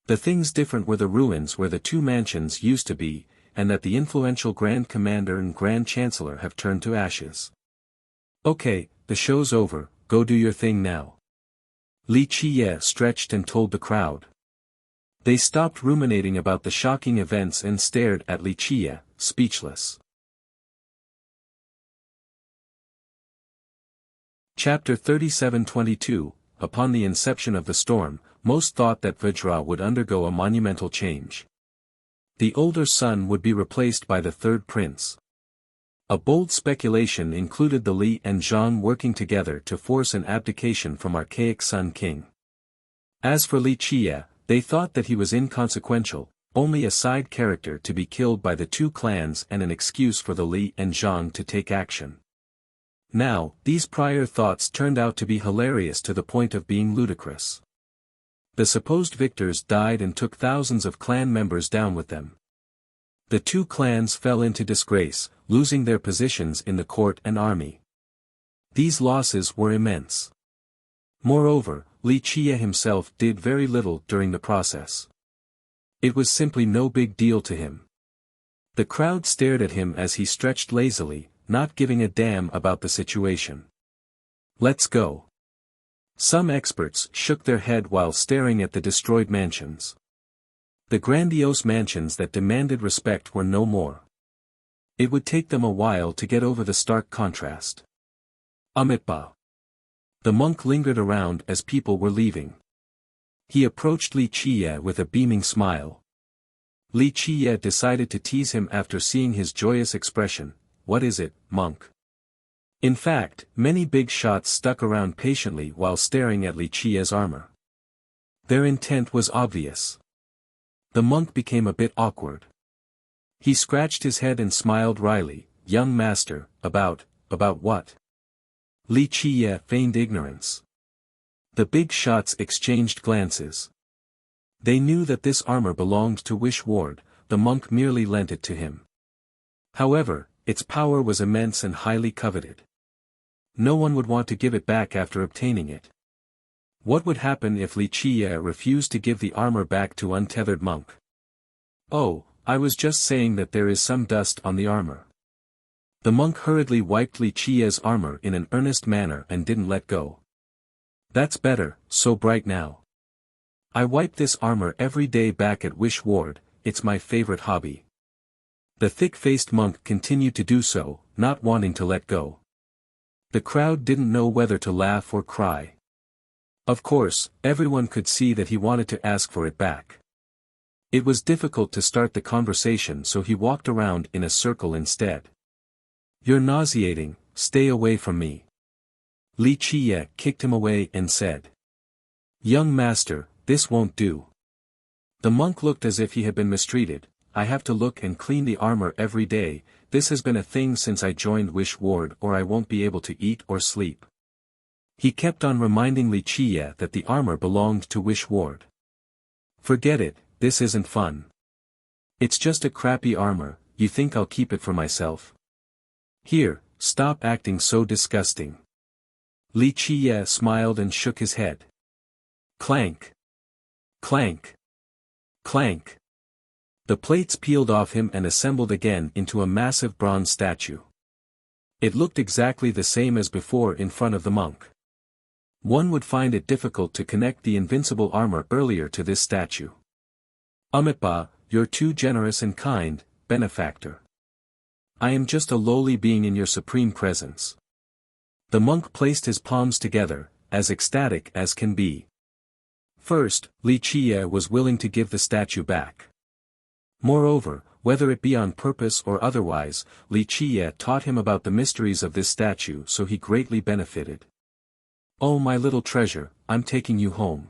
The things different were the ruins where the two mansions used to be, and that the influential Grand Commander and Grand Chancellor have turned to ashes. Okay, the show's over, go do your thing now. Li Qiye stretched and told the crowd. They stopped ruminating about the shocking events and stared at Li Qiye, speechless. Chapter 37-22. Upon the inception of the storm, most thought that Vajra would undergo a monumental change. The older son would be replaced by the third prince. A bold speculation included the Li and Zhang working together to force an abdication from archaic Sun King. As for Li Qiye, they thought that he was inconsequential, only a side character to be killed by the two clans and an excuse for the Li and Zhang to take action. Now, these prior thoughts turned out to be hilarious to the point of being ludicrous. The supposed victors died and took thousands of clan members down with them. The two clans fell into disgrace, losing their positions in the court and army. These losses were immense. Moreover, Li Qiye himself did very little during the process. It was simply no big deal to him. The crowd stared at him as he stretched lazily, not giving a damn about the situation. Let's go. Some experts shook their head while staring at the destroyed mansions. The grandiose mansions that demanded respect were no more. It would take them a while to get over the stark contrast. Amitba. The monk lingered around as people were leaving. He approached Li Qiye with a beaming smile. Li Qiye decided to tease him after seeing his joyous expression. What is it, monk? In fact, many big shots stuck around patiently while staring at Li Qiye's armor. Their intent was obvious. The monk became a bit awkward. He scratched his head and smiled wryly. Young master, about what? Li Qiye feigned ignorance. The big shots exchanged glances. They knew that this armor belonged to Wish Ward, the monk merely lent it to him. However, its power was immense and highly coveted. No one would want to give it back after obtaining it. What would happen if Li Qiye refused to give the armor back to untethered monk? Oh, I was just saying that there is some dust on the armor. The monk hurriedly wiped Li Qiye's armor in an earnest manner and didn't let go. That's better, so bright now. I wipe this armor every day back at Wish Ward, it's my favorite hobby. The thick-faced monk continued to do so, not wanting to let go. The crowd didn't know whether to laugh or cry. Of course, everyone could see that he wanted to ask for it back. It was difficult to start the conversation, so he walked around in a circle instead. You're nauseating, stay away from me. Li Qiye kicked him away and said. Young master, this won't do. The monk looked as if he had been mistreated. I have to look and clean the armor every day, this has been a thing since I joined Wish Ward, or I won't be able to eat or sleep. He kept on reminding Li Qiye that the armor belonged to Wish Ward. Forget it, this isn't fun. It's just a crappy armor, you think I'll keep it for myself? Here, stop acting so disgusting. Li Qiye smiled and shook his head. Clank. Clank. Clank. The plates peeled off him and assembled again into a massive bronze statue. It looked exactly the same as before in front of the monk. One would find it difficult to connect the invincible armor earlier to this statue. Amitba, you're too generous and kind, benefactor. I am just a lowly being in your supreme presence. The monk placed his palms together, as ecstatic as can be. First, Li Qiye was willing to give the statue back. Moreover, whether it be on purpose or otherwise, Li Qiye taught him about the mysteries of this statue, so he greatly benefited. Oh my little treasure, I'm taking you home.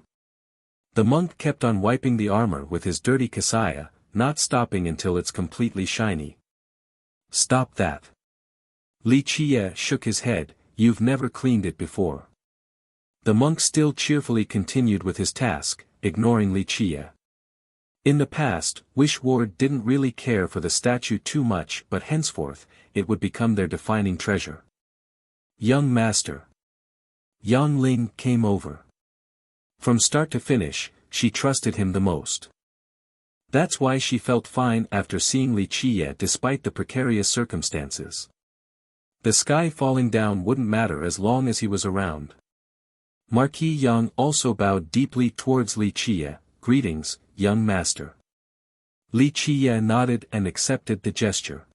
The monk kept on wiping the armor with his dirty kasaya, not stopping until it's completely shiny. Stop that. Li Qiye shook his head, you've never cleaned it before. The monk still cheerfully continued with his task, ignoring Li Qiye. In the past, Wish Ward didn't really care for the statue too much, but henceforth, it would become their defining treasure. Young Master. Yang Ling came over. From start to finish, she trusted him the most. That's why she felt fine after seeing Li Qiye despite the precarious circumstances. The sky falling down wouldn't matter as long as he was around. Marquis Yang also bowed deeply towards Li Qiye. Greetings, young master. Li Qiye nodded and accepted the gesture.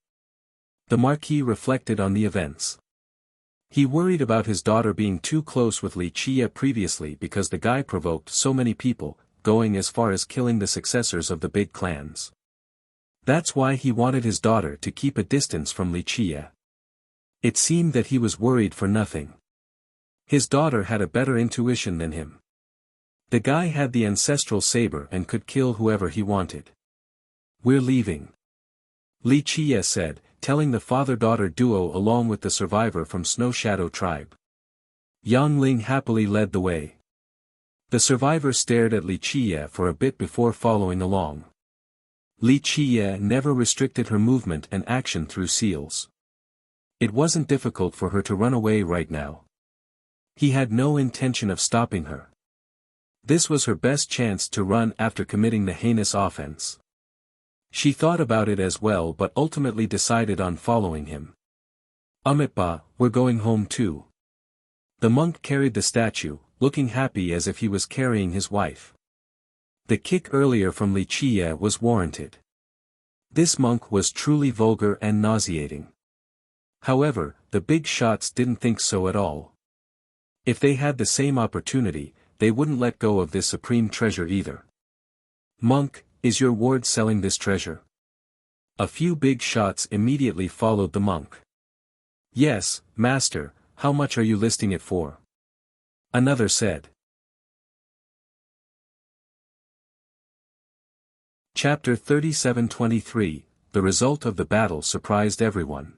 The Marquis reflected on the events. He worried about his daughter being too close with Li Qiye previously because the guy provoked so many people, going as far as killing the successors of the big clans. That's why he wanted his daughter to keep a distance from Li Qiye. It seemed that he was worried for nothing. His daughter had a better intuition than him. The guy had the ancestral saber and could kill whoever he wanted. We're leaving, Li Qiye said, telling the father-daughter duo along with the survivor from Snow Shadow tribe. Yang Ling happily led the way. The survivor stared at Li Qiye for a bit before following along. Li Qiye never restricted her movement and action through seals. It wasn't difficult for her to run away right now. He had no intention of stopping her. This was her best chance to run after committing the heinous offense. She thought about it as well but ultimately decided on following him. Amitba, we're going home too. The monk carried the statue, looking happy as if he was carrying his wife. The kick earlier from Li Qiye was warranted. This monk was truly vulgar and nauseating. However, the big shots didn't think so at all. If they had the same opportunity, they wouldn't let go of this supreme treasure either. Monk, is your ward selling this treasure? A few big shots immediately followed the monk. Yes, master, how much are you listing it for? Another said. Chapter 37-23, The result of the battle surprised everyone.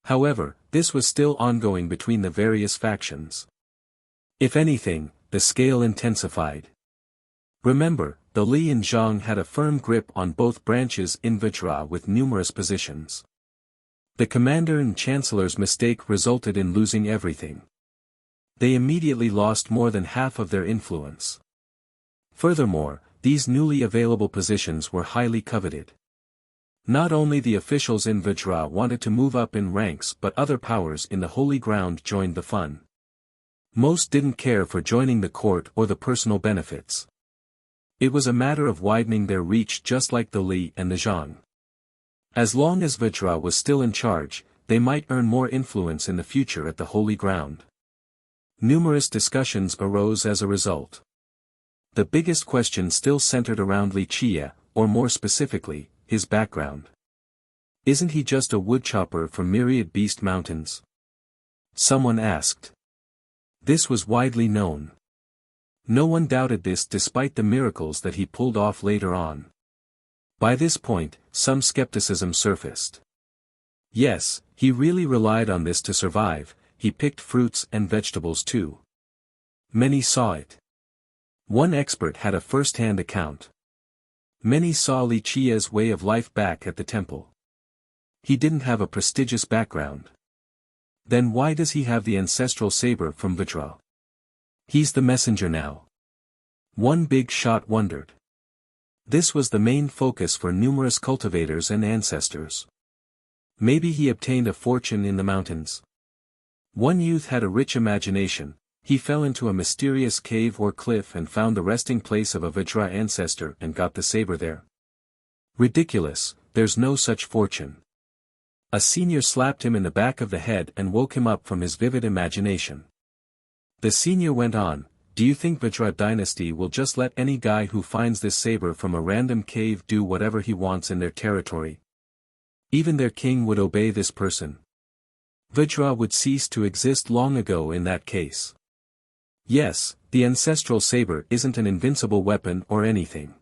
However, this was still ongoing between the various factions. If anything, the scale intensified. Remember, the Li and Zhang had a firm grip on both branches in Vajra with numerous positions. The commander and chancellor's mistake resulted in losing everything. They immediately lost more than half of their influence. Furthermore, these newly available positions were highly coveted. Not only the officials in Vajra wanted to move up in ranks but other powers in the Holy Ground joined the fun. Most didn't care for joining the court or the personal benefits. It was a matter of widening their reach just like the Li and the Zhang. As long as Vajra was still in charge, they might earn more influence in the future at the Holy Ground. Numerous discussions arose as a result. The biggest question still centered around Li Qiye, or more specifically, his background. Isn't he just a woodchopper from Myriad Beast Mountains? Someone asked. This was widely known. No one doubted this despite the miracles that he pulled off later on. By this point, some skepticism surfaced. Yes, he really relied on this to survive, he picked fruits and vegetables too. Many saw it. One expert had a first-hand account. Many saw Li Qiye's way of life back at the temple. He didn't have a prestigious background. Then why does he have the ancestral saber from Vajra? He's the messenger now. One big shot wondered. This was the main focus for numerous cultivators and ancestors. Maybe he obtained a fortune in the mountains. One youth had a rich imagination. He fell into a mysterious cave or cliff and found the resting place of a Vajra ancestor and got the saber there. Ridiculous, there's no such fortune. A senior slapped him in the back of the head and woke him up from his vivid imagination. The senior went on, do you think Vajra dynasty will just let any guy who finds this saber from a random cave do whatever he wants in their territory? Even their king would obey this person. Vajra would cease to exist long ago in that case. Yes, the ancestral saber isn't an invincible weapon or anything.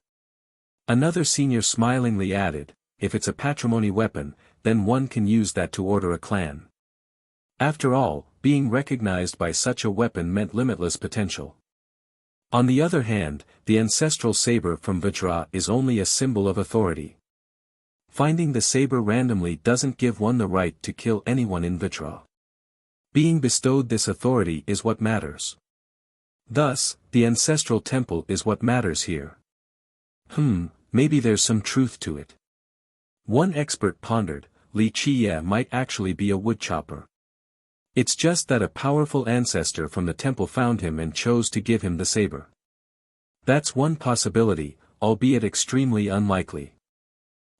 Another senior smilingly added, if it's a patrimony weapon, then one can use that to order a clan. After all, being recognized by such a weapon meant limitless potential. On the other hand, the ancestral saber from Vajra is only a symbol of authority. Finding the saber randomly doesn't give one the right to kill anyone in Vajra. Being bestowed this authority is what matters. Thus, the ancestral temple is what matters here. Maybe there's some truth to it. One expert pondered, Li Qiye might actually be a woodchopper. It's just that a powerful ancestor from the temple found him and chose to give him the saber. That's one possibility, albeit extremely unlikely.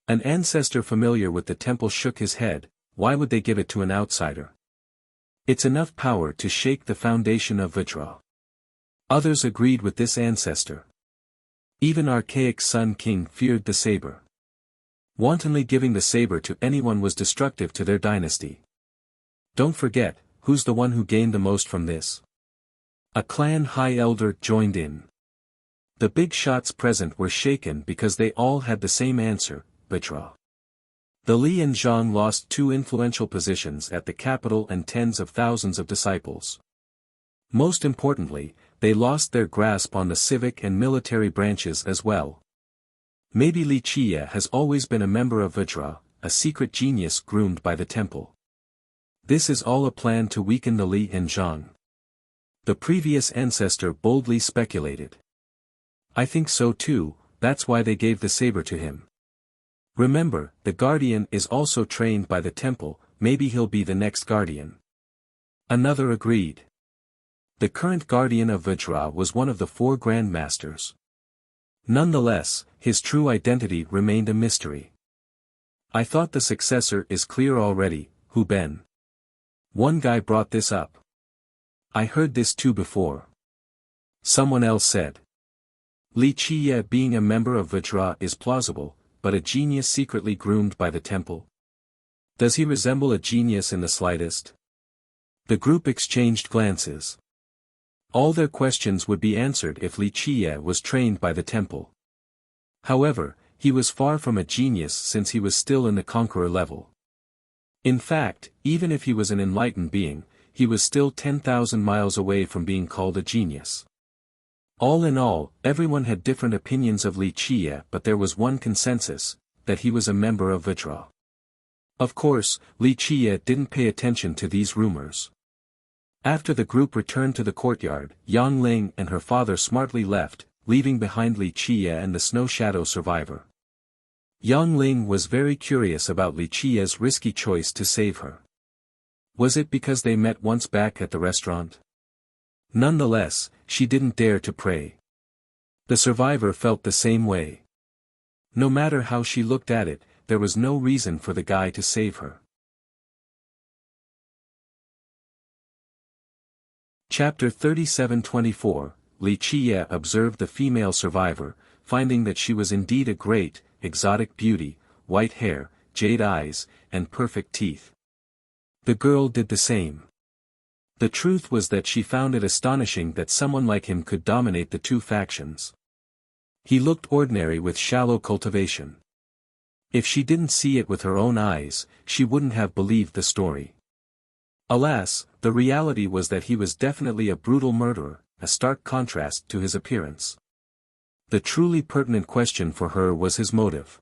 An ancestor familiar with the temple shook his head. Why would they give it to an outsider? It's enough power to shake the foundation of Vajra. Others agreed with this ancestor. Even archaic Sun King feared the saber. Wantonly giving the saber to anyone was destructive to their dynasty. Don't forget, who's the one who gained the most from this? A clan high elder joined in. The big shots present were shaken because they all had the same answer, Vajra. The Li and Zhang lost two influential positions at the capital and tens of thousands of disciples. Most importantly, they lost their grasp on the civic and military branches as well. Maybe Li Qiye has always been a member of Vajra, a secret genius groomed by the temple. This is all a plan to weaken the Li and Zhang. The previous ancestor boldly speculated. I think so too, that's why they gave the saber to him. Remember, the guardian is also trained by the temple, maybe he'll be the next guardian. Another agreed. The current guardian of Vajra was one of the four grandmasters. Nonetheless, his true identity remained a mystery. I thought the successor is clear already, Hu Ben. One guy brought this up. I heard this too before. Someone else said. Li Qiye being a member of Vajra is plausible, but a genius secretly groomed by the temple? Does he resemble a genius in the slightest? The group exchanged glances. All their questions would be answered if Li Qiye was trained by the temple. However, he was far from a genius since he was still in the conqueror level. In fact, even if he was an enlightened being, he was still 10,000 miles away from being called a genius. All in all, everyone had different opinions of Li Qiye, but there was one consensus, that he was a member of Vajra. Of course, Li Qiye didn't pay attention to these rumors. After the group returned to the courtyard, Yang Ling and her father smartly left, leaving behind Li Qiye and the Snow Shadow survivor. Yang Ling was very curious about Li Qiye's risky choice to save her. Was it because they met once back at the restaurant? Nonetheless, she didn't dare to pray. The survivor felt the same way. No matter how she looked at it, there was no reason for the guy to save her. Chapter 37-24, Li Qiye observed the female survivor, finding that she was indeed a great, exotic beauty, white hair, jade eyes, and perfect teeth. The girl did the same. The truth was that she found it astonishing that someone like him could dominate the two factions. He looked ordinary with shallow cultivation. If she didn't see it with her own eyes, she wouldn't have believed the story. Alas, the reality was that he was definitely a brutal murderer, a stark contrast to his appearance. The truly pertinent question for her was his motive.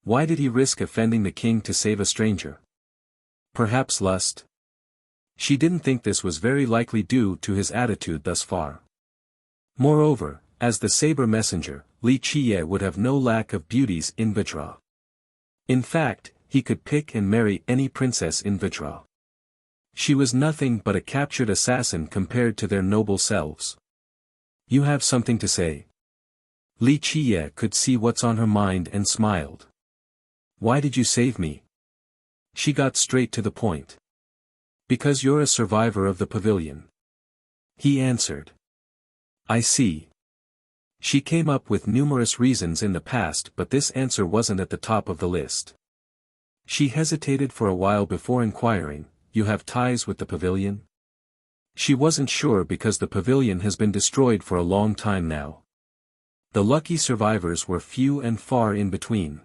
Why did he risk offending the king to save a stranger? Perhaps lust? She didn't think this was very likely due to his attitude thus far. Moreover, as the saber messenger, Li Qiye would have no lack of beauties in Vajra. In fact, he could pick and marry any princess in Vajra. She was nothing but a captured assassin compared to their noble selves. You have something to say? Li Qiye could see what's on her mind and smiled. Why did you save me? She got straight to the point. Because you're a survivor of the pavilion. He answered. I see. She came up with numerous reasons in the past, but this answer wasn't at the top of the list. She hesitated for a while before inquiring, you have ties with the pavilion? She wasn't sure because the pavilion has been destroyed for a long time now. The lucky survivors were few and far in between.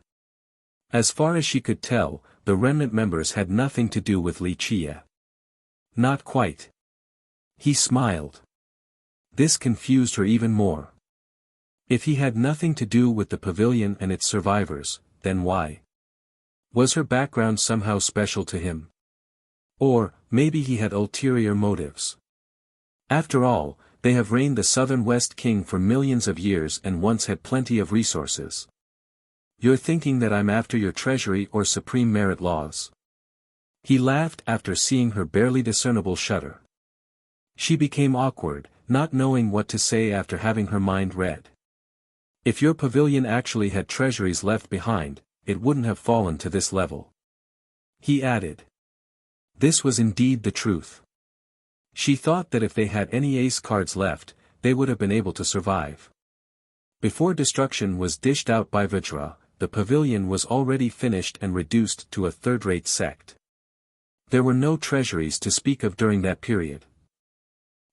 As far as she could tell, the remnant members had nothing to do with Li Qiye. Not quite. He smiled. This confused her even more. If he had nothing to do with the pavilion and its survivors, then why? Was her background somehow special to him? Or, maybe he had ulterior motives. After all, they have reigned the Southern West King for millions of years and once had plenty of resources. You're thinking that I'm after your treasury or supreme merit laws? He laughed after seeing her barely discernible shudder. She became awkward, not knowing what to say after having her mind read. If your pavilion actually had treasuries left behind, it wouldn't have fallen to this level. He added. This was indeed the truth. She thought that if they had any ace cards left, they would have been able to survive. Before destruction was dished out by Vajra, the pavilion was already finished and reduced to a third-rate sect. There were no treasuries to speak of during that period.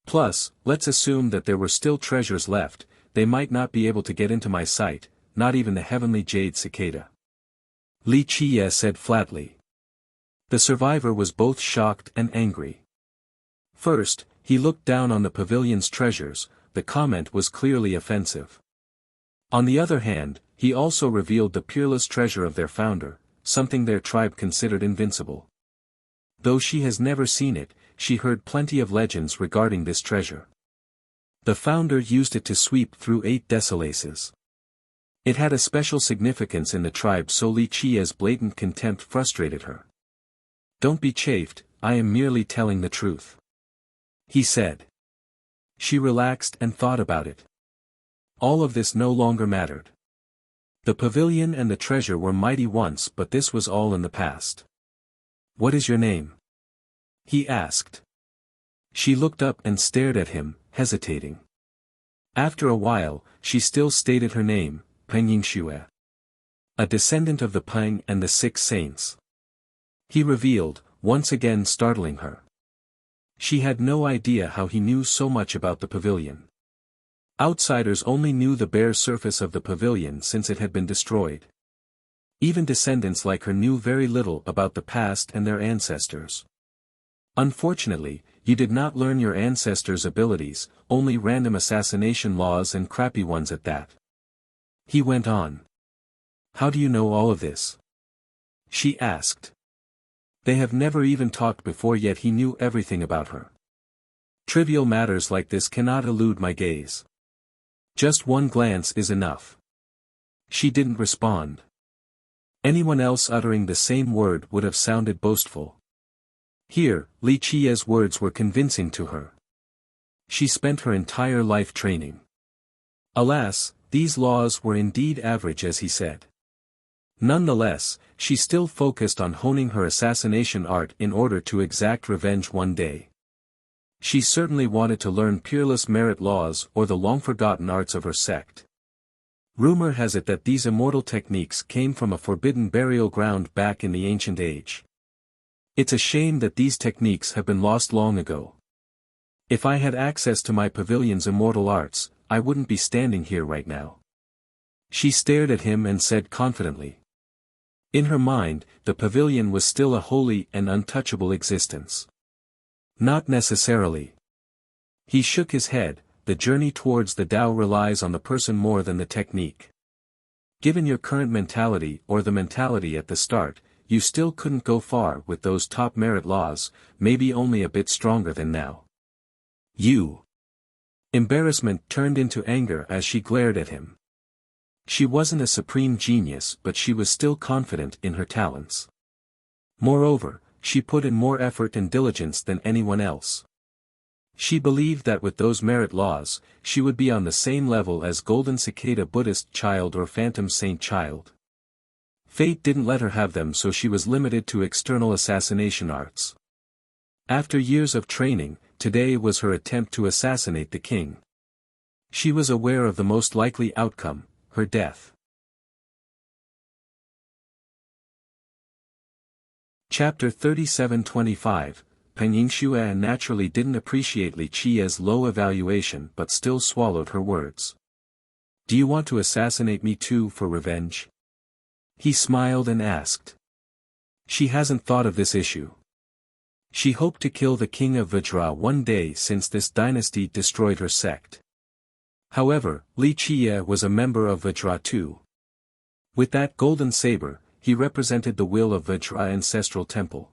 Plus, let's assume that there were still treasures left, they might not be able to get into my sight, not even the heavenly jade cicada. Li Qiye said flatly. The survivor was both shocked and angry. First, he looked down on the pavilion's treasures, the comment was clearly offensive. On the other hand, he also revealed the peerless treasure of their founder, something their tribe considered invincible. Though she has never seen it, she heard plenty of legends regarding this treasure. The founder used it to sweep through 8 desolaces. It had a special significance in the tribe, so Li Qiye's blatant contempt frustrated her. Don't be chafed, I am merely telling the truth. He said. She relaxed and thought about it. All of this no longer mattered. The pavilion and the treasure were mighty once, but this was all in the past. What is your name? He asked. She looked up and stared at him, hesitating. After a while, she still stated her name, Peng Yingxue. A descendant of the Peng and the 6 saints. He revealed, once again startling her. She had no idea how he knew so much about the pavilion. Outsiders only knew the bare surface of the pavilion since it had been destroyed. Even descendants like her knew very little about the past and their ancestors. Unfortunately, you did not learn your ancestors' abilities, only random assassination laws and crappy ones at that. He went on. How do you know all of this? She asked. They have never even talked before, yet he knew everything about her. Trivial matters like this cannot elude my gaze. Just one glance is enough. She didn't respond. Anyone else uttering the same word would have sounded boastful. Here, Li Qiye's words were convincing to her. She spent her entire life training. Alas, these laws were indeed average, as he said. Nonetheless, she still focused on honing her assassination art in order to exact revenge one day. She certainly wanted to learn peerless merit laws or the long-forgotten arts of her sect. Rumor has it that these immortal techniques came from a forbidden burial ground back in the ancient age. It's a shame that these techniques have been lost long ago. If I had access to my pavilion's immortal arts, I wouldn't be standing here right now. She stared at him and said confidently. In her mind, the pavilion was still a holy and untouchable existence. Not necessarily. He shook his head, the journey towards the Tao relies on the person more than the technique. Given your current mentality or the mentality at the start, you still couldn't go far with those top merit laws, maybe only a bit stronger than now. You. Embarrassment turned into anger as she glared at him. She wasn't a supreme genius, but she was still confident in her talents. Moreover, she put in more effort and diligence than anyone else. She believed that with those merit laws, she would be on the same level as Golden Cicada Buddhist child or Phantom Saint child. Fate didn't let her have them, so she was limited to external assassination arts. After years of training, today was her attempt to assassinate the king. She was aware of the most likely outcome, her death. Chapter 37:25, Peng Yingxue naturally didn't appreciate Li Qiye's low evaluation but still swallowed her words. Do you want to assassinate me too for revenge? He smiled and asked. She hasn't thought of this issue. She hoped to kill the king of Vajra one day since this dynasty destroyed her sect. However, Li Qie was a member of Vajra too. With that golden saber, he represented the will of Vajra ancestral temple.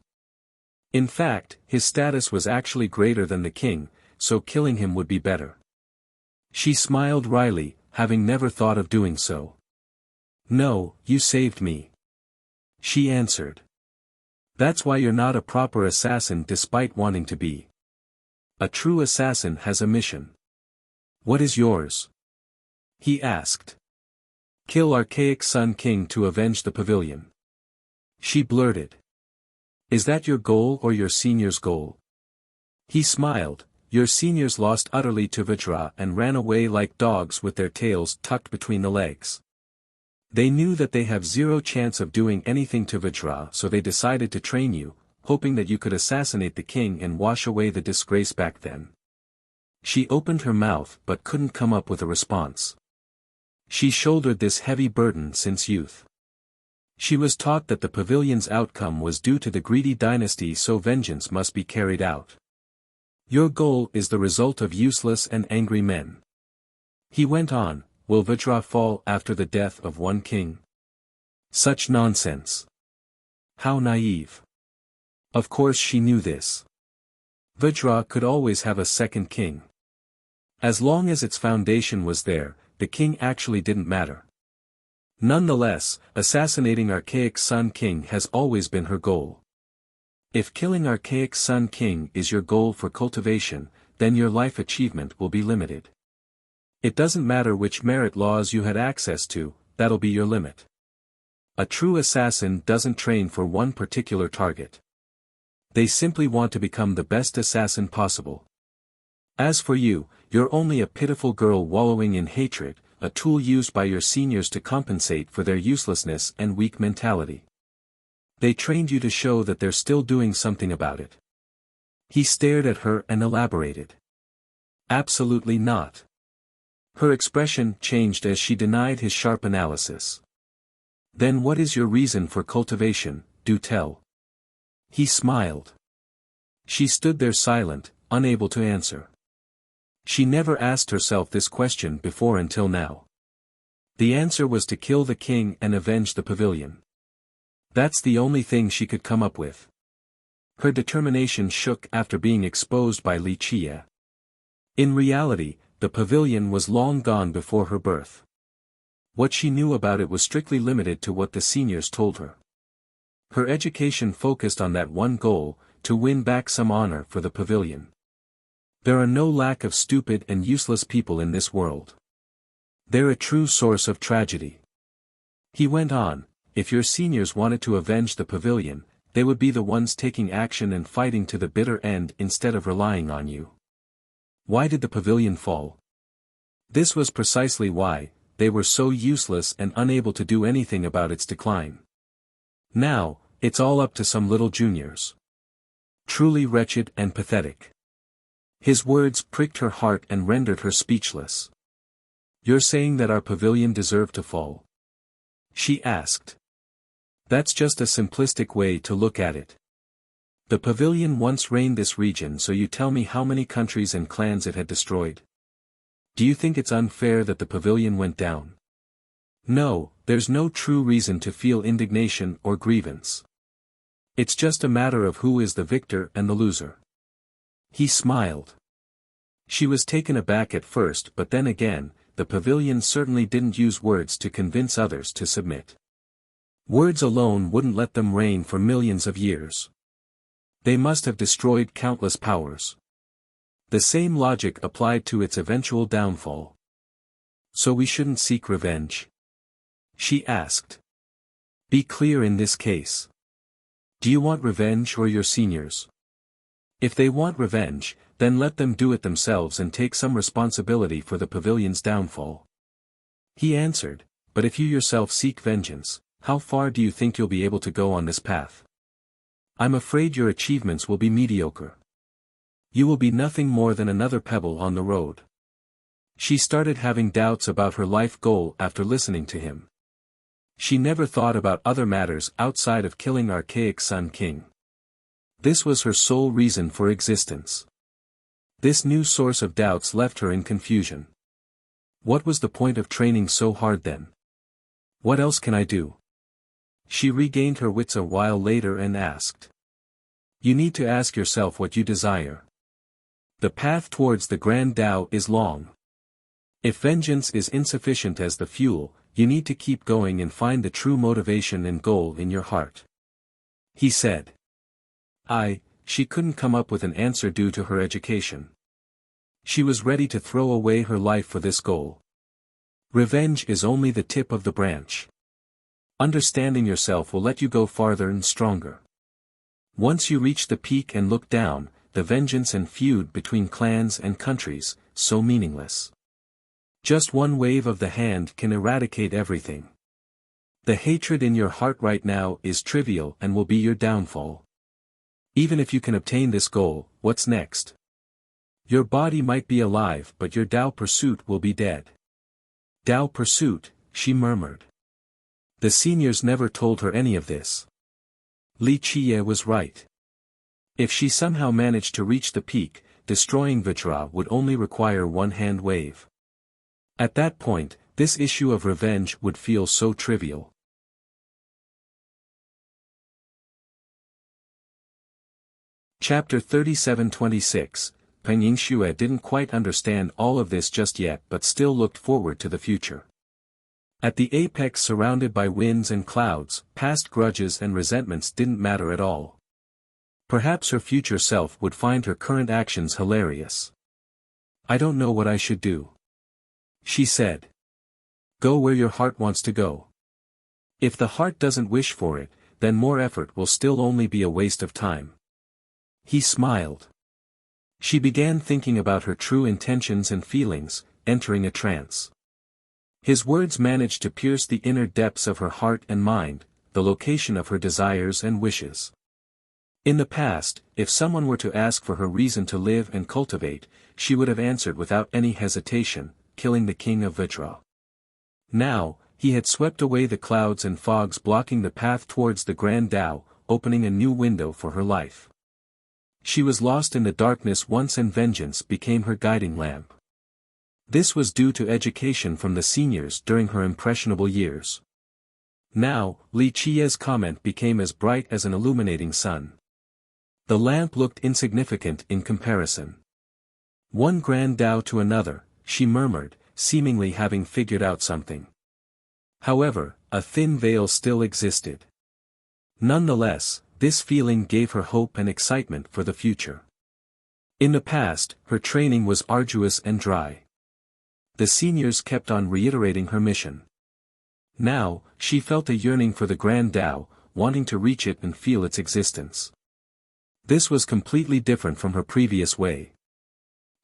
In fact, his status was actually greater than the king, so killing him would be better. She smiled wryly, having never thought of doing so. "No, you saved me," she answered. "That's why you're not a proper assassin despite wanting to be. A true assassin has a mission." "What is yours?" he asked. "Kill Archaic Sun King to avenge the pavilion," she blurted. "Is that your goal or your senior's goal?" He smiled. "Your seniors lost utterly to Vajra and ran away like dogs with their tails tucked between the legs. They knew that they have zero chance of doing anything to Vajra, so they decided to train you, hoping that you could assassinate the king and wash away the disgrace back then." She opened her mouth but couldn't come up with a response. She shouldered this heavy burden since youth. She was taught that the pavilion's outcome was due to the greedy dynasty, so vengeance must be carried out. "Your goal is the result of useless and angry men," he went on. "Will Vajra fall after the death of one king?" Such nonsense. How naive. Of course she knew this. Vajra could always have a second king. As long as its foundation was there, the king actually didn't matter. Nonetheless, assassinating Archaic Sun King has always been her goal. If killing Archaic Sun King is your goal for cultivation, then your life achievement will be limited. It doesn't matter which merit laws you had access to, that'll be your limit. A true assassin doesn't train for one particular target. They simply want to become the best assassin possible. As for you, you're only a pitiful girl wallowing in hatred, a tool used by your seniors to compensate for their uselessness and weak mentality. They trained you to show that they're still doing something about it." He stared at her and elaborated. "Absolutely not." Her expression changed as she denied his sharp analysis. "Then what is your reason for cultivation, do tell?" He smiled. She stood there silent, unable to answer. She never asked herself this question before until now. The answer was to kill the king and avenge the pavilion. That's the only thing she could come up with. Her determination shook after being exposed by Li Qie. In reality, the pavilion was long gone before her birth. What she knew about it was strictly limited to what the seniors told her. Her education focused on that one goal, to win back some honor for the pavilion. There are no lack of stupid and useless people in this world. They're a true source of tragedy. He went on, "If your seniors wanted to avenge the pavilion, they would be the ones taking action and fighting to the bitter end instead of relying on you. Why did the pavilion fall? This was precisely why, they were so useless and unable to do anything about its decline. Now, it's all up to some little juniors. Truly wretched and pathetic." His words pricked her heart and rendered her speechless. "You're saying that our pavilion deserved to fall?" she asked. "That's just a simplistic way to look at it. The pavilion once reigned this region, so you tell me how many countries and clans it had destroyed? Do you think it's unfair that the pavilion went down? No, there's no true reason to feel indignation or grievance. It's just a matter of who is the victor and the loser." He smiled. She was taken aback at first, but then again, the pavilion certainly didn't use words to convince others to submit. Words alone wouldn't let them reign for millions of years. They must have destroyed countless powers. The same logic applied to its eventual downfall. "So we shouldn't seek revenge?" she asked. "Be clear in this case. Do you want revenge or your seniors? If they want revenge, then let them do it themselves and take some responsibility for the pavilion's downfall." He answered, "But if you yourself seek vengeance, how far do you think you'll be able to go on this path? I'm afraid your achievements will be mediocre. You will be nothing more than another pebble on the road." She started having doubts about her life goal after listening to him. She never thought about other matters outside of killing Archaic Sun King. This was her sole reason for existence. This new source of doubts left her in confusion. What was the point of training so hard then? What else can I do? She regained her wits a while later and asked. You need to ask yourself what you desire. The path towards the Grand Tao is long. If vengeance is insufficient as the fuel, you need to keep going and find the true motivation and goal in your heart. He said. She couldn't come up with an answer due to her education. She was ready to throw away her life for this goal. Revenge is only the tip of the branch. Understanding yourself will let you go farther and stronger. Once you reach the peak and look down, the vengeance and feud between clans and countries, so meaningless. Just one wave of the hand can eradicate everything. The hatred in your heart right now is trivial and will be your downfall. Even if you can obtain this goal, what's next? Your body might be alive but your Tao pursuit will be dead. Tao pursuit, she murmured. The seniors never told her any of this. Li Qiye was right. If she somehow managed to reach the peak, destroying Vitra would only require one hand wave. At that point, this issue of revenge would feel so trivial. Chapter 37-26, Peng Yingxue didn't quite understand all of this just yet but still looked forward to the future. At the apex surrounded by winds and clouds, past grudges and resentments didn't matter at all. Perhaps her future self would find her current actions hilarious. I don't know what I should do. She said. Go where your heart wants to go. If the heart doesn't wish for it, then more effort will still only be a waste of time. He smiled. She began thinking about her true intentions and feelings, entering a trance. His words managed to pierce the inner depths of her heart and mind, the location of her desires and wishes. In the past, if someone were to ask for her reason to live and cultivate, she would have answered without any hesitation, killing the king of Vitra. Now, he had swept away the clouds and fogs blocking the path towards the Grand Tao, opening a new window for her life. She was lost in the darkness once and vengeance became her guiding lamp. This was due to education from the seniors during her impressionable years. Now, Li Qiye's comment became as bright as an illuminating sun. The lamp looked insignificant in comparison. One Grand Tao to another, she murmured, seemingly having figured out something. However, a thin veil still existed. Nonetheless, this feeling gave her hope and excitement for the future. In the past, her training was arduous and dry. The seniors kept on reiterating her mission. Now, she felt a yearning for the Grand Tao, wanting to reach it and feel its existence. This was completely different from her previous way.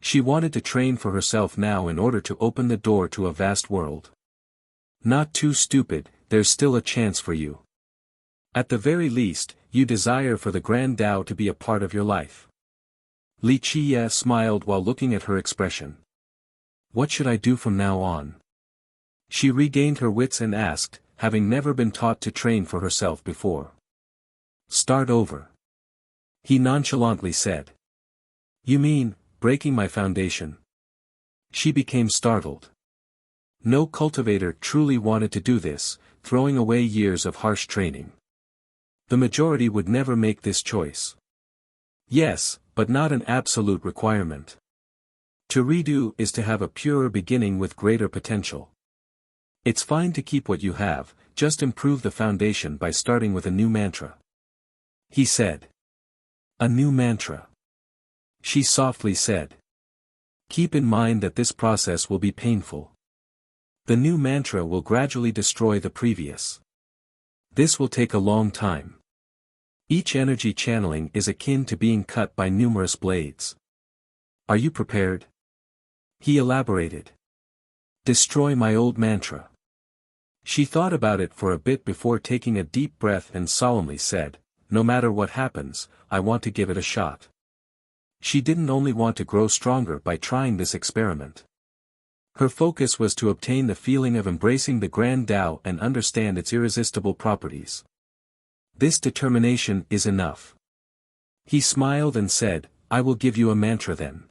She wanted to train for herself now in order to open the door to a vast world. Not too stupid, there's still a chance for you. At the very least, you desire for the Grand Tao to be a part of your life. Li Qiye smiled while looking at her expression. What should I do from now on? She regained her wits and asked, having never been taught to train for herself before. Start over. He nonchalantly said. You mean, breaking my foundation? She became startled. No cultivator truly wanted to do this, throwing away years of harsh training. The majority would never make this choice. Yes, but not an absolute requirement. To redo is to have a purer beginning with greater potential. It's fine to keep what you have, just improve the foundation by starting with a new mantra. He said. A new mantra. She softly said. Keep in mind that this process will be painful. The new mantra will gradually destroy the previous. This will take a long time. Each energy channeling is akin to being cut by numerous blades. Are you prepared? He elaborated. Destroy my old mantra. She thought about it for a bit before taking a deep breath and solemnly said, no matter what happens, I want to give it a shot. She didn't only want to grow stronger by trying this experiment. Her focus was to obtain the feeling of embracing the Grand Tao and understand its irresistible properties. This determination is enough. He smiled and said, I will give you a mantra then.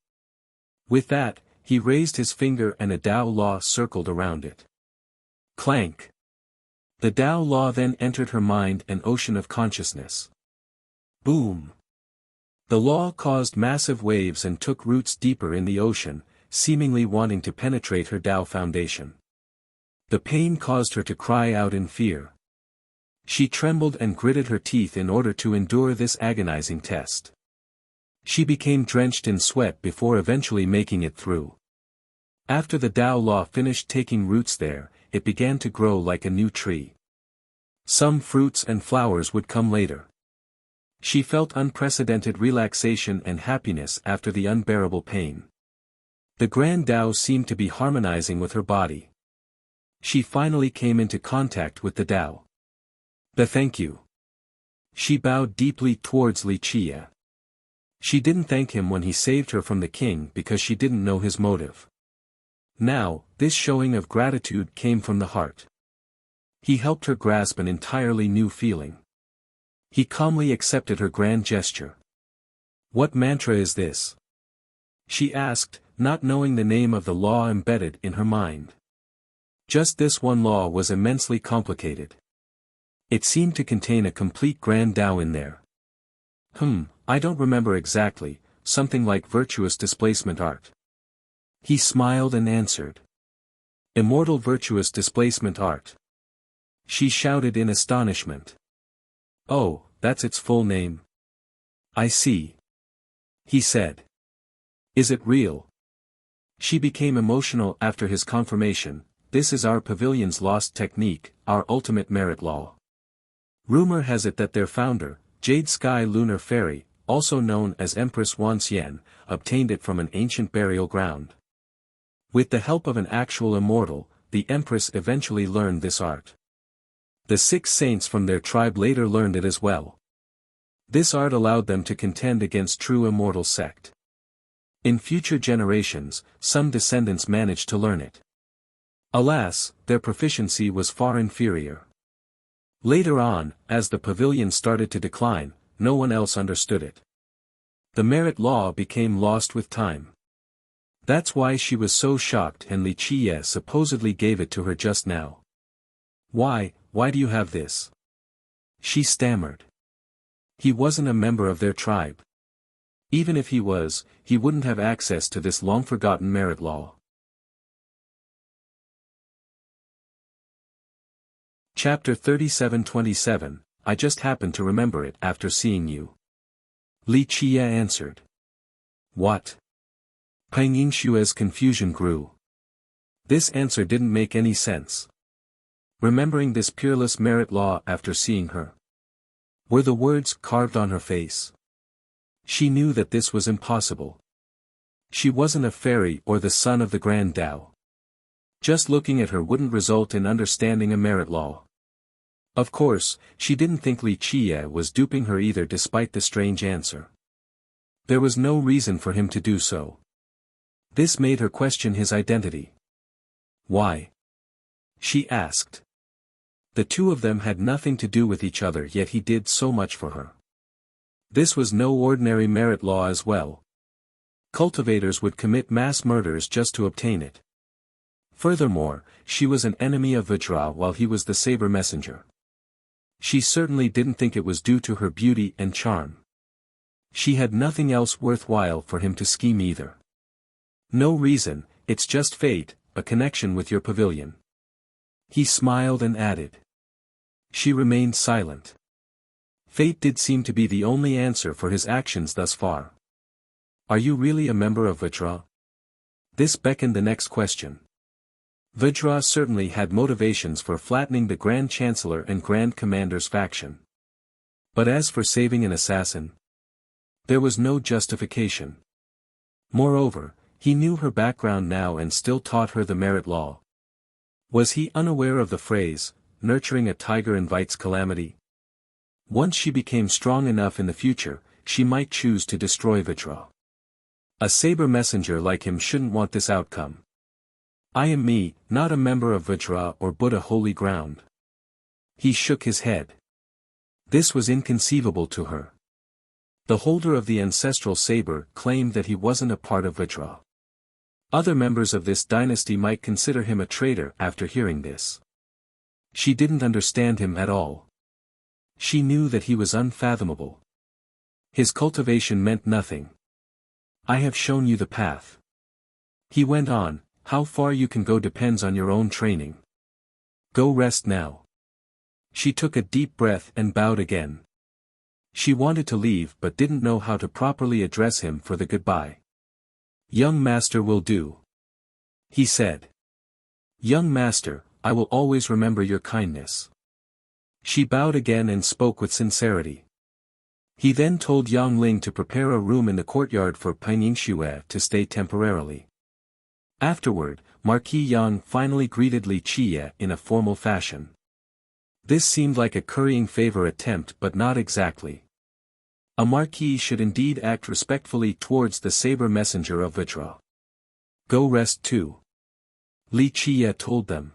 With that, he raised his finger and a Tao law circled around it. Clank. The Tao law then entered her mind, an ocean of consciousness. Boom. The law caused massive waves and took roots deeper in the ocean, seemingly wanting to penetrate her Tao foundation. The pain caused her to cry out in fear. She trembled and gritted her teeth in order to endure this agonizing test. She became drenched in sweat before eventually making it through. After the Tao law finished taking roots there, it began to grow like a new tree. Some fruits and flowers would come later. She felt unprecedented relaxation and happiness after the unbearable pain. The Grand Tao seemed to be harmonizing with her body. She finally came into contact with the Tao. Thank you. She bowed deeply towards Li Qie. She didn't thank him when he saved her from the king because she didn't know his motive. Now, this showing of gratitude came from the heart. He helped her grasp an entirely new feeling. He calmly accepted her grand gesture. What mantra is this? She asked, not knowing the name of the law embedded in her mind. Just this one law was immensely complicated. It seemed to contain a complete grand Tao in there. I don't remember exactly, something like virtuous displacement art. He smiled and answered. Immortal virtuous displacement art. She shouted in astonishment. Oh, that's its full name. I see. He said. Is it real? She became emotional after his confirmation. This is our pavilion's lost technique, our ultimate merit law. Rumor has it that their founder, Jade Sky Lunar Fairy, also known as Empress Wan Xian, obtained it from an ancient burial ground. With the help of an actual immortal, the Empress eventually learned this art. The 6 saints from their tribe later learned it as well. This art allowed them to contend against true immortal sect. In future generations, some descendants managed to learn it. Alas, their proficiency was far inferior. Later on, as the pavilion started to decline, no one else understood it. The merit law became lost with time. That's why she was so shocked and Li Qie supposedly gave it to her just now. Why do you have this? She stammered. He wasn't a member of their tribe. Even if he was, he wouldn't have access to this long-forgotten merit law. Chapter 37-27, I just happened to remember it after seeing you. Li Qie answered. What? Pang Yingshue's confusion grew. This answer didn't make any sense. Remembering this peerless merit law after seeing her. Were the words carved on her face? She knew that this was impossible. She wasn't a fairy or the son of the Grand Tao. Just looking at her wouldn't result in understanding a merit law. Of course, she didn't think Li Qie was duping her either despite the strange answer. There was no reason for him to do so. This made her question his identity. Why? She asked. The two of them had nothing to do with each other, yet he did so much for her. This was no ordinary merit law as well. Cultivators would commit mass murders just to obtain it. Furthermore, she was an enemy of Vajra while he was the saber messenger. She certainly didn't think it was due to her beauty and charm. She had nothing else worthwhile for him to scheme either. No reason, it's just fate, a connection with your pavilion. He smiled and added. She remained silent. Fate did seem to be the only answer for his actions thus far. Are you really a member of Vajra? This beckoned the next question. Vajra certainly had motivations for flattening the Grand Chancellor and Grand Commander's faction. But as for saving an assassin, there was no justification. Moreover, he knew her background now and still taught her the merit law. Was he unaware of the phrase, nurturing a tiger invites calamity? Once she became strong enough in the future, she might choose to destroy Vajra. A saber messenger like him shouldn't want this outcome. I am me, not a member of Vajra or Buddha holy ground. He shook his head. This was inconceivable to her. The holder of the ancestral saber claimed that he wasn't a part of Vitra. Other members of this dynasty might consider him a traitor after hearing this. She didn't understand him at all. She knew that he was unfathomable. His cultivation meant nothing. I have shown you the path. He went on, how far you can go depends on your own training. Go rest now. She took a deep breath and bowed again. She wanted to leave but didn't know how to properly address him for the goodbye. Young master will do. He said. Young master, I will always remember your kindness. She bowed again and spoke with sincerity. He then told Yang Ling to prepare a room in the courtyard for Pingyingxue to stay temporarily. Afterward, Marquis Yang finally greeted Li Qiye in a formal fashion. This seemed like a currying favor attempt but not exactly. A marquis should indeed act respectfully towards the saber messenger of Vitra. Go rest too. Li Qiye told them.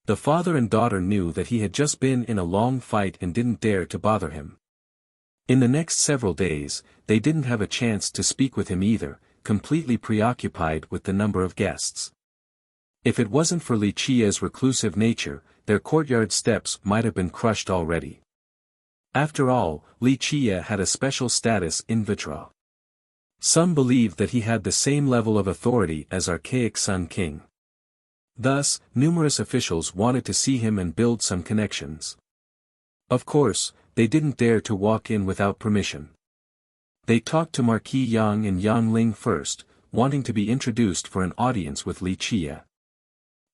The father and daughter knew that he had just been in a long fight and didn't dare to bother him. In the next several days, they didn't have a chance to speak with him either, completely preoccupied with the number of guests. If it wasn't for Li Qiye's reclusive nature, their courtyard steps might have been crushed already. After all, Li Qiye had a special status in Vitra. Some believed that he had the same level of authority as archaic Sun King. Thus, numerous officials wanted to see him and build some connections. Of course, they didn't dare to walk in without permission. They talked to Marquis Yang and Yang Ling first, wanting to be introduced for an audience with Li Qiye.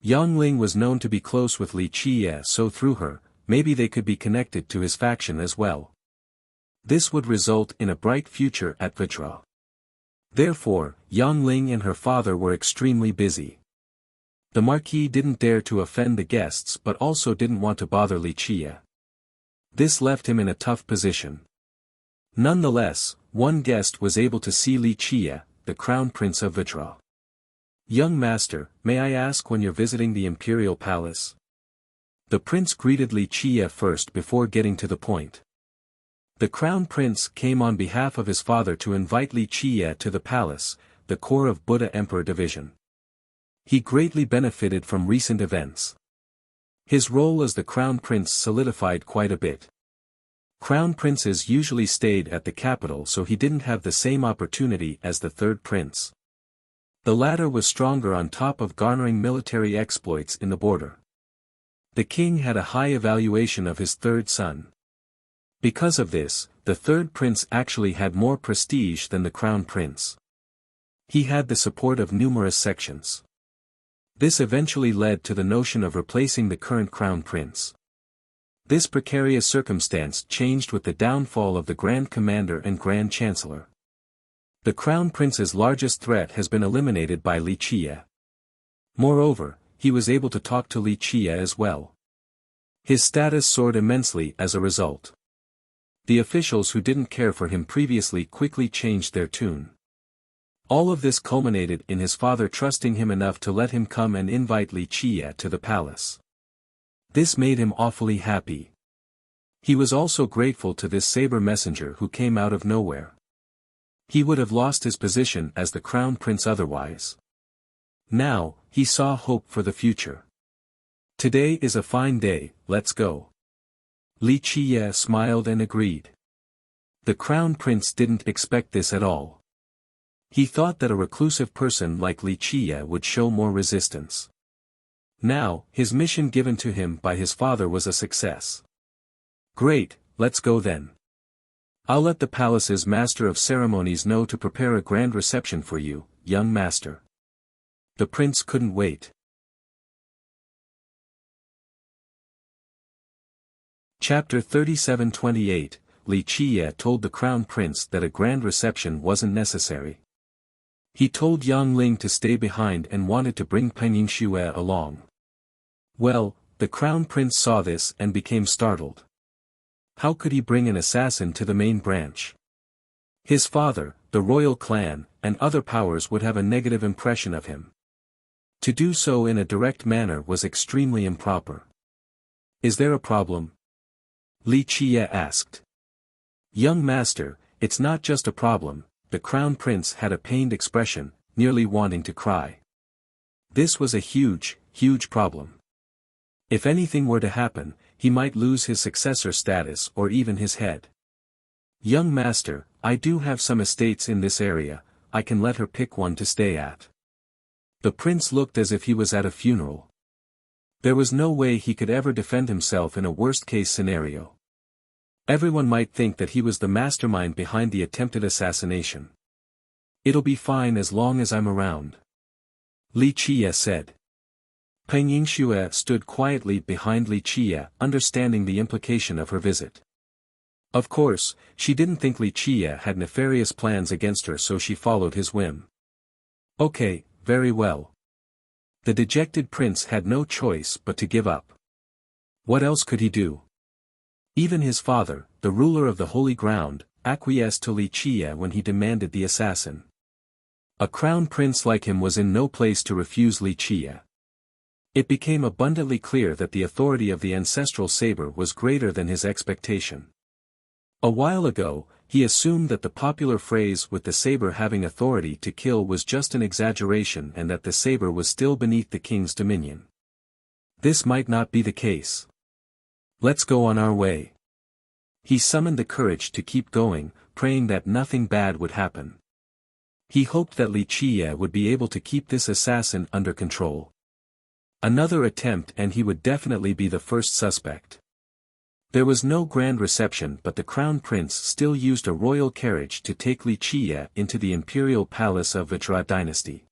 Yang Ling was known to be close with Li Qiye, so through her, maybe they could be connected to his faction as well. This would result in a bright future at Vitra. Therefore, Yang Ling and her father were extremely busy. The Marquis didn't dare to offend the guests but also didn't want to bother Li Qiye. This left him in a tough position. Nonetheless, one guest was able to see Li Qiye, the Crown Prince of Vitra. Young master, may I ask when you're visiting the Imperial Palace? The prince greeted Li Qiye first before getting to the point. The Crown Prince came on behalf of his father to invite Li Qiye to the palace, the core of Buddha Emperor Division. He greatly benefited from recent events. His role as the Crown Prince solidified quite a bit. Crown Princes usually stayed at the capital, so he didn't have the same opportunity as the third prince. The latter was stronger on top of garnering military exploits in the border. The king had a high evaluation of his third son. Because of this, the third prince actually had more prestige than the Crown Prince. He had the support of numerous sections. This eventually led to the notion of replacing the current Crown Prince. This precarious circumstance changed with the downfall of the Grand Commander and Grand Chancellor. The Crown Prince's largest threat has been eliminated by Li Qiye. Moreover, he was able to talk to Li Qiye as well. His status soared immensely as a result. The officials who didn't care for him previously quickly changed their tune. All of this culminated in his father trusting him enough to let him come and invite Li Qiye to the palace. This made him awfully happy. He was also grateful to this saber messenger who came out of nowhere. He would have lost his position as the Crown Prince otherwise. Now, he saw hope for the future. Today is a fine day, let's go. Li Qiye smiled and agreed. The Crown Prince didn't expect this at all. He thought that a reclusive person like Li Qiye would show more resistance. Now, his mission given to him by his father was a success. Great, let's go then. I'll let the palace's master of ceremonies know to prepare a grand reception for you, young master. The prince couldn't wait. Chapter 37-28, Li Qiye told the Crown Prince that a grand reception wasn't necessary. He told Yang Ling to stay behind and wanted to bring Pingyingxue along. Well, the Crown Prince saw this and became startled. How could he bring an assassin to the main branch? His father, the royal clan, and other powers would have a negative impression of him. To do so in a direct manner was extremely improper. Is there a problem? Li Qiye asked. Young master, it's not just a problem. The crown prince had a pained expression, nearly wanting to cry. This was a huge, huge problem. If anything were to happen, he might lose his successor status or even his head. Young master, I do have some estates in this area, I can let her pick one to stay at. The prince looked as if he was at a funeral. There was no way he could ever defend himself in a worst-case scenario. Everyone might think that he was the mastermind behind the attempted assassination. It'll be fine as long as I'm around. Li Qie said. Peng Yingxue stood quietly behind Li Qie, understanding the implication of her visit. Of course, she didn't think Li Qie had nefarious plans against her, so she followed his whim. Okay, very well. The dejected prince had no choice but to give up. What else could he do? Even his father, the ruler of the Holy Ground, acquiesced to Li Qie when he demanded the assassin. A crown prince like him was in no place to refuse Li Qie. It became abundantly clear that the authority of the ancestral saber was greater than his expectation. A while ago, he assumed that the popular phrase with the saber having authority to kill was just an exaggeration and that the saber was still beneath the king's dominion. This might not be the case. Let's go on our way. He summoned the courage to keep going, praying that nothing bad would happen. He hoped that Li Qie would be able to keep this assassin under control. Another attempt and he would definitely be the first suspect. There was no grand reception, but the crown prince still used a royal carriage to take Li Qie into the imperial palace of Vajra dynasty.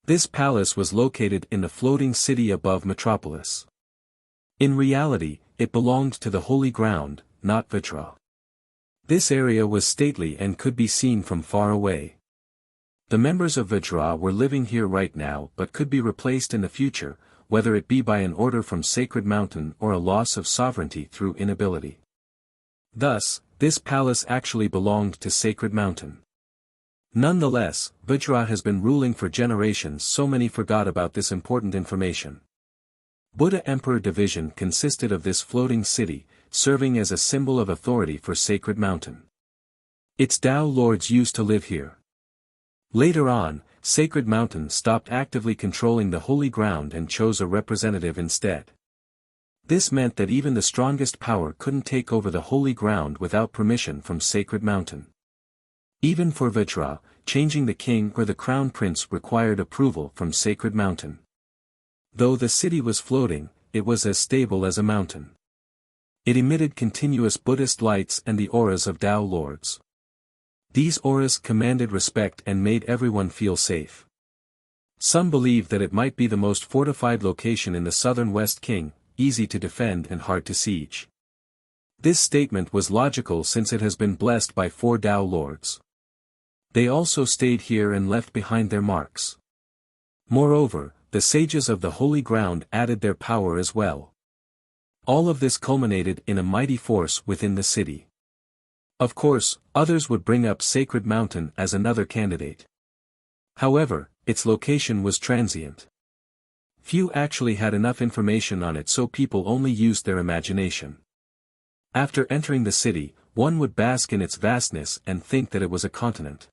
This palace was located in the floating city above Metropolis. In reality, it belonged to the Holy Ground, not Vajra. This area was stately and could be seen from far away. The members of Vajra were living here right now but could be replaced in the future, whether it be by an order from Sacred Mountain or a loss of sovereignty through inability. Thus, this palace actually belonged to Sacred Mountain. Nonetheless, Vajra has been ruling for generations, so many forgot about this important information. Buddha Emperor Division consisted of this floating city, serving as a symbol of authority for Sacred Mountain. Its Tao lords used to live here. Later on, Sacred Mountain stopped actively controlling the Holy Ground and chose a representative instead. This meant that even the strongest power couldn't take over the Holy Ground without permission from Sacred Mountain. Even for Vajra, changing the king or the crown prince required approval from Sacred Mountain. Though the city was floating, it was as stable as a mountain. It emitted continuous Buddhist lights and the auras of Tao lords. These auras commanded respect and made everyone feel safe. Some believe that it might be the most fortified location in the southern West King, easy to defend and hard to siege. This statement was logical since it has been blessed by 4 Tao lords. They also stayed here and left behind their marks. Moreover, the sages of the Holy Ground added their power as well. All of this culminated in a mighty force within the city. Of course, others would bring up Sacred Mountain as another candidate. However, its location was transient. Few actually had enough information on it, so people only used their imagination. After entering the city, one would bask in its vastness and think that it was a continent.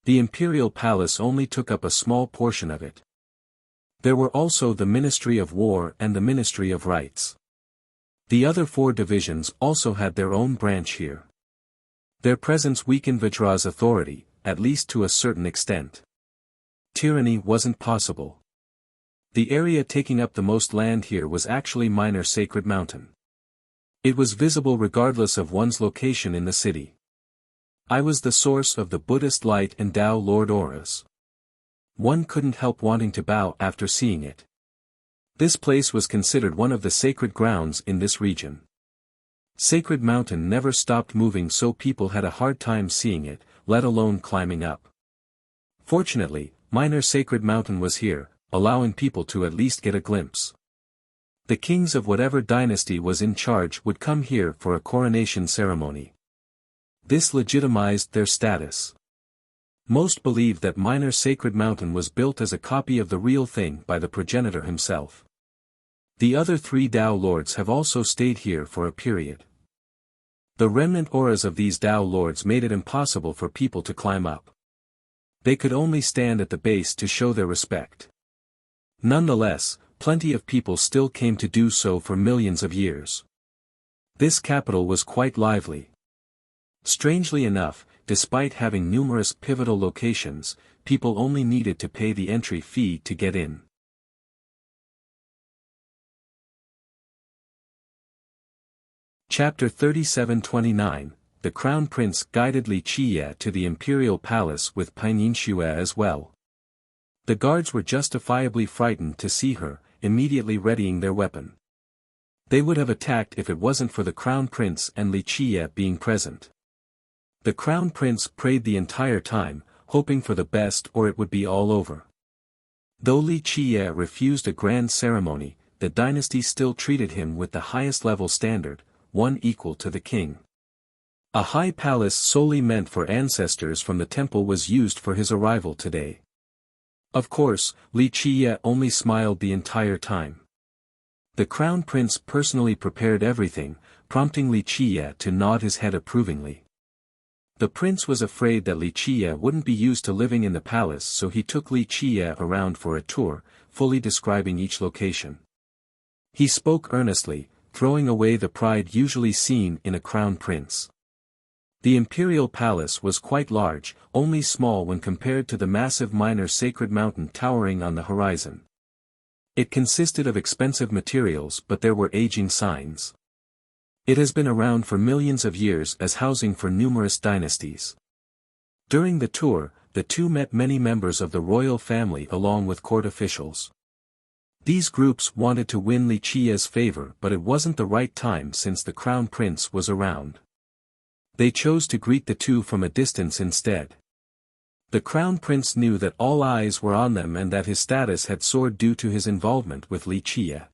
The imperial palace only took up a small portion of it. There were also the Ministry of War and the Ministry of Rights. The other 4 divisions also had their own branch here. Their presence weakened Vajra's authority, at least to a certain extent. Tyranny wasn't possible. The area taking up the most land here was actually Minor Sacred Mountain. It was visible regardless of one's location in the city. I was the source of the Buddhist light and Tao Lord auras. One couldn't help wanting to bow after seeing it. This place was considered one of the sacred grounds in this region. Sacred Mountain never stopped moving, so people had a hard time seeing it, let alone climbing up. Fortunately, Minor Sacred Mountain was here, allowing people to at least get a glimpse. The kings of whatever dynasty was in charge would come here for a coronation ceremony. This legitimized their status. Most believe that Minor Sacred Mountain was built as a copy of the real thing by the progenitor himself. The other 3 Tao lords have also stayed here for a period. The remnant auras of these Tao lords made it impossible for people to climb up. They could only stand at the base to show their respect. Nonetheless, plenty of people still came to do so for millions of years. This capital was quite lively. Strangely enough, despite having numerous pivotal locations, people only needed to pay the entry fee to get in. Chapter 37-29, The Crown Prince guided Li Qiye to the imperial palace with Pinyin Xue as well. The guards were justifiably frightened to see her, immediately readying their weapon. They would have attacked if it wasn't for the Crown Prince and Li Qiye being present. The Crown Prince prayed the entire time, hoping for the best or it would be all over. Though Li Qiye refused a grand ceremony, the dynasty still treated him with the highest level standard, one equal to the king. A high palace solely meant for ancestors from the temple was used for his arrival today. Of course, Li Qiye only smiled the entire time. The Crown Prince personally prepared everything, prompting Li Qiye to nod his head approvingly. The prince was afraid that Li Qiye wouldn't be used to living in the palace, so he took Li Qiye around for a tour, fully describing each location. He spoke earnestly, throwing away the pride usually seen in a crown prince. The imperial palace was quite large, only small when compared to the massive minor sacred mountain towering on the horizon. It consisted of expensive materials, but there were aging signs. It has been around for millions of years as housing for numerous dynasties. During the tour, the two met many members of the royal family along with court officials. These groups wanted to win Li Qiye's favor, but it wasn't the right time since the crown prince was around. They chose to greet the two from a distance instead. The crown prince knew that all eyes were on them and that his status had soared due to his involvement with Li Qiye.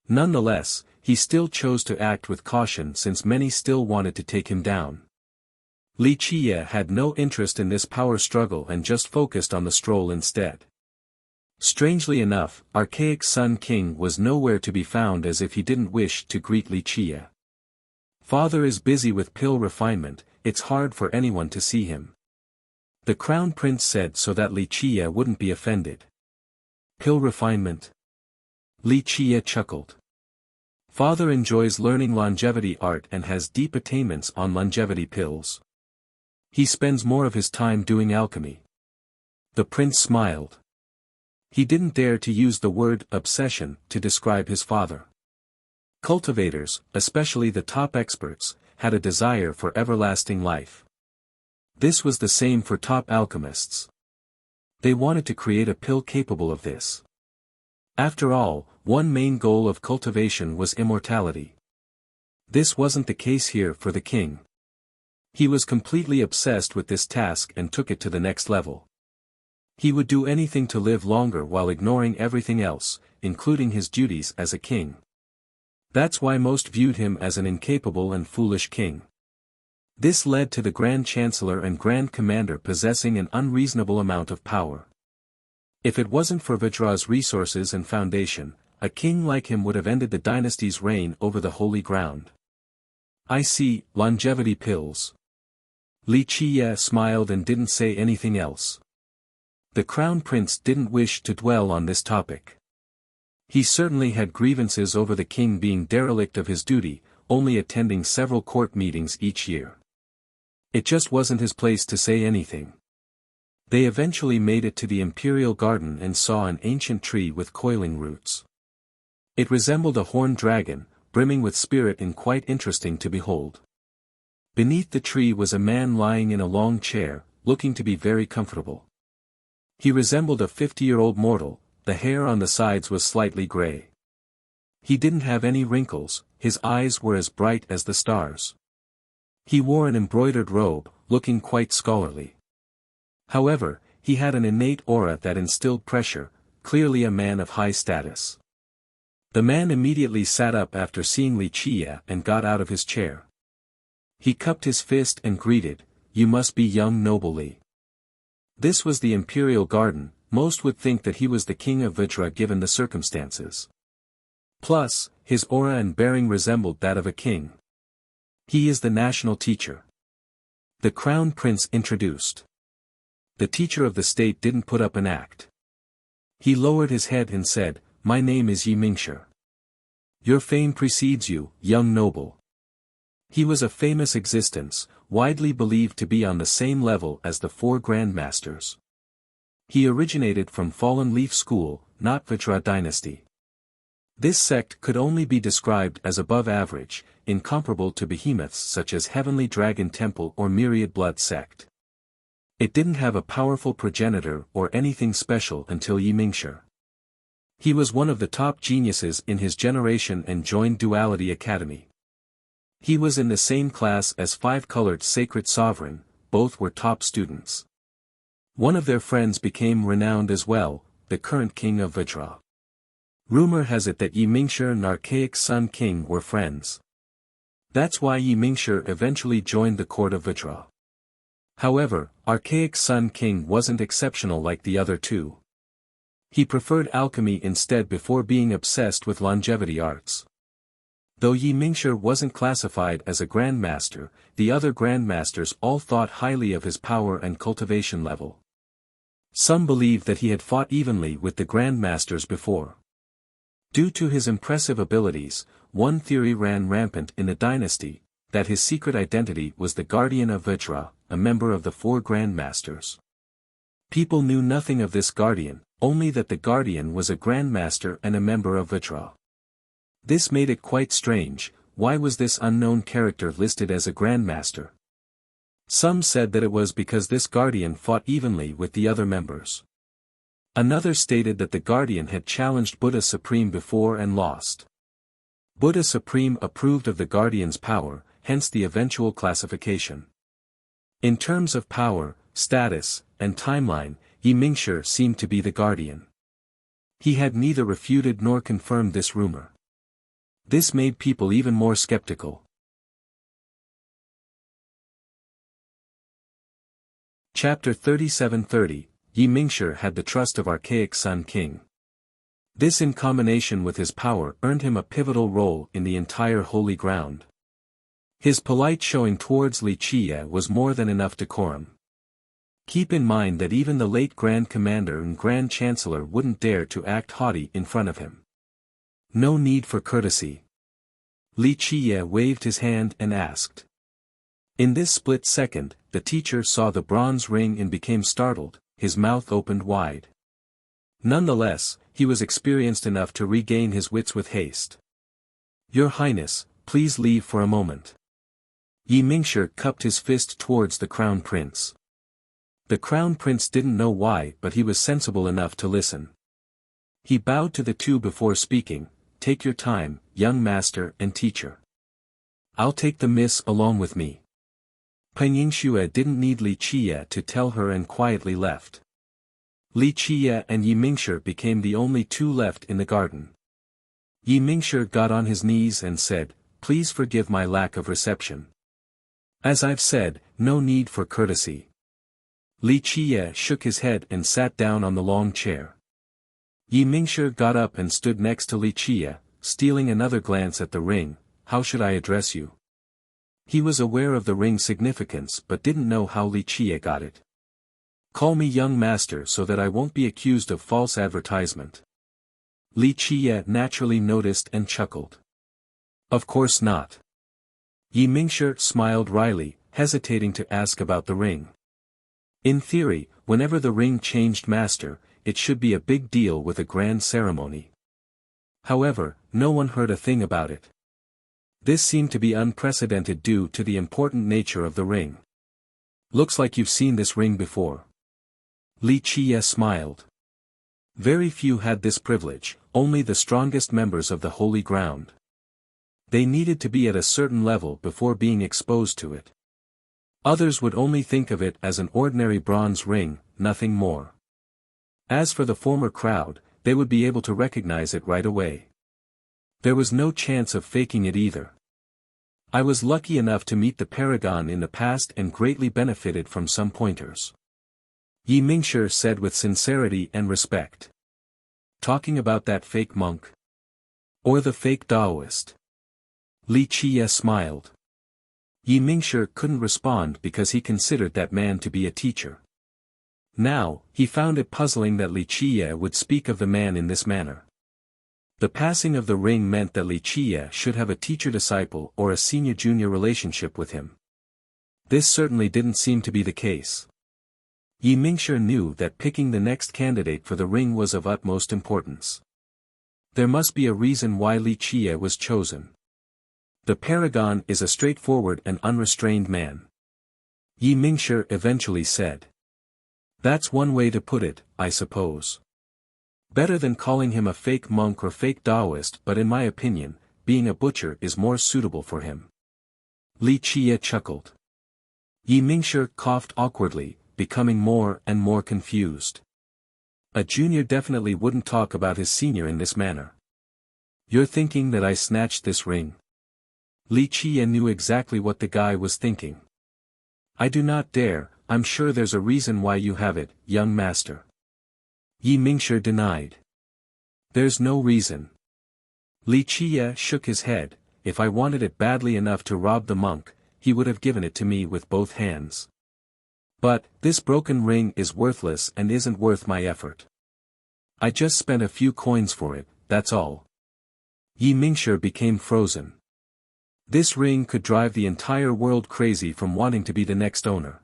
Nonetheless, he still chose to act with caution since many still wanted to take him down. Li Qiye had no interest in this power struggle and just focused on the stroll instead. Strangely enough, archaic Sun King was nowhere to be found, as if he didn't wish to greet Li Qiye. Father is busy with pill refinement, it's hard for anyone to see him. The crown prince said so that Li Qiye wouldn't be offended. Pill refinement? Li Qiye chuckled. Father enjoys learning longevity art and has deep attainments on longevity pills. He spends more of his time doing alchemy. The prince smiled. He didn't dare to use the word obsession to describe his father. Cultivators, especially the top experts, had a desire for everlasting life. This was the same for top alchemists. They wanted to create a pill capable of this. After all, one main goal of cultivation was immortality. This wasn't the case here for the king. He was completely obsessed with this task and took it to the next level. He would do anything to live longer while ignoring everything else, including his duties as a king. That's why most viewed him as an incapable and foolish king. This led to the Grand Chancellor and Grand Commander possessing an unreasonable amount of power. If it wasn't for Vajra's resources and foundation, a king like him would have ended the dynasty's reign over the holy ground. I see, longevity pills. Li Qiye smiled and didn't say anything else. The crown prince didn't wish to dwell on this topic. He certainly had grievances over the king being derelict of his duty, only attending several court meetings each year. It just wasn't his place to say anything. They eventually made it to the imperial garden and saw an ancient tree with coiling roots. It resembled a horned dragon, brimming with spirit and quite interesting to behold. Beneath the tree was a man lying in a long chair, looking to be very comfortable. He resembled a 50-year-old mortal, the hair on the sides was slightly gray. He didn't have any wrinkles, his eyes were as bright as the stars. He wore an embroidered robe, looking quite scholarly. However, he had an innate aura that instilled pressure, clearly a man of high status. The man immediately sat up after seeing Li Qiye and got out of his chair. He cupped his fist and greeted, "You must be young noble Li." This was the imperial garden, most would think that he was the king of Vajra given the circumstances. Plus, his aura and bearing resembled that of a king. He is the national teacher. The crown prince introduced. The teacher of the state didn't put up an act. He lowered his head and said, "My name is Yi Mingshi. Your fame precedes you, young noble." He was a famous existence, widely believed to be on the same level as the four grandmasters. He originated from Fallen Leaf School, not Vajra dynasty. This sect could only be described as above average, incomparable to behemoths such as Heavenly Dragon Temple or Myriad Blood sect. It didn't have a powerful progenitor or anything special until Yi Mingshi. He was one of the top geniuses in his generation and joined Duality Academy. He was in the same class as Five-Colored Sacred Sovereign, both were top students. One of their friends became renowned as well, the current king of Vajra. Rumor has it that Yi Mingshi and Archaic Sun King were friends. That's why Yi Mingshi eventually joined the court of Vajra. However, Archaic Sun King wasn't exceptional like the other two. He preferred alchemy instead before being obsessed with longevity arts. Though Yi Mingshi wasn't classified as a grandmaster, the other grandmasters all thought highly of his power and cultivation level. Some believed that he had fought evenly with the grandmasters before. Due to his impressive abilities, one theory ran rampant in the dynasty, that his secret identity was the Guardian of Vajra, a member of the four grandmasters. People knew nothing of this Guardian, only that the Guardian was a grandmaster and a member of Vajra. This made it quite strange. Why was this unknown character listed as a grandmaster? Some said that it was because this Guardian fought evenly with the other members. Another stated that the Guardian had challenged Buddha Supreme before and lost. Buddha Supreme approved of the Guardian's power, hence the eventual classification. In terms of power, status, and timeline, Yi Mingshi seemed to be the Guardian. He had neither refuted nor confirmed this rumor. This made people even more skeptical. Chapter 3730, Yi Mingshi had the trust of Archaic Sun King. This in combination with his power earned him a pivotal role in the entire holy ground. His polite showing towards Li Qiye was more than enough decorum. Keep in mind that even the late Grand Commander and Grand Chancellor wouldn't dare to act haughty in front of him. No need for courtesy. Li Qiye waved his hand and asked. In this split second, the teacher saw the bronze ring and became startled, his mouth opened wide. Nonetheless, he was experienced enough to regain his wits with haste. Your Highness, please leave for a moment. Yi Mingshi cupped his fist towards the Crown Prince. The Crown Prince didn't know why, but he was sensible enough to listen. He bowed to the two before speaking. Take your time, young master and teacher. I'll take the miss along with me. Penyingxue didn't need Li Qiye to tell her and quietly left. Li Qiye and Yi Mingshi became the only two left in the garden. Yi Mingshi got on his knees and said, "Please forgive my lack of reception. As I've said, no need for courtesy." Li Qiye shook his head and sat down on the long chair. Yi Mingshi got up and stood next to Li Qiye, stealing another glance at the ring. How should I address you? He was aware of the ring's significance but didn't know how Li Qiye got it. Call me young master so that I won't be accused of false advertisement. Li Qiye naturally noticed and chuckled. Of course not. Yi Mingshi smiled wryly, hesitating to ask about the ring. In theory, whenever the ring changed master, it should be a big deal with a grand ceremony. However, no one heard a thing about it. This seemed to be unprecedented due to the important nature of the ring. Looks like you've seen this ring before. Li Qiye smiled. Very few had this privilege, only the strongest members of the holy ground. They needed to be at a certain level before being exposed to it. Others would only think of it as an ordinary bronze ring, nothing more. As for the former crowd, they would be able to recognize it right away. There was no chance of faking it either. I was lucky enough to meet the Paragon in the past and greatly benefited from some pointers. Yi Mingshi said with sincerity and respect. Talking about that fake monk? Or the fake Taoist? Li Qiye smiled. Yi Mingshi couldn't respond because he considered that man to be a teacher. Now, he found it puzzling that Li Qiye would speak of the man in this manner. The passing of the ring meant that Li Qiye should have a teacher-disciple or a senior-junior relationship with him. This certainly didn't seem to be the case. Yi Mingshi knew that picking the next candidate for the ring was of utmost importance. There must be a reason why Li Qiye was chosen. The paragon is a straightforward and unrestrained man. Yi Mingshi eventually said. That's one way to put it, I suppose. Better than calling him a fake monk or fake Taoist, but in my opinion, being a butcher is more suitable for him. Li Qiye chuckled. Yi Mingshi coughed awkwardly, becoming more and more confused. A junior definitely wouldn't talk about his senior in this manner. You're thinking that I snatched this ring? Li Qiye knew exactly what the guy was thinking. I do not dare, I'm sure there's a reason why you have it, young master. Yi Mingshi denied. There's no reason. Li Qiye shook his head. If I wanted it badly enough to rob the monk, he would have given it to me with both hands. But, this broken ring is worthless and isn't worth my effort. I just spent a few coins for it, that's all. Yi Mingshi became frozen. This ring could drive the entire world crazy from wanting to be the next owner.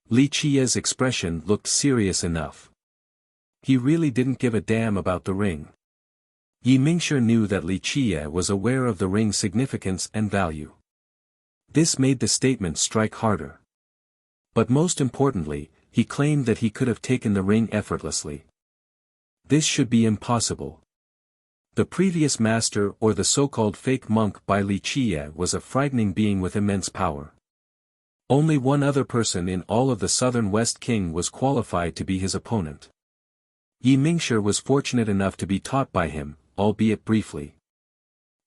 Li Qiye's expression looked serious enough. He really didn't give a damn about the ring. Yi Mingshi knew that Li Qiye was aware of the ring's significance and value. This made the statement strike harder. But most importantly, he claimed that he could have taken the ring effortlessly. This should be impossible. The previous master or the so-called fake monk by Li Qiye was a frightening being with immense power. Only one other person in all of the southern West King was qualified to be his opponent. Yi Mingshi was fortunate enough to be taught by him, albeit briefly.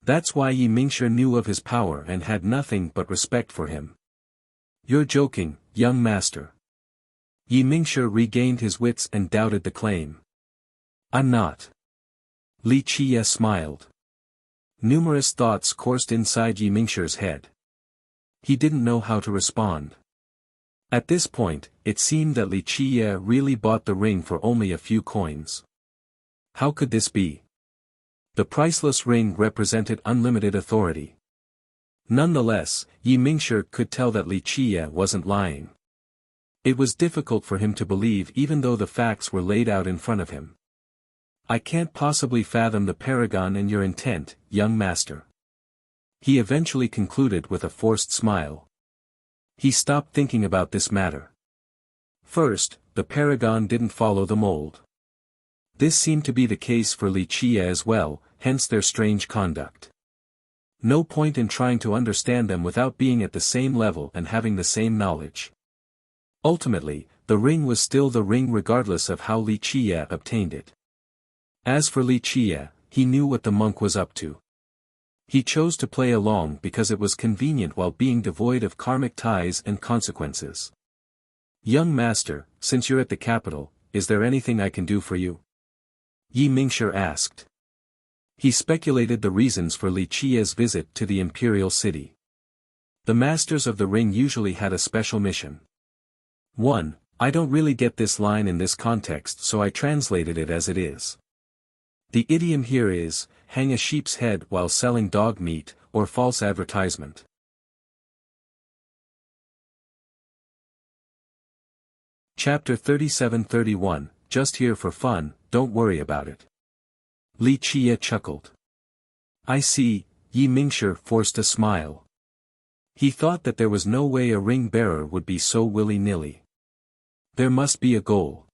That's why Yi Mingshi knew of his power and had nothing but respect for him. You're joking, young master. Yi Mingshi regained his wits and doubted the claim. I'm not. Li Qiye smiled. Numerous thoughts coursed inside Yi Mingshi's head. He didn't know how to respond. At this point, it seemed that Li Qiye really bought the ring for only a few coins. How could this be? The priceless ring represented unlimited authority. Nonetheless, Yi Mingshi could tell that Li Qiye wasn't lying. It was difficult for him to believe even though the facts were laid out in front of him. I can't possibly fathom the paragon and your intent, young master. He eventually concluded with a forced smile. He stopped thinking about this matter. First, the paragon didn't follow the mold. This seemed to be the case for Li Qiye as well, hence their strange conduct. No point in trying to understand them without being at the same level and having the same knowledge. Ultimately, the ring was still the ring regardless of how Li Qiye obtained it. As for Li Qiye, he knew what the monk was up to. He chose to play along because it was convenient while being devoid of karmic ties and consequences. Young master, since you're at the capital, is there anything I can do for you? Yi Mingshi asked. He speculated the reasons for Li Qiye's visit to the imperial city. The masters of the ring usually had a special mission. 1. I don't really get this line in this context, so I translated it as it is. The idiom here is, hang a sheep's head while selling dog meat, or false advertisement. Chapter 37-31, just here for fun, don't worry about it. Li Qiye chuckled. I see, Yi Mingshi forced a smile. He thought that there was no way a ring bearer would be so willy-nilly. There must be a goal.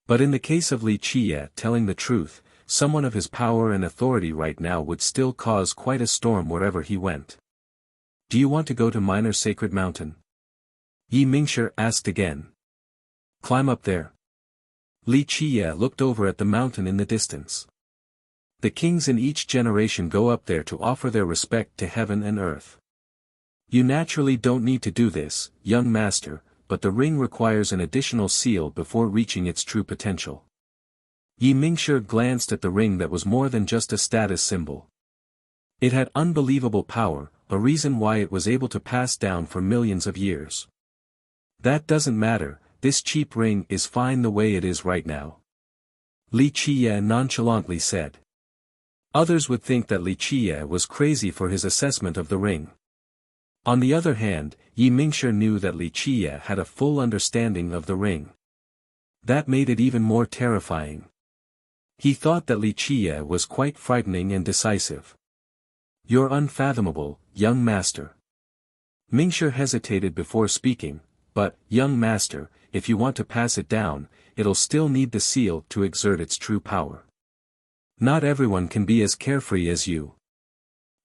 But in the case of Li Qiye telling the truth, someone of his power and authority right now would still cause quite a storm wherever he went. Do you want to go to Minor Sacred Mountain? Yi Mingshi asked again. Climb up there. Li Qiye looked over at the mountain in the distance. The kings in each generation go up there to offer their respect to heaven and earth. You naturally don't need to do this, young master, but the ring requires an additional seal before reaching its true potential. Yi Mingshi glanced at the ring that was more than just a status symbol. It had unbelievable power, a reason why it was able to pass down for millions of years. That doesn't matter, this cheap ring is fine the way it is right now. Li Qiye nonchalantly said. Others would think that Li Qiye was crazy for his assessment of the ring. On the other hand, Yi Mingshi knew that Li Qiye had a full understanding of the ring. That made it even more terrifying. He thought that Li Qiye was quite frightening and decisive. You're unfathomable, young master. Mingshi hesitated before speaking, but, young master, if you want to pass it down, it'll still need the seal to exert its true power. Not everyone can be as carefree as you.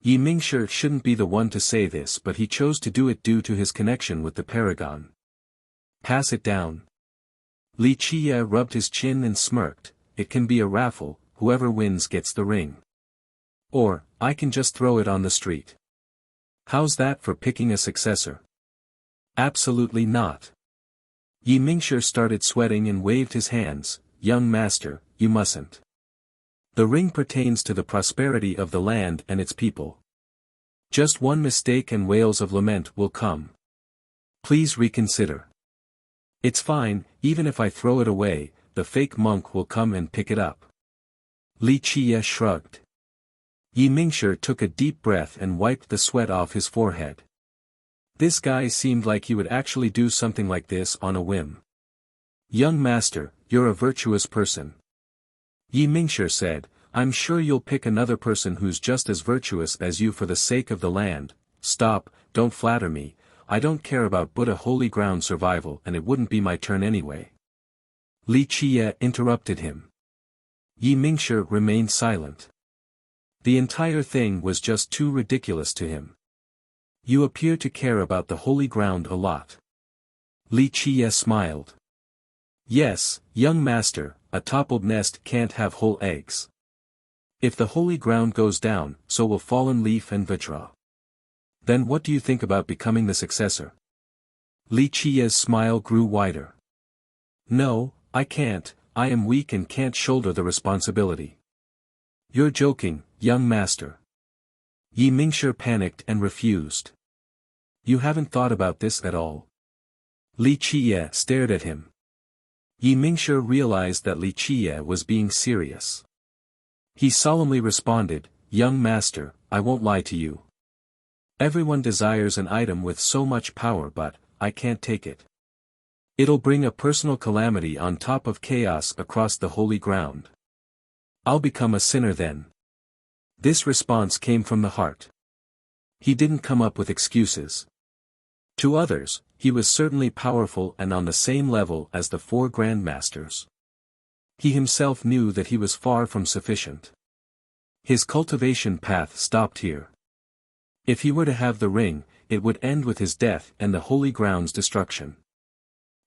Yi Mingshi shouldn't be the one to say this, but he chose to do it due to his connection with the paragon. Pass it down. Li Qiye rubbed his chin and smirked. It can be a raffle, whoever wins gets the ring. Or, I can just throw it on the street. How's that for picking a successor? Absolutely not. Yi Mingshi started sweating and waved his hands. Young master, you mustn't. The ring pertains to the prosperity of the land and its people. Just one mistake and wails of lament will come. Please reconsider. It's fine, even if I throw it away, the fake monk will come and pick it up. Li Qiye shrugged. Yi Mingshi took a deep breath and wiped the sweat off his forehead. This guy seemed like he would actually do something like this on a whim. Young master, you're a virtuous person. Yi Mingshi said, I'm sure you'll pick another person who's just as virtuous as you for the sake of the land. Stop, don't flatter me, I don't care about Buddha holy ground survival and it wouldn't be my turn anyway. Li Qiye interrupted him. Yi Mingshi remained silent. The entire thing was just too ridiculous to him. You appear to care about the holy ground a lot. Li Qiye smiled. Yes, young master, a toppled nest can't have whole eggs. If the holy ground goes down, so will fallen leaf and vajra. Then what do you think about becoming the successor? Li Qiye's smile grew wider. No, I can't, I am weak and can't shoulder the responsibility. You're joking, young master. Yi Mingshi panicked and refused. You haven't thought about this at all. Li Qiye stared at him. Yi Mingshi realized that Li Qiye was being serious. He solemnly responded, Young master, I won't lie to you. Everyone desires an item with so much power, but I can't take it. It'll bring a personal calamity on top of chaos across the holy ground. I'll become a sinner then. This response came from the heart. He didn't come up with excuses. To others, he was certainly powerful and on the same level as the 4 grandmasters. He himself knew that he was far from sufficient. His cultivation path stopped here. If he were to have the ring, it would end with his death and the holy ground's destruction.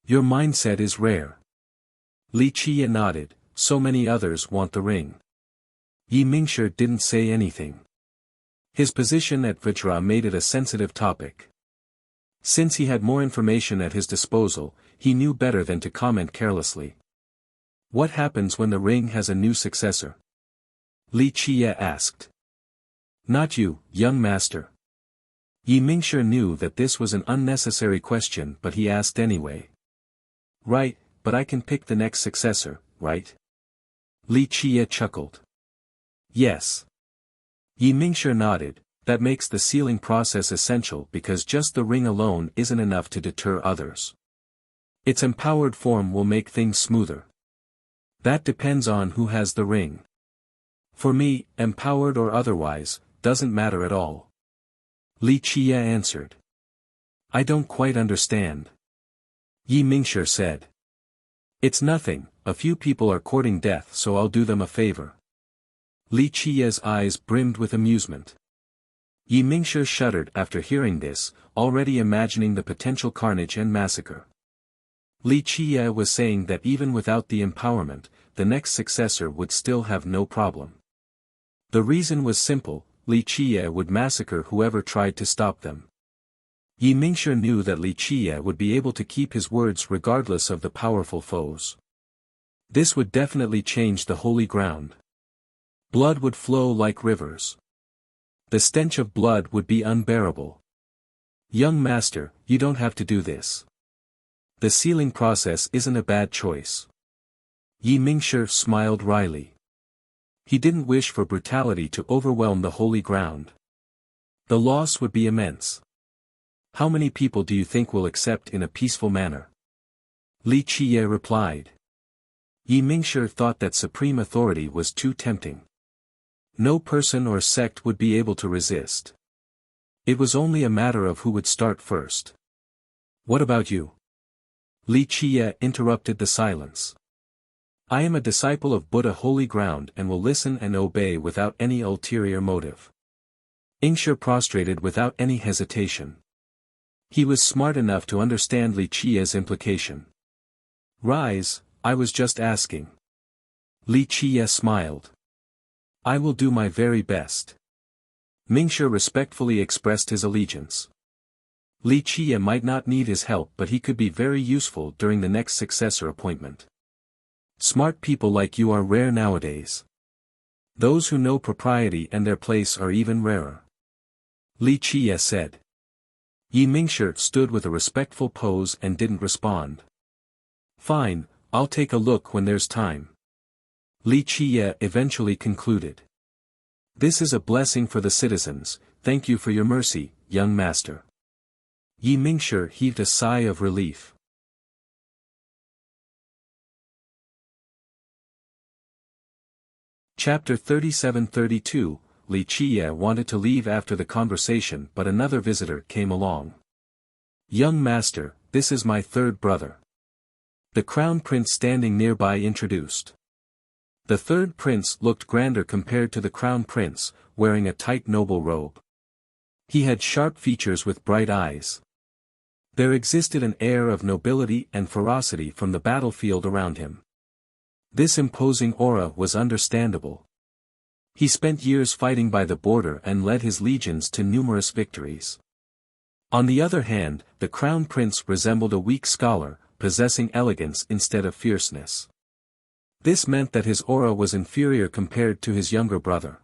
Your mindset is rare. Li Qiye nodded, so many others want the ring. Yi Mingshi didn't say anything. His position at Vajra made it a sensitive topic. Since he had more information at his disposal, he knew better than to comment carelessly. What happens when the ring has a new successor? Li Qiye asked. Not you, young master. Yi Mingshi knew that this was an unnecessary question, but he asked anyway. Right, but I can pick the next successor, right? Li Qiye chuckled. Yes. Yi Mingshi nodded. That makes the sealing process essential because just the ring alone isn't enough to deter others. Its empowered form will make things smoother. That depends on who has the ring. For me, empowered or otherwise, doesn't matter at all. Li Qiye answered. I don't quite understand. Yi Mingshi said. It's nothing, a few people are courting death, so I'll do them a favor. Li Qiye's eyes brimmed with amusement. Yi Mingshi shuddered after hearing this, already imagining the potential carnage and massacre. Li Qiye was saying that even without the empowerment, the next successor would still have no problem. The reason was simple, Li Qiye would massacre whoever tried to stop them. Yi Mingshi knew that Li Qiye would be able to keep his words regardless of the powerful foes. This would definitely change the holy ground. Blood would flow like rivers. The stench of blood would be unbearable. Young master, you don't have to do this. The sealing process isn't a bad choice. Yi Mingshi smiled wryly. He didn't wish for brutality to overwhelm the holy ground. The loss would be immense. How many people do you think will accept in a peaceful manner? Li Qiye replied. Yi Mingshi thought that supreme authority was too tempting. No person or sect would be able to resist. It was only a matter of who would start first. What about you? Li Qiye interrupted the silence. I am a disciple of Buddha holy ground and will listen and obey without any ulterior motive. Ingshi prostrated without any hesitation. He was smart enough to understand Li Qiye's implication. Rise, I was just asking. Li Qiye smiled. I will do my very best. Mingshi respectfully expressed his allegiance. Li Qiye might not need his help, but he could be very useful during the next successor appointment. Smart people like you are rare nowadays. Those who know propriety and their place are even rarer. Li Qiye said. Yi Mingshi stood with a respectful pose and didn't respond. Fine, I'll take a look when there's time. Li Qiye eventually concluded. This is a blessing for the citizens, thank you for your mercy, young master. Yi Mingshi heaved a sigh of relief. Chapter 37-32, Li Qiye wanted to leave after the conversation, but another visitor came along. Young master, this is my third brother. The crown prince standing nearby introduced. The third prince looked grander compared to the crown prince, wearing a tight noble robe. He had sharp features with bright eyes. There existed an air of nobility and ferocity from the battlefield around him. This imposing aura was understandable. He spent years fighting by the border and led his legions to numerous victories. On the other hand, the crown prince resembled a weak scholar, possessing elegance instead of fierceness. This meant that his aura was inferior compared to his younger brother.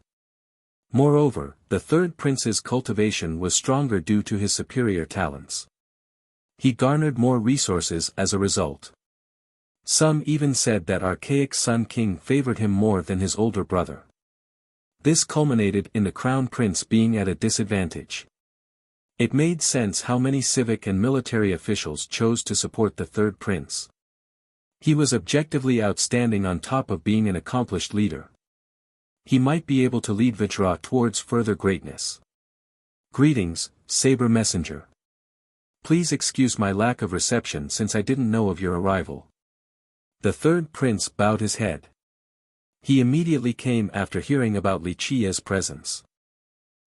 Moreover, the third prince's cultivation was stronger due to his superior talents. He garnered more resources as a result. Some even said that archaic Sun King favored him more than his older brother. This culminated in the crown prince being at a disadvantage. It made sense how many civic and military officials chose to support the third prince. He was objectively outstanding on top of being an accomplished leader. He might be able to lead Vajra towards further greatness. Greetings, Saber Messenger. Please excuse my lack of reception since I didn't know of your arrival. The third prince bowed his head. He immediately came after hearing about Li Qiye's presence.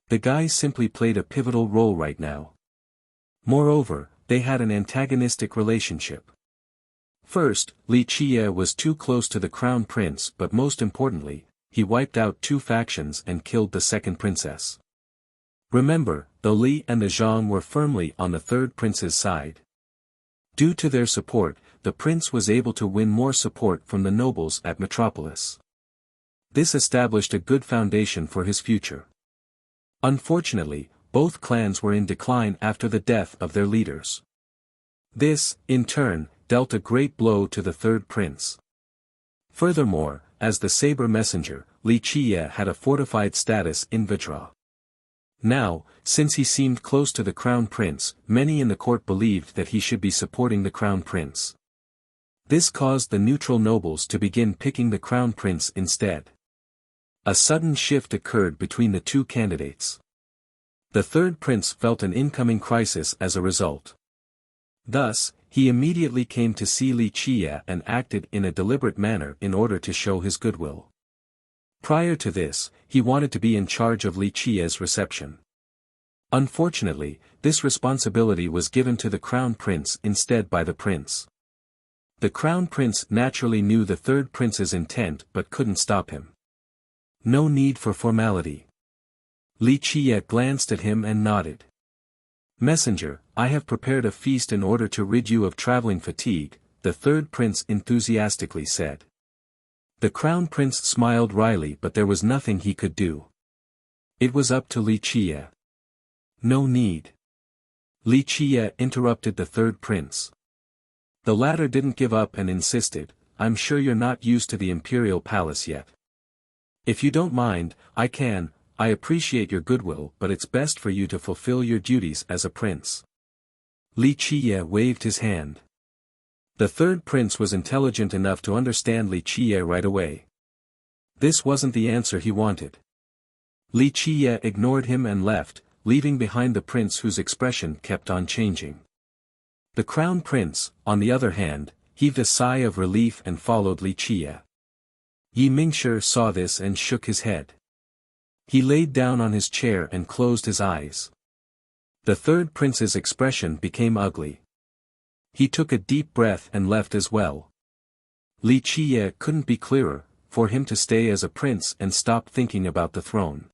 The guy simply played a pivotal role right now. Moreover, they had an antagonistic relationship. First, Li Qiye was too close to the crown prince, but most importantly, he wiped out two factions and killed the second princess. Remember, the Li and the Zhang were firmly on the third prince's side. Due to their support, the prince was able to win more support from the nobles at Metropolis. This established a good foundation for his future. Unfortunately, both clans were in decline after the death of their leaders. This, in turn, dealt a great blow to the third prince. Furthermore, as the Saber Messenger, Li Qiye had a fortified status in Vajra. Now, since he seemed close to the crown prince, many in the court believed that he should be supporting the crown prince. This caused the neutral nobles to begin picking the crown prince instead. A sudden shift occurred between the two candidates. The third prince felt an incoming crisis as a result. Thus, he immediately came to see Li Qiye and acted in a deliberate manner in order to show his goodwill. Prior to this, he wanted to be in charge of Li Qiye's reception. Unfortunately, this responsibility was given to the crown prince instead by the prince. The crown prince naturally knew the third prince's intent but couldn't stop him. No need for formality. Li Qiye glanced at him and nodded. Messenger, I have prepared a feast in order to rid you of traveling fatigue, the third prince enthusiastically said. The crown prince smiled wryly, but there was nothing he could do. It was up to Li Qie. No need. Li Qie interrupted the third prince. The latter didn't give up and insisted, I'm sure you're not used to the imperial palace yet. If you don't mind, I appreciate your goodwill, but it's best for you to fulfill your duties as a prince. Li Qie waved his hand. The third prince was intelligent enough to understand Li Qie right away. This wasn't the answer he wanted. Li Qie ignored him and left, leaving behind the prince whose expression kept on changing. The crown prince, on the other hand, heaved a sigh of relief and followed Li Qie. Yi Mingshi saw this and shook his head. He laid down on his chair and closed his eyes. The third prince's expression became ugly. He took a deep breath and left as well. Li Qie couldn't be clearer, for him to stay as a prince and stop thinking about the throne.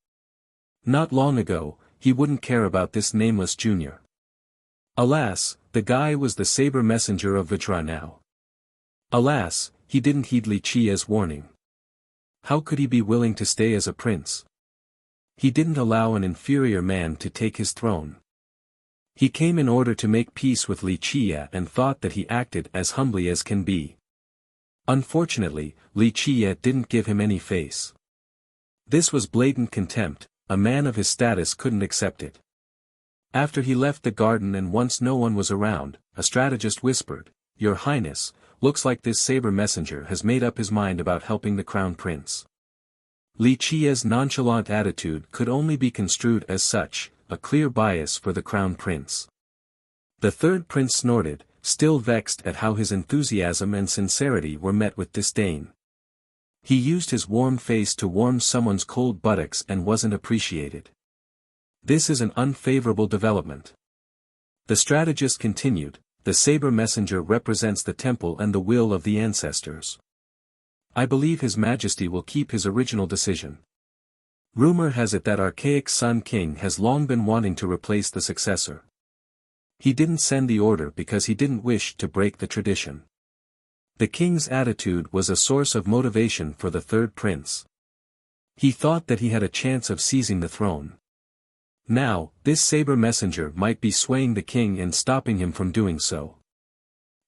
Not long ago, he wouldn't care about this nameless junior. Alas, the guy was the saber messenger of Vajra now. Alas, he didn't heed Li Qie's warning. How could he be willing to stay as a prince? He didn't allow an inferior man to take his throne. He came in order to make peace with Li Qie and thought that he acted as humbly as can be. Unfortunately, Li Qie didn't give him any face. This was blatant contempt, a man of his status couldn't accept it. After he left the garden and once no one was around, a strategist whispered, Your Highness, looks like this saber messenger has made up his mind about helping the crown prince. Li Qie's nonchalant attitude could only be construed as such, a clear bias for the crown prince. The third prince snorted, still vexed at how his enthusiasm and sincerity were met with disdain. He used his warm face to warm someone's cold buttocks and wasn't appreciated. This is an unfavorable development. The strategist continued, the saber messenger represents the temple and the will of the ancestors. I believe His Majesty will keep his original decision. Rumor has it that archaic Sun King has long been wanting to replace the successor. He didn't send the order because he didn't wish to break the tradition. The king's attitude was a source of motivation for the third prince. He thought that he had a chance of seizing the throne. Now, this saber messenger might be swaying the king and stopping him from doing so.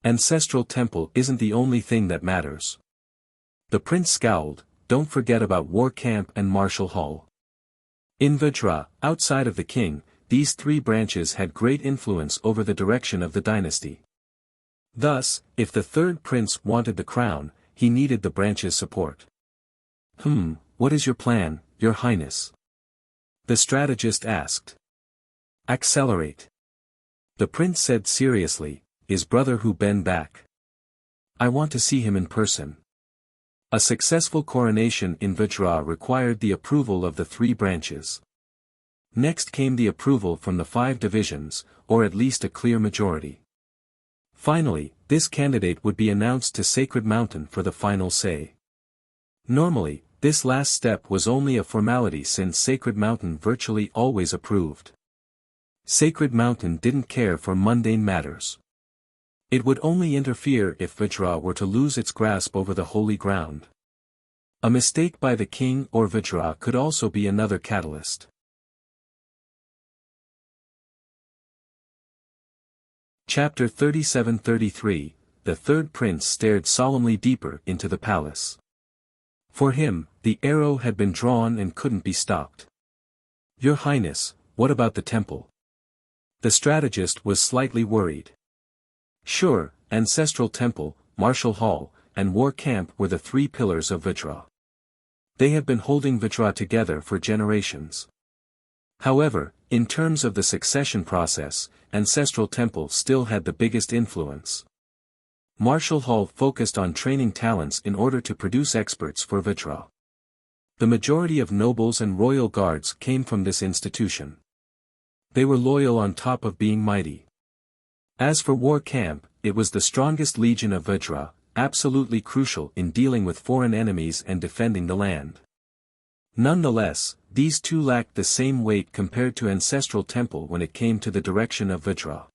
Ancestral temple isn't the only thing that matters. The prince scowled, don't forget about war camp and martial hall. In Vajra, outside of the king, these three branches had great influence over the direction of the dynasty. Thus, if the third prince wanted the crown, he needed the branch's support. What is your plan, Your Highness? The strategist asked. Accelerate. The prince said seriously, Is brother Hu Ben back? I want to see him in person. A successful coronation in Vajra required the approval of the three branches. Next came the approval from the 5 divisions, or at least a clear majority. Finally, this candidate would be announced to Sacred Mountain for the final say. Normally, this last step was only a formality since Sacred Mountain virtually always approved. Sacred Mountain didn't care for mundane matters. It would only interfere if Vajra were to lose its grasp over the holy ground. A mistake by the king or Vajra could also be another catalyst. Chapter 37-33, The third prince stared solemnly deeper into the palace. For him, the arrow had been drawn and couldn't be stopped. Your Highness, what about the temple? The strategist was slightly worried. Sure, ancestral temple, martial hall, and war camp were the 3 pillars of Vajra. They have been holding Vajra together for generations. However, in terms of the succession process, ancestral temple still had the biggest influence. Martial hall focused on training talents in order to produce experts for Vajra. The majority of nobles and royal guards came from this institution. They were loyal on top of being mighty. As for war camp, it was the strongest legion of Vajra, absolutely crucial in dealing with foreign enemies and defending the land. Nonetheless, these two lacked the same weight compared to ancestral temple when it came to the direction of Vajra.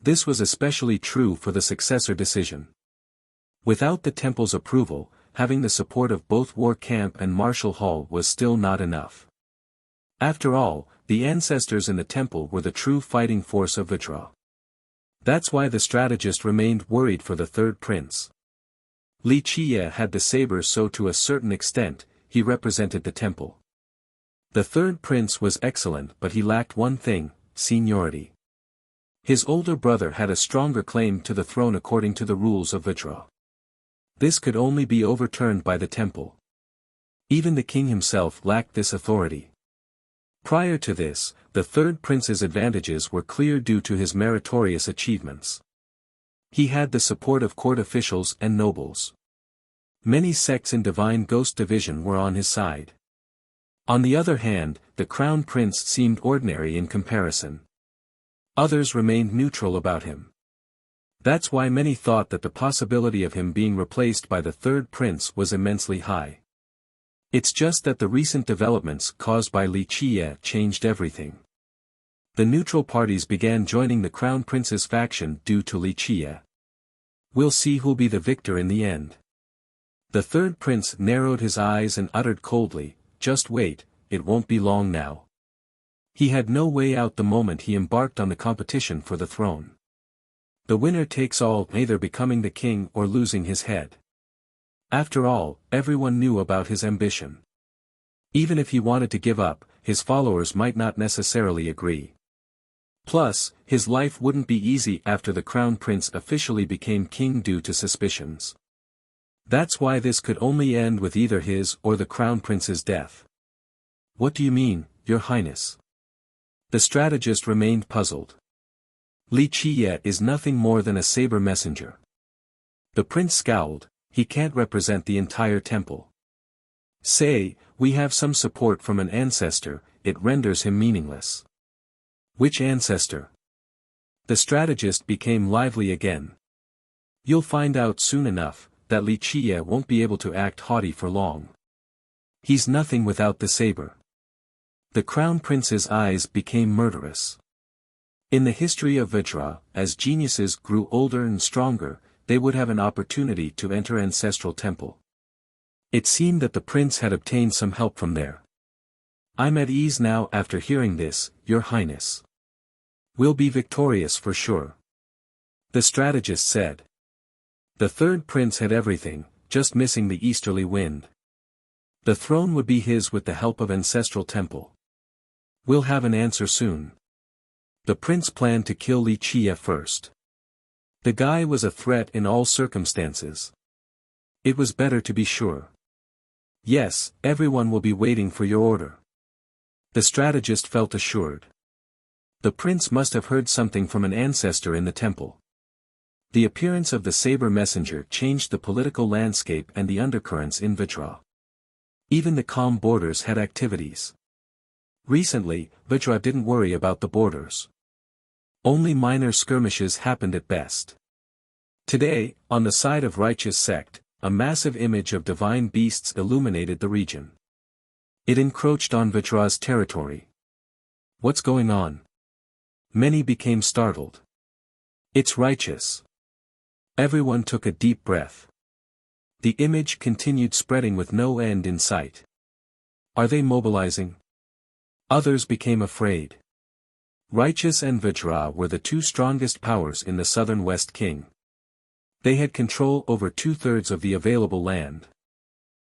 This was especially true for the successor decision. Without the temple's approval, having the support of both war camp and martial hall was still not enough. After all, the ancestors in the temple were the true fighting force of Vajra. That's why the strategist remained worried for the third prince. Li Qiye had the saber, so to a certain extent, he represented the temple. The third prince was excellent, but he lacked one thing: seniority. His older brother had a stronger claim to the throne according to the rules of Vajra. This could only be overturned by the temple. Even the king himself lacked this authority. Prior to this, the third prince's advantages were clear due to his meritorious achievements. He had the support of court officials and nobles. Many sects in Divine Ghost Division were on his side. On the other hand, the crown prince seemed ordinary in comparison. Others remained neutral about him. That's why many thought that the possibility of him being replaced by the third prince was immensely high. It's just that the recent developments caused by Li Qiye changed everything. The neutral parties began joining the crown prince's faction due to Li Qiye. We'll see who'll be the victor in the end. The third prince narrowed his eyes and uttered coldly, "Just wait, it won't be long now." He had no way out the moment he embarked on the competition for the throne. The winner takes all, either becoming the king or losing his head. After all, everyone knew about his ambition. Even if he wanted to give up, his followers might not necessarily agree. Plus, his life wouldn't be easy after the crown prince officially became king due to suspicions. That's why this could only end with either his or the crown prince's death. "What do you mean, Your Highness?" The strategist remained puzzled. "Li Qiye is nothing more than a saber messenger." The prince scowled. "He can't represent the entire temple. Say, we have some support from an ancestor, it renders him meaningless." "Which ancestor?" The strategist became lively again. "You'll find out soon enough, that Li Qiye won't be able to act haughty for long. He's nothing without the saber." The crown prince's eyes became murderous. In the history of Vajra, as geniuses grew older and stronger, they would have an opportunity to enter ancestral temple. It seemed that the prince had obtained some help from there. "I'm at ease now after hearing this, Your Highness. We'll be victorious for sure," the strategist said. The third prince had everything, just missing the easterly wind. The throne would be his with the help of ancestral temple. "We'll have an answer soon." The prince planned to kill Li Qiye first. The guy was a threat in all circumstances. It was better to be sure. "Yes, everyone will be waiting for your order." The strategist felt assured. The prince must have heard something from an ancestor in the temple. The appearance of the saber messenger changed the political landscape and the undercurrents in Vajra. Even the calm borders had activities. Recently, Vajra didn't worry about the borders. Only minor skirmishes happened at best. Today, on the side of righteous sect, a massive image of divine beasts illuminated the region. It encroached on Vajra's territory. "What's going on?" Many became startled. "It's righteous." Everyone took a deep breath. The image continued spreading with no end in sight. "Are they mobilizing?" Others became afraid. Righteous and Vajra were the two strongest powers in the southern West King. They had control over 2/3 of the available land.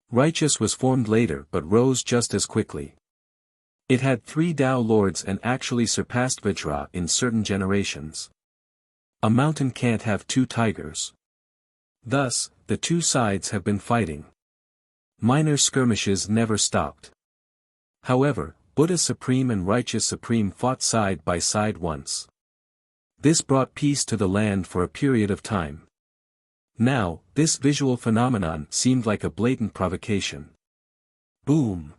Righteous was formed later but rose just as quickly. It had 3 Dao lords and actually surpassed Vajra in certain generations. A mountain can't have 2 tigers. Thus, the two sides have been fighting. Minor skirmishes never stopped. However, Buddha Supreme and Righteous Supreme fought side by side once. This brought peace to the land for a period of time. Now, this visual phenomenon seemed like a blatant provocation. Boom!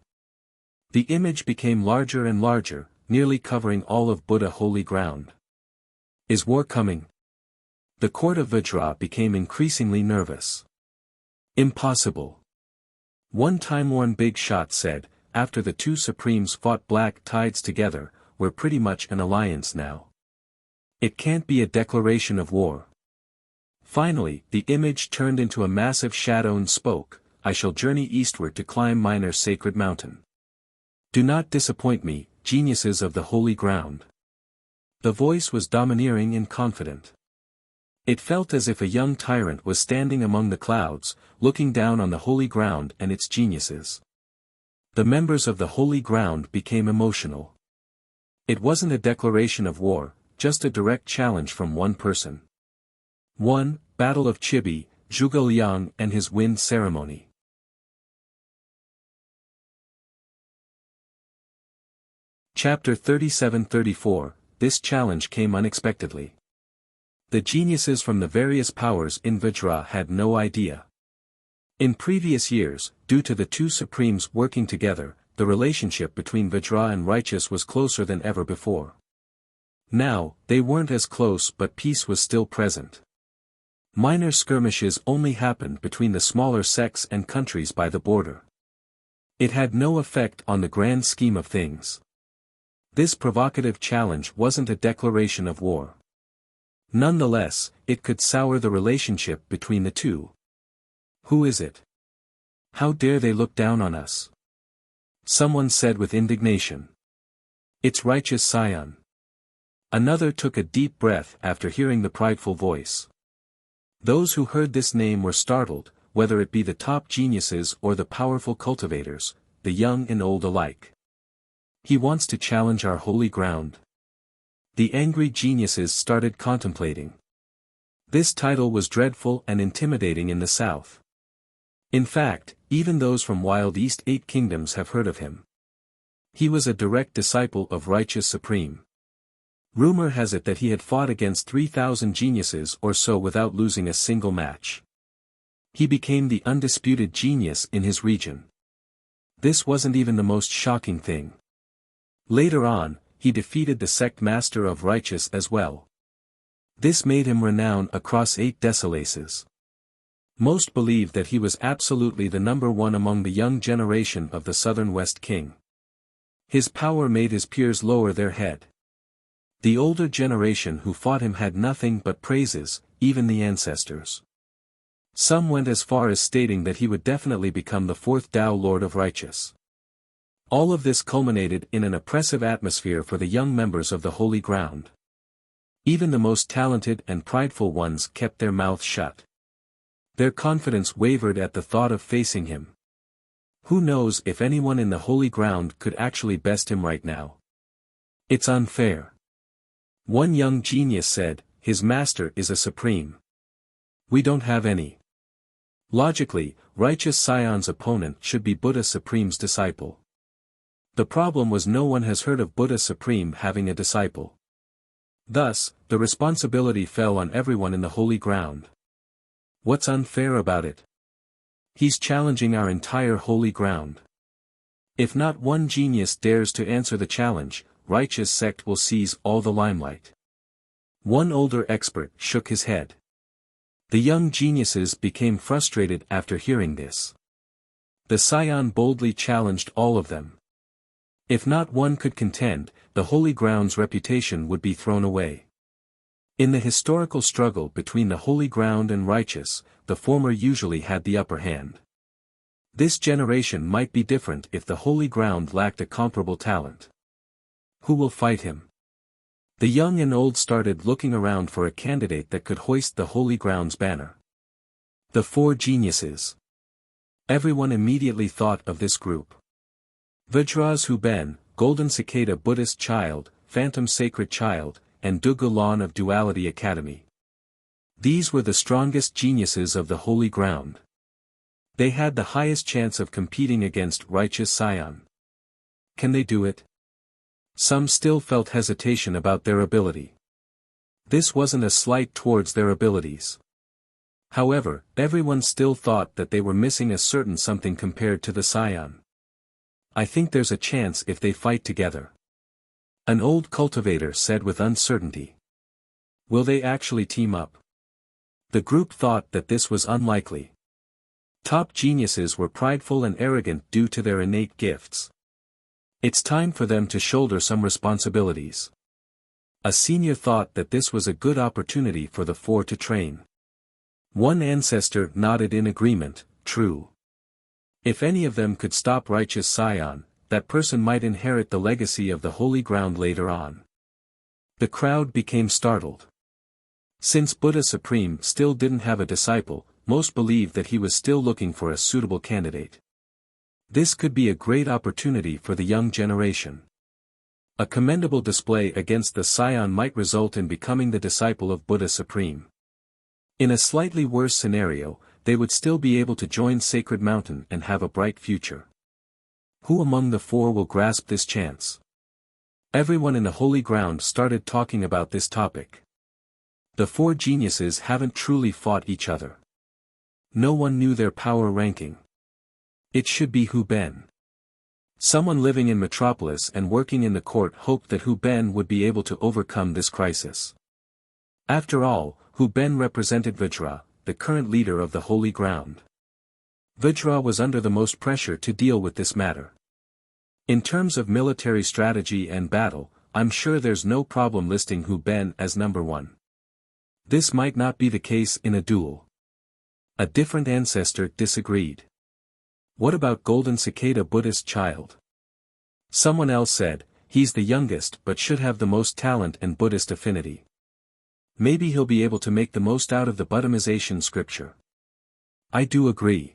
The image became larger and larger, nearly covering all of Buddha holy ground. Is war coming? The court of Vajra became increasingly nervous. Impossible. One time-worn big shot said, after the two supremes fought black tides together, we're pretty much an alliance now. It can't be a declaration of war. Finally, the image turned into a massive shadow and spoke, I shall journey eastward to climb Miner's sacred mountain. Do not disappoint me, geniuses of the holy ground. The voice was domineering and confident. It felt as if a young tyrant was standing among the clouds, looking down on the holy ground and its geniuses. The members of the holy ground became emotional. It wasn't a declaration of war, just a direct challenge from one person. 1. Battle of Chibi, Zhuge Liang and his wind ceremony. Chapter 37-34, This challenge came unexpectedly. The geniuses from the various powers in Vajra had no idea. In previous years, due to the two supremes working together, the relationship between Vajra and Righteous was closer than ever before. Now, they weren't as close but peace was still present. Minor skirmishes only happened between the smaller sects and countries by the border. It had no effect on the grand scheme of things. This provocative challenge wasn't a declaration of war. Nonetheless, it could sour the relationship between the two. Who is it? How dare they look down on us? Someone said with indignation. It's Righteous Scion. Another took a deep breath after hearing the prideful voice. Those who heard this name were startled, whether it be the top geniuses or the powerful cultivators, the young and old alike. He wants to challenge our holy ground. The angry geniuses started contemplating. This title was dreadful and intimidating in the south. In fact, even those from Wild East 8 kingdoms have heard of him. He was a direct disciple of Righteous Supreme. Rumor has it that he had fought against 3,000 geniuses or so without losing a single match. He became the undisputed genius in his region. This wasn't even the most shocking thing. Later on, he defeated the sect master of Righteous as well. This made him renowned across 8 desolaces. Most believe that he was absolutely the number one among the young generation of the Southern West King. His power made his peers lower their head. The older generation who fought him had nothing but praises, even the ancestors. Some went as far as stating that he would definitely become the 4th Tao Lord of Righteous. All of this culminated in an oppressive atmosphere for the young members of the Holy Ground. Even the most talented and prideful ones kept their mouths shut. Their confidence wavered at the thought of facing him. Who knows if anyone in the Holy Ground could actually best him right now? It's unfair. One young genius said, his master is a supreme. We don't have any. Logically, Righteous Scion's opponent should be Buddha Supreme's disciple. The problem was no one has heard of Buddha Supreme having a disciple. Thus, the responsibility fell on everyone in the Holy Ground. What's unfair about it? He's challenging our entire Holy Ground. If not one genius dares to answer the challenge, Righteous sect will seize all the limelight. One older expert shook his head. The young geniuses became frustrated after hearing this. The Scion boldly challenged all of them. If not one could contend, the Holy Ground's reputation would be thrown away. In the historical struggle between the Holy Ground and Righteous, the former usually had the upper hand. This generation might be different if the Holy Ground lacked a comparable talent. Who will fight him? The young and old started looking around for a candidate that could hoist the Holy Ground's banner. The 4 geniuses. Everyone immediately thought of this group. Vajra's Huben, Golden Cicada Buddhist Child, Phantom Sacred Child, and Dugulan of Duality Academy. These were the strongest geniuses of the Holy Ground. They had the highest chance of competing against Righteous Scion. Can they do it? Some still felt hesitation about their ability. This wasn't a slight towards their abilities. However, everyone still thought that they were missing a certain something compared to the Scion. I think there's a chance if they fight together. An old cultivator said with uncertainty. Will they actually team up? The group thought that this was unlikely. Top geniuses were prideful and arrogant due to their innate gifts. It's time for them to shoulder some responsibilities. A senior thought that this was a good opportunity for the 4 to train. One ancestor nodded in agreement, true. If any of them could stop Righteous Scion, that person might inherit the legacy of the holy ground later on. The crowd became startled. Since Buddha Supreme still didn't have a disciple, most believed that he was still looking for a suitable candidate. This could be a great opportunity for the young generation. A commendable display against the scion might result in becoming the disciple of Buddha Supreme. In a slightly worse scenario, they would still be able to join Sacred Mountain and have a bright future. Who among the four will grasp this chance? Everyone in the holy ground started talking about this topic. The four geniuses haven't truly fought each other. No one knew their power ranking. It should be Hu Ben. Someone living in Metropolis and working in the court hoped that Hu Ben would be able to overcome this crisis. After all, Hu Ben represented Vajra, the current leader of the holy ground. Vajra was under the most pressure to deal with this matter. In terms of military strategy and battle, I'm sure there's no problem listing Hu Ben as number one. This might not be the case in a duel. A different ancestor disagreed. What about Golden Cicada Buddhist child? Someone else said, he's the youngest but should have the most talent and Buddhist affinity. Maybe he'll be able to make the most out of the Buddhamization scripture. I do agree.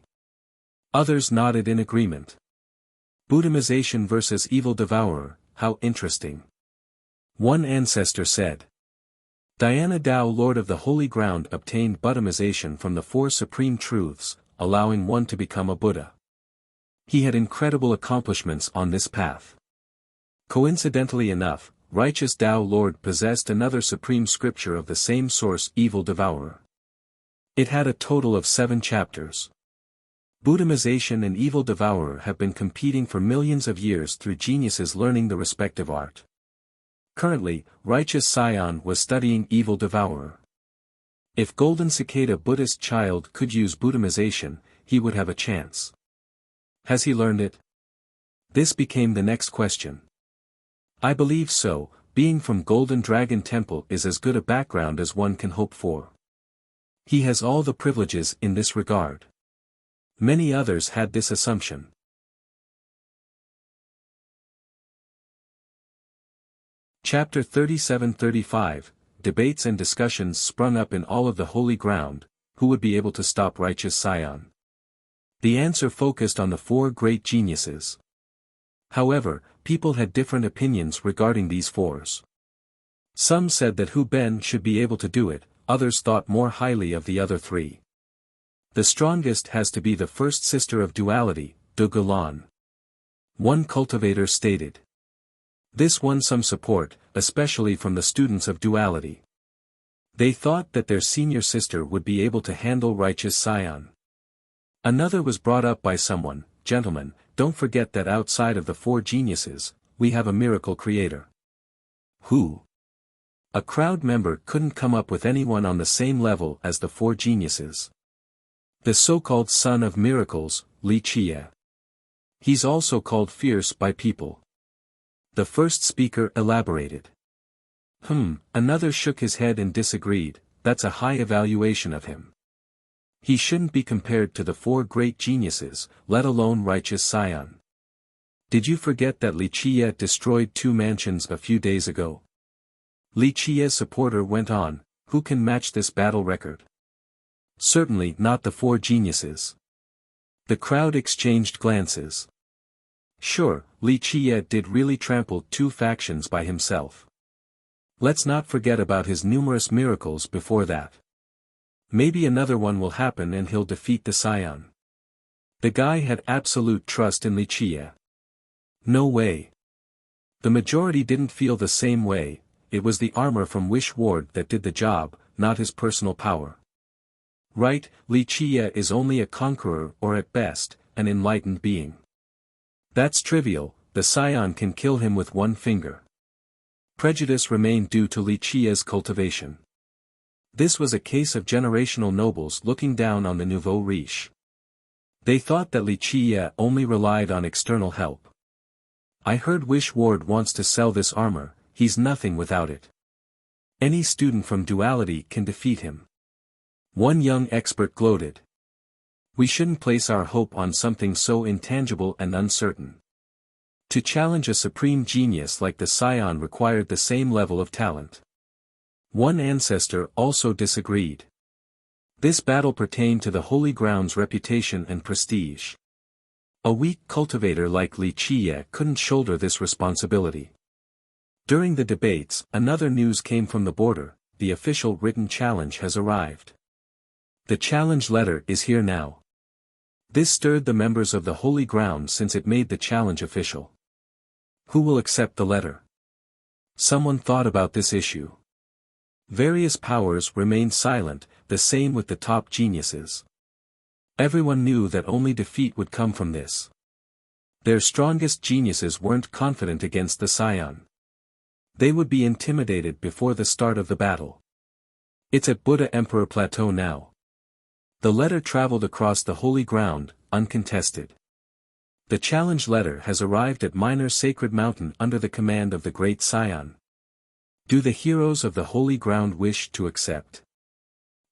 Others nodded in agreement. Buddhamization versus evil devourer, how interesting. One ancestor said. Dhyana Dao, Lord of the Holy Ground, obtained Buddhamization from the four supreme truths, allowing one to become a Buddha. He had incredible accomplishments on this path. Coincidentally enough, Righteous Dao Lord possessed another supreme scripture of the same source, Evil Devourer. It had a total of 7 chapters. Buddhamization and Evil Devourer have been competing for millions of years through geniuses learning the respective art. Currently, Righteous Scion was studying Evil Devourer. If Golden Cicada Buddhist child could use Buddhamization, he would have a chance. Has he learned it? This became the next question. I believe so, being from Golden Dragon Temple is as good a background as one can hope for. He has all the privileges in this regard. Many others had this assumption. Chapter 37-35, Debates and discussions sprung up in all of the holy ground, who would be able to stop Righteous Scion? The answer focused on the 4 great geniuses. However, people had different opinions regarding these 4s. Some said that Hu Ben should be able to do it, others thought more highly of the other 3. The strongest has to be the first sister of duality, De Gulan. One cultivator stated. This won some support, especially from the students of duality. They thought that their senior sister would be able to handle Righteous Scion. Another was brought up by someone, gentlemen, don't forget that outside of the 4 geniuses, we have a miracle creator. Who? A crowd member couldn't come up with anyone on the same level as the 4 geniuses. The so-called son of miracles, Li Chia. He's also called fierce by people. The first speaker elaborated. Another shook his head and disagreed, that's a high evaluation of him. He shouldn't be compared to the 4 great geniuses, let alone Righteous Scion. Did you forget that Li Chia destroyed 2 mansions a few days ago? Li Chia's supporter went on, who can match this battle record? Certainly not the 4 geniuses. The crowd exchanged glances. Sure, Li Chia did really trample 2 factions by himself. Let's not forget about his numerous miracles before that. Maybe another one will happen and he'll defeat the Scion. The guy had absolute trust in Li Chia. No way. The majority didn't feel the same way, it was the armor from Wish Ward that did the job, not his personal power. Right, Li Chia is only a conqueror or at best, an enlightened being. That's trivial, the Scion can kill him with 1 finger. Prejudice remained due to Li Chia's cultivation. This was a case of generational nobles looking down on the nouveau riche. They thought that Li Chia only relied on external help. I heard Wish Ward wants to sell this armor, he's nothing without it. Any student from duality can defeat him. One young expert gloated. We shouldn't place our hope on something so intangible and uncertain. To challenge a supreme genius like the Scion required the same level of talent. One ancestor also disagreed. This battle pertained to the Holy Ground's reputation and prestige. A weak cultivator like Li Qiye couldn't shoulder this responsibility. During the debates, another news came from the border: the official written challenge has arrived. The challenge letter is here now. This stirred the members of the Holy Ground since it made the challenge official. Who will accept the letter? Someone thought about this issue. Various powers remained silent, the same with the top geniuses. Everyone knew that only defeat would come from this. Their strongest geniuses weren't confident against the Scion. They would be intimidated before the start of the battle. It's at Buddha Emperor Plateau now. The letter traveled across the Holy Ground, uncontested. The challenge letter has arrived at Minor Sacred Mountain under the command of the Great Scion. Do the heroes of the Holy Ground wish to accept?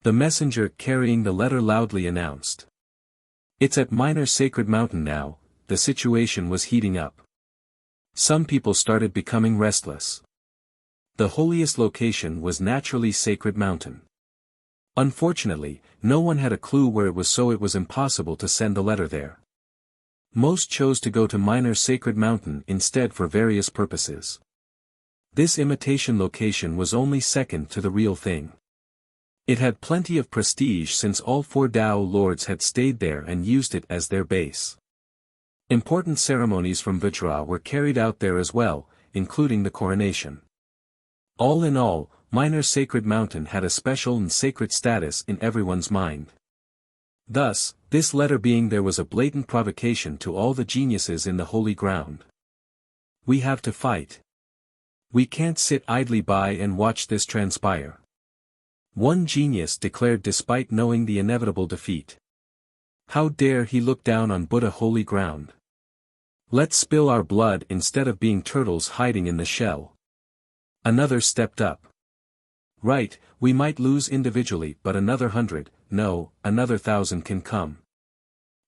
The messenger carrying the letter loudly announced. It's at Minor Sacred Mountain now. The situation was heating up. Some people started becoming restless. The holiest location was naturally Sacred Mountain. Unfortunately, no one had a clue where it was, so it was impossible to send the letter there. Most chose to go to Minor Sacred Mountain instead for various purposes. This imitation location was only second to the real thing. It had plenty of prestige since all 4 Dao lords had stayed there and used it as their base. Important ceremonies from Vajra were carried out there as well, including the coronation. All in all, Minor Sacred Mountain had a special and sacred status in everyone's mind. Thus, this letter being there was a blatant provocation to all the geniuses in the Holy Ground. We have to fight. We can't sit idly by and watch this transpire. One genius declared despite knowing the inevitable defeat. How dare he look down on Buddha Holy Ground? Let's spill our blood instead of being turtles hiding in the shell. Another stepped up. Right, we might lose individually, but another 100, no, another 1,000 can come.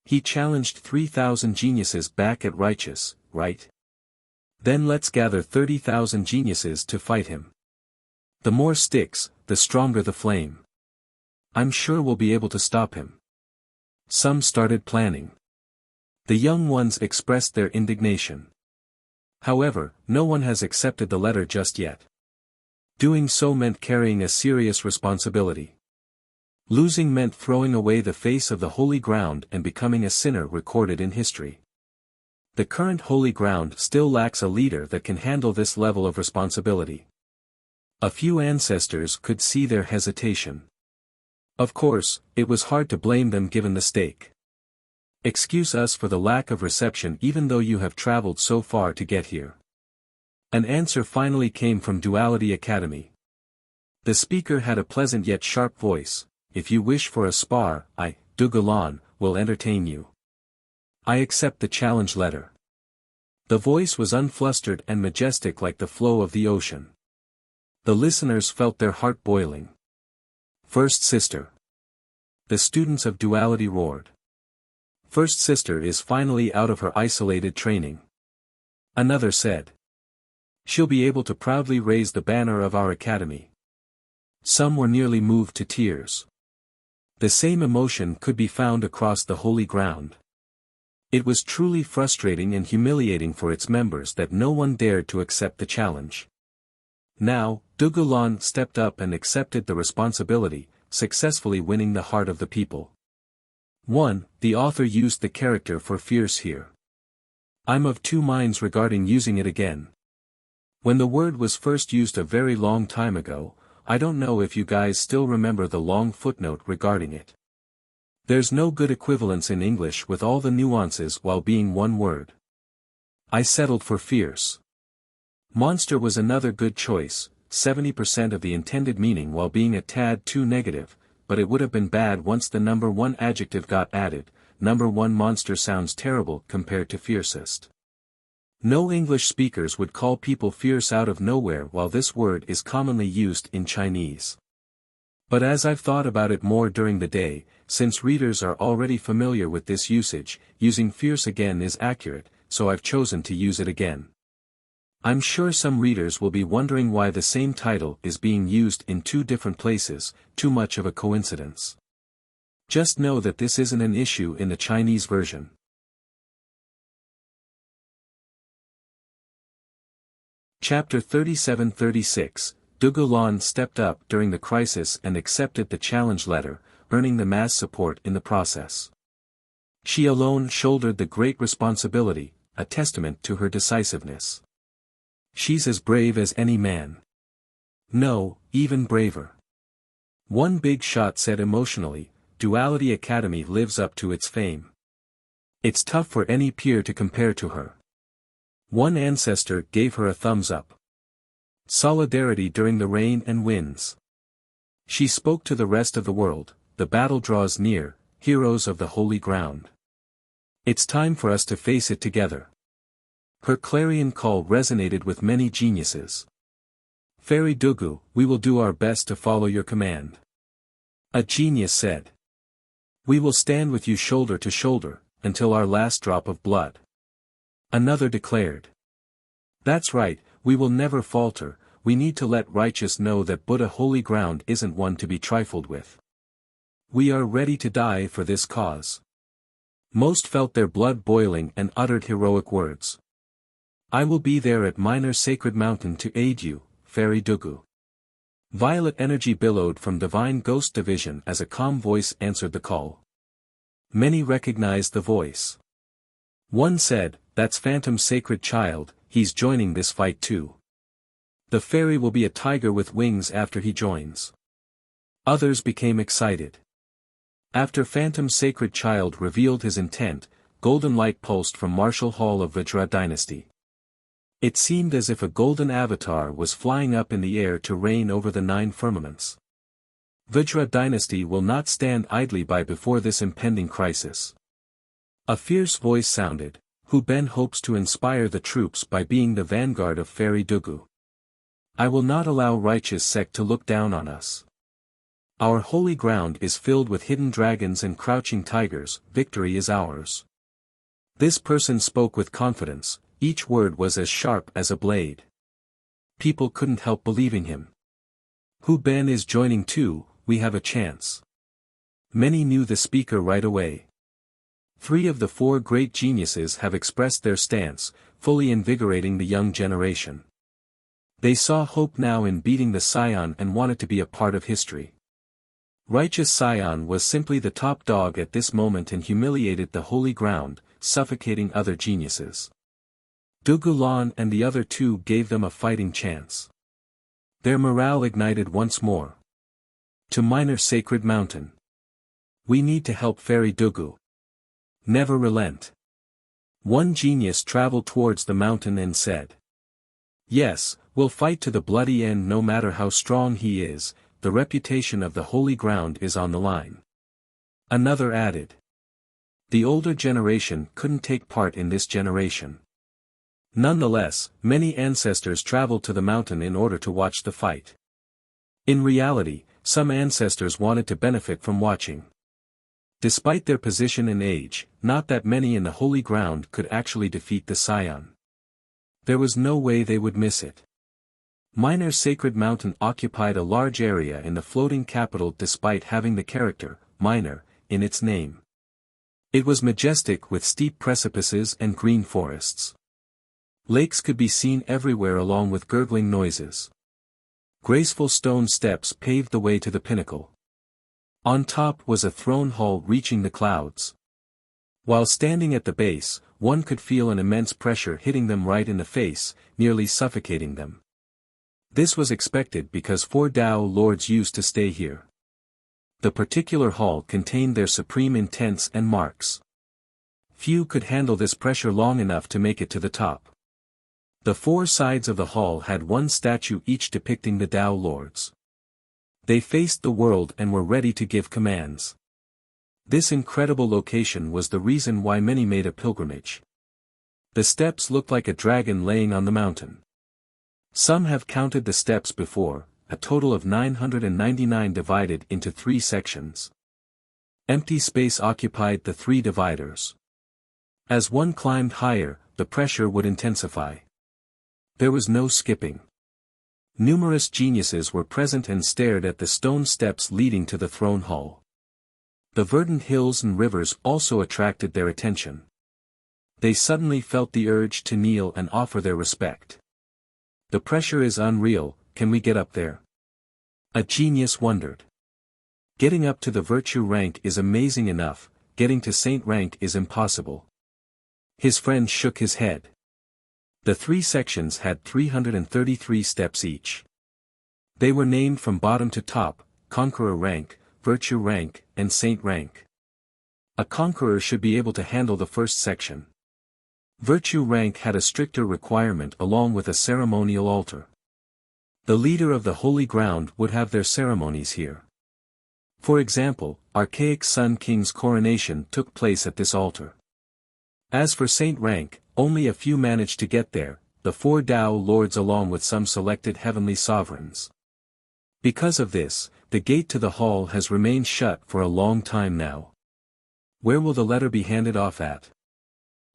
He challenged 3,000 geniuses back at Righteous, right? Then let's gather 30,000 geniuses to fight him. The more sticks, the stronger the flame. I'm sure we'll be able to stop him. Some started planning. The young ones expressed their indignation. However, no one has accepted the letter just yet. Doing so meant carrying a serious responsibility. Losing meant throwing away the face of the Holy Ground and becoming a sinner recorded in history. The current Holy Ground still lacks a leader that can handle this level of responsibility. A few ancestors could see their hesitation. Of course, it was hard to blame them given the stake. Excuse us for the lack of reception even though you have traveled so far to get here. An answer finally came from Duality Academy. The speaker had a pleasant yet sharp voice. If you wish for a spar, I, Dugulan, will entertain you. I accept the challenge letter. The voice was unflustered and majestic like the flow of the ocean. The listeners felt their heart boiling. First sister. The students of Duality roared. First sister is finally out of her isolated training. Another said. She'll be able to proudly raise the banner of our academy. Some were nearly moved to tears. The same emotion could be found across the Holy Ground. It was truly frustrating and humiliating for its members that no one dared to accept the challenge. Now, Dugulan stepped up and accepted the responsibility, successfully winning the heart of the people. 1. The author used the character for fierce here. I'm of 2 minds regarding using it again. When the word was first used a very long time ago, I don't know if you guys still remember the long footnote regarding it. There's no good equivalence in English with all the nuances while being one word. I settled for fierce. Monster was another good choice, 70% of the intended meaning while being a tad too negative, but it would have been bad once the number 1 adjective got added. Number 1 monster sounds terrible compared to fiercest. No English speakers would call people fierce out of nowhere while this word is commonly used in Chinese. But as I've thought about it more during the day, since readers are already familiar with this usage, using fierce again is accurate, so I've chosen to use it again. I'm sure some readers will be wondering why the same title is being used in two different places, too much of a coincidence. Just know that this isn't an issue in the Chinese version. Chapter 37-36, Dugu Lan stepped up during the crisis and accepted the challenge letter, earning the mass support in the process. She alone shouldered the great responsibility, a testament to her decisiveness. She's as brave as any man. No, even braver. One big shot said emotionally, Duality Academy lives up to its fame. It's tough for any peer to compare to her. One ancestor gave her a thumbs up. Solidarity during the rain and winds. She spoke to the rest of the world, the battle draws near, heroes of the holy ground. It's time for us to face it together. Her clarion call resonated with many geniuses. Fairy Dugu, we will do our best to follow your command. A genius said. We will stand with you shoulder to shoulder, until our last drop of blood. Another declared. That's right, we will never falter, we need to let righteous know that Buddha holy ground isn't one to be trifled with. We are ready to die for this cause. Most felt their blood boiling and uttered heroic words. I will be there at Minor Sacred Mountain to aid you, Fairy Dugu. Violet energy billowed from Divine Ghost Division as a calm voice answered the call. Many recognized the voice. One said, that's Phantom Sacred Child, he's joining this fight too. The fairy will be a tiger with wings after he joins. Others became excited. After Phantom Sacred Child revealed his intent, golden light pulsed from Martial Hall of Vajra Dynasty. It seemed as if a golden avatar was flying up in the air to reign over the 9 firmaments. Vajra Dynasty will not stand idly by before this impending crisis. A fierce voice sounded, Hu Ben hopes to inspire the troops by being the vanguard of Fairy Dugu. I will not allow righteous sect to look down on us. Our holy ground is filled with hidden dragons and crouching tigers, victory is ours. This person spoke with confidence, each word was as sharp as a blade. People couldn't help believing him. Hu Ben is joining too, we have a chance. Many knew the speaker right away. 3 of the 4 great geniuses have expressed their stance, fully invigorating the young generation. They saw hope now in beating the Scion and wanted to be a part of history. Righteous Scion was simply the top dog at this moment and humiliated the holy ground, suffocating other geniuses. Dugu Lan and the other 2 gave them a fighting chance. Their morale ignited once more. To Minor Sacred Mountain. We need to help Fairy Dugu. Never relent. One genius traveled towards the mountain and said. Yes, we'll fight to the bloody end no matter how strong he is, the reputation of the holy ground is on the line. Another added. The older generation couldn't take part in this generation. Nonetheless, many ancestors traveled to the mountain in order to watch the fight. In reality, some ancestors wanted to benefit from watching. Despite their position and age, not that many in the holy ground could actually defeat the Scion. There was no way they would miss it. Minor Sacred Mountain occupied a large area in the floating capital despite having the character, minor, in its name. It was majestic with steep precipices and green forests. Lakes could be seen everywhere along with gurgling noises. Graceful stone steps paved the way to the pinnacle. On top was a throne hall reaching the clouds. While standing at the base, one could feel an immense pressure hitting them right in the face, nearly suffocating them. This was expected because 4 Dao lords used to stay here. The particular hall contained their supreme intents and marks. Few could handle this pressure long enough to make it to the top. The 4 sides of the hall had 1 statue each depicting the Dao lords. They faced the world and were ready to give commands. This incredible location was the reason why many made a pilgrimage. The steps looked like a dragon laying on the mountain. Some have counted the steps before, a total of 999 divided into 3 sections. Empty space occupied the 3 dividers. As one climbed higher, the pressure would intensify. There was no skipping. Numerous geniuses were present and stared at the stone steps leading to the throne hall. The verdant hills and rivers also attracted their attention. They suddenly felt the urge to kneel and offer their respect. The pressure is unreal, can we get up there? A genius wondered. Getting up to the virtue rank is amazing enough, getting to saint rank is impossible. His friend shook his head. The 3 sections had 333 steps each. They were named from bottom to top: conqueror rank, virtue rank, and saint rank. A conqueror should be able to handle the first section. Virtue rank had a stricter requirement along with a ceremonial altar. The leader of the holy ground would have their ceremonies here. For example, archaic Sun King's coronation took place at this altar. As for saint rank, only a few managed to get there, the 4 Tao lords along with some selected heavenly sovereigns. Because of this, the gate to the hall has remained shut for a long time now. Where will the letter be handed off at?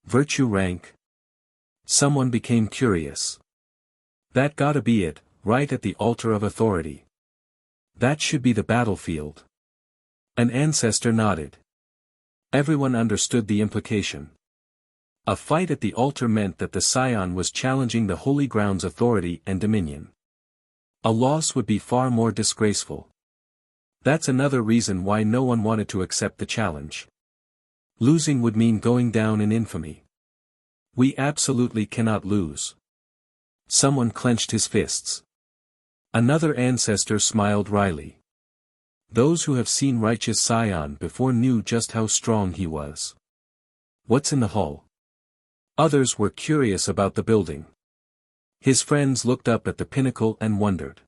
Virtue rank? Someone became curious. That gotta be it, right at the altar of authority. That should be the battlefield. An ancestor nodded. Everyone understood the implication. A fight at the altar meant that the scion was challenging the holy ground's authority and dominion. A loss would be far more disgraceful. That's another reason why no one wanted to accept the challenge. Losing would mean going down in infamy. We absolutely cannot lose. Someone clenched his fists. Another ancestor smiled wryly. Those who have seen righteous Scion before knew just how strong he was. What's in the hall? Others were curious about the building. His friends looked up at the pinnacle and wondered.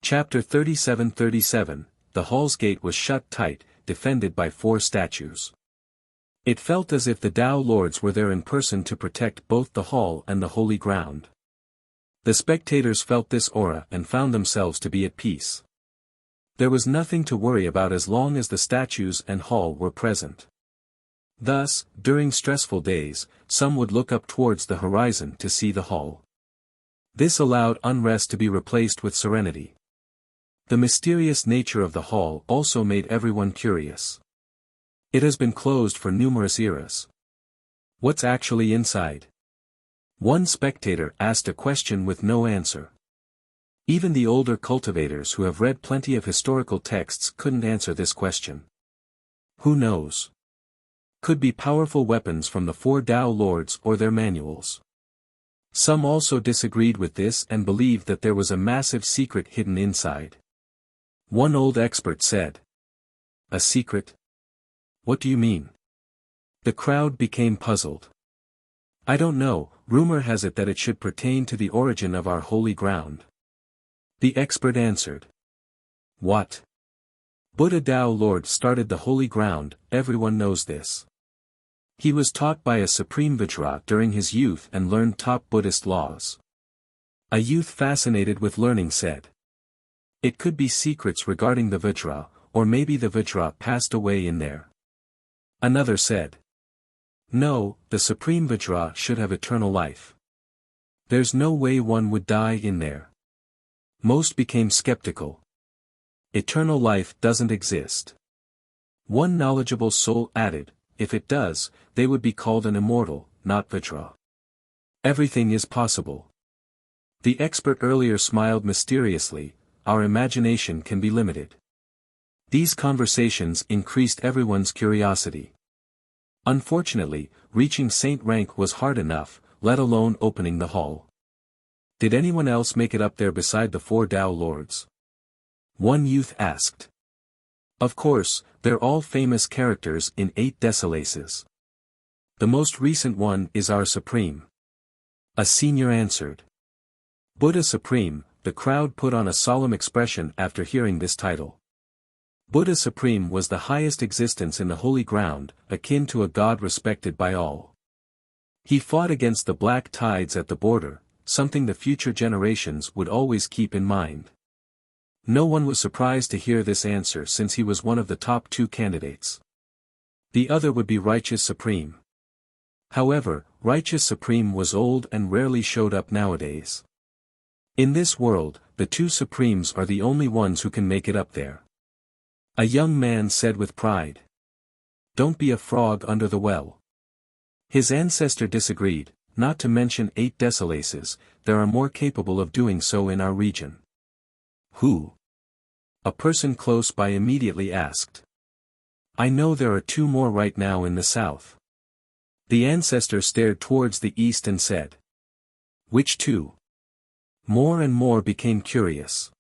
Chapter 37:37, The hall's gate was shut tight, defended by 4 statues. It felt as if the Tao lords were there in person to protect both the hall and the holy ground. The spectators felt this aura and found themselves to be at peace. There was nothing to worry about as long as the statues and hall were present. Thus, during stressful days, some would look up towards the horizon to see the hall. This allowed unrest to be replaced with serenity. The mysterious nature of the hall also made everyone curious. It has been closed for numerous eras. What's actually inside? One spectator asked a question with no answer. Even the older cultivators who have read plenty of historical texts couldn't answer this question. Who knows? Could be powerful weapons from the 4 Tao lords or their manuals. Some also disagreed with this and believed that there was a massive secret hidden inside. One old expert said. A secret? What do you mean? The crowd became puzzled. I don't know, rumor has it that it should pertain to the origin of our holy ground. The expert answered. What? Buddha Tao Lord started the holy ground, everyone knows this. He was taught by a supreme Vajra during his youth and learned top Buddhist laws. A youth fascinated with learning said. It could be secrets regarding the Vajra, or maybe the Vajra passed away in there. Another said. No, the supreme Vajra should have eternal life. There's no way one would die in there. Most became skeptical. Eternal life doesn't exist. One knowledgeable soul added, if it does, they would be called an immortal, not Vajra. Everything is possible. The expert earlier smiled mysteriously, our imagination can be limited. These conversations increased everyone's curiosity. Unfortunately, reaching saint rank was hard enough, let alone opening the hall. Did anyone else make it up there beside the 4 Tao lords? One youth asked. Of course, they're all famous characters in 8 Desolaces. The most recent one is our Supreme. A senior answered. Buddha Supreme, the crowd put on a solemn expression after hearing this title. Buddha Supreme was the highest existence in the holy ground, akin to a god respected by all. He fought against the black tides at the border, something the future generations would always keep in mind. No one was surprised to hear this answer since he was one of the top 2 candidates. The other would be Righteous Supreme. However, Righteous Supreme was old and rarely showed up nowadays. In this world, the two Supremes are the only ones who can make it up there. A young man said with pride. Don't be a frog under the well. His ancestor disagreed, not to mention 8 Desolaces, there are more capable of doing so in our region. Who? A person close by immediately asked. I know there are 2 more right now in the south. The ancestor stared towards the east and said. Which 2? More and more became curious.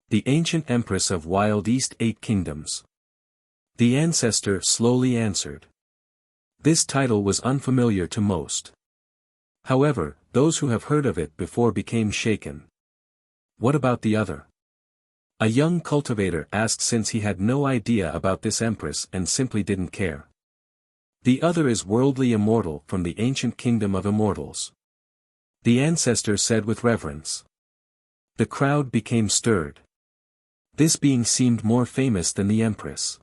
The ancient empress of Wild East 8 kingdoms. The ancestor slowly answered. This title was unfamiliar to most. However, those who have heard of it before became shaken. What about the other? A young cultivator asked since he had no idea about this empress and simply didn't care. The other is Worldly Immortal from the ancient kingdom of immortals. The ancestor said with reverence. The crowd became stirred. This being seemed more famous than the empress.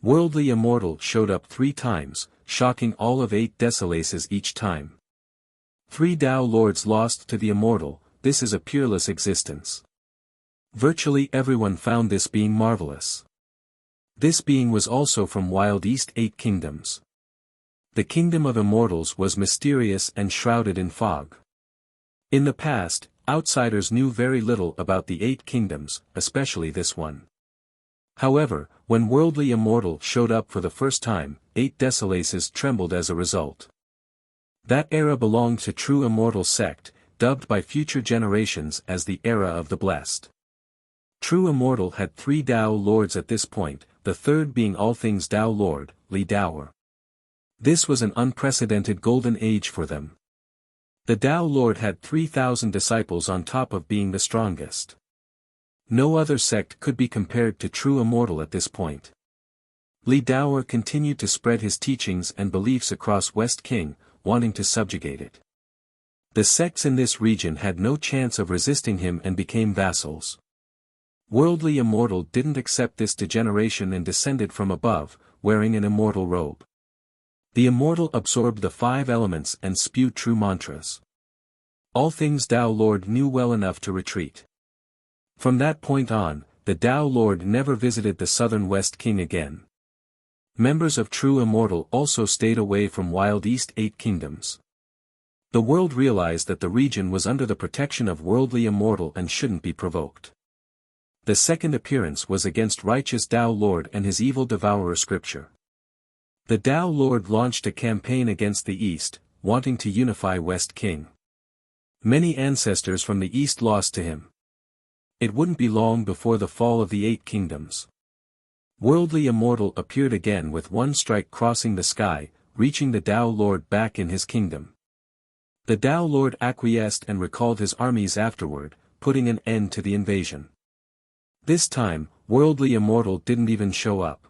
Worldly Immortal showed up 3 times, shocking all of 8 Desolaces each time. 3 Tao Lords lost to the Immortal, this is a peerless existence. Virtually everyone found this being marvelous. This being was also from Wild East 8 kingdoms. The kingdom of immortals was mysterious and shrouded in fog. In the past, outsiders knew very little about the 8 kingdoms, especially this one. However, when Worldly Immortal showed up for the first time, 8 Desolaces trembled as a result. That era belonged to true immortal sect, dubbed by future generations as the Era of the Blessed. True Immortal had 3 Tao Lords at this point, the third being all things Tao Lord, Li Daoer. This was an unprecedented golden age for them. The Tao Lord had 3,000 disciples on top of being the strongest. No other sect could be compared to True Immortal at this point. Li Daoer continued to spread his teachings and beliefs across West King, wanting to subjugate it. The sects in this region had no chance of resisting him and became vassals. Worldly Immortal didn't accept this degeneration and descended from above, wearing an immortal robe. The Immortal absorbed the 5 elements and spewed true mantras. All things Tao Lord knew well enough to retreat. From that point on, the Tao Lord never visited the southern West King again. Members of True Immortal also stayed away from Wild East 8 kingdoms. The world realized that the region was under the protection of Worldly Immortal and shouldn't be provoked. The second appearance was against Righteous Tao Lord and his evil devourer scripture. The Tao Lord launched a campaign against the East, wanting to unify West King. Many ancestors from the East lost to him. It wouldn't be long before the fall of the 8 kingdoms. Worldly Immortal appeared again with one strike crossing the sky, reaching the Tao Lord back in his kingdom. The Tao Lord acquiesced and recalled his armies afterward, putting an end to the invasion. This time, Worldly Immortal didn't even show up.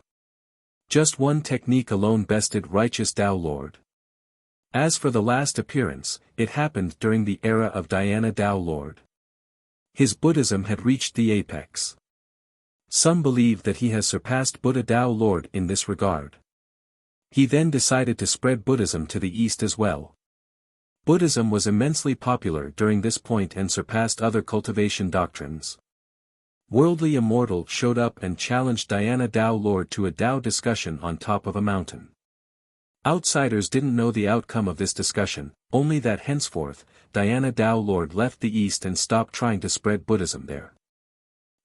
Just one technique alone bested Righteous Tao Lord. As for the last appearance, it happened during the era of Diana Tao Lord. His Buddhism had reached the apex. Some believe that he has surpassed Buddha Tao Lord in this regard. He then decided to spread Buddhism to the East as well. Buddhism was immensely popular during this point and surpassed other cultivation doctrines. Worldly Immortal showed up and challenged Diana Tao Lord to a Tao discussion on top of a mountain. Outsiders didn't know the outcome of this discussion, only that henceforth, Diana Tao Lord left the East and stopped trying to spread Buddhism there.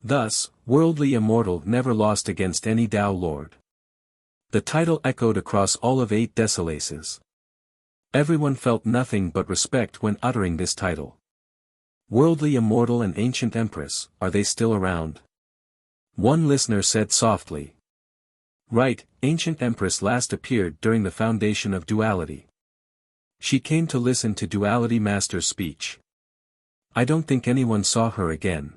Thus, Worldly Immortal never lost against any Tao Lord. The title echoed across all of 8 Desolaces. Everyone felt nothing but respect when uttering this title. Worldly Immortal and Ancient Empress, are they still around? One listener said softly. Right, Ancient Empress last appeared during the foundation of duality. She came to listen to Duality Master's speech. I don't think anyone saw her again.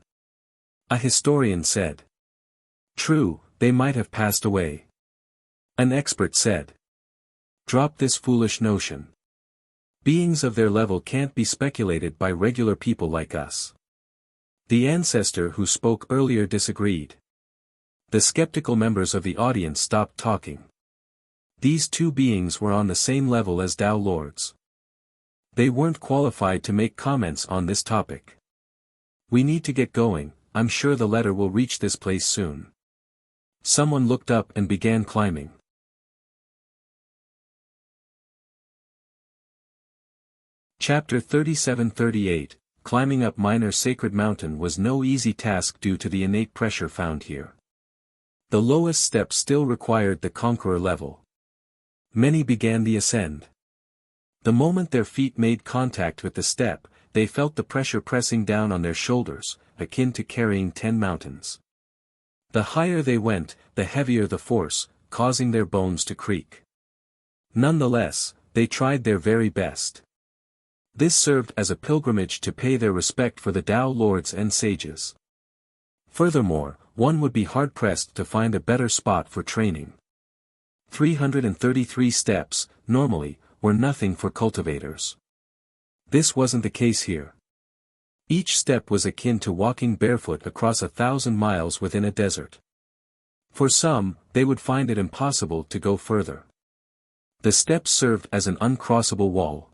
A historian said. True, they might have passed away. An expert said. Drop this foolish notion. Beings of their level can't be speculated by regular people like us. The ancestor who spoke earlier disagreed. The skeptical members of the audience stopped talking. These two beings were on the same level as Tao Lords. They weren't qualified to make comments on this topic. We need to get going, I'm sure the letter will reach this place soon. Someone looked up and began climbing. Chapter 37-38, Climbing up Minor Sacred Mountain was no easy task due to the innate pressure found here. The lowest step still required the conqueror level. Many began the ascend. The moment their feet made contact with the step, they felt the pressure pressing down on their shoulders, akin to carrying 10 mountains. The higher they went, the heavier the force, causing their bones to creak. Nonetheless, they tried their very best. This served as a pilgrimage to pay their respect for the Tao Lords and sages. Furthermore, one would be hard-pressed to find a better spot for training. 333 steps, normally, were nothing for cultivators. This wasn't the case here. Each step was akin to walking barefoot across 1,000 miles within a desert. For some, they would find it impossible to go further. The steps served as an uncrossable wall.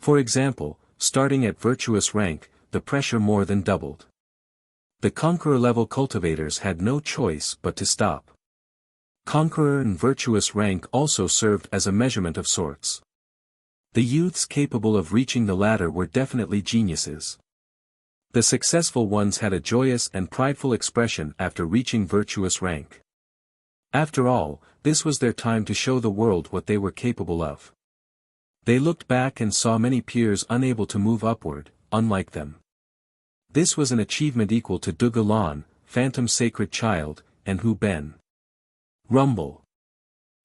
For example, starting at virtuous rank, the pressure more than doubled. The conqueror-level cultivators had no choice but to stop. Conqueror and virtuous rank also served as a measurement of sorts. The youths capable of reaching the latter were definitely geniuses. The successful ones had a joyous and prideful expression after reaching virtuous rank. After all, this was their time to show the world what they were capable of. They looked back and saw many peers unable to move upward, unlike them. This was an achievement equal to Dugulan, Phantom Sacred Child, and Hu Ben. Rumble.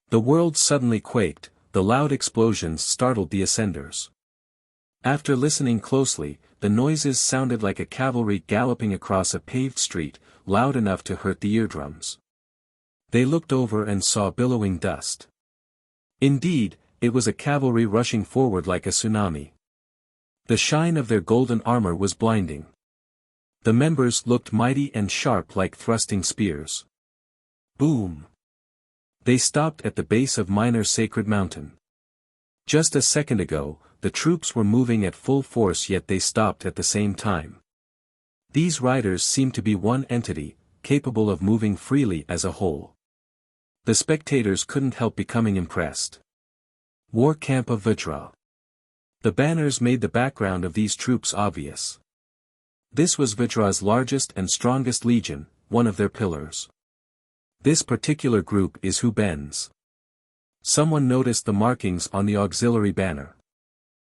The world suddenly quaked, the loud explosions startled the ascenders. After listening closely, the noises sounded like a cavalry galloping across a paved street, loud enough to hurt the eardrums. They looked over and saw billowing dust. Indeed, it was a cavalry rushing forward like a tsunami. The shine of their golden armor was blinding. The members looked mighty and sharp like thrusting spears. Boom! They stopped at the base of Minor Sacred Mountain. Just a second ago, the troops were moving at full force, yet they stopped at the same time. These riders seemed to be one entity, capable of moving freely as a whole. The spectators couldn't help becoming impressed. War Camp of Vajra. The banners made the background of these troops obvious. This was Vajra's largest and strongest legion, one of their pillars. This particular group is Hu Ben's. Someone noticed the markings on the auxiliary banner.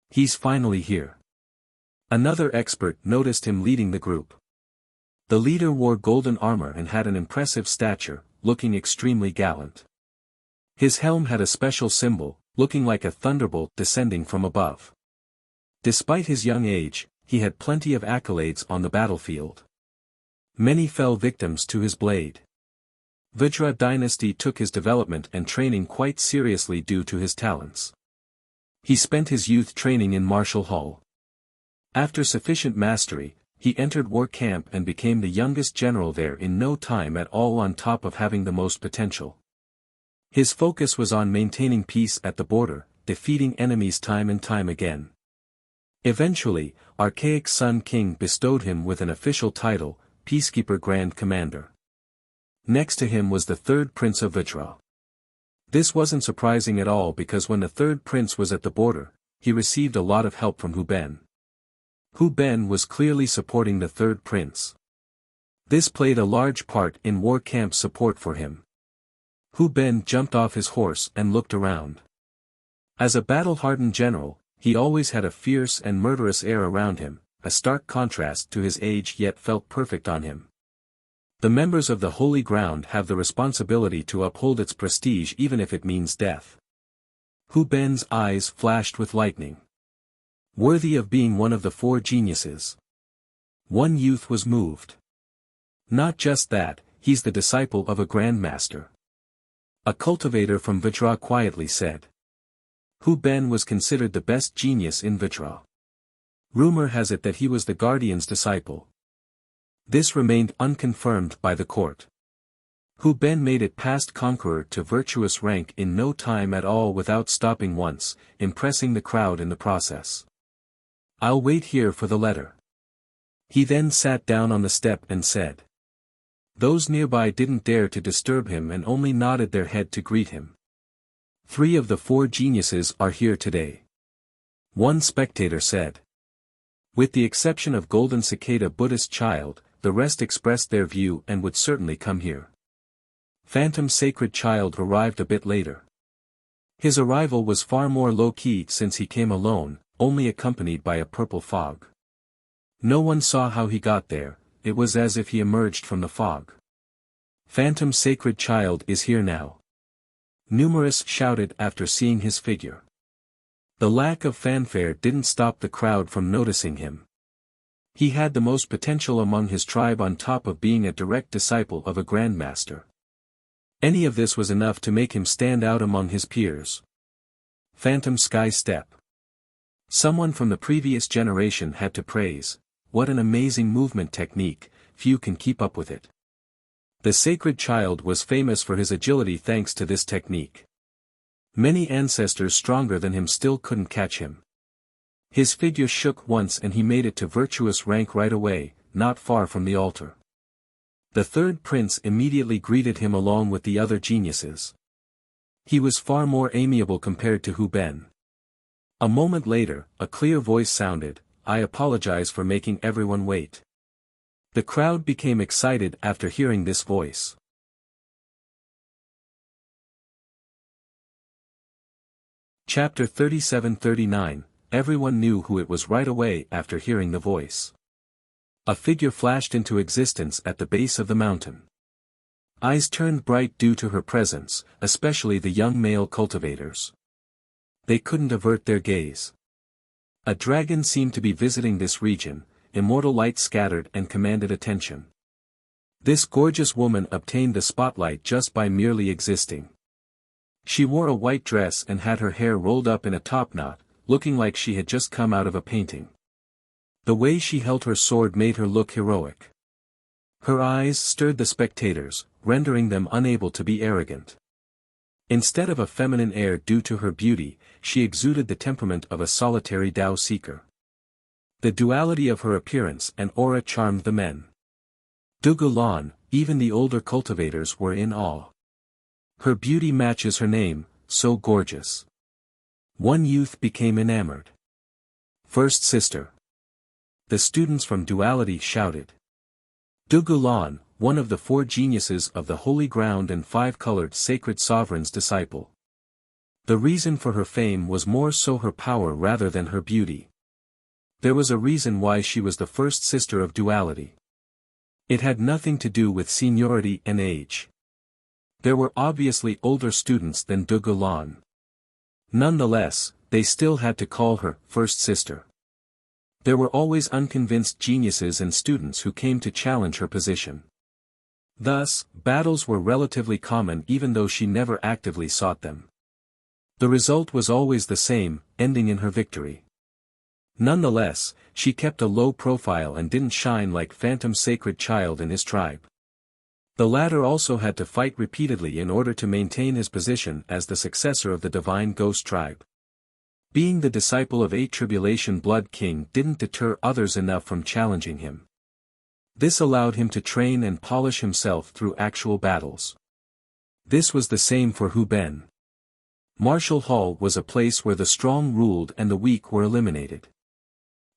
He's finally here. Another expert noticed him leading the group. The leader wore golden armor and had an impressive stature, looking extremely gallant. His helm had a special symbol, looking like a thunderbolt descending from above. Despite his young age, he had plenty of accolades on the battlefield. Many fell victims to his blade. Vajra dynasty took his development and training quite seriously due to his talents. He spent his youth training in Martial Hall. After sufficient mastery, he entered war camp and became the youngest general there in no time at all, on top of having the most potential. His focus was on maintaining peace at the border, defeating enemies time and time again. Eventually, Archaic Sun King bestowed him with an official title, Peacekeeper Grand Commander. Next to him was the third prince of Vajra. This wasn't surprising at all, because when the third prince was at the border, he received a lot of help from Hu Ben. Hu Ben was clearly supporting the third prince. This played a large part in war camp support for him. Hu Ben jumped off his horse and looked around. As a battle-hardened general, he always had a fierce and murderous air around him, a stark contrast to his age, yet felt perfect on him. The members of the Holy Ground have the responsibility to uphold its prestige even if it means death. Hu Ben's eyes flashed with lightning. Worthy of being one of the four geniuses. One youth was moved. Not just that, he's the disciple of a grandmaster. A cultivator from Vajra quietly said. Hu Ben was considered the best genius in Vajra. Rumor has it that he was the guardian's disciple. This remained unconfirmed by the court. Hu Ben made it past conqueror to virtuous rank in no time at all without stopping once, impressing the crowd in the process. "I'll wait here for the letter." He then sat down on the step and said. Those nearby didn't dare to disturb him and only nodded their head to greet him. 3 of the 4 geniuses are here today. One spectator said. With the exception of Golden Cicada Buddhist Child, the rest expressed their view and would certainly come here. Phantom Sacred Child arrived a bit later. His arrival was far more low-key since he came alone, only accompanied by a purple fog. No one saw how he got there, it was as if he emerged from the fog. Phantom Sacred Child is here now. Numerous shouted after seeing his figure. The lack of fanfare didn't stop the crowd from noticing him. He had the most potential among his tribe on top of being a direct disciple of a grandmaster. Any of this was enough to make him stand out among his peers. Phantom Sky Step. Someone from the previous generation had to praise, what an amazing movement technique, few can keep up with it. The Sacred Child was famous for his agility thanks to this technique. Many ancestors stronger than him still couldn't catch him. His figure shook once and he made it to virtuous rank right away, not far from the altar. The 3rd prince immediately greeted him along with the other geniuses. He was far more amiable compared to Hu Ben. A moment later, a clear voice sounded, "I apologize for making everyone wait." The crowd became excited after hearing this voice. Chapter 37-39, Everyone knew who it was right away after hearing the voice. A figure flashed into existence at the base of the mountain. Eyes turned bright due to her presence, especially the young male cultivators. They couldn't avert their gaze. A dragon seemed to be visiting this region, immortal light scattered and commanded attention. This gorgeous woman obtained the spotlight just by merely existing. She wore a white dress and had her hair rolled up in a topknot, looking like she had just come out of a painting. The way she held her sword made her look heroic. Her eyes stirred the spectators, rendering them unable to be arrogant. Instead of a feminine air due to her beauty, she exuded the temperament of a solitary Tao seeker. The duality of her appearance and aura charmed the men. Dugulan, even the older cultivators were in awe. Her beauty matches her name, so gorgeous. One youth became enamored. First sister. The students from Duality shouted. Dugulan, one of the 4 geniuses of the Holy Ground and 5-colored Sacred Sovereign's disciple. The reason for her fame was more so her power rather than her beauty. There was a reason why she was the first sister of Duality. It had nothing to do with seniority and age. There were obviously older students than Dugulan. Nonetheless, they still had to call her first sister. There were always unconvinced geniuses and students who came to challenge her position. Thus, battles were relatively common even though she never actively sought them. The result was always the same, ending in her victory. Nonetheless, she kept a low profile and didn't shine like Phantom Sacred Child and his tribe. The latter also had to fight repeatedly in order to maintain his position as the successor of the Divine Ghost tribe. Being the disciple of 8 Tribulation Blood King didn't deter others enough from challenging him. This allowed him to train and polish himself through actual battles. This was the same for Hu Ben. Martial Hall was a place where the strong ruled and the weak were eliminated.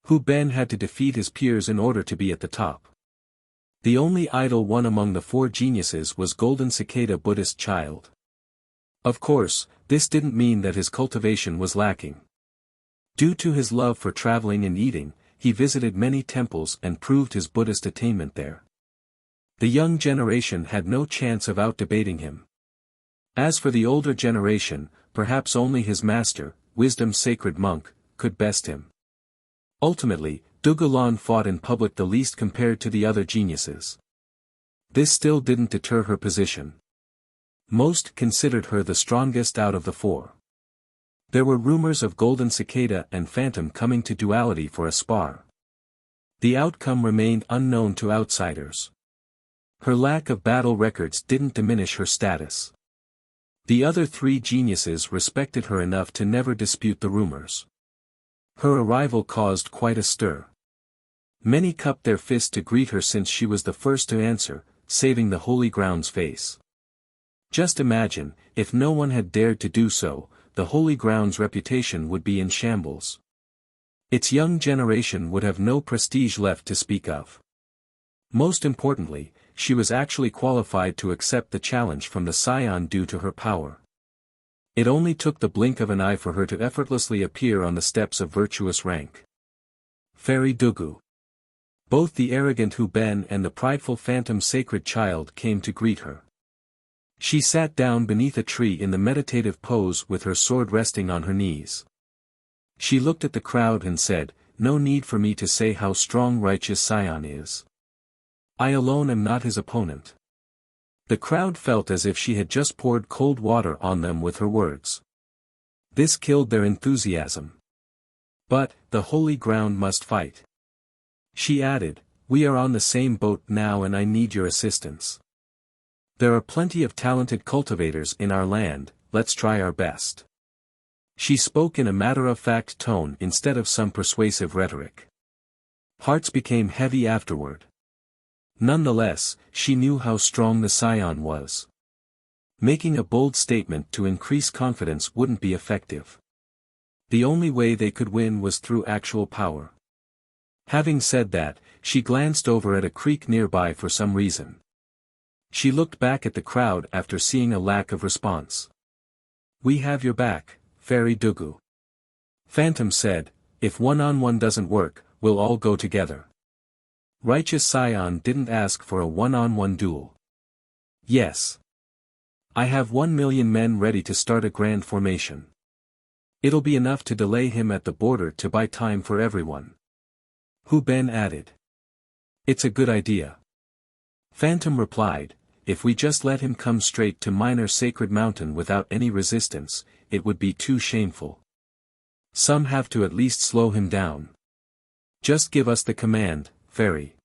Hu Ben had to defeat his peers in order to be at the top. The only idle one among the 4 geniuses was Golden Cicada Buddhist Child. Of course, this didn't mean that his cultivation was lacking. Due to his love for traveling and eating, he visited many temples and proved his Buddhist attainment there. The young generation had no chance of out-debating him. As for the older generation, perhaps only his master, Wisdom Sacred Monk, could best him. Ultimately, Dugulan fought in public the least compared to the other geniuses. This still didn't deter her position. Most considered her the strongest out of the 4. There were rumors of Golden Cicada and Phantom coming to Duality for a spar. The outcome remained unknown to outsiders. Her lack of battle records didn't diminish her status. The other three geniuses respected her enough to never dispute the rumors. Her arrival caused quite a stir. Many cupped their fists to greet her since she was the first to answer, saving the Holy Ground's face. Just imagine, if no one had dared to do so, the Holy Ground's reputation would be in shambles. Its young generation would have no prestige left to speak of. Most importantly, she was actually qualified to accept the challenge from the Scion due to her power. It only took the blink of an eye for her to effortlessly appear on the steps of virtuous rank. Fairy Dugu. Both the arrogant Hu Ben and the prideful phantom sacred child came to greet her. She sat down beneath a tree in the meditative pose with her sword resting on her knees. She looked at the crowd and said, "No need for me to say how strong righteous Scion is. I alone am not his opponent." The crowd felt as if she had just poured cold water on them with her words. This killed their enthusiasm. "But, the Holy Ground must fight." She added, "We are on the same boat now and I need your assistance. There are plenty of talented cultivators in our land, let's try our best." She spoke in a matter-of-fact tone instead of some persuasive rhetoric. Hearts became heavy afterward. Nonetheless, she knew how strong the Scion was. Making a bold statement to increase confidence wouldn't be effective. The only way they could win was through actual power. Having said that, she glanced over at a creek nearby for some reason. She looked back at the crowd after seeing a lack of response. "We have your back, Fairy Dugu." Phantom said, "If one-on-one doesn't work, we'll all go together." Righteous Scion didn't ask for a one-on-one duel. "Yes. I have 1,000,000 men ready to start a grand formation. It'll be enough to delay him at the border to buy time for everyone." Hu Ben added. "It's a good idea." Phantom replied, "If we just let him come straight to Minor Sacred Mountain without any resistance, it would be too shameful. Some have to at least slow him down. Just give us the command, Fairy."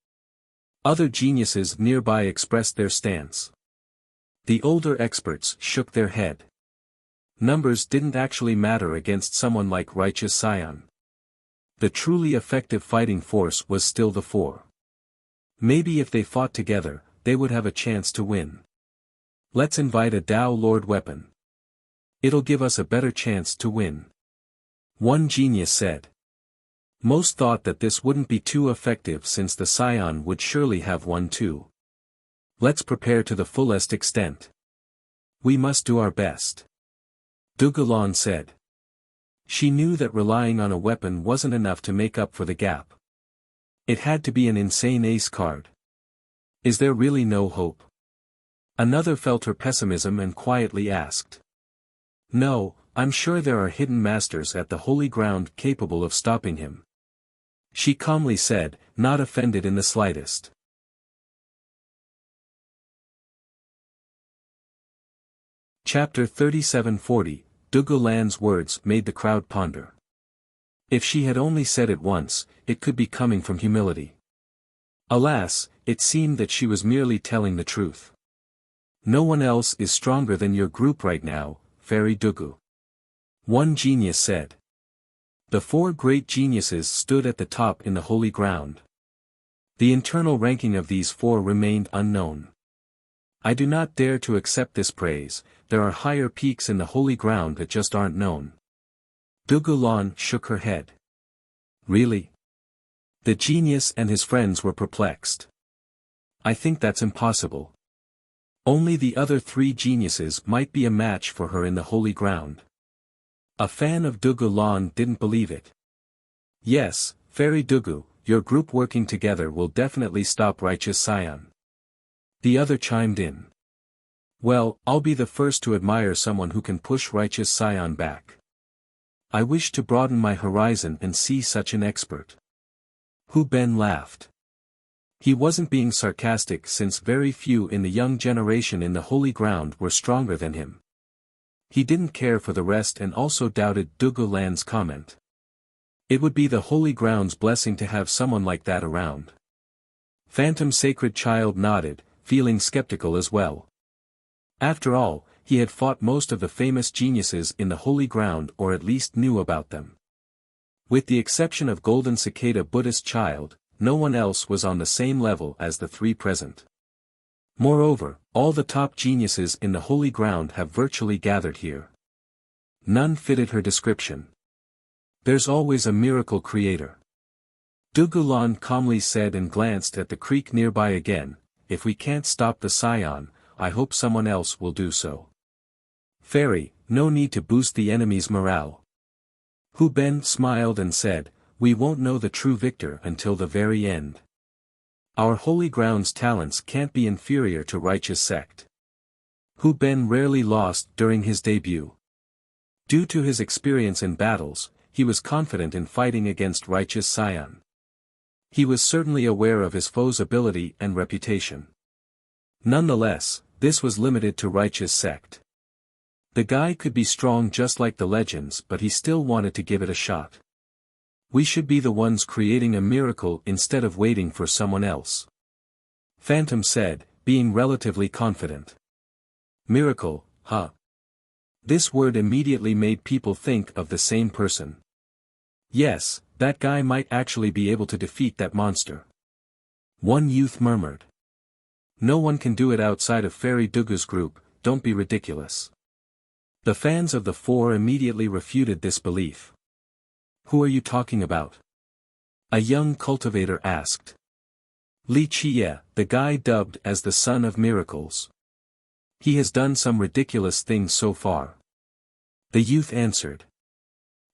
Other geniuses nearby expressed their stance. The older experts shook their head. Numbers didn't actually matter against someone like Righteous Scion. The truly effective fighting force was still the four. Maybe if they fought together, they would have a chance to win. "Let's invite a Dao Lord weapon. It'll give us a better chance to win," one genius said. Most thought that this wouldn't be too effective since the Scion would surely have one too. "Let's prepare to the fullest extent. We must do our best," Dugulan said. She knew that relying on a weapon wasn't enough to make up for the gap. It had to be an insane ace card. Is there really no hope? Another felt her pessimism and quietly asked. "No, I'm sure there are hidden masters at the Holy Ground capable of stopping him," she calmly said, not offended in the slightest. Chapter 3740, Dugulan's words made the crowd ponder. If she had only said it once, it could be coming from humility. Alas, it seemed that she was merely telling the truth. "No one else is stronger than your group right now, Fairy Dugu," one genius said. The four great geniuses stood at the top in the Holy Ground. The internal ranking of these four remained unknown. "I do not dare to accept this praise, there are higher peaks in the Holy Ground that just aren't known." Dugulan shook her head. "Really?" The genius and his friends were perplexed. "I think that's impossible. Only the other three geniuses might be a match for her in the Holy Ground." A fan of Dugulan didn't believe it. "Yes, Fairy Dugu, your group working together will definitely stop Righteous Scion." The other chimed in. "Well, I'll be the first to admire someone who can push Righteous Scion back. I wish to broaden my horizon and see such an expert." Hu Ben laughed. He wasn't being sarcastic since very few in the young generation in the Holy Ground were stronger than him. He didn't care for the rest and also doubted Dugulan's comment. It would be the Holy Ground's blessing to have someone like that around. Phantom Sacred Child nodded, feeling skeptical as well. After all, he had fought most of the famous geniuses in the Holy Ground or at least knew about them. With the exception of Golden Cicada Buddhist Child, no one else was on the same level as the three present. Moreover, all the top geniuses in the Holy Ground have virtually gathered here. None fitted her description. There's always a miracle creator. Dugulan calmly said and glanced at the creek nearby again. If we can't stop the scion, I hope someone else will do so. Fairy, no need to boost the enemy's morale. Hu Ben smiled and said, we won't know the true victor until the very end. Our Holy Ground's talents can't be inferior to Righteous Sect. Hu Ben rarely lost during his debut. Due to his experience in battles, he was confident in fighting against Righteous Scion. He was certainly aware of his foe's ability and reputation. Nonetheless, this was limited to Righteous Sect. The guy could be strong just like the legends, but he still wanted to give it a shot. We should be the ones creating a miracle instead of waiting for someone else. Phantom said, being relatively confident. Miracle, huh? This word immediately made people think of the same person. Yes, that guy might actually be able to defeat that monster. One youth murmured. No one can do it outside of Fairy Dugu's group, don't be ridiculous. The fans of the four immediately refuted this belief. Who are you talking about? A young cultivator asked. Li Chia, the guy dubbed as the Son of Miracles. He has done some ridiculous things so far. The youth answered.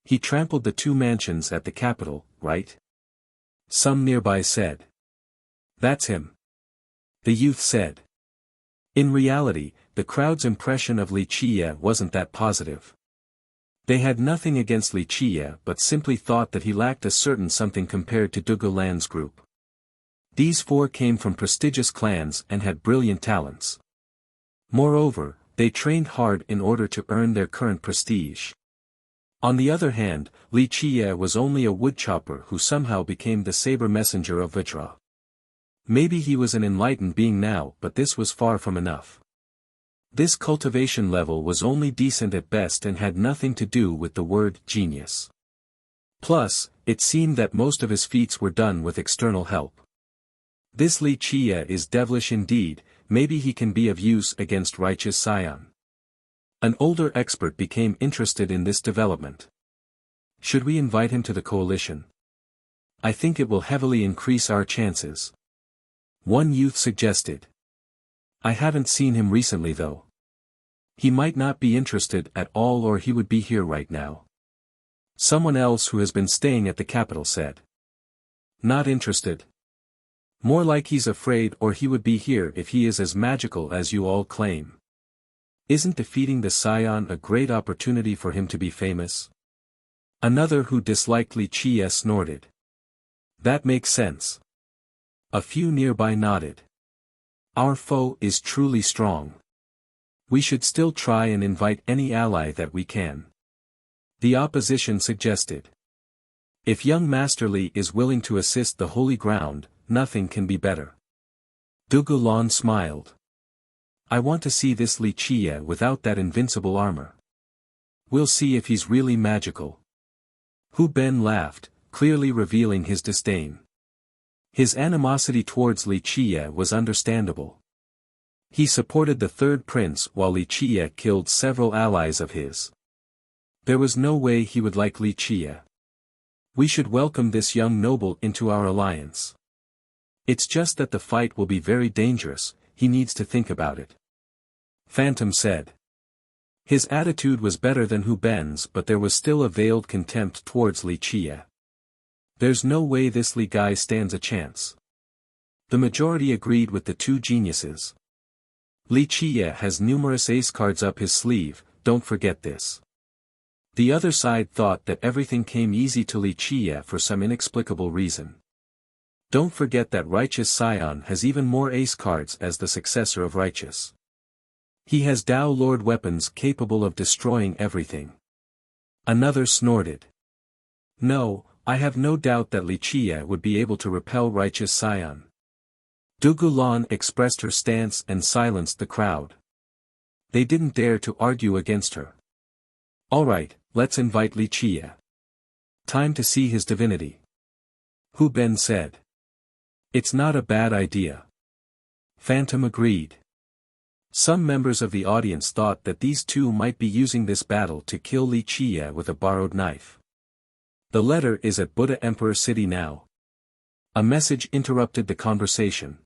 He trampled the 2 mansions at the capital, right? Some nearby said. That's him. The youth said. In reality, the crowd's impression of Li Chia wasn't that positive. They had nothing against Li Chia but simply thought that he lacked a certain something compared to Dugu Lan's group. These 4 came from prestigious clans and had brilliant talents. Moreover, they trained hard in order to earn their current prestige. On the other hand, Li Chia was only a woodchopper who somehow became the saber messenger of Vajra. Maybe he was an enlightened being now, but this was far from enough. This cultivation level was only decent at best and had nothing to do with the word genius. Plus, it seemed that most of his feats were done with external help. This Li Chia is devilish indeed, maybe he can be of use against Righteous Scion. An older expert became interested in this development. Should we invite him to the coalition? I think it will heavily increase our chances. One youth suggested. I haven't seen him recently though. He might not be interested at all or he would be here right now. Someone else who has been staying at the capital said. Not interested. More like he's afraid or he would be here if he is as magical as you all claim. Isn't defeating the Scion a great opportunity for him to be famous? Another who disliked Li Chia snorted. That makes sense. A few nearby nodded. Our foe is truly strong. We should still try and invite any ally that we can. The opposition suggested. If young Master Li is willing to assist the Holy Ground, nothing can be better. Dugulan smiled. I want to see this Li Chia without that invincible armor. We'll see if he's really magical. Hu Ben laughed, clearly revealing his disdain. His animosity towards Li Chia was understandable. He supported the third prince while Li Chia killed several allies of his. There was no way he would like Li Chia. We should welcome this young noble into our alliance. It's just that the fight will be very dangerous, he needs to think about it. Phantom said. His attitude was better than Hu Ben's but there was still a veiled contempt towards Li Chia. There's no way this Li guy stands a chance. The majority agreed with the 2 geniuses. Li Chia has numerous ace cards up his sleeve, don't forget this. The other side thought that everything came easy to Li Chia for some inexplicable reason. Don't forget that Righteous Scion has even more ace cards as the successor of Righteous. He has Dao Lord weapons capable of destroying everything. Another snorted. No, I have no doubt that Li Chia would be able to repel Righteous Scion. Dugulan expressed her stance and silenced the crowd. They didn't dare to argue against her. Alright, let's invite Li Chia. Time to see his divinity. Hu Ben said. It's not a bad idea. Phantom agreed. Some members of the audience thought that these two might be using this battle to kill Li Chia with a borrowed knife. The letter is at Buddha Emperor City now. A message interrupted the conversation.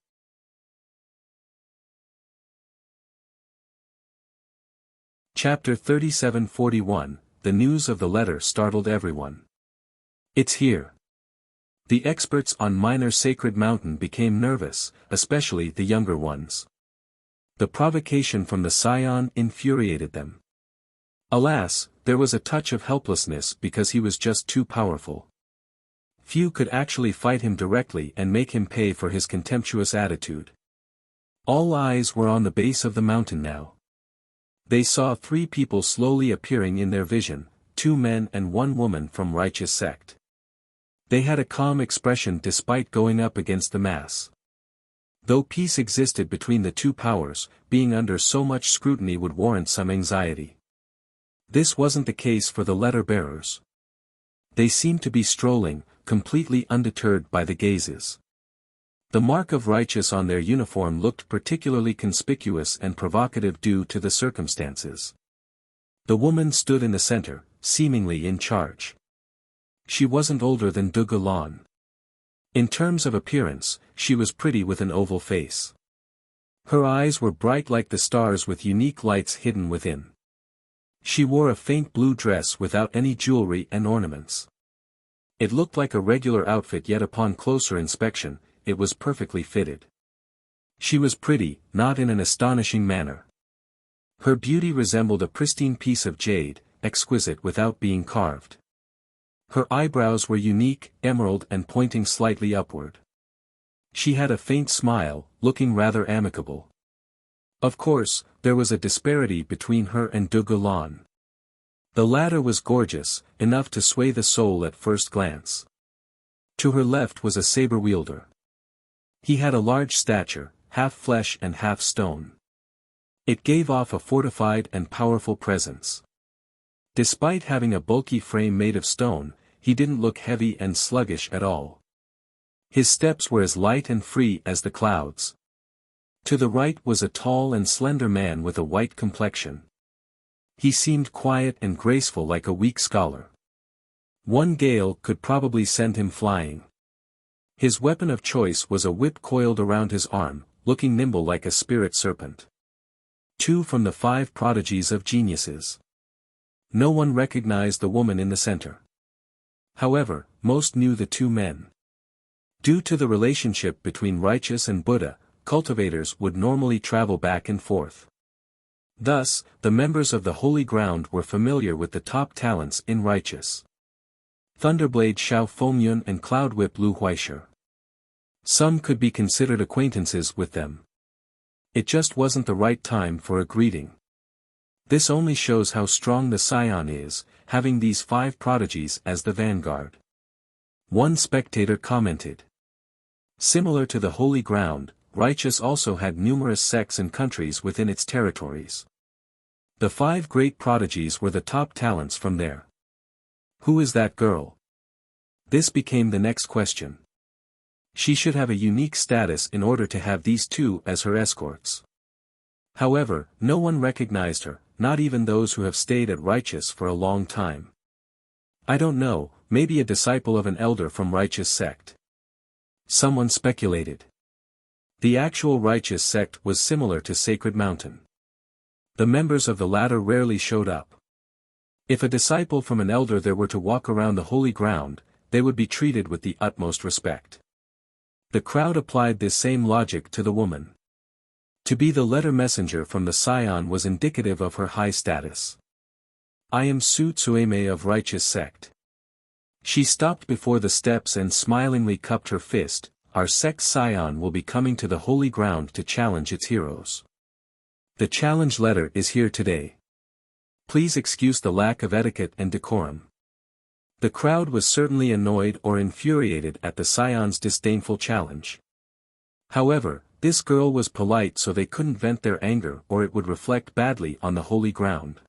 Chapter 3741, The news of the letter startled everyone. It's here. The experts on Minor Sacred Mountain became nervous, especially the younger ones. The provocation from the scion infuriated them. Alas, there was a touch of helplessness because he was just too powerful. Few could actually fight him directly and make him pay for his contemptuous attitude. All eyes were on the base of the mountain now. They saw 3 people slowly appearing in their vision, 2 men and 1 woman from righteous sect. They had a calm expression despite going up against the mass. Though peace existed between the 2 powers, being under so much scrutiny would warrant some anxiety. This wasn't the case for the letter-bearers. They seemed to be strolling, completely undeterred by the gazes. The mark of righteous on their uniform looked particularly conspicuous and provocative due to the circumstances. The woman stood in the center, seemingly in charge. She wasn't older than Dugulan. In terms of appearance, she was pretty with an oval face. Her eyes were bright like the stars with unique lights hidden within. She wore a faint blue dress without any jewelry and ornaments. It looked like a regular outfit, yet upon closer inspection, it was perfectly fitted. She was pretty, not in an astonishing manner. Her beauty resembled a pristine piece of jade, exquisite without being carved. Her eyebrows were unique, emerald and pointing slightly upward. She had a faint smile, looking rather amicable. Of course, there was a disparity between her and Dugulan. The latter was gorgeous, enough to sway the soul at first glance. To her left was a saber wielder. He had a large stature, half flesh and half stone. It gave off a fortified and powerful presence. Despite having a bulky frame made of stone, he didn't look heavy and sluggish at all. His steps were as light and free as the clouds. To the right was a tall and slender man with a white complexion. He seemed quiet and graceful like a weak scholar. One gale could probably send him flying. His weapon of choice was a whip coiled around his arm, looking nimble like a spirit serpent. 2 from the 5 prodigies of geniuses. No one recognized the woman in the center. However, most knew the 2 men. Due to the relationship between righteous and Buddha, cultivators would normally travel back and forth. Thus, the members of the Holy Ground were familiar with the top talents in righteous. Thunderblade Xiao Fengyun and Cloudwhip Lu Huaishe. Some could be considered acquaintances with them. It just wasn't the right time for a greeting. This only shows how strong the scion is, having these 5 prodigies as the vanguard. One spectator commented. Similar to the Holy Ground, righteous also had numerous sects and countries within its territories. The 5 great prodigies were the top talents from there. Who is that girl? This became the next question. She should have a unique status in order to have these 2 as her escorts. However, no one recognized her, not even those who have stayed at Righteous for a long time. I don't know, maybe a disciple of an elder from Righteous sect. Someone speculated. The actual Righteous sect was similar to Sacred Mountain. The members of the latter rarely showed up. If a disciple from an elder there were to walk around the Holy Ground, they would be treated with the utmost respect. The crowd applied this same logic to the woman. To be the letter messenger from the scion was indicative of her high status. I am Su Tsueme of Righteous sect. She stopped before the steps and smilingly cupped her fist. Our sect's scion will be coming to the Holy Ground to challenge its heroes. The challenge letter is here today. Please excuse the lack of etiquette and decorum. The crowd was certainly annoyed or infuriated at the scion's disdainful challenge. However, this girl was polite so they couldn't vent their anger or it would reflect badly on the holy ground.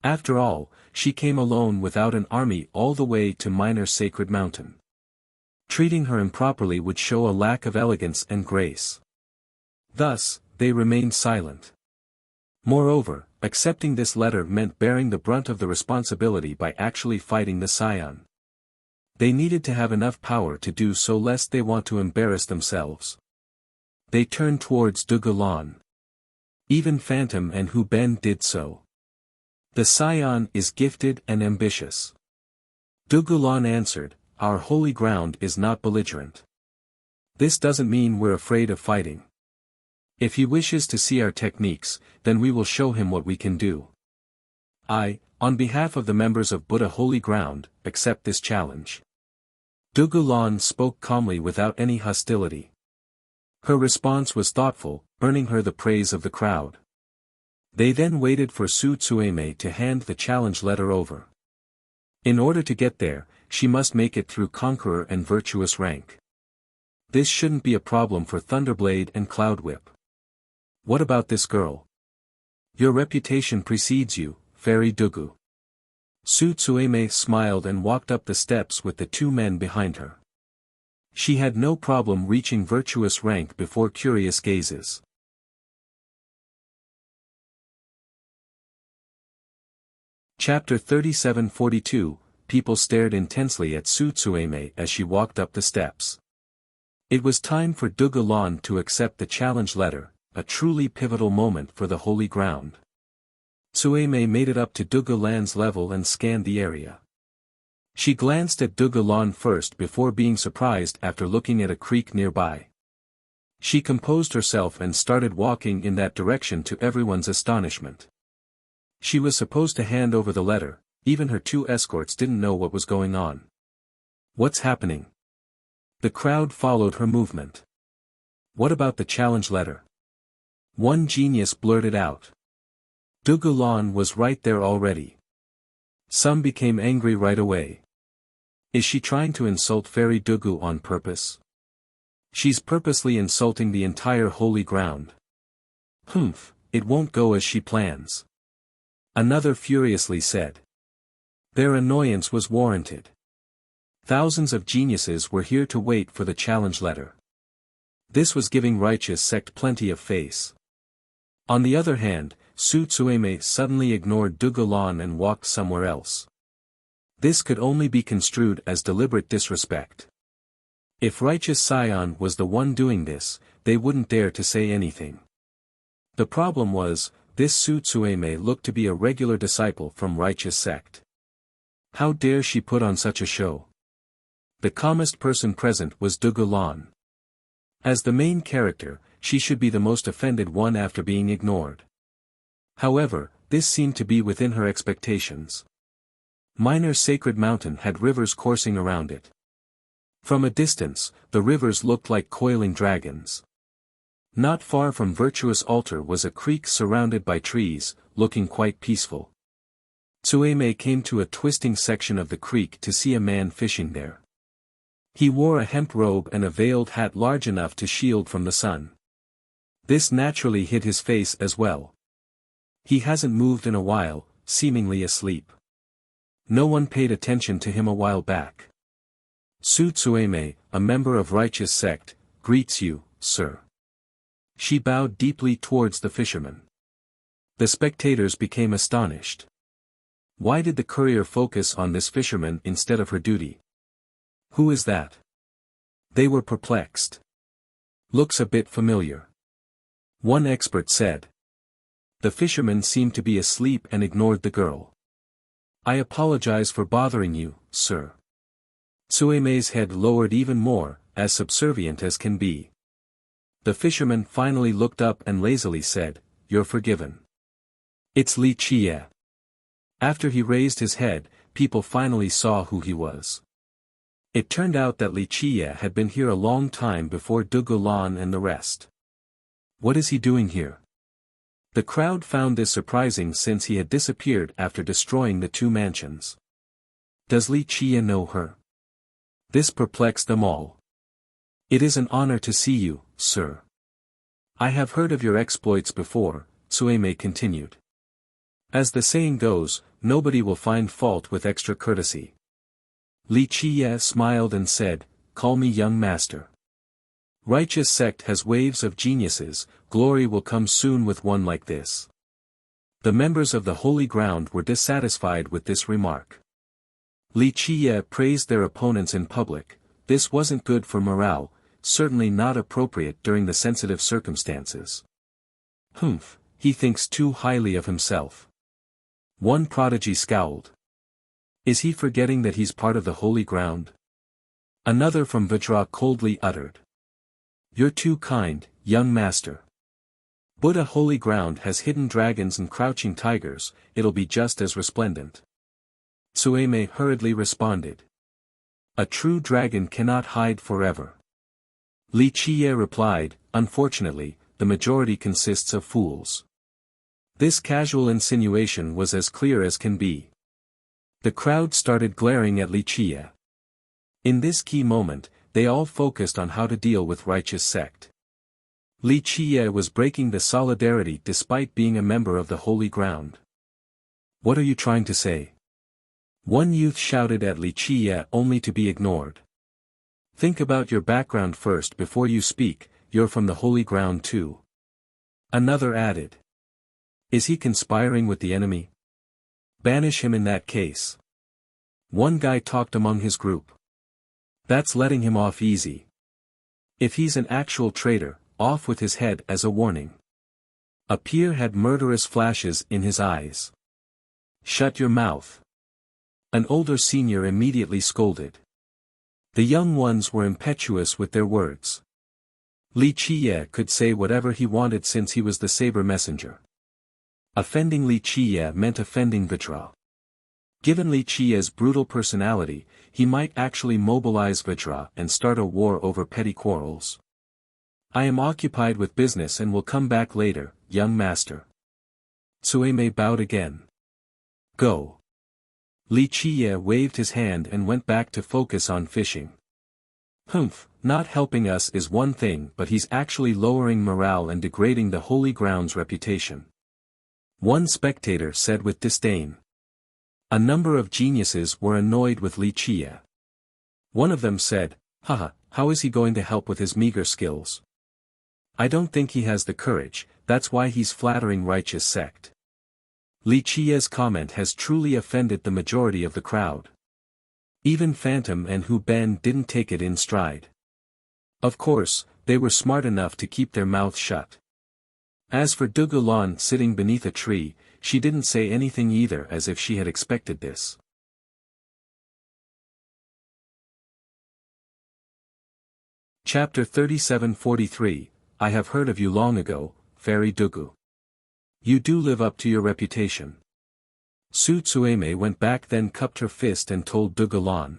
After all, she came alone without an army all the way to Minor Sacred Mountain. Treating her improperly would show a lack of elegance and grace. Thus, they remained silent. Moreover, accepting this letter meant bearing the brunt of the responsibility by actually fighting the scion. They needed to have enough power to do so lest they want to embarrass themselves. They turned towards Dugulan. Even Phantom and Hu Ben did so. The scion is gifted and ambitious. Dugulan answered, our holy ground is not belligerent. This doesn't mean we're afraid of fighting. If he wishes to see our techniques, then we will show him what we can do. I, on behalf of the members of Buddha Holy Ground, accept this challenge. Dugulan spoke calmly without any hostility. Her response was thoughtful, earning her the praise of the crowd. They then waited for Su Tsueme to hand the challenge letter over. In order to get there, she must make it through Conqueror and Virtuous rank. This shouldn't be a problem for Thunderblade and Cloudwhip. What about this girl? Your reputation precedes you, Fairy Dugu. Su Tsueme smiled and walked up the steps with the two men behind her. She had no problem reaching Virtuous rank before curious gazes. Chapter 3742, People stared intensely at Su Tsueme as she walked up the steps. It was time for Dugulan to accept the challenge letter, a truly pivotal moment for the holy ground. Tsueme made it up to Dugulan's level and scanned the area. She glanced at Dugulan first before being surprised after looking at a creek nearby. She composed herself and started walking in that direction to everyone's astonishment. She was supposed to hand over the letter, even her two escorts didn't know what was going on. What's happening? The crowd followed her movement. What about the challenge letter? One genius blurted out. Dugulan was right there already. Some became angry right away. Is she trying to insult Fairy Dugu on purpose? She's purposely insulting the entire holy ground. Humph, it won't go as she plans. Another furiously said. Their annoyance was warranted. Thousands of geniuses were here to wait for the challenge letter. This was giving Righteous Sect plenty of face. On the other hand, Su Tsueme suddenly ignored Dugulan and walked somewhere else. This could only be construed as deliberate disrespect. If Righteous Scion was the one doing this, they wouldn't dare to say anything. The problem was, this Su Tsueme looked to be a regular disciple from Righteous Sect. How dare she put on such a show? The calmest person present was Dugulan. As the main character, she should be the most offended one after being ignored. However, this seemed to be within her expectations. Minor Sacred Mountain had rivers coursing around it. From a distance, the rivers looked like coiling dragons. Not far from Virtuous Altar was a creek surrounded by trees, looking quite peaceful. Tsueme came to a twisting section of the creek to see a man fishing there. He wore a hemp robe and a veiled hat large enough to shield from the sun. This naturally hid his face as well. He hasn't moved in a while, seemingly asleep. No one paid attention to him a while back. Su Tsueme, a member of Righteous Sect, greets you, sir. She bowed deeply towards the fisherman. The spectators became astonished. Why did the courier focus on this fisherman instead of her duty? Who is that? They were perplexed. Looks a bit familiar. One expert said. The fisherman seemed to be asleep and ignored the girl. I apologize for bothering you, sir. Tsueme's head lowered even more, as subservient as can be. The fisherman finally looked up and lazily said, You're forgiven. It's Li Chia. After he raised his head, people finally saw who he was. It turned out that Li Chia had been here a long time before Dugulan and the rest. What is he doing here? The crowd found this surprising since he had disappeared after destroying the two mansions. Does Li Chia know her? This perplexed them all. It is an honor to see you, sir. I have heard of your exploits before, Sueme continued. As the saying goes, nobody will find fault with extra courtesy. Li Qiye smiled and said, call me young master. Righteous sect has waves of geniuses, glory will come soon with one like this. The members of the holy ground were dissatisfied with this remark. Li Qiye praised their opponents in public. This wasn't good for morale, certainly not appropriate during the sensitive circumstances. Humph, he thinks too highly of himself. One prodigy scowled. Is he forgetting that he's part of the holy ground? Another from Vajra coldly uttered. You're too kind, young master. Buddha holy ground has hidden dragons and crouching tigers, it'll be just as resplendent. Sueme hurriedly responded. A true dragon cannot hide forever. Li Qiye replied, unfortunately, the majority consists of fools. This casual insinuation was as clear as can be. The crowd started glaring at Li Qiye. In this key moment, they all focused on how to deal with righteous sect. Li Qiye was breaking the solidarity despite being a member of the holy ground. What are you trying to say? One youth shouted at Li Qiye only to be ignored. Think about your background first before you speak, you're from the holy ground too. Another added. Is he conspiring with the enemy? Banish him in that case. One guy talked among his group. That's letting him off easy. If he's an actual traitor, off with his head as a warning. A peer had murderous flashes in his eyes. Shut your mouth. An older senior immediately scolded. The young ones were impetuous with their words. Li Qiye could say whatever he wanted since he was the saber messenger. Offending Li Qiye meant offending Vajra. Given Li Qiye's brutal personality, he might actually mobilize Vajra and start a war over petty quarrels. I am occupied with business and will come back later, young master. Sueme bowed again. Go. Li Qiye waved his hand and went back to focus on fishing. Humph, not helping us is one thing, but he's actually lowering morale and degrading the holy ground's reputation. One spectator said with disdain. A number of geniuses were annoyed with Li Qiye. One of them said, haha, how is he going to help with his meager skills? I don't think he has the courage, that's why he's flattering righteous sect. Li Qiye's comment has truly offended the majority of the crowd. Even Phantom and Hu Ben didn't take it in stride. Of course, they were smart enough to keep their mouths shut. As for Dugulan sitting beneath a tree, she didn't say anything either, as if she had expected this. Chapter 37-43, I have heard of you long ago, Fairy Dugu. You do live up to your reputation. Su Tsueme went back, then cupped her fist and told Dugulan.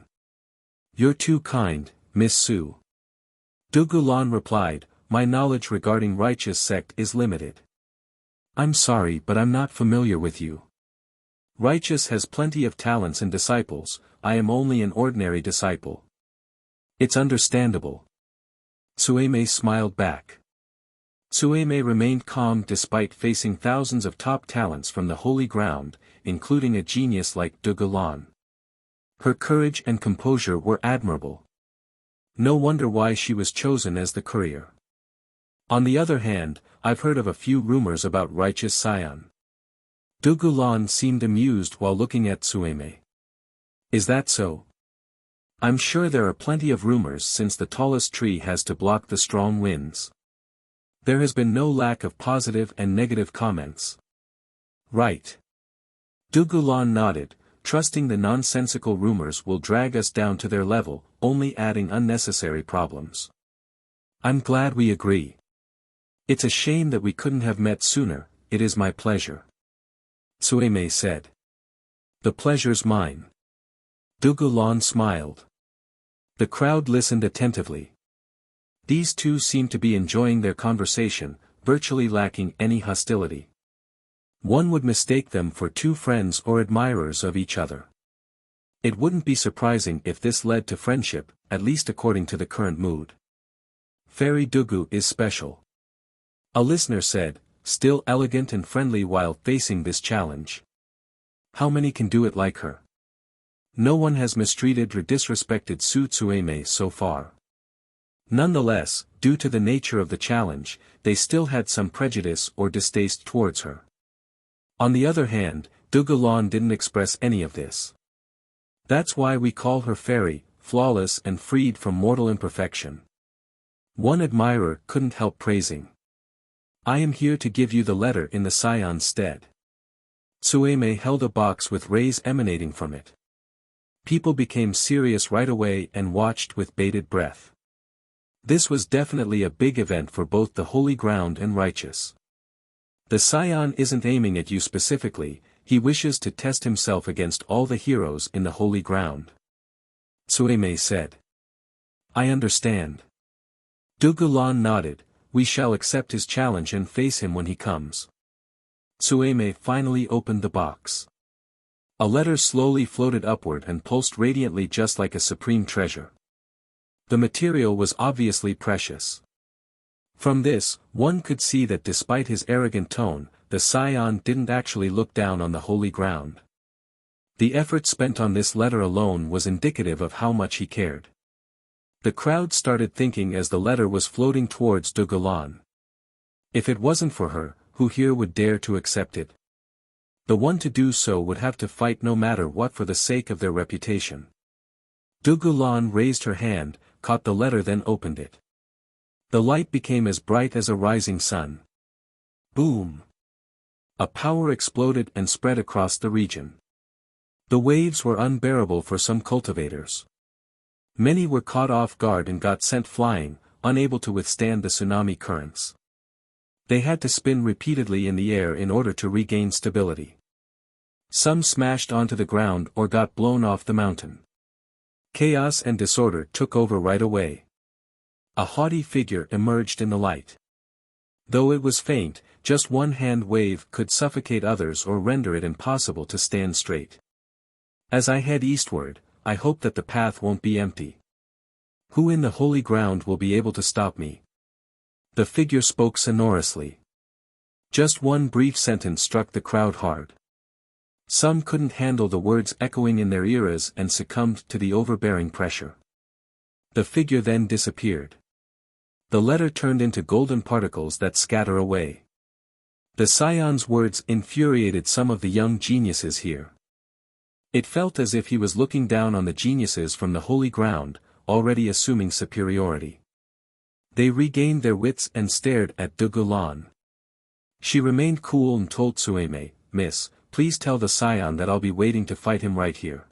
You're too kind, Miss Su. Dugulan replied, my knowledge regarding righteous sect is limited. I'm sorry, but I'm not familiar with you. Righteous has plenty of talents and disciples, I am only an ordinary disciple. It's understandable. Tsueme smiled back. Tsueme remained calm despite facing thousands of top talents from the holy ground, including a genius like Dugulan. Her courage and composure were admirable. No wonder why she was chosen as the courier. On the other hand, I've heard of a few rumors about righteous Scion. Dugulan seemed amused while looking at Tsueme. Is that so? I'm sure there are plenty of rumors since the tallest tree has to block the strong winds. There has been no lack of positive and negative comments. Right. Dugulan nodded, trusting the nonsensical rumors will drag us down to their level, only adding unnecessary problems. I'm glad we agree. It's a shame that we couldn't have met sooner, it is my pleasure. Tsueme said. The pleasure's mine. Dugulan smiled. The crowd listened attentively. These two seemed to be enjoying their conversation, virtually lacking any hostility. One would mistake them for two friends or admirers of each other. It wouldn't be surprising if this led to friendship, at least according to the current mood. Fairy Dugu is special. A listener said, still elegant and friendly while facing this challenge. How many can do it like her? No one has mistreated or disrespected Tsueme so far. Nonetheless, due to the nature of the challenge, they still had some prejudice or distaste towards her. On the other hand, Dugulan didn't express any of this. That's why we call her fairy, flawless and freed from mortal imperfection. One admirer couldn't help praising. I am here to give you the letter in the Scion's stead. Tsueme held a box with rays emanating from it. People became serious right away and watched with bated breath. This was definitely a big event for both the Holy Ground and Righteous. The Scion isn't aiming at you specifically, he wishes to test himself against all the heroes in the Holy Ground. Tsueme said. I understand. Dugulan nodded, we shall accept his challenge and face him when he comes. Tsueme finally opened the box. A letter slowly floated upward and pulsed radiantly just like a supreme treasure. The material was obviously precious. From this, one could see that despite his arrogant tone, the Scion didn't actually look down on the Holy Ground. The effort spent on this letter alone was indicative of how much he cared. The crowd started thinking as the letter was floating towards Dugulan. If it wasn't for her, who here would dare to accept it? The one to do so would have to fight no matter what for the sake of their reputation. Dugulan raised her hand, caught the letter then opened it. The light became as bright as a rising sun. Boom! A power exploded and spread across the region. The waves were unbearable for some cultivators. Many were caught off guard and got sent flying, unable to withstand the tsunami currents. They had to spin repeatedly in the air in order to regain stability. Some smashed onto the ground or got blown off the mountain. Chaos and disorder took over right away. A haughty figure emerged in the light. Though it was faint, just one hand wave could suffocate others or render it impossible to stand straight. As I head eastward, I hope that the path won't be empty. Who in the Holy Ground will be able to stop me? The figure spoke sonorously. Just one brief sentence struck the crowd hard. Some couldn't handle the words echoing in their ears and succumbed to the overbearing pressure. The figure then disappeared. The letter turned into golden particles that scatter away. The Scion's words infuriated some of the young geniuses here. It felt as if he was looking down on the geniuses from the Holy Ground, already assuming superiority. They regained their wits and stared at Dugulan. She remained cool and told Tsueme, Miss, please tell the Scion that I'll be waiting to fight him right here.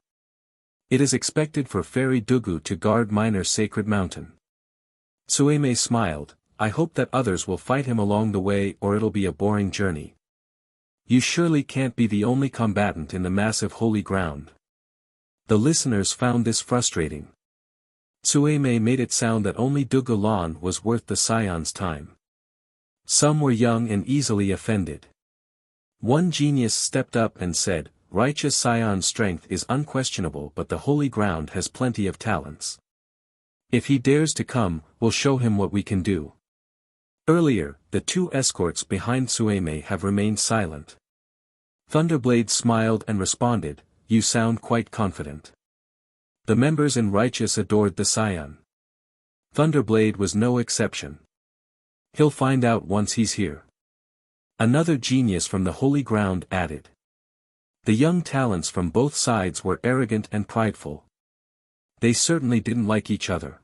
It is expected for Fairy Dugu to guard Miner's sacred mountain. Tsueme smiled, I hope that others will fight him along the way or it'll be a boring journey. You surely can't be the only combatant in the massive Holy Ground. The listeners found this frustrating. Tsueme made it sound that only Dugulan was worth the Scion's time. Some were young and easily offended. One genius stepped up and said, Righteous Scion's strength is unquestionable but the Holy Ground has plenty of talents. If he dares to come, we'll show him what we can do. Earlier, the two escorts behind Tsueme have remained silent. Thunderblade smiled and responded, You sound quite confident. The members in Righteous adored the Scion. Thunderblade was no exception. He'll find out once he's here. Another genius from the Holy Ground added. The young talents from both sides were arrogant and prideful. They certainly didn't like each other.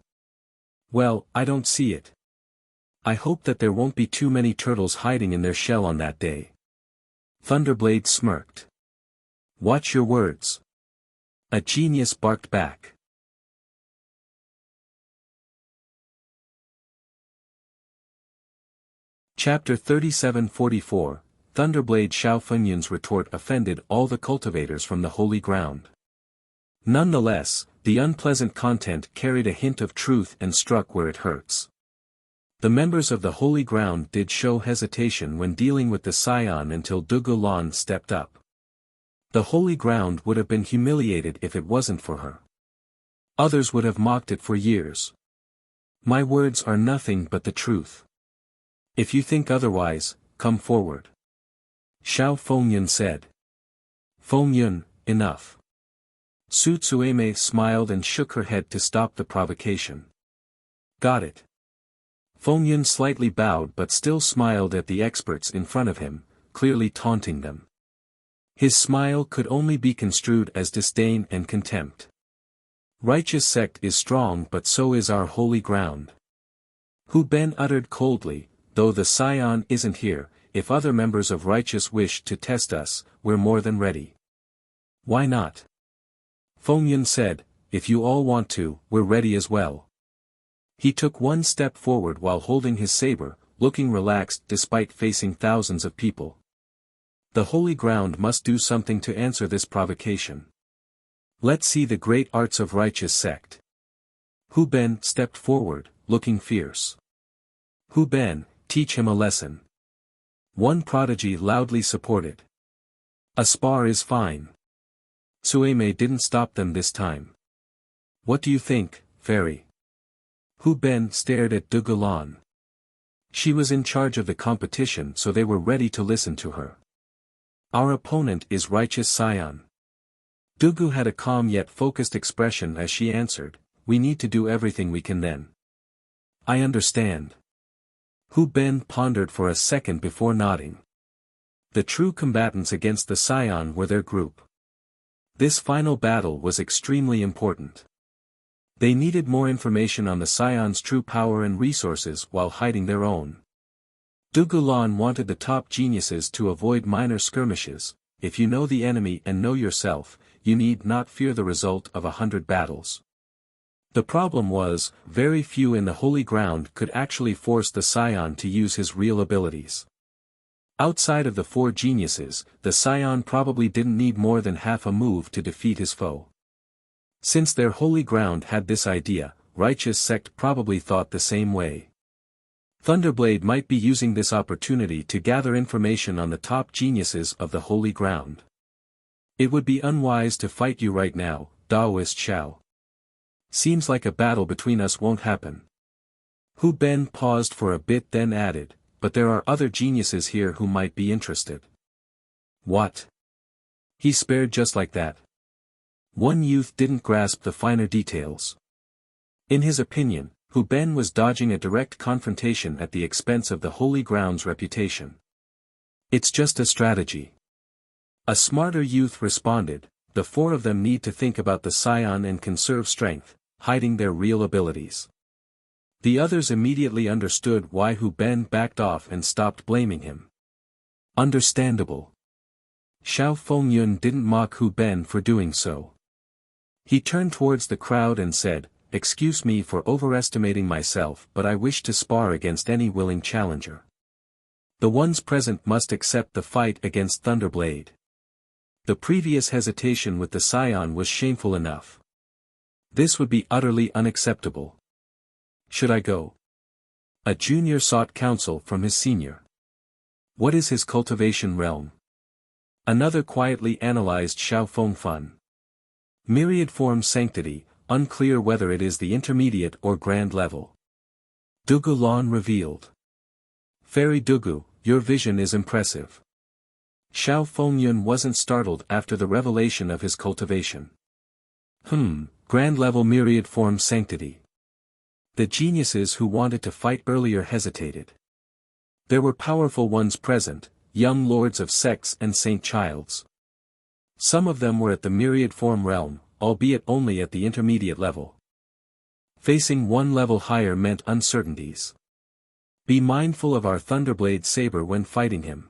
Well, I don't see it. I hope that there won't be too many turtles hiding in their shell on that day. Thunderblade smirked. Watch your words. A genius barked back. Chapter 3744, Thunderblade Xiaofenyun's retort offended all the cultivators from the Holy Ground. Nonetheless, the unpleasant content carried a hint of truth and struck where it hurts. The members of the Holy Ground did show hesitation when dealing with the Scion until Dugulan stepped up. The Holy Ground would have been humiliated if it wasn't for her. Others would have mocked it for years. My words are nothing but the truth. If you think otherwise, come forward. Xiao Fengyun said. Fengyun, enough. Su Tsueme smiled and shook her head to stop the provocation. Got it. Fengyun slightly bowed but still smiled at the experts in front of him, clearly taunting them. His smile could only be construed as disdain and contempt. Righteous sect is strong but so is our holy ground. Hu Ben uttered coldly, though the Scion isn't here, if other members of Righteous wish to test us, we're more than ready. Why not? Fengyun said, if you all want to, we're ready as well. He took one step forward while holding his saber, looking relaxed despite facing thousands of people. The holy ground must do something to answer this provocation. Let's see the great arts of Righteous sect. Hu Ben stepped forward, looking fierce. Hu Ben, teach him a lesson. One prodigy loudly supported. A spar is fine. Tsueme didn't stop them this time. What do you think, Fairy? Hu Ben stared at Dugulan. She was in charge of the competition so they were ready to listen to her. Our opponent is Righteous Scion. Dugu had a calm yet focused expression as she answered, we need to do everything we can then. I understand. Hu Ben pondered for a second before nodding. The true combatants against the Scion were their group. This final battle was extremely important. They needed more information on the Scion's true power and resources while hiding their own. Dugulan wanted the top geniuses to avoid minor skirmishes. If you know the enemy and know yourself, you need not fear the result of 100 battles. The problem was, very few in the Holy Ground could actually force the Scion to use his real abilities. Outside of the 4 geniuses, the Scion probably didn't need more than half a move to defeat his foe. Since their Holy Ground had this idea, Righteous sect probably thought the same way. Thunderblade might be using this opportunity to gather information on the top geniuses of the Holy Ground. It would be unwise to fight you right now, Daoist Xiao. Seems like a battle between us won't happen. Hu Ben paused for a bit then added, but there are other geniuses here who might be interested. What? He spared just like that. One youth didn't grasp the finer details. In his opinion, Hu Ben was dodging a direct confrontation at the expense of the Holy Ground's reputation. It's just a strategy. A smarter youth responded, the 4 of them need to think about the Scion and conserve strength, hiding their real abilities. The others immediately understood why Hu Ben backed off and stopped blaming him. Understandable. Xiao Fengyun didn't mock Hu Ben for doing so. He turned towards the crowd and said, excuse me for overestimating myself but I wish to spar against any willing challenger. The ones present must accept the fight against Thunderblade. The previous hesitation with the Scion was shameful enough. This would be utterly unacceptable. Should I go? A junior sought counsel from his senior. What is his cultivation realm? Another quietly analyzed Xiao Fengfun. Myriad form sanctity, unclear whether it is the intermediate or grand level. Dugu Lan revealed. Fairy Dugu, your vision is impressive. Xiao Fengyun wasn't startled after the revelation of his cultivation. Grand level myriad form sanctity. The geniuses who wanted to fight earlier hesitated. There were powerful ones present, young lords of sects and saint childs. Some of them were at the myriad form realm, albeit only at the intermediate level. Facing one level higher meant uncertainties. Be mindful of our Thunderblade saber when fighting him.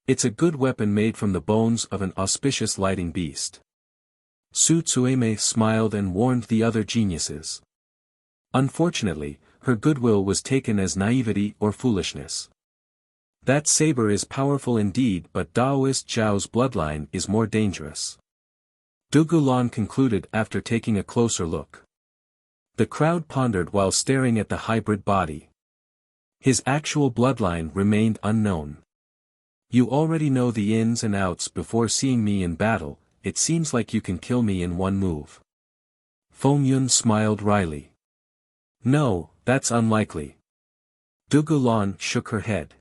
It's a good weapon made from the bones of an auspicious lighting beast. Su Tsueme smiled and warned the other geniuses. Unfortunately, her goodwill was taken as naivety or foolishness. That saber is powerful indeed but Daoist Zhao's bloodline is more dangerous. Dugu Lan concluded after taking a closer look. The crowd pondered while staring at the hybrid body. His actual bloodline remained unknown. You already know the ins and outs before seeing me in battle, it seems like you can kill me in one move. Fengyun smiled wryly. No, that's unlikely. Dugulan shook her head.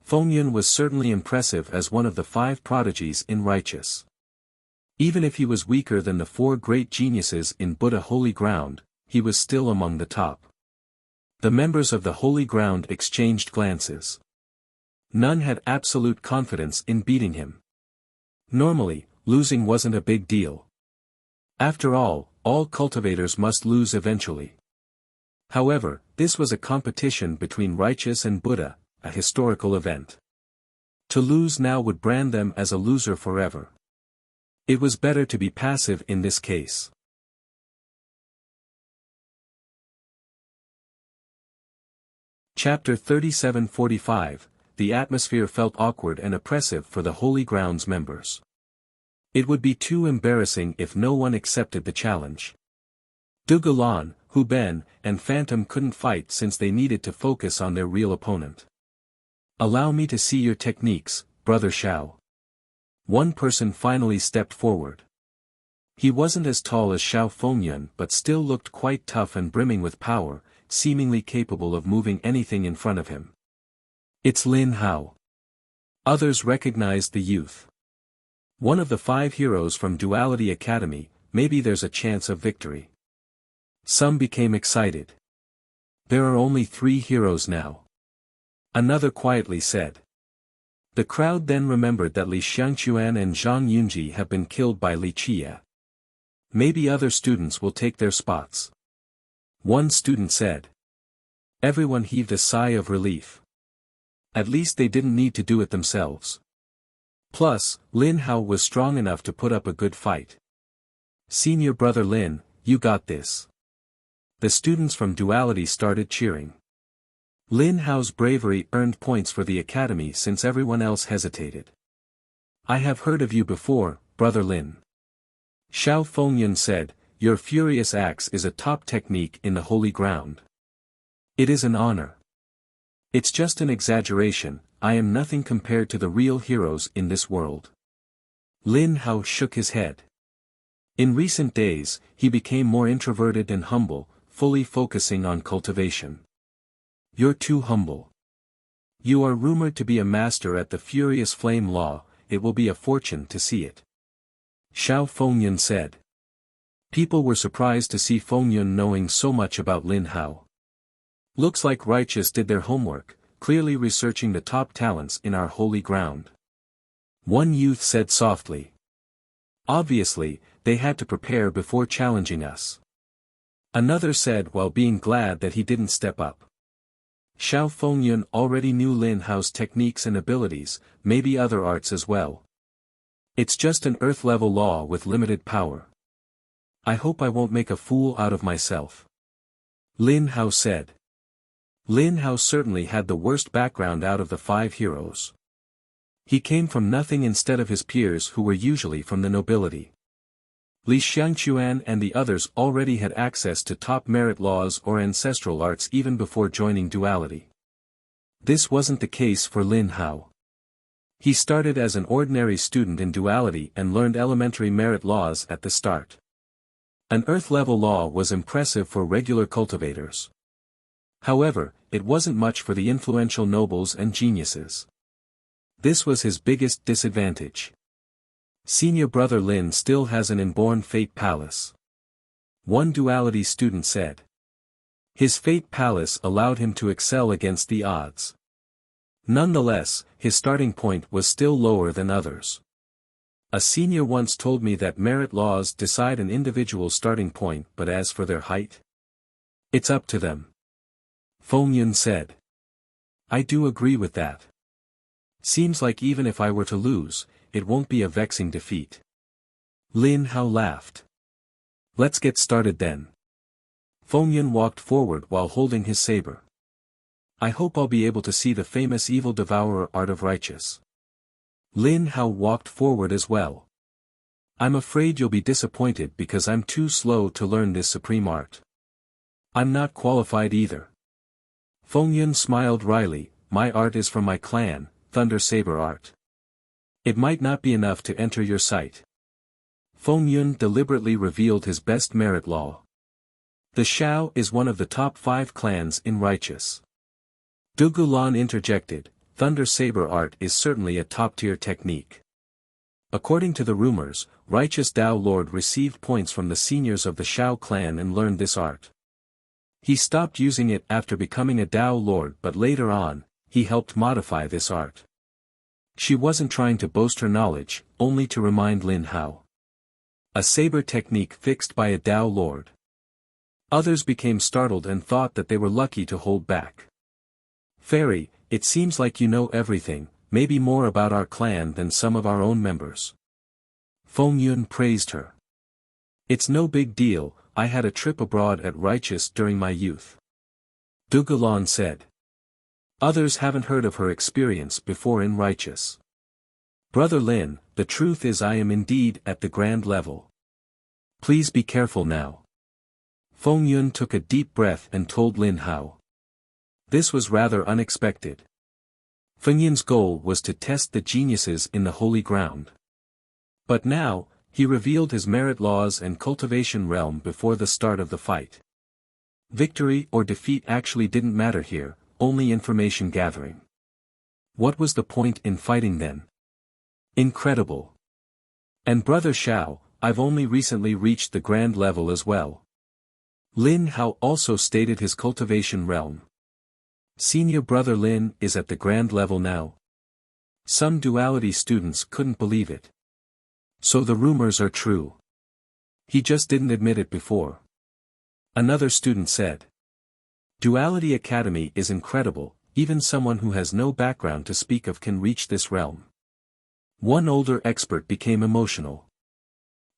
Feng Yun was certainly impressive as one of the 5 prodigies in righteous. Even if he was weaker than the 4 great geniuses in Buddha Holy Ground, he was still among the top. The members of the Holy Ground exchanged glances. None had absolute confidence in beating him. Normally, losing wasn't a big deal. After all cultivators must lose eventually. However, this was a competition between righteous and Buddha, a historical event. To lose now would brand them as a loser forever. It was better to be passive in this case. Chapter 37:45, The atmosphere felt awkward and oppressive for the Holy Grounds members. It would be too embarrassing if no one accepted the challenge. Dugulan, Hu Ben, and Phantom couldn't fight since they needed to focus on their real opponent. Allow me to see your techniques, Brother Xiao. One person finally stepped forward. He wasn't as tall as Xiao Fengyun but still looked quite tough and brimming with power, seemingly capable of moving anything in front of him. It's Lin Hao. Others recognized the youth. One of the 5 heroes from Duality Academy, maybe there's a chance of victory. Some became excited. There are only 3 heroes now. Another quietly said. The crowd then remembered that Li Xiangquan and Zhang Yunji have been killed by Li Qie. Maybe other students will take their spots. One student said. Everyone heaved a sigh of relief. At least they didn't need to do it themselves. Plus, Lin Hao was strong enough to put up a good fight. Senior brother Lin, you got this. The students from Duality started cheering. Lin Hao's bravery earned points for the academy since everyone else hesitated. I have heard of you before, brother Lin. Xiao Fengyun said, your furious axe is a top technique in the Holy Ground. It is an honor. It's just an exaggeration, I am nothing compared to the real heroes in this world. Lin Hao shook his head. In recent days, he became more introverted and humble, fully focusing on cultivation. You're too humble. You are rumored to be a master at the Furious Flame Law, it will be a fortune to see it. Xiao Fengyun said. People were surprised to see Fengyun knowing so much about Lin Hao. Looks like Righteous did their homework, clearly researching the top talents in our Holy Ground. One youth said softly. Obviously, they had to prepare before challenging us. Another said while being glad that he didn't step up. Xiao Fengyun already knew Lin Hao's techniques and abilities, maybe other arts as well. It's just an earth-level law with limited power. I hope I won't make a fool out of myself. Lin Hao said. Lin Hao certainly had the worst background out of the 5 heroes. He came from nothing instead of his peers who were usually from the nobility. Li Xiangquan and the others already had access to top merit laws or ancestral arts even before joining Duality. This wasn't the case for Lin Hao. He started as an ordinary student in Duality and learned elementary merit laws at the start. An earth-level law was impressive for regular cultivators. However, it wasn't much for the influential nobles and geniuses. This was his biggest disadvantage. Senior brother Lin still has an inborn fate palace. One Duality student said. His fate palace allowed him to excel against the odds. Nonetheless, his starting point was still lower than others. A senior once told me that merit laws decide an individual's starting point, but as for their height, it's up to them. Fengyun said. I do agree with that. Seems like even if I were to lose, it won't be a vexing defeat. Lin Hao laughed. Let's get started then. Fengyun walked forward while holding his saber. I hope I'll be able to see the famous evil devourer art of righteous. Lin Hao walked forward as well. I'm afraid you'll be disappointed because I'm too slow to learn this supreme art. I'm not qualified either. Fengyun smiled wryly, my art is from my clan, Thunder Saber art. It might not be enough to enter your sight. Fengyun deliberately revealed his best merit law. The Xiao is one of the top 5 clans in Righteous. Dugulan interjected, Thunder Saber art is certainly a top-tier technique. According to the rumors, righteous Dao Lord received points from the seniors of the Shao clan and learned this art. He stopped using it after becoming a Dao Lord, but later on, he helped modify this art. She wasn't trying to boast her knowledge, only to remind Lin Hao. A saber technique fixed by a Dao Lord. Others became startled and thought that they were lucky to hold back. Fairy, it seems like you know everything, maybe more about our clan than some of our own members. Feng Yun praised her. It's no big deal, I had a trip abroad at Righteous during my youth. Dugulan said. Others haven't heard of her experience before in Righteous. Brother Lin, the truth is I am indeed at the grand level. Please be careful now. Feng Yun took a deep breath and told Lin Hao. This was rather unexpected. Feng Yun's goal was to test the geniuses in the holy ground. But now, he revealed his merit laws and cultivation realm before the start of the fight. Victory or defeat actually didn't matter here, only information gathering. What was the point in fighting then? Incredible. And Brother Shao, I've only recently reached the grand level as well. Lin Hao also stated his cultivation realm. Senior Brother Lin is at the grand level now. Some duality students couldn't believe it. So the rumors are true. He just didn't admit it before. Another student said. Duality Academy is incredible, even someone who has no background to speak of can reach this realm. One older expert became emotional.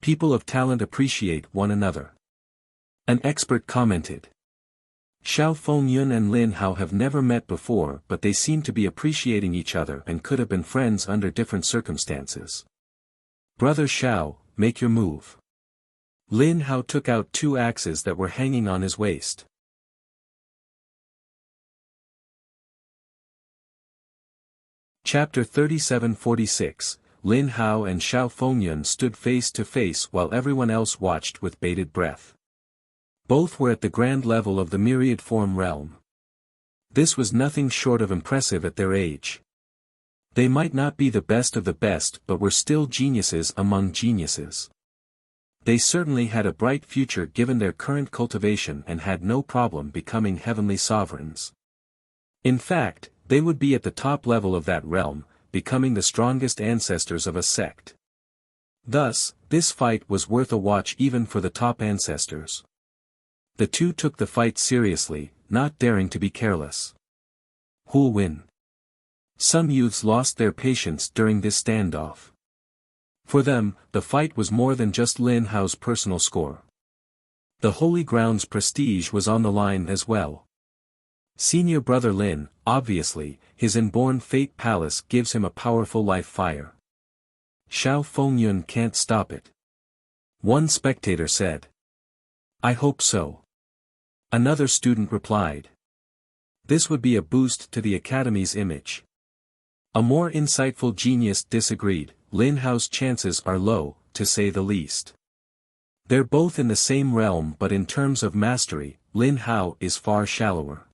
People of talent appreciate one another. An expert commented. Xiao Fengyun and Lin Hao have never met before, but they seem to be appreciating each other and could have been friends under different circumstances. Brother Xiao, make your move. Lin Hao took out 2 axes that were hanging on his waist. Chapter 37-46, Lin Hao and Xiao Fengyun stood face to face while everyone else watched with bated breath. Both were at the grand level of the myriad form realm. This was nothing short of impressive at their age. They might not be the best of the best but were still geniuses among geniuses. They certainly had a bright future given their current cultivation and had no problem becoming heavenly sovereigns. In fact, they would be at the top level of that realm, becoming the strongest ancestors of a sect. Thus, this fight was worth a watch even for the top ancestors. The two took the fight seriously, not daring to be careless. Who'll win? Some youths lost their patience during this standoff. For them, the fight was more than just Lin Hao's personal score. The Holy Ground's prestige was on the line as well. Senior Brother Lin, obviously, his inborn Fate Palace gives him a powerful life fire. Xiao Fengyun can't stop it. One spectator said. I hope so. Another student replied. This would be a boost to the Academy's image. A more insightful genius disagreed, Lin Hao's chances are low, to say the least. They're both in the same realm but in terms of mastery, Lin Hao is far shallower.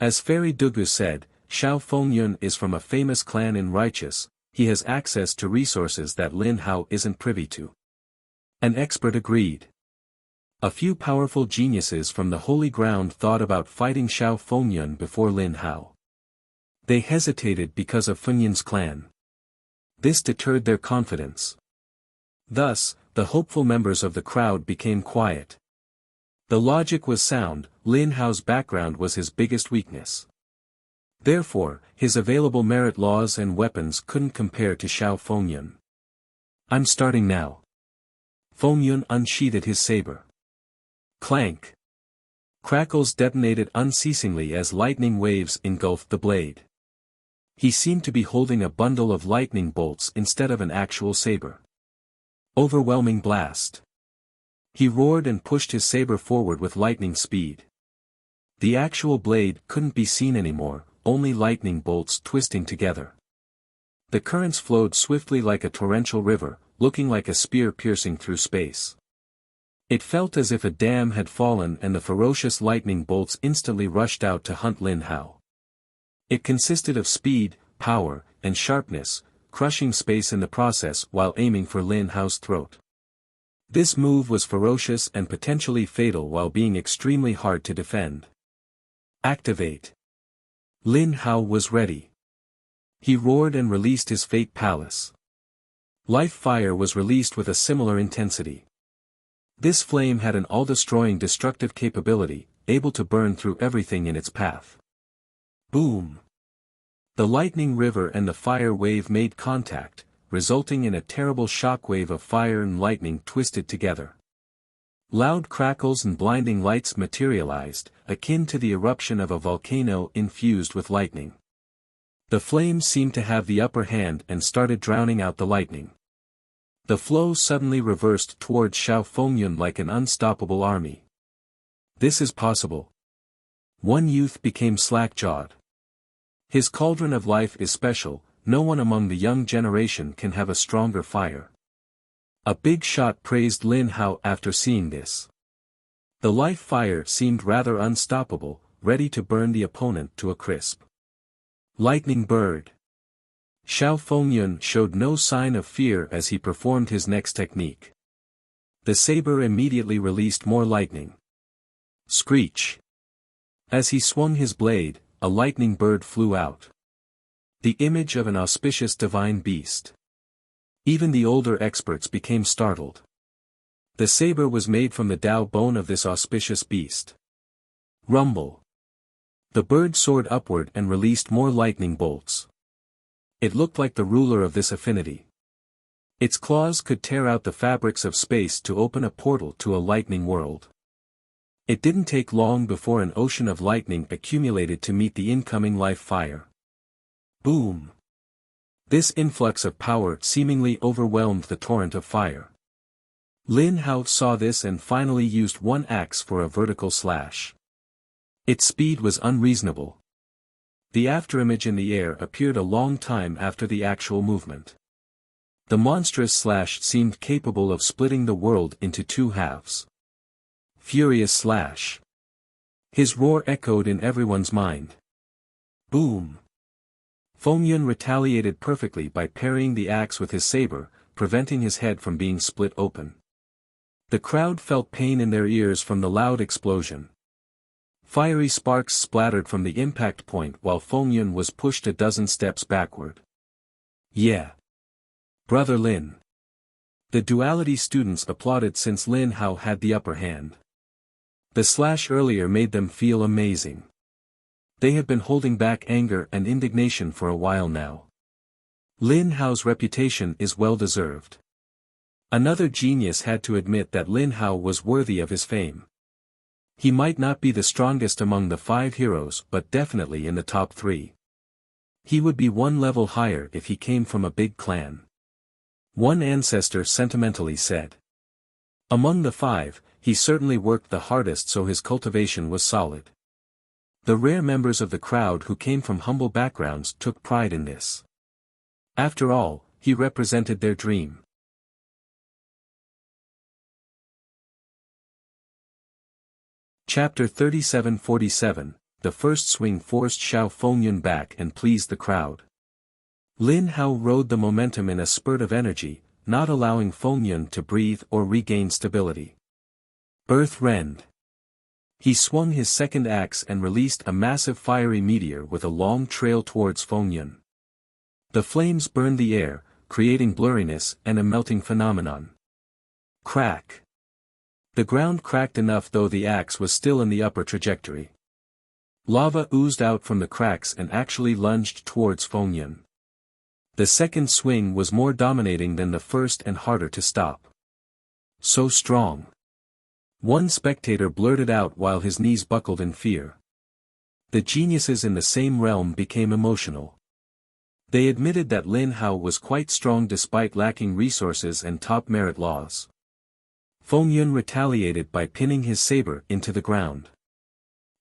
As Fairy Dugu said, Xiao Fengyun is from a famous clan in Righteous, he has access to resources that Lin Hao isn't privy to. An expert agreed. A few powerful geniuses from the Holy Ground thought about fighting Xiao Fengyun before Lin Hao. They hesitated because of Fengyun's clan. This deterred their confidence. Thus, the hopeful members of the crowd became quiet. The logic was sound, Lin Hao's background was his biggest weakness. Therefore, his available merit laws and weapons couldn't compare to Xiao Fengyun. I'm starting now. Fengyun unsheathed his saber. Clank. Crackles detonated unceasingly as lightning waves engulfed the blade. He seemed to be holding a bundle of lightning bolts instead of an actual saber. Overwhelming blast. He roared and pushed his saber forward with lightning speed. The actual blade couldn't be seen anymore, only lightning bolts twisting together. The currents flowed swiftly like a torrential river, looking like a spear piercing through space. It felt as if a dam had fallen and the ferocious lightning bolts instantly rushed out to hunt Lin Hao. It consisted of speed, power, and sharpness, crushing space in the process while aiming for Lin Hao's throat. This move was ferocious and potentially fatal while being extremely hard to defend. Activate. Lin Hao was ready. He roared and released his Fate Palace. Life fire was released with a similar intensity. This flame had an all-destroying destructive capability, able to burn through everything in its path. Boom! The lightning river and the fire wave made contact, resulting in a terrible shockwave of fire and lightning twisted together. Loud crackles and blinding lights materialized, akin to the eruption of a volcano infused with lightning. The flames seemed to have the upper hand and started drowning out the lightning. The flow suddenly reversed towards Xiao Fengyun like an unstoppable army. This is possible. One youth became slack-jawed. His cauldron of life is special, no one among the young generation can have a stronger fire. A big shot praised Lin Hao after seeing this. The life fire seemed rather unstoppable, ready to burn the opponent to a crisp. Lightning Bird. Xiao Fengyun showed no sign of fear as he performed his next technique. The saber immediately released more lightning. Screech. As he swung his blade, a lightning bird flew out. The image of an auspicious divine beast. Even the older experts became startled. The saber was made from the Tao bone of this auspicious beast. Rumble. The bird soared upward and released more lightning bolts. It looked like the ruler of this affinity. Its claws could tear out the fabrics of space to open a portal to a lightning world. It didn't take long before an ocean of lightning accumulated to meet the incoming life fire. Boom! This influx of power seemingly overwhelmed the torrent of fire. Lin Hao saw this and finally used one axe for a vertical slash. Its speed was unreasonable. The afterimage in the air appeared a long time after the actual movement. The monstrous slash seemed capable of splitting the world into two halves. Furious slash. His roar echoed in everyone's mind. Boom! Fengyun retaliated perfectly by parrying the axe with his saber, preventing his head from being split open. The crowd felt pain in their ears from the loud explosion. Fiery sparks splattered from the impact point while Fengyun was pushed a dozen steps backward. Yeah! Brother Lin. The duality students applauded since Lin Hao had the upper hand. The slash earlier made them feel amazing. They had been holding back anger and indignation for a while now. Lin Hao's reputation is well deserved. Another genius had to admit that Lin Hao was worthy of his fame. He might not be the strongest among the 5 heroes but definitely in the top 3. He would be one level higher if he came from a big clan. One ancestor sentimentally said. Among the 5, he certainly worked the hardest so his cultivation was solid. The rare members of the crowd who came from humble backgrounds took pride in this. After all, he represented their dream. Chapter 37-47, The first swing forced Xiao Fengyun back and pleased the crowd. Lin Hao rode the momentum in a spurt of energy, not allowing Fengyun to breathe or regain stability. Earth rend. He swung his second axe and released a massive fiery meteor with a long trail towards Fengyun. The flames burned the air, creating blurriness and a melting phenomenon. Crack. The ground cracked enough though the axe was still in the upper trajectory. Lava oozed out from the cracks and actually lunged towards Fengyun. The second swing was more dominating than the first and harder to stop. So strong. One spectator blurted out while his knees buckled in fear. The geniuses in the same realm became emotional. They admitted that Lin Hao was quite strong despite lacking resources and top merit laws. Fengyun retaliated by pinning his saber into the ground.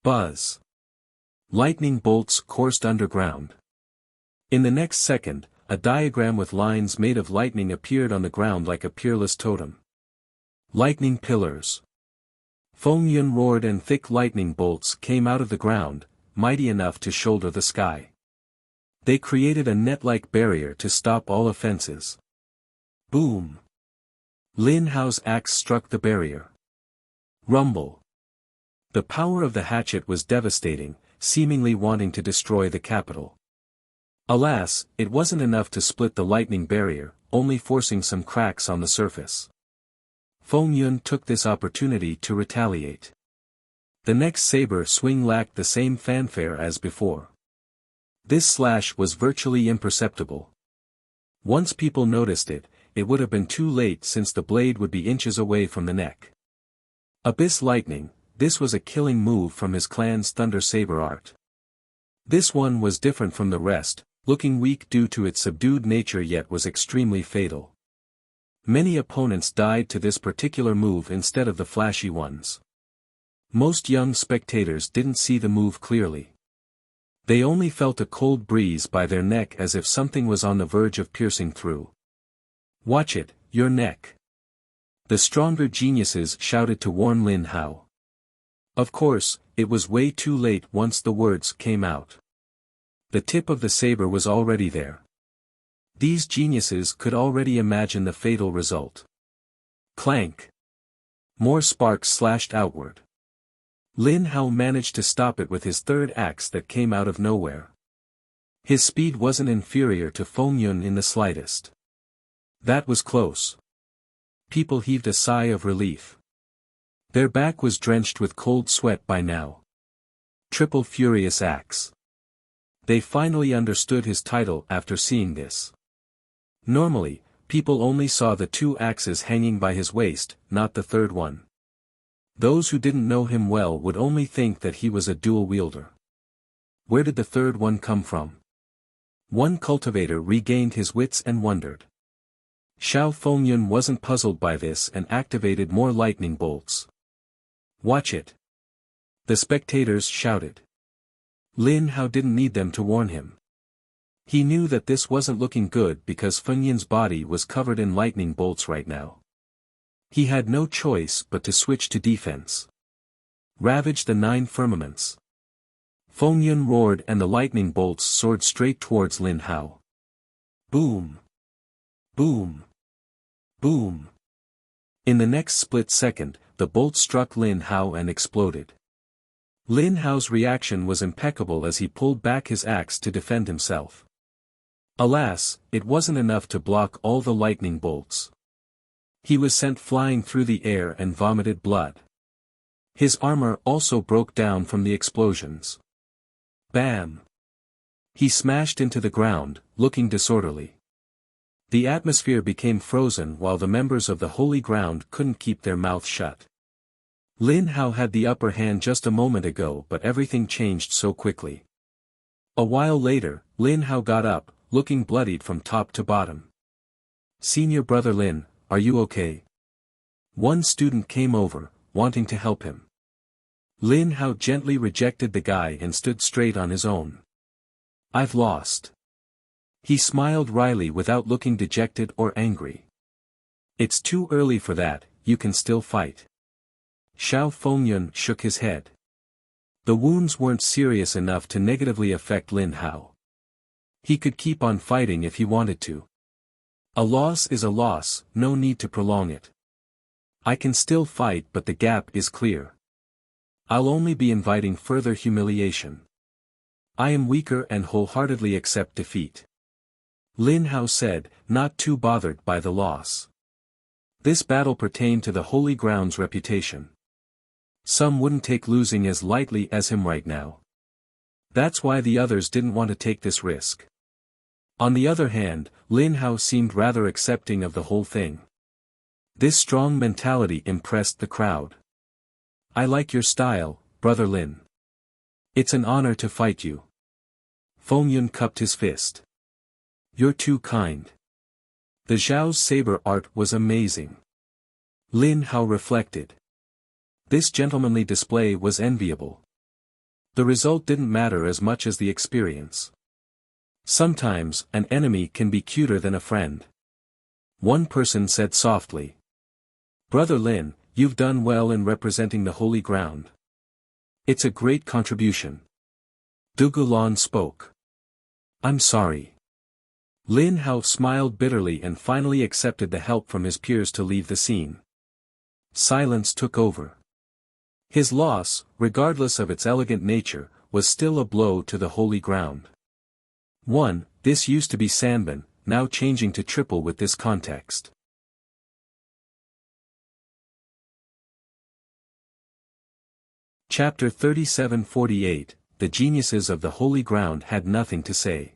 Buzz. Lightning bolts coursed underground. In the next second, a diagram with lines made of lightning appeared on the ground like a peerless totem. Lightning pillars. Fengyun roared and thick lightning bolts came out of the ground, mighty enough to shoulder the sky. They created a net-like barrier to stop all offenses. Boom! Lin Hao's axe struck the barrier. Rumble! The power of the hatchet was devastating, seemingly wanting to destroy the capital. Alas, it wasn't enough to split the lightning barrier, only forcing some cracks on the surface. Feng Yun took this opportunity to retaliate. The next saber swing lacked the same fanfare as before. This slash was virtually imperceptible. Once people noticed it, it would have been too late since the blade would be inches away from the neck. Abyss Lightning, this was a killing move from his clan's Thunder Saber art. This one was different from the rest, looking weak due to its subdued nature yet was extremely fatal. Many opponents died to this particular move instead of the flashy ones. Most young spectators didn't see the move clearly. They only felt a cold breeze by their neck as if something was on the verge of piercing through. "Watch it, your neck!" The stronger geniuses shouted to warn Lin Hao. Of course, it was way too late once the words came out. The tip of the saber was already there. These geniuses could already imagine the fatal result. Clank! More sparks slashed outward. Lin Hao managed to stop it with his third axe that came out of nowhere. His speed wasn't inferior to Feng Yun in the slightest. That was close. People heaved a sigh of relief. Their back was drenched with cold sweat by now. Triple Furious Axe. They finally understood his title after seeing this. Normally, people only saw the two axes hanging by his waist, not the third one. Those who didn't know him well would only think that he was a dual wielder. Where did the third one come from? One cultivator regained his wits and wondered. Xiao Fengyun wasn't puzzled by this and activated more lightning bolts. "Watch it!" The spectators shouted. Lin Hao didn't need them to warn him. He knew that this wasn't looking good because Fengyun's body was covered in lightning bolts right now. He had no choice but to switch to defense. Ravage the 9 firmaments. Fengyun roared and the lightning bolts soared straight towards Lin Hao. Boom! Boom! Boom! In the next split second, the bolt struck Lin Hao and exploded. Lin Hao's reaction was impeccable as he pulled back his axe to defend himself. Alas, it wasn't enough to block all the lightning bolts. He was sent flying through the air and vomited blood. His armor also broke down from the explosions. Bam! He smashed into the ground, looking disorderly. The atmosphere became frozen while the members of the holy ground couldn't keep their mouths shut. Lin Hao had the upper hand just a moment ago but everything changed so quickly. A while later, Lin Hao got up, looking bloodied from top to bottom. "Senior brother Lin, are you okay?" One student came over, wanting to help him. Lin Hao gently rejected the guy and stood straight on his own. "I've lost." He smiled wryly without looking dejected or angry. "It's too early for that, you can still fight." Xiao Fengyun shook his head. The wounds weren't serious enough to negatively affect Lin Hao. He could keep on fighting if he wanted to. A loss is a loss, no need to prolong it. "I can still fight but the gap is clear. I'll only be inviting further humiliation. I am weaker and wholeheartedly accept defeat," Lin Hao said, not too bothered by the loss. This battle pertained to the Holy Ground's reputation. Some wouldn't take losing as lightly as him right now. That's why the others didn't want to take this risk. On the other hand, Lin Hao seemed rather accepting of the whole thing. This strong mentality impressed the crowd. "I like your style, brother Lin. It's an honor to fight you." Fengyun cupped his fist. "You're too kind." The Zhao's saber art was amazing. Lin Hao reflected. This gentlemanly display was enviable. The result didn't matter as much as the experience. Sometimes, an enemy can be cuter than a friend. One person said softly. "Brother Lin, you've done well in representing the Holy Ground. It's a great contribution." Dugulan spoke. I'm sorry. Lin Hao smiled bitterly and finally accepted the help from his peers to leave the scene. Silence took over. His loss, regardless of its elegant nature, was still a blow to the holy ground. 1. This used to be Sanban, now changing to triple with this context. Chapter 37-48, The geniuses of the holy ground had nothing to say.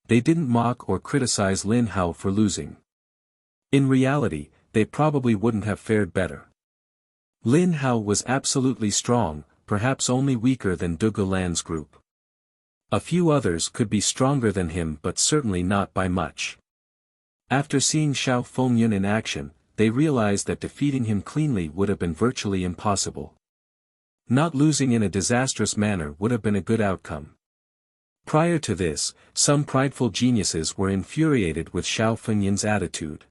They didn't mock or criticize Lin Hao for losing. In reality, they probably wouldn't have fared better. Lin Hao was absolutely strong, perhaps only weaker than Dugu Lan's group. A few others could be stronger than him but certainly not by much. After seeing Xiao Fengyun in action, they realized that defeating him cleanly would have been virtually impossible. Not losing in a disastrous manner would have been a good outcome. Prior to this, some prideful geniuses were infuriated with Xiao Fengyun's attitude.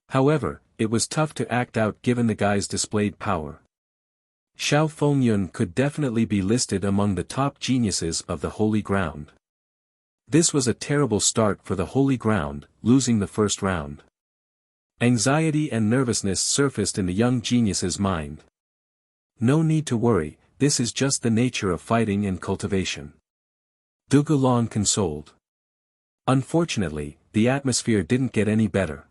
However, it was tough to act out given the guy's displayed power. Xiao Fengyun could definitely be listed among the top geniuses of the holy ground. This was a terrible start for the holy ground, losing the first round. Anxiety and nervousness surfaced in the young genius's mind. No need to worry, this is just the nature of fighting and cultivation. Dugu Lan consoled. Unfortunately, the atmosphere didn't get any better.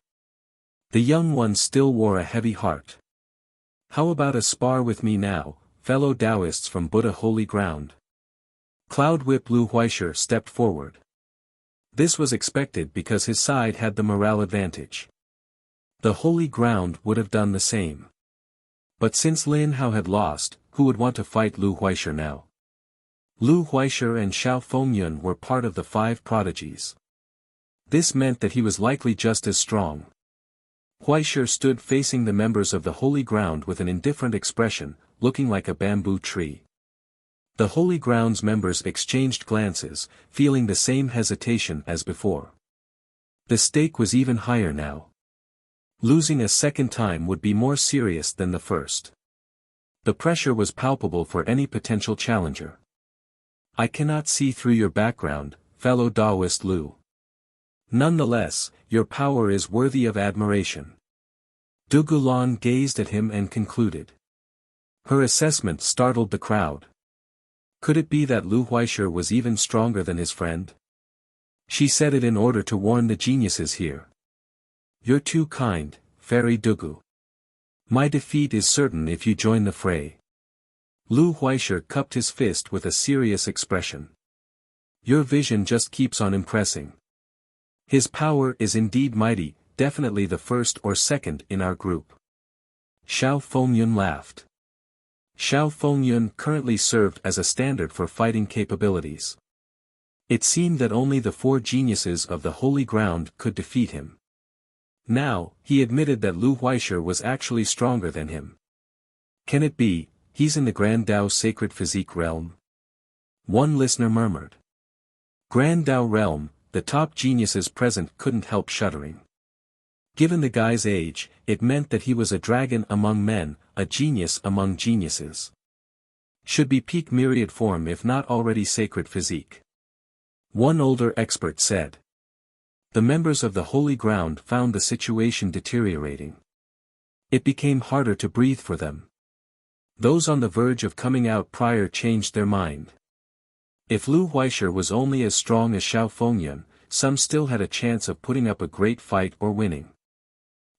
The young one still wore a heavy heart. How about a spar with me now, fellow Taoists from Buddha holy ground? Cloud Whip Lu Huaisher stepped forward. This was expected because his side had the morale advantage. The holy ground would have done the same. But since Lin Hao had lost, who would want to fight Lu Huaisher now? Lu Huaisher and Xiao Fengyun were part of the 5 prodigies. This meant that he was likely just as strong. Huaisher stood facing the members of the holy ground with an indifferent expression, looking like a bamboo tree. The holy ground's members exchanged glances, feeling the same hesitation as before. The stake was even higher now. Losing a second time would be more serious than the first. The pressure was palpable for any potential challenger. I cannot see through your background, fellow Taoist Lu. Nonetheless, your power is worthy of admiration. Dugu Lan gazed at him and concluded. Her assessment startled the crowd. Could it be that Lu Huaisher was even stronger than his friend? She said it in order to warn the geniuses here. You're too kind, Fairy Dugu. My defeat is certain if you join the fray. Lu Huaisher cupped his fist with a serious expression. Your vision just keeps on impressing. His power is indeed mighty, definitely the first or second in our group. Xiao Fengyun laughed. Xiao Fengyun currently served as a standard for fighting capabilities. It seemed that only the 4 geniuses of the holy ground could defeat him. Now, he admitted that Lu Huaisher was actually stronger than him. Can it be, he's in the Grand Dao sacred physique realm? One listener murmured. Grand Dao realm, the top geniuses present couldn't help shuddering. Given the guy's age, it meant that he was a dragon among men, a genius among geniuses. Should be peak myriad form if not already sacred physique. One older expert said. The members of the holy ground found the situation deteriorating. It became harder to breathe for them. Those on the verge of coming out prior changed their mind. If Lu Huaisher was only as strong as Xiao Fengyun, some still had a chance of putting up a great fight or winning.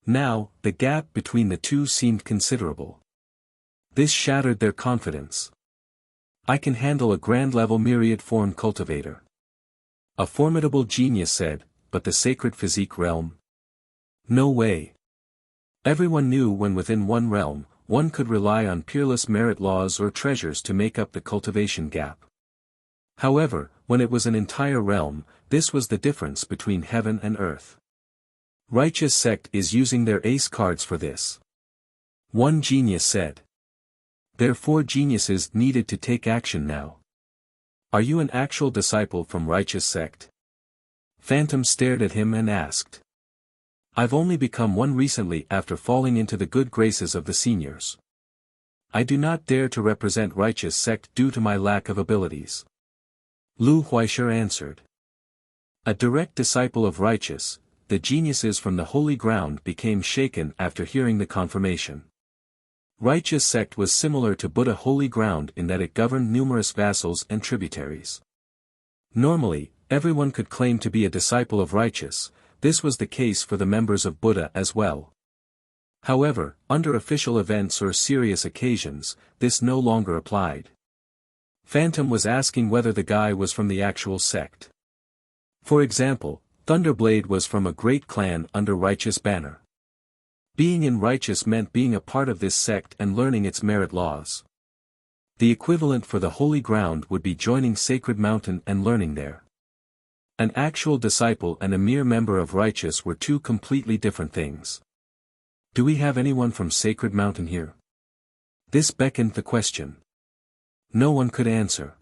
Now, the gap between the two seemed considerable. This shattered their confidence. I can handle a grand-level myriad form cultivator. A formidable genius said, but the sacred physique realm? No way. Everyone knew when within one realm, one could rely on peerless merit laws or treasures to make up the cultivation gap. However, when it was an entire realm, this was the difference between heaven and earth. Righteous sect is using their ace cards for this. One genius said. Therefore geniuses needed to take action now. Are you an actual disciple from righteous sect? Phantom stared at him and asked. I've only become one recently after falling into the good graces of the seniors. I do not dare to represent righteous sect due to my lack of abilities. Lu Huaisher answered. A direct disciple of righteous, the geniuses from the holy ground became shaken after hearing the confirmation. Righteous sect was similar to Buddha holy ground in that it governed numerous vassals and tributaries. Normally, everyone could claim to be a disciple of righteous. This was the case for the members of Buddha as well. However, under official events or serious occasions, this no longer applied. Phantom was asking whether the guy was from the actual sect. For example, Thunderblade was from a great clan under righteous banner. Being in righteous meant being a part of this sect and learning its merit laws. The equivalent for the holy ground would be joining Sacred Mountain and learning there. An actual disciple and a mere member of righteous were two completely different things. Do we have anyone from Sacred Mountain here? This beckoned the question. No one could answer.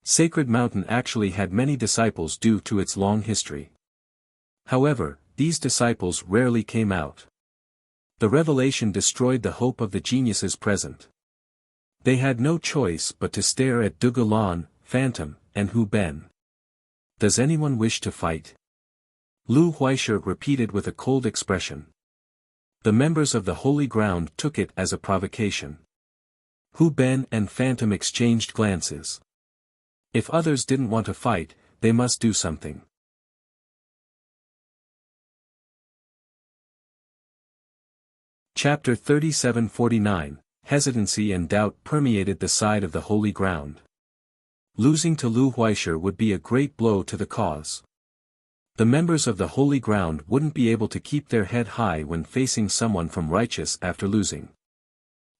Sacred Mountain actually had many disciples due to its long history. However, these disciples rarely came out. The revelation destroyed the hope of the geniuses present. They had no choice but to stare at Dugulan, Phantom, and Hu Ben. Does anyone wish to fight? Lu Huaisha repeated with a cold expression. The members of the holy ground took it as a provocation. Hu Ben and Phantom exchanged glances. If others didn't want to fight, they must do something. Chapter 37-49, Hesitancy and doubt permeated the side of the holy ground. Losing to Lu Huaisha would be a great blow to the cause. The members of the holy ground wouldn't be able to keep their head high when facing someone from righteous after losing.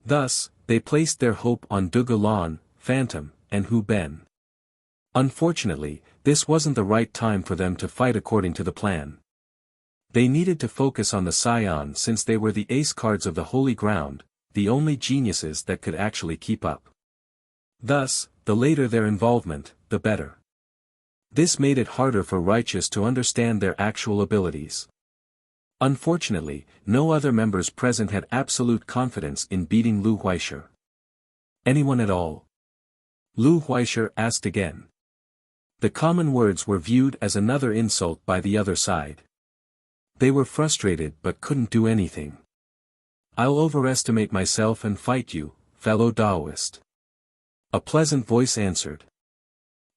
Thus, they placed their hope on Dugulan, Phantom, and Hu Ben. Unfortunately, this wasn't the right time for them to fight according to the plan. They needed to focus on the Scion since they were the ace cards of the holy ground, the only geniuses that could actually keep up. Thus, the later their involvement, the better. This made it harder for righteous to understand their actual abilities. Unfortunately, no other members present had absolute confidence in beating Lu Huaisha. Anyone at all? Lu Huaisha asked again. The common words were viewed as another insult by the other side. They were frustrated but couldn't do anything. I'll overestimate myself and fight you, fellow Taoist. A pleasant voice answered.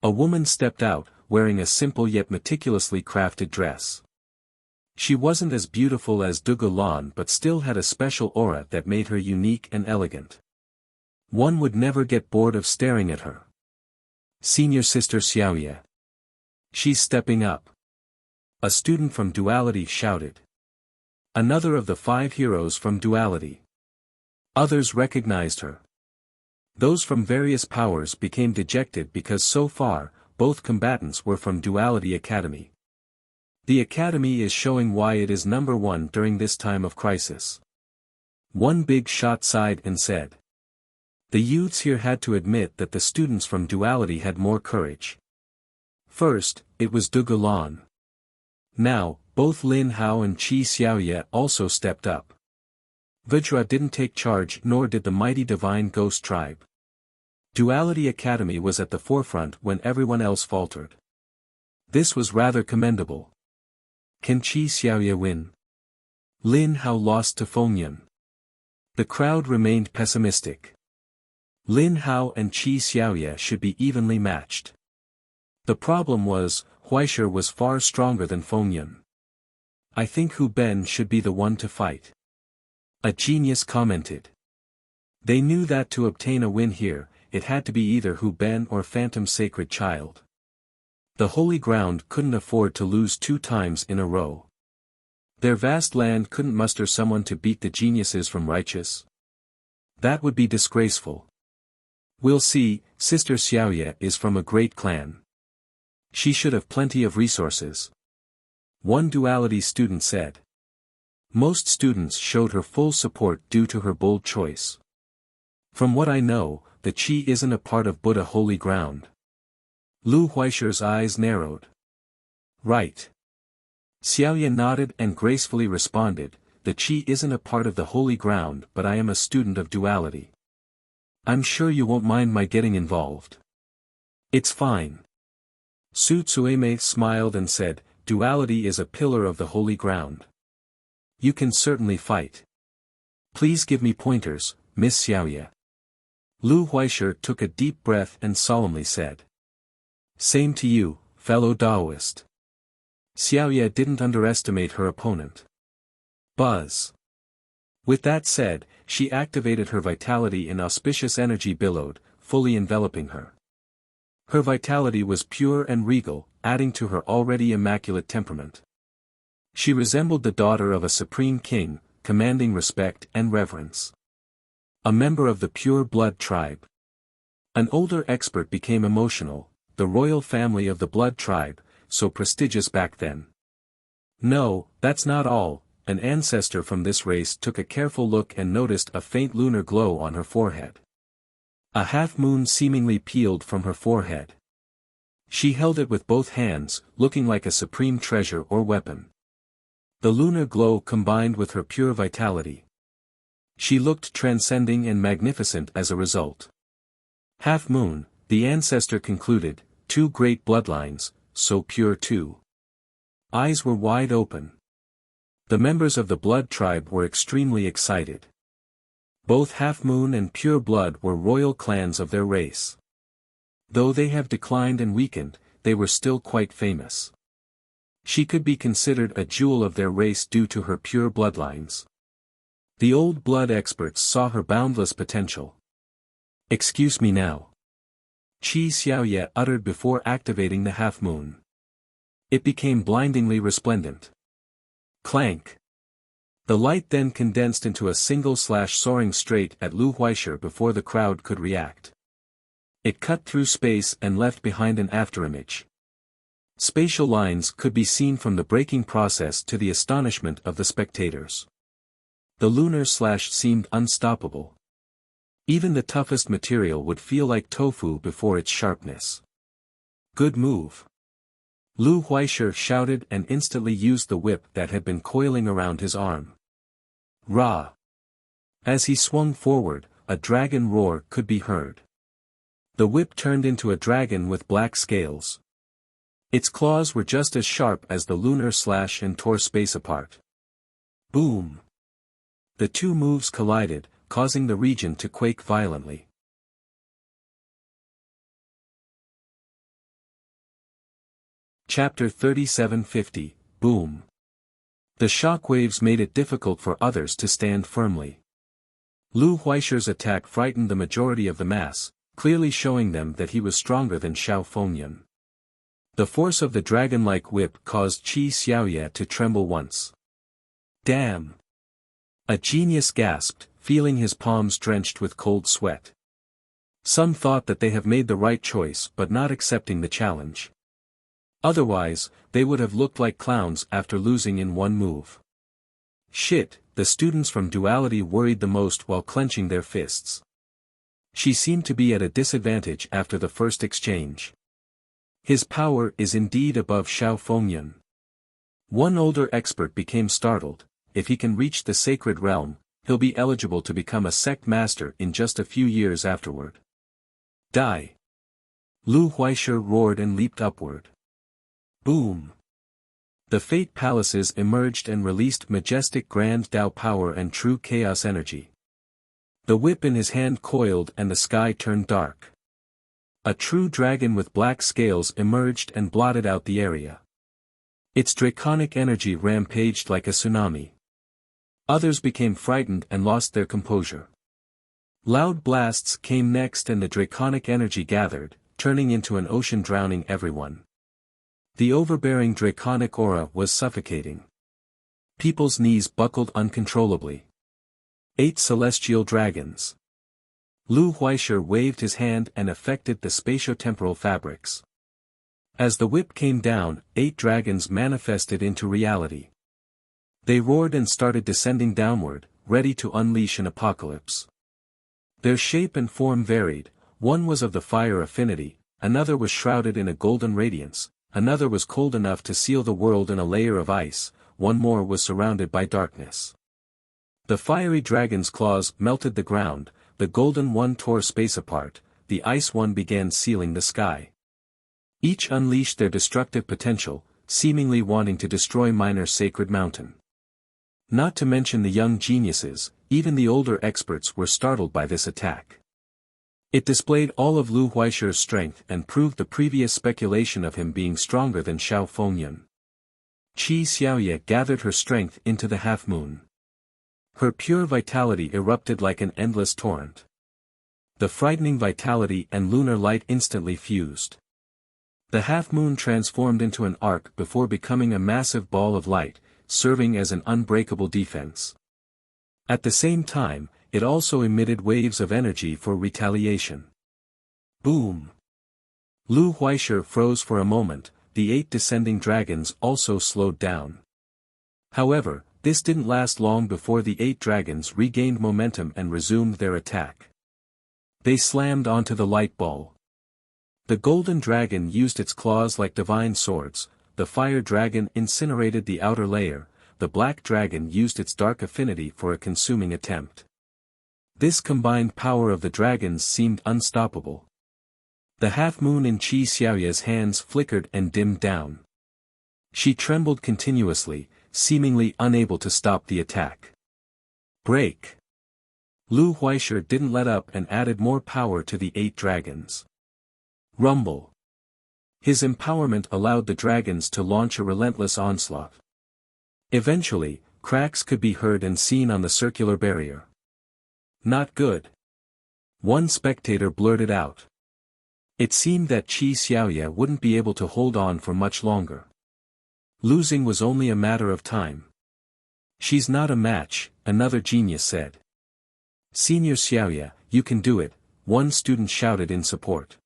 A woman stepped out, wearing a simple yet meticulously crafted dress. She wasn't as beautiful as Dugulan but still had a special aura that made her unique and elegant. One would never get bored of staring at her. Senior Sister Xiaoye. She's stepping up. A student from Duality shouted. Another of the 5 heroes from Duality. Others recognized her. Those from various powers became dejected because so far, both combatants were from Duality Academy. The Academy is showing why it is number 1 during this time of crisis. One big shot sighed and said. The youths here had to admit that the students from Duality had more courage. First, it was Dugulan. Now, both Lin Hao and Qi Xiaoye also stepped up. Vajra didn't take charge nor did the mighty divine ghost tribe. Duality Academy was at the forefront when everyone else faltered. This was rather commendable. Can Qi Xiaoye win? Lin Hao lost to Fengyan. The crowd remained pessimistic. Lin Hao and Qi Xiaoye should be evenly matched. The problem was, Huaisha was far stronger than Fengyan. I think Hu Ben should be the one to fight. A genius commented. They knew that to obtain a win here, it had to be either Hu Ben or Phantom Sacred Child. The holy ground couldn't afford to lose 2 times in a row. Their vast land couldn't muster someone to beat the geniuses from righteous. That would be disgraceful. We'll see, Sister Xiaoye is from a great clan. She should have plenty of resources. One Duality student said. Most students showed her full support due to her bold choice. From what I know, the Qi isn't a part of Buddha holy ground. Lu Huaisha's eyes narrowed. Right. Xiaoye nodded and gracefully responded, the Qi isn't a part of the holy ground but I am a student of Duality. I'm sure you won't mind my getting involved. It's fine. Su Tsueme smiled and said, "Duality is a pillar of the holy ground. You can certainly fight. Please give me pointers, Miss Xiaoye." Lu Huaishe took a deep breath and solemnly said. "Same to you, fellow Taoist." Xiaoye didn't underestimate her opponent. Buzz. With that said, she activated her vitality and auspicious energy billowed, fully enveloping her. Her vitality was pure and regal, adding to her already immaculate temperament. She resembled the daughter of a supreme king, commanding respect and reverence. A member of the pure blood tribe. An older expert became emotional, the royal family of the blood tribe, so prestigious back then. "No, that's not all." An ancestor from this race took a careful look and noticed a faint lunar glow on her forehead. A half-moon seemingly peeled from her forehead. She held it with both hands, looking like a supreme treasure or weapon. The lunar glow combined with her pure vitality. She looked transcending and magnificent as a result. Half-moon, the ancestor concluded, two great bloodlines, so pure too. Eyes were wide open. The members of the blood tribe were extremely excited. Both Half-Moon and Pure Blood were royal clans of their race. Though they have declined and weakened, they were still quite famous. She could be considered a jewel of their race due to her pure bloodlines. The old blood experts saw her boundless potential. "Excuse me now," Qi Xiaoye uttered before activating the Half-Moon. It became blindingly resplendent. Clank. The light then condensed into a single slash soaring straight at Lu Huaishe before the crowd could react. It cut through space and left behind an afterimage. Spatial lines could be seen from the breaking process to the astonishment of the spectators. The lunar slash seemed unstoppable. Even the toughest material would feel like tofu before its sharpness. "Good move." Lu Huaishe shouted and instantly used the whip that had been coiling around his arm. Ra! As he swung forward, a dragon roar could be heard. The whip turned into a dragon with black scales. Its claws were just as sharp as the lunar slash and tore space apart. Boom! The two moves collided, causing the region to quake violently. Chapter 3750, Boom. The shockwaves made it difficult for others to stand firmly. Lu Huaishe's attack frightened the majority of the mass, clearly showing them that he was stronger than Xiao Fengyan. The force of the dragon-like whip caused Qi Xiaoye to tremble once. "Damn!" A genius gasped, feeling his palms drenched with cold sweat. Some thought that they have made the right choice but not accepting the challenge. Otherwise, they would have looked like clowns after losing in one move. Shit, the students from Duality worried the most while clenching their fists. She seemed to be at a disadvantage after the first exchange. His power is indeed above Xiao Fengyan. One older expert became startled. If he can reach the sacred realm, he'll be eligible to become a sect master in just a few years afterward. Die! Lu Huaishe roared and leaped upward. Boom! The Fate Palaces emerged and released majestic grand Tao power and true chaos energy. The whip in his hand coiled and the sky turned dark. A true dragon with black scales emerged and blotted out the area. Its draconic energy rampaged like a tsunami. Others became frightened and lost their composure. Loud blasts came next and the draconic energy gathered, turning into an ocean drowning everyone. The overbearing draconic aura was suffocating. People's knees buckled uncontrollably. 8 celestial dragons. Lu Huaishe waved his hand and affected the spatio-temporal fabrics. As the whip came down, 8 dragons manifested into reality. They roared and started descending downward, ready to unleash an apocalypse. Their shape and form varied. One was of the fire affinity, another was shrouded in a golden radiance, another was cold enough to seal the world in a layer of ice, one more was surrounded by darkness. The fiery dragon's claws melted the ground, the golden one tore space apart, the ice one began sealing the sky. Each unleashed their destructive potential, seemingly wanting to destroy Miner's sacred mountain. Not to mention the young geniuses, even the older experts were startled by this attack. It displayed all of Lu Huaishi's strength and proved the previous speculation of him being stronger than Xiao Fengyun. Qi Xiaoye gathered her strength into the half-moon. Her pure vitality erupted like an endless torrent. The frightening vitality and lunar light instantly fused. The half-moon transformed into an arc before becoming a massive ball of light, serving as an unbreakable defense. At the same time, it also emitted waves of energy for retaliation. Boom! Lu Huaishi froze for a moment, the 8 descending dragons also slowed down. However, this didn't last long before the 8 dragons regained momentum and resumed their attack. They slammed onto the light ball. The golden dragon used its claws like divine swords, the fire dragon incinerated the outer layer, the black dragon used its dark affinity for a consuming attempt. This combined power of the dragons seemed unstoppable. The half-moon in Qi Xiaoye's hands flickered and dimmed down. She trembled continuously, seemingly unable to stop the attack. Break! Lu Huaishi didn't let up and added more power to the 8 dragons. Rumble! His empowerment allowed the dragons to launch a relentless onslaught. Eventually, cracks could be heard and seen on the circular barrier. Not good. One spectator blurted out. It seemed that Qi Xiaoye wouldn't be able to hold on for much longer. Losing was only a matter of time. She's not a match, another genius said. Senior Xiaoye, you can do it, one student shouted in support.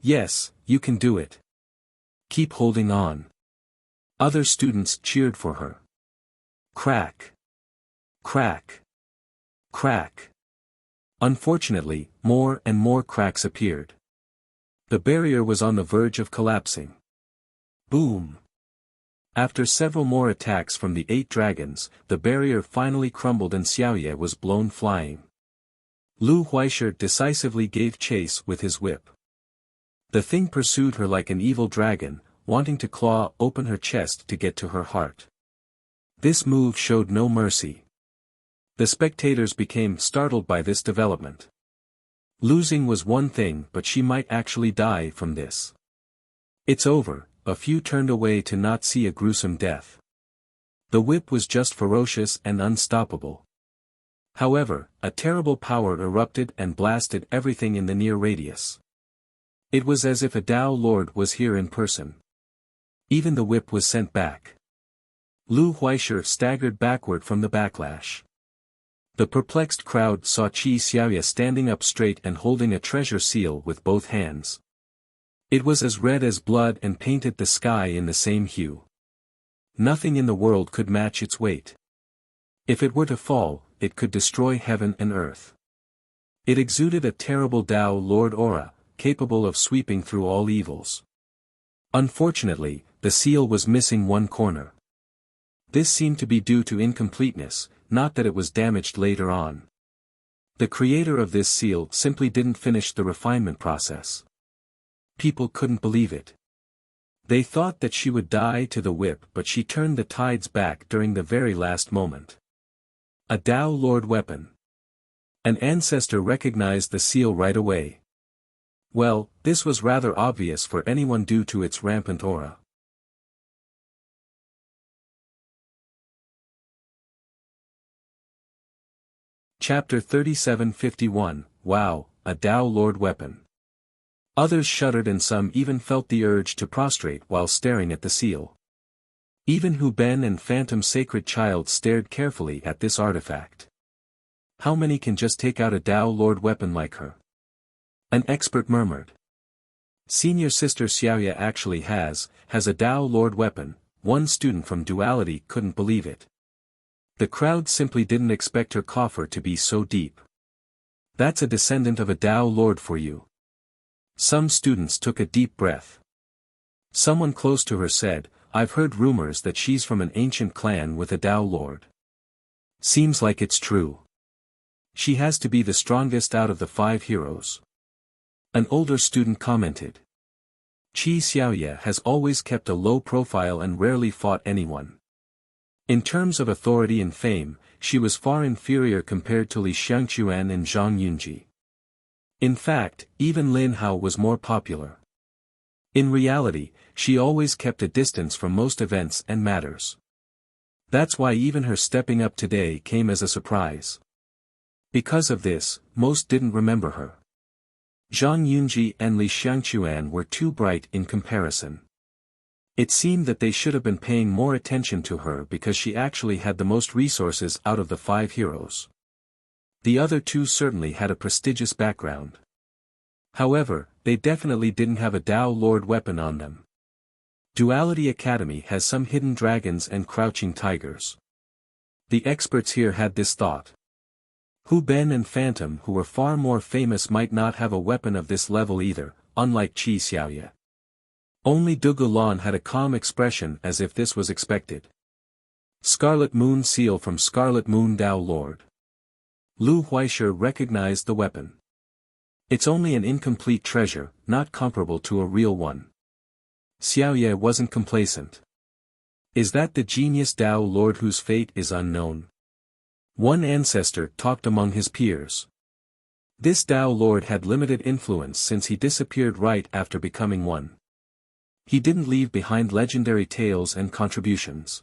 Yes, you can do it. Keep holding on. Other students cheered for her. Crack. Crack. Crack. Unfortunately, more and more cracks appeared. The barrier was on the verge of collapsing. Boom! After several more attacks from the 8 dragons, the barrier finally crumbled and Xiaoye was blown flying. Lu Huaishi decisively gave chase with his whip. The thing pursued her like an evil dragon, wanting to claw open her chest to get to her heart. This move showed no mercy. The spectators became startled by this development. Losing was one thing, but she might actually die from this. It's over, a few turned away to not see a gruesome death. The whip was just ferocious and unstoppable. However, a terrible power erupted and blasted everything in the near radius. It was as if a Tao Lord was here in person. Even the whip was sent back. Lu Huaishi staggered backward from the backlash. The perplexed crowd saw Qi Xiaoye standing up straight and holding a treasure seal with both hands. It was as red as blood and painted the sky in the same hue. Nothing in the world could match its weight. If it were to fall, it could destroy heaven and earth. It exuded a terrible Tao Lord aura, capable of sweeping through all evils. Unfortunately, the seal was missing one corner. This seemed to be due to incompleteness, not that it was damaged later on. The creator of this seal simply didn't finish the refinement process. People couldn't believe it. They thought that she would die to the whip, but she turned the tides back during the very last moment. A Tao Lord weapon. An ancestor recognized the seal right away. Well, this was rather obvious for anyone due to its rampant aura. Chapter 3751, Wow, a Tao Lord weapon. Others shuddered and some even felt the urge to prostrate while staring at the seal. Even Hu Ben and Phantom Sacred Child stared carefully at this artifact. How many can just take out a Tao Lord weapon like her? An expert murmured. Senior Sister Xiaoye actually has a Tao Lord weapon, one student from Duality couldn't believe it. The crowd simply didn't expect her coffer to be so deep. That's a descendant of a Tao Lord for you. Some students took a deep breath. Someone close to her said, I've heard rumors that she's from an ancient clan with a Tao Lord. Seems like it's true. She has to be the strongest out of the 5 heroes. An older student commented. Qi Xiaoye has always kept a low profile and rarely fought anyone. In terms of authority and fame, she was far inferior compared to Li Xiangquan and Zhang Yunji. In fact, even Lin Hao was more popular. In reality, she always kept a distance from most events and matters. That's why even her stepping up today came as a surprise. Because of this, most didn't remember her. Zhang Yunji and Li Xiangquan were too bright in comparison. It seemed that they should have been paying more attention to her because she actually had the most resources out of the 5 heroes. The other two certainly had a prestigious background. However, they definitely didn't have a Tao Lord weapon on them. Duality Academy has some hidden dragons and crouching tigers. The experts here had this thought. Hu Ben and Phantom, who were far more famous, might not have a weapon of this level either, unlike Qi Xiaoye. Only Dugu Lan had a calm expression as if this was expected. Scarlet Moon Seal from Scarlet Moon Tao Lord. Lu Huaishe recognized the weapon. It's only an incomplete treasure, not comparable to a real one. Xiaoye wasn't complacent. Is that the genius Tao Lord whose fate is unknown? One ancestor talked among his peers. This Tao Lord had limited influence since he disappeared right after becoming one. He didn't leave behind legendary tales and contributions.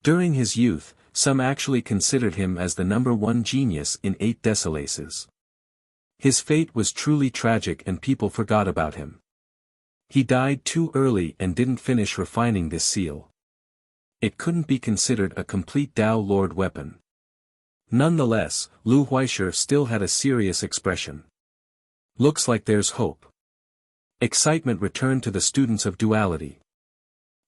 During his youth, some actually considered him as the #1 genius in 8 Desolaces. His fate was truly tragic and people forgot about him. He died too early and didn't finish refining this seal. It couldn't be considered a complete Tao Lord weapon. Nonetheless, Lu Huaishe still had a serious expression. Looks like there's hope. Excitement returned to the students of duality.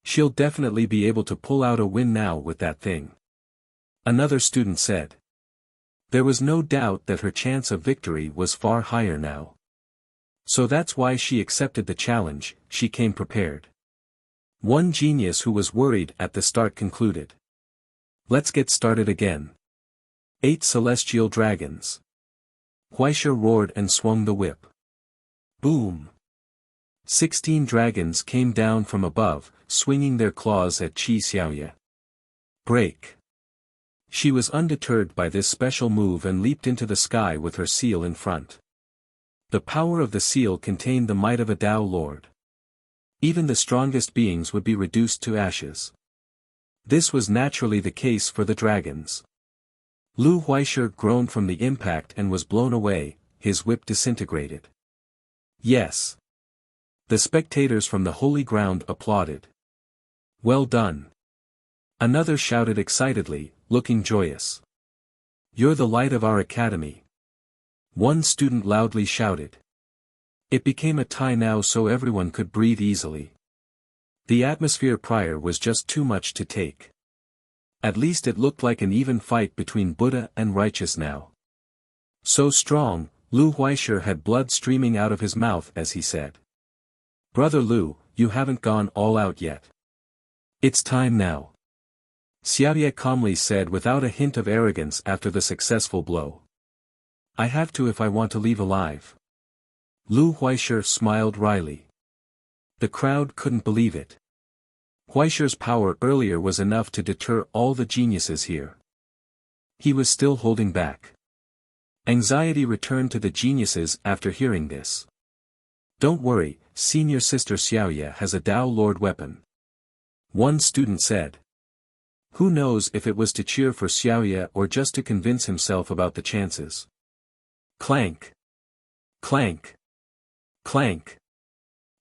She'll definitely be able to pull out a win now with that thing. Another student said. There was no doubt that her chance of victory was far higher now. So that's why she accepted the challenge, she came prepared. One genius who was worried at the start concluded. Let's get started again. 8 celestial dragons. Huaishe roared and swung the whip. Boom! 16 dragons came down from above, swinging their claws at Qi Xiaoye. Break! She was undeterred by this special move and leaped into the sky with her seal in front. The power of the seal contained the might of a Tao Lord. Even the strongest beings would be reduced to ashes. This was naturally the case for the dragons. Lu Huaishe groaned from the impact and was blown away, his whip disintegrated. Yes. The spectators from the holy ground applauded. Well done. Another shouted excitedly, looking joyous. You're the light of our academy. One student loudly shouted. It became a tie now so everyone could breathe easily. The atmosphere prior was just too much to take. At least it looked like an even fight between Buddha and Righteous now. So strong, Lu Huaishe had blood streaming out of his mouth as he said. Brother Lu, you haven't gone all out yet. It's time now. Xiaoye calmly said without a hint of arrogance after the successful blow. I have to if I want to leave alive. Lu Huaishe smiled wryly. The crowd couldn't believe it. Huaishe's power earlier was enough to deter all the geniuses here. He was still holding back. Anxiety returned to the geniuses after hearing this. Don't worry, senior sister Xiaoye has a Tao Lord weapon. One student said. Who knows if it was to cheer for Xiaoye or just to convince himself about the chances. Clank. Clank. Clank.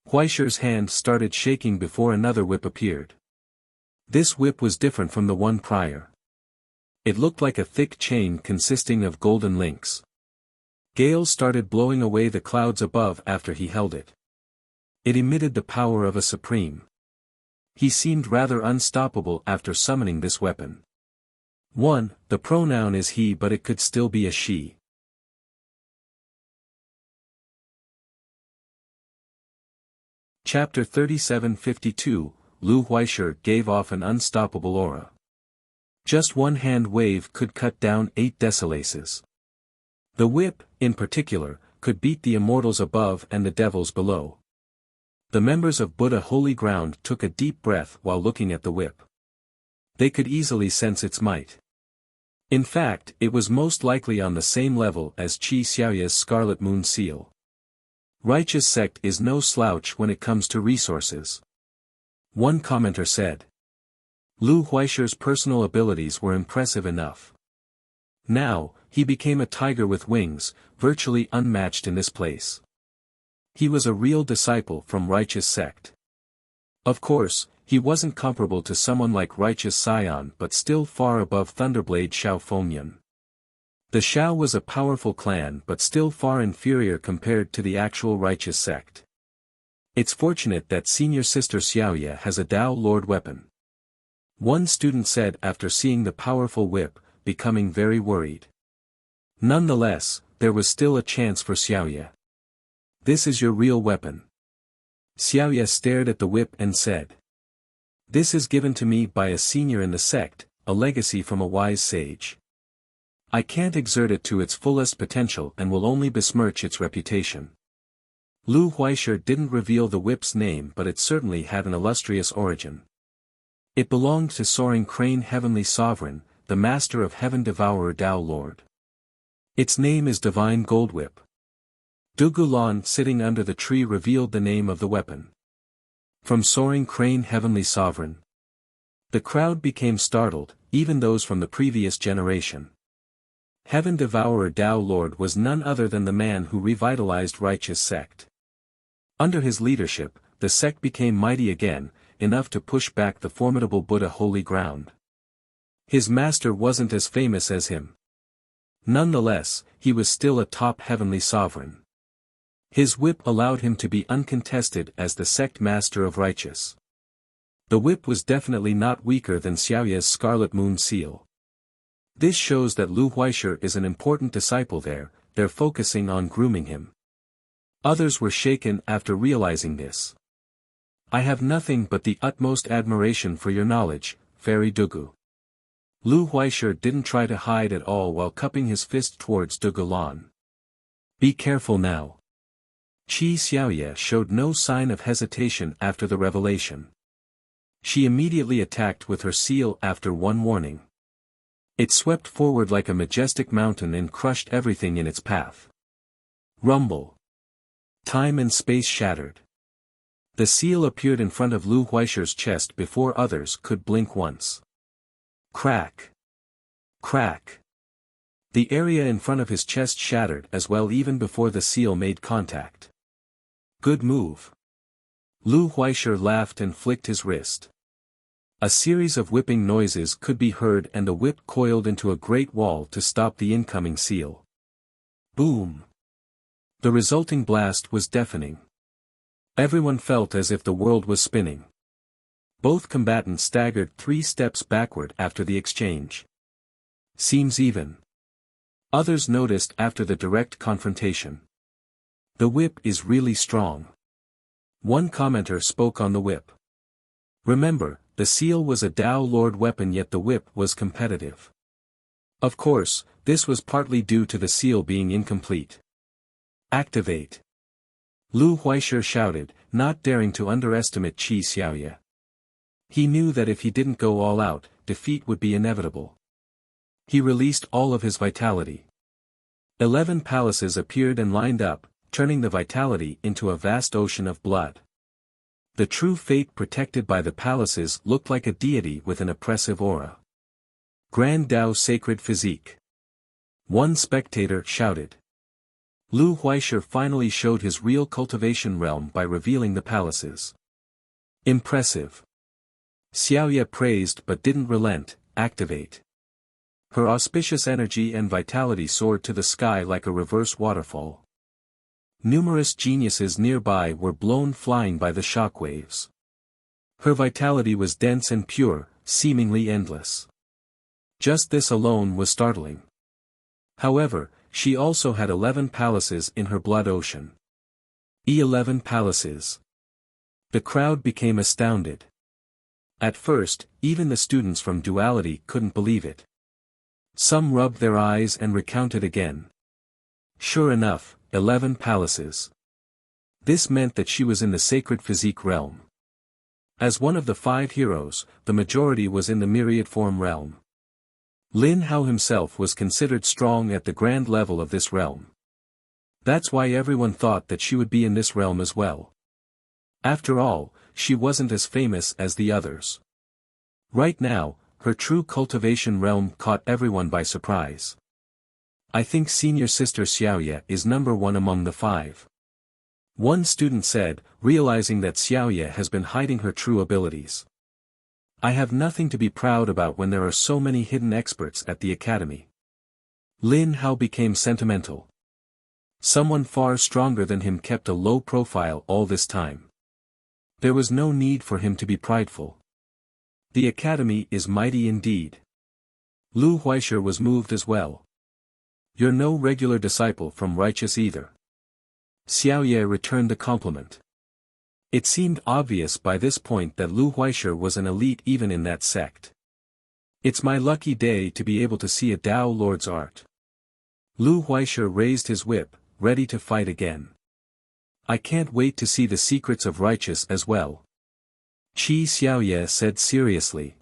Huaishe's hand started shaking before another whip appeared. This whip was different from the one prior. It looked like a thick chain consisting of golden links. Gales started blowing away the clouds above after he held it. It emitted the power of a supreme. He seemed rather unstoppable after summoning this weapon. 1. The pronoun is he, but it could still be a she. Chapter 3752, Lu Huaishe gave off an unstoppable aura. Just one hand wave could cut down 8 Desolaces. The whip, in particular, could beat the immortals above and the devils below. The members of Buddha Holy Ground took a deep breath while looking at the whip. They could easily sense its might. In fact, it was most likely on the same level as Qi Xiaoya's Scarlet Moon Seal. Righteous sect is no slouch when it comes to resources. One commenter said. Lu Huaisher's personal abilities were impressive enough. Now, he became a tiger with wings, virtually unmatched in this place. He was a real disciple from Righteous sect. Of course, he wasn't comparable to someone like Righteous Scion but still far above Thunderblade Xiao Fengyun. The Xiao was a powerful clan but still far inferior compared to the actual Righteous sect. It's fortunate that senior sister Xiaoya has a Tao Lord weapon. One student said after seeing the powerful whip, becoming very worried. Nonetheless, there was still a chance for Xiaoya. This is your real weapon. Xiaoya stared at the whip and said. This is given to me by a senior in the sect, a legacy from a wise sage. I can't exert it to its fullest potential and will only besmirch its reputation. Lu Huaisher didn't reveal the whip's name but it certainly had an illustrious origin. It belonged to Soaring Crane Heavenly Sovereign, the Master of Heaven Devourer Tao Lord. Its name is Divine Gold Whip. Dugulan sitting under the tree revealed the name of the weapon. From Soaring Crane Heavenly Sovereign. The crowd became startled, even those from the previous generation. Heaven Devourer Tao Lord was none other than the man who revitalized Righteous sect. Under his leadership, the sect became mighty again, enough to push back the formidable Buddha Holy Ground. His master wasn't as famous as him. Nonetheless, he was still a top heavenly sovereign. His whip allowed him to be uncontested as the sect master of Righteous. The whip was definitely not weaker than Xiaoya's Scarlet Moon Seal. This shows that Lu Huaisher is an important disciple there, they're focusing on grooming him. Others were shaken after realizing this. I have nothing but the utmost admiration for your knowledge, Fairy Dugu. Lu Huaisher didn't try to hide at all while cupping his fist towards Dugulan. Be careful now. Qi Xiaoya showed no sign of hesitation after the revelation. She immediately attacked with her seal after one warning. It swept forward like a majestic mountain and crushed everything in its path. Rumble. Time and space shattered. The seal appeared in front of Lu Huaisher's chest before others could blink once. Crack. Crack. The area in front of his chest shattered as well even before the seal made contact. Good move. Lu Huaisher laughed and flicked his wrist. A series of whipping noises could be heard and the whip coiled into a great wall to stop the incoming seal. Boom. The resulting blast was deafening. Everyone felt as if the world was spinning. Both combatants staggered 3 steps backward after the exchange. Seems even. Others noticed after the direct confrontation. The whip is really strong. One commenter spoke on the whip. Remember, the seal was a Tao Lord weapon yet the whip was competitive. Of course, this was partly due to the seal being incomplete. Activate. Lu Huaisher shouted, not daring to underestimate Qi Xiaoya. He knew that if he didn't go all out, defeat would be inevitable. He released all of his vitality. 11 palaces appeared and lined up, turning the vitality into a vast ocean of blood. The true fate protected by the palaces looked like a deity with an oppressive aura. Grand Tao Sacred Physique. One spectator shouted. Lu Huaisher finally showed his real cultivation realm by revealing the palaces. Impressive. Xiaoya praised but didn't relent. Activate. Her auspicious energy and vitality soared to the sky like a reverse waterfall. Numerous geniuses nearby were blown flying by the shockwaves. Her vitality was dense and pure, seemingly endless. Just this alone was startling. However, she also had 11 palaces in her blood ocean. 11 palaces. The crowd became astounded. At first, even the students from Duality couldn't believe it. Some rubbed their eyes and recounted again. Sure enough, 11 palaces. This meant that she was in the sacred physique realm. As one of the 5 heroes, the majority was in the myriad form realm. Lin Hao himself was considered strong at the grand level of this realm. That's why everyone thought that she would be in this realm as well. After all, she wasn't as famous as the others. Right now, her true cultivation realm caught everyone by surprise. I think senior sister Xiaoye is number 1 among the 5. One student said, realizing that Xiaoye has been hiding her true abilities. I have nothing to be proud about when there are so many hidden experts at the academy. Lin Hao became sentimental. Someone far stronger than him kept a low profile all this time. There was no need for him to be prideful. The academy is mighty indeed. Lu Huaishe was moved as well. You're no regular disciple from Righteous either. Xiaoye returned the compliment. It seemed obvious by this point that Lu Huaishe was an elite even in that sect. It's my lucky day to be able to see a Dao Lord's art. Lu Huaishe raised his whip, ready to fight again. I can't wait to see the secrets of Righteous as well. Qi Xiaoye said seriously.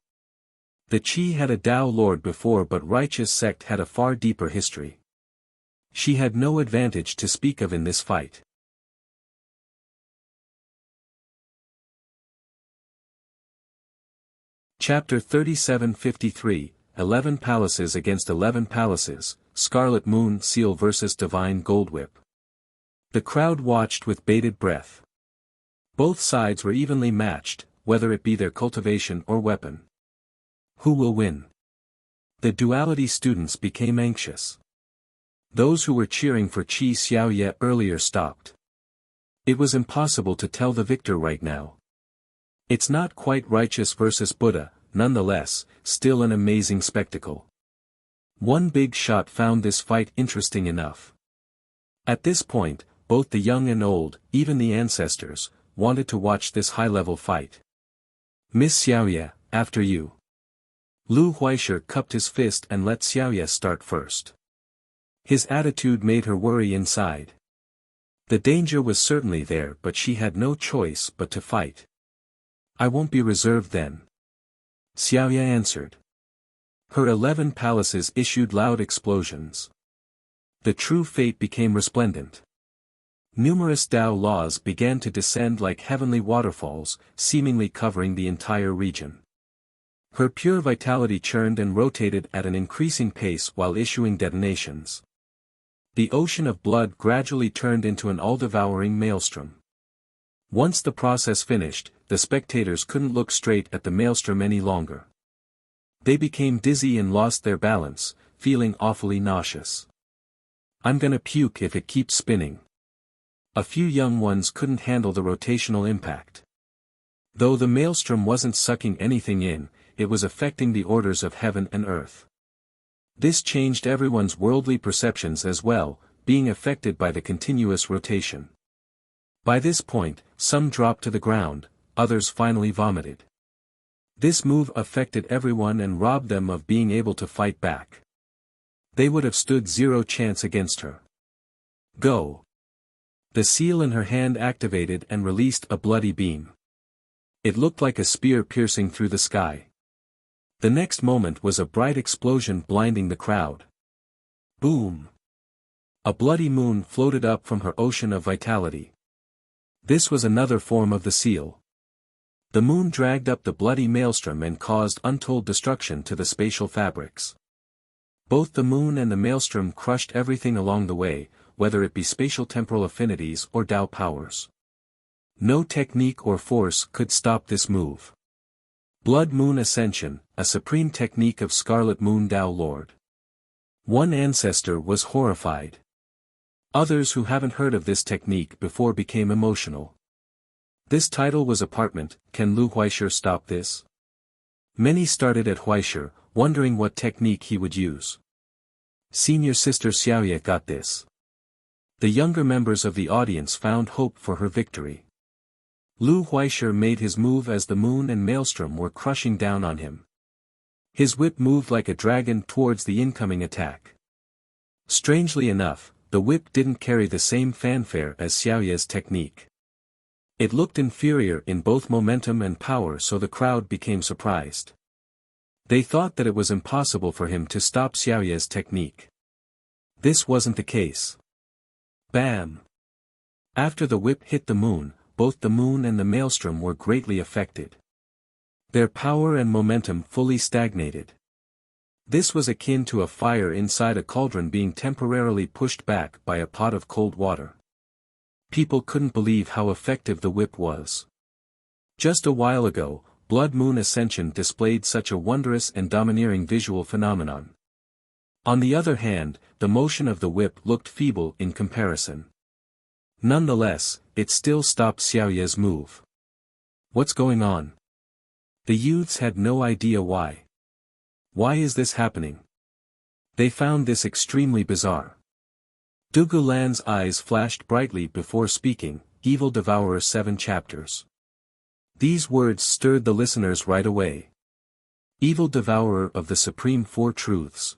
The Qi had a Dao Lord before, but Righteous sect had a far deeper history. She had no advantage to speak of in this fight. Chapter 3753, 11 Palaces against 11 Palaces, Scarlet Moon Seal vs Divine Goldwhip. The crowd watched with bated breath. Both sides were evenly matched, whether it be their cultivation or weapon. Who will win? The duality students became anxious. Those who were cheering for Qi Xiaoye earlier stopped. It was impossible to tell the victor right now. It's not quite Righteous versus Buddha, nonetheless, still an amazing spectacle. One big shot found this fight interesting enough. At this point, both the young and old, even the ancestors, wanted to watch this high-level fight. Miss Xiaoye, after you. Lu Huaishe cupped his fist and let Xiaoye start first. His attitude made her worry inside. The danger was certainly there, but she had no choice but to fight. I won't be reserved then. Xiaoye answered. Her 11 palaces issued loud explosions. The true fate became resplendent. Numerous Dao laws began to descend like heavenly waterfalls, seemingly covering the entire region. Her pure vitality churned and rotated at an increasing pace while issuing detonations. The ocean of blood gradually turned into an all-devouring maelstrom. Once the process finished, the spectators couldn't look straight at the maelstrom any longer. They became dizzy and lost their balance, feeling awfully nauseous. I'm gonna puke if it keeps spinning. A few young ones couldn't handle the rotational impact. Though the maelstrom wasn't sucking anything in, it was affecting the orders of heaven and earth. This changed everyone's worldly perceptions as well, being affected by the continuous rotation. By this point, some dropped to the ground, others finally vomited. This move affected everyone and robbed them of being able to fight back. They would have stood zero chance against her. Go! The seal in her hand activated and released a bloody beam. It looked like a spear piercing through the sky. The next moment was a bright explosion blinding the crowd. Boom! A bloody moon floated up from her ocean of vitality. This was another form of the seal. The moon dragged up the bloody maelstrom and caused untold destruction to the spatial fabrics. Both the moon and the maelstrom crushed everything along the way, whether it be spatial temporal affinities or Dao powers. No technique or force could stop this move. Blood Moon Ascension, a supreme technique of Scarlet Moon Dao Lord. One ancestor was horrified. Others who haven't heard of this technique before became emotional. This title was apartment, can Lu Huaishe stop this? Many started at Huaishe, wondering what technique he would use. Senior sister Xiaoye got this. The younger members of the audience found hope for her victory. Lu Huaishe made his move as the moon and maelstrom were crushing down on him. His whip moved like a dragon towards the incoming attack. Strangely enough, the whip didn't carry the same fanfare as Xiaoye's technique. It looked inferior in both momentum and power, so the crowd became surprised. They thought that it was impossible for him to stop Xiaoye's technique. This wasn't the case. Bam! After the whip hit the moon, both the moon and the maelstrom were greatly affected. Their power and momentum fully stagnated. This was akin to a fire inside a cauldron being temporarily pushed back by a pot of cold water. People couldn't believe how effective the whip was. Just a while ago, Blood Moon Ascension displayed such a wondrous and domineering visual phenomenon. On the other hand, the motion of the whip looked feeble in comparison. Nonetheless, it still stopped Xiaoye's move. What's going on? The youths had no idea why. Why is this happening? They found this extremely bizarre. Dugu Lan's eyes flashed brightly before speaking, Evil Devourer 7 chapters. These words stirred the listeners right away. Evil Devourer of the Supreme Four Truths.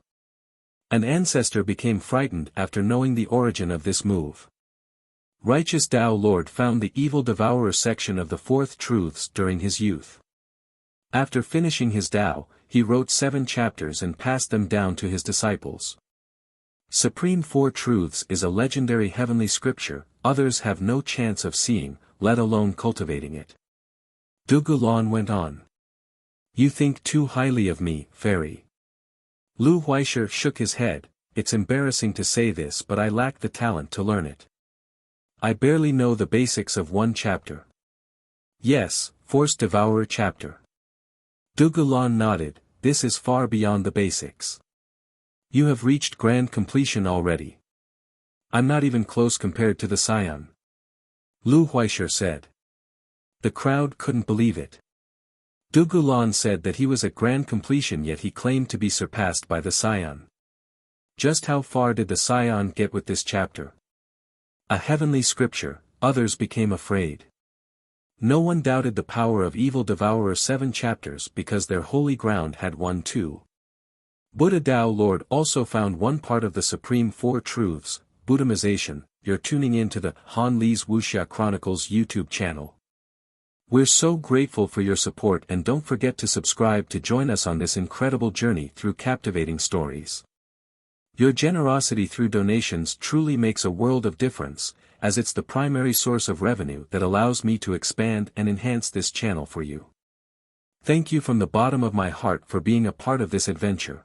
An ancestor became frightened after knowing the origin of this move. Righteous Tao Lord found the Evil Devourer section of the Fourth Truths during his youth. After finishing his Tao, he wrote 7 chapters and passed them down to his disciples. Supreme Four Truths is a legendary heavenly scripture, others have no chance of seeing, let alone cultivating it. Dugu Lan went on. You think too highly of me, fairy. Lu Huaisha shook his head. It's embarrassing to say this, but I lack the talent to learn it. I barely know the basics of 1 chapter. Yes, Force Devourer chapter. Dugu Lan nodded. This is far beyond the basics. You have reached grand completion already. I'm not even close compared to the Scion. Lu Huaisha said. The crowd couldn't believe it. Dugu Lan said that he was at grand completion, yet he claimed to be surpassed by the Scion. Just how far did the Scion get with this chapter? A heavenly scripture, others became afraid. No one doubted the power of Evil Devourer 7 chapters because their holy ground had one too. Buddha Tao Lord also found one part of the Supreme Four Truths, Buddhamization. You're tuning in to the Han Li's Wuxia Chronicles YouTube channel. We're so grateful for your support, and don't forget to subscribe to join us on this incredible journey through captivating stories. Your generosity through donations truly makes a world of difference, as it's the primary source of revenue that allows me to expand and enhance this channel for you. Thank you from the bottom of my heart for being a part of this adventure.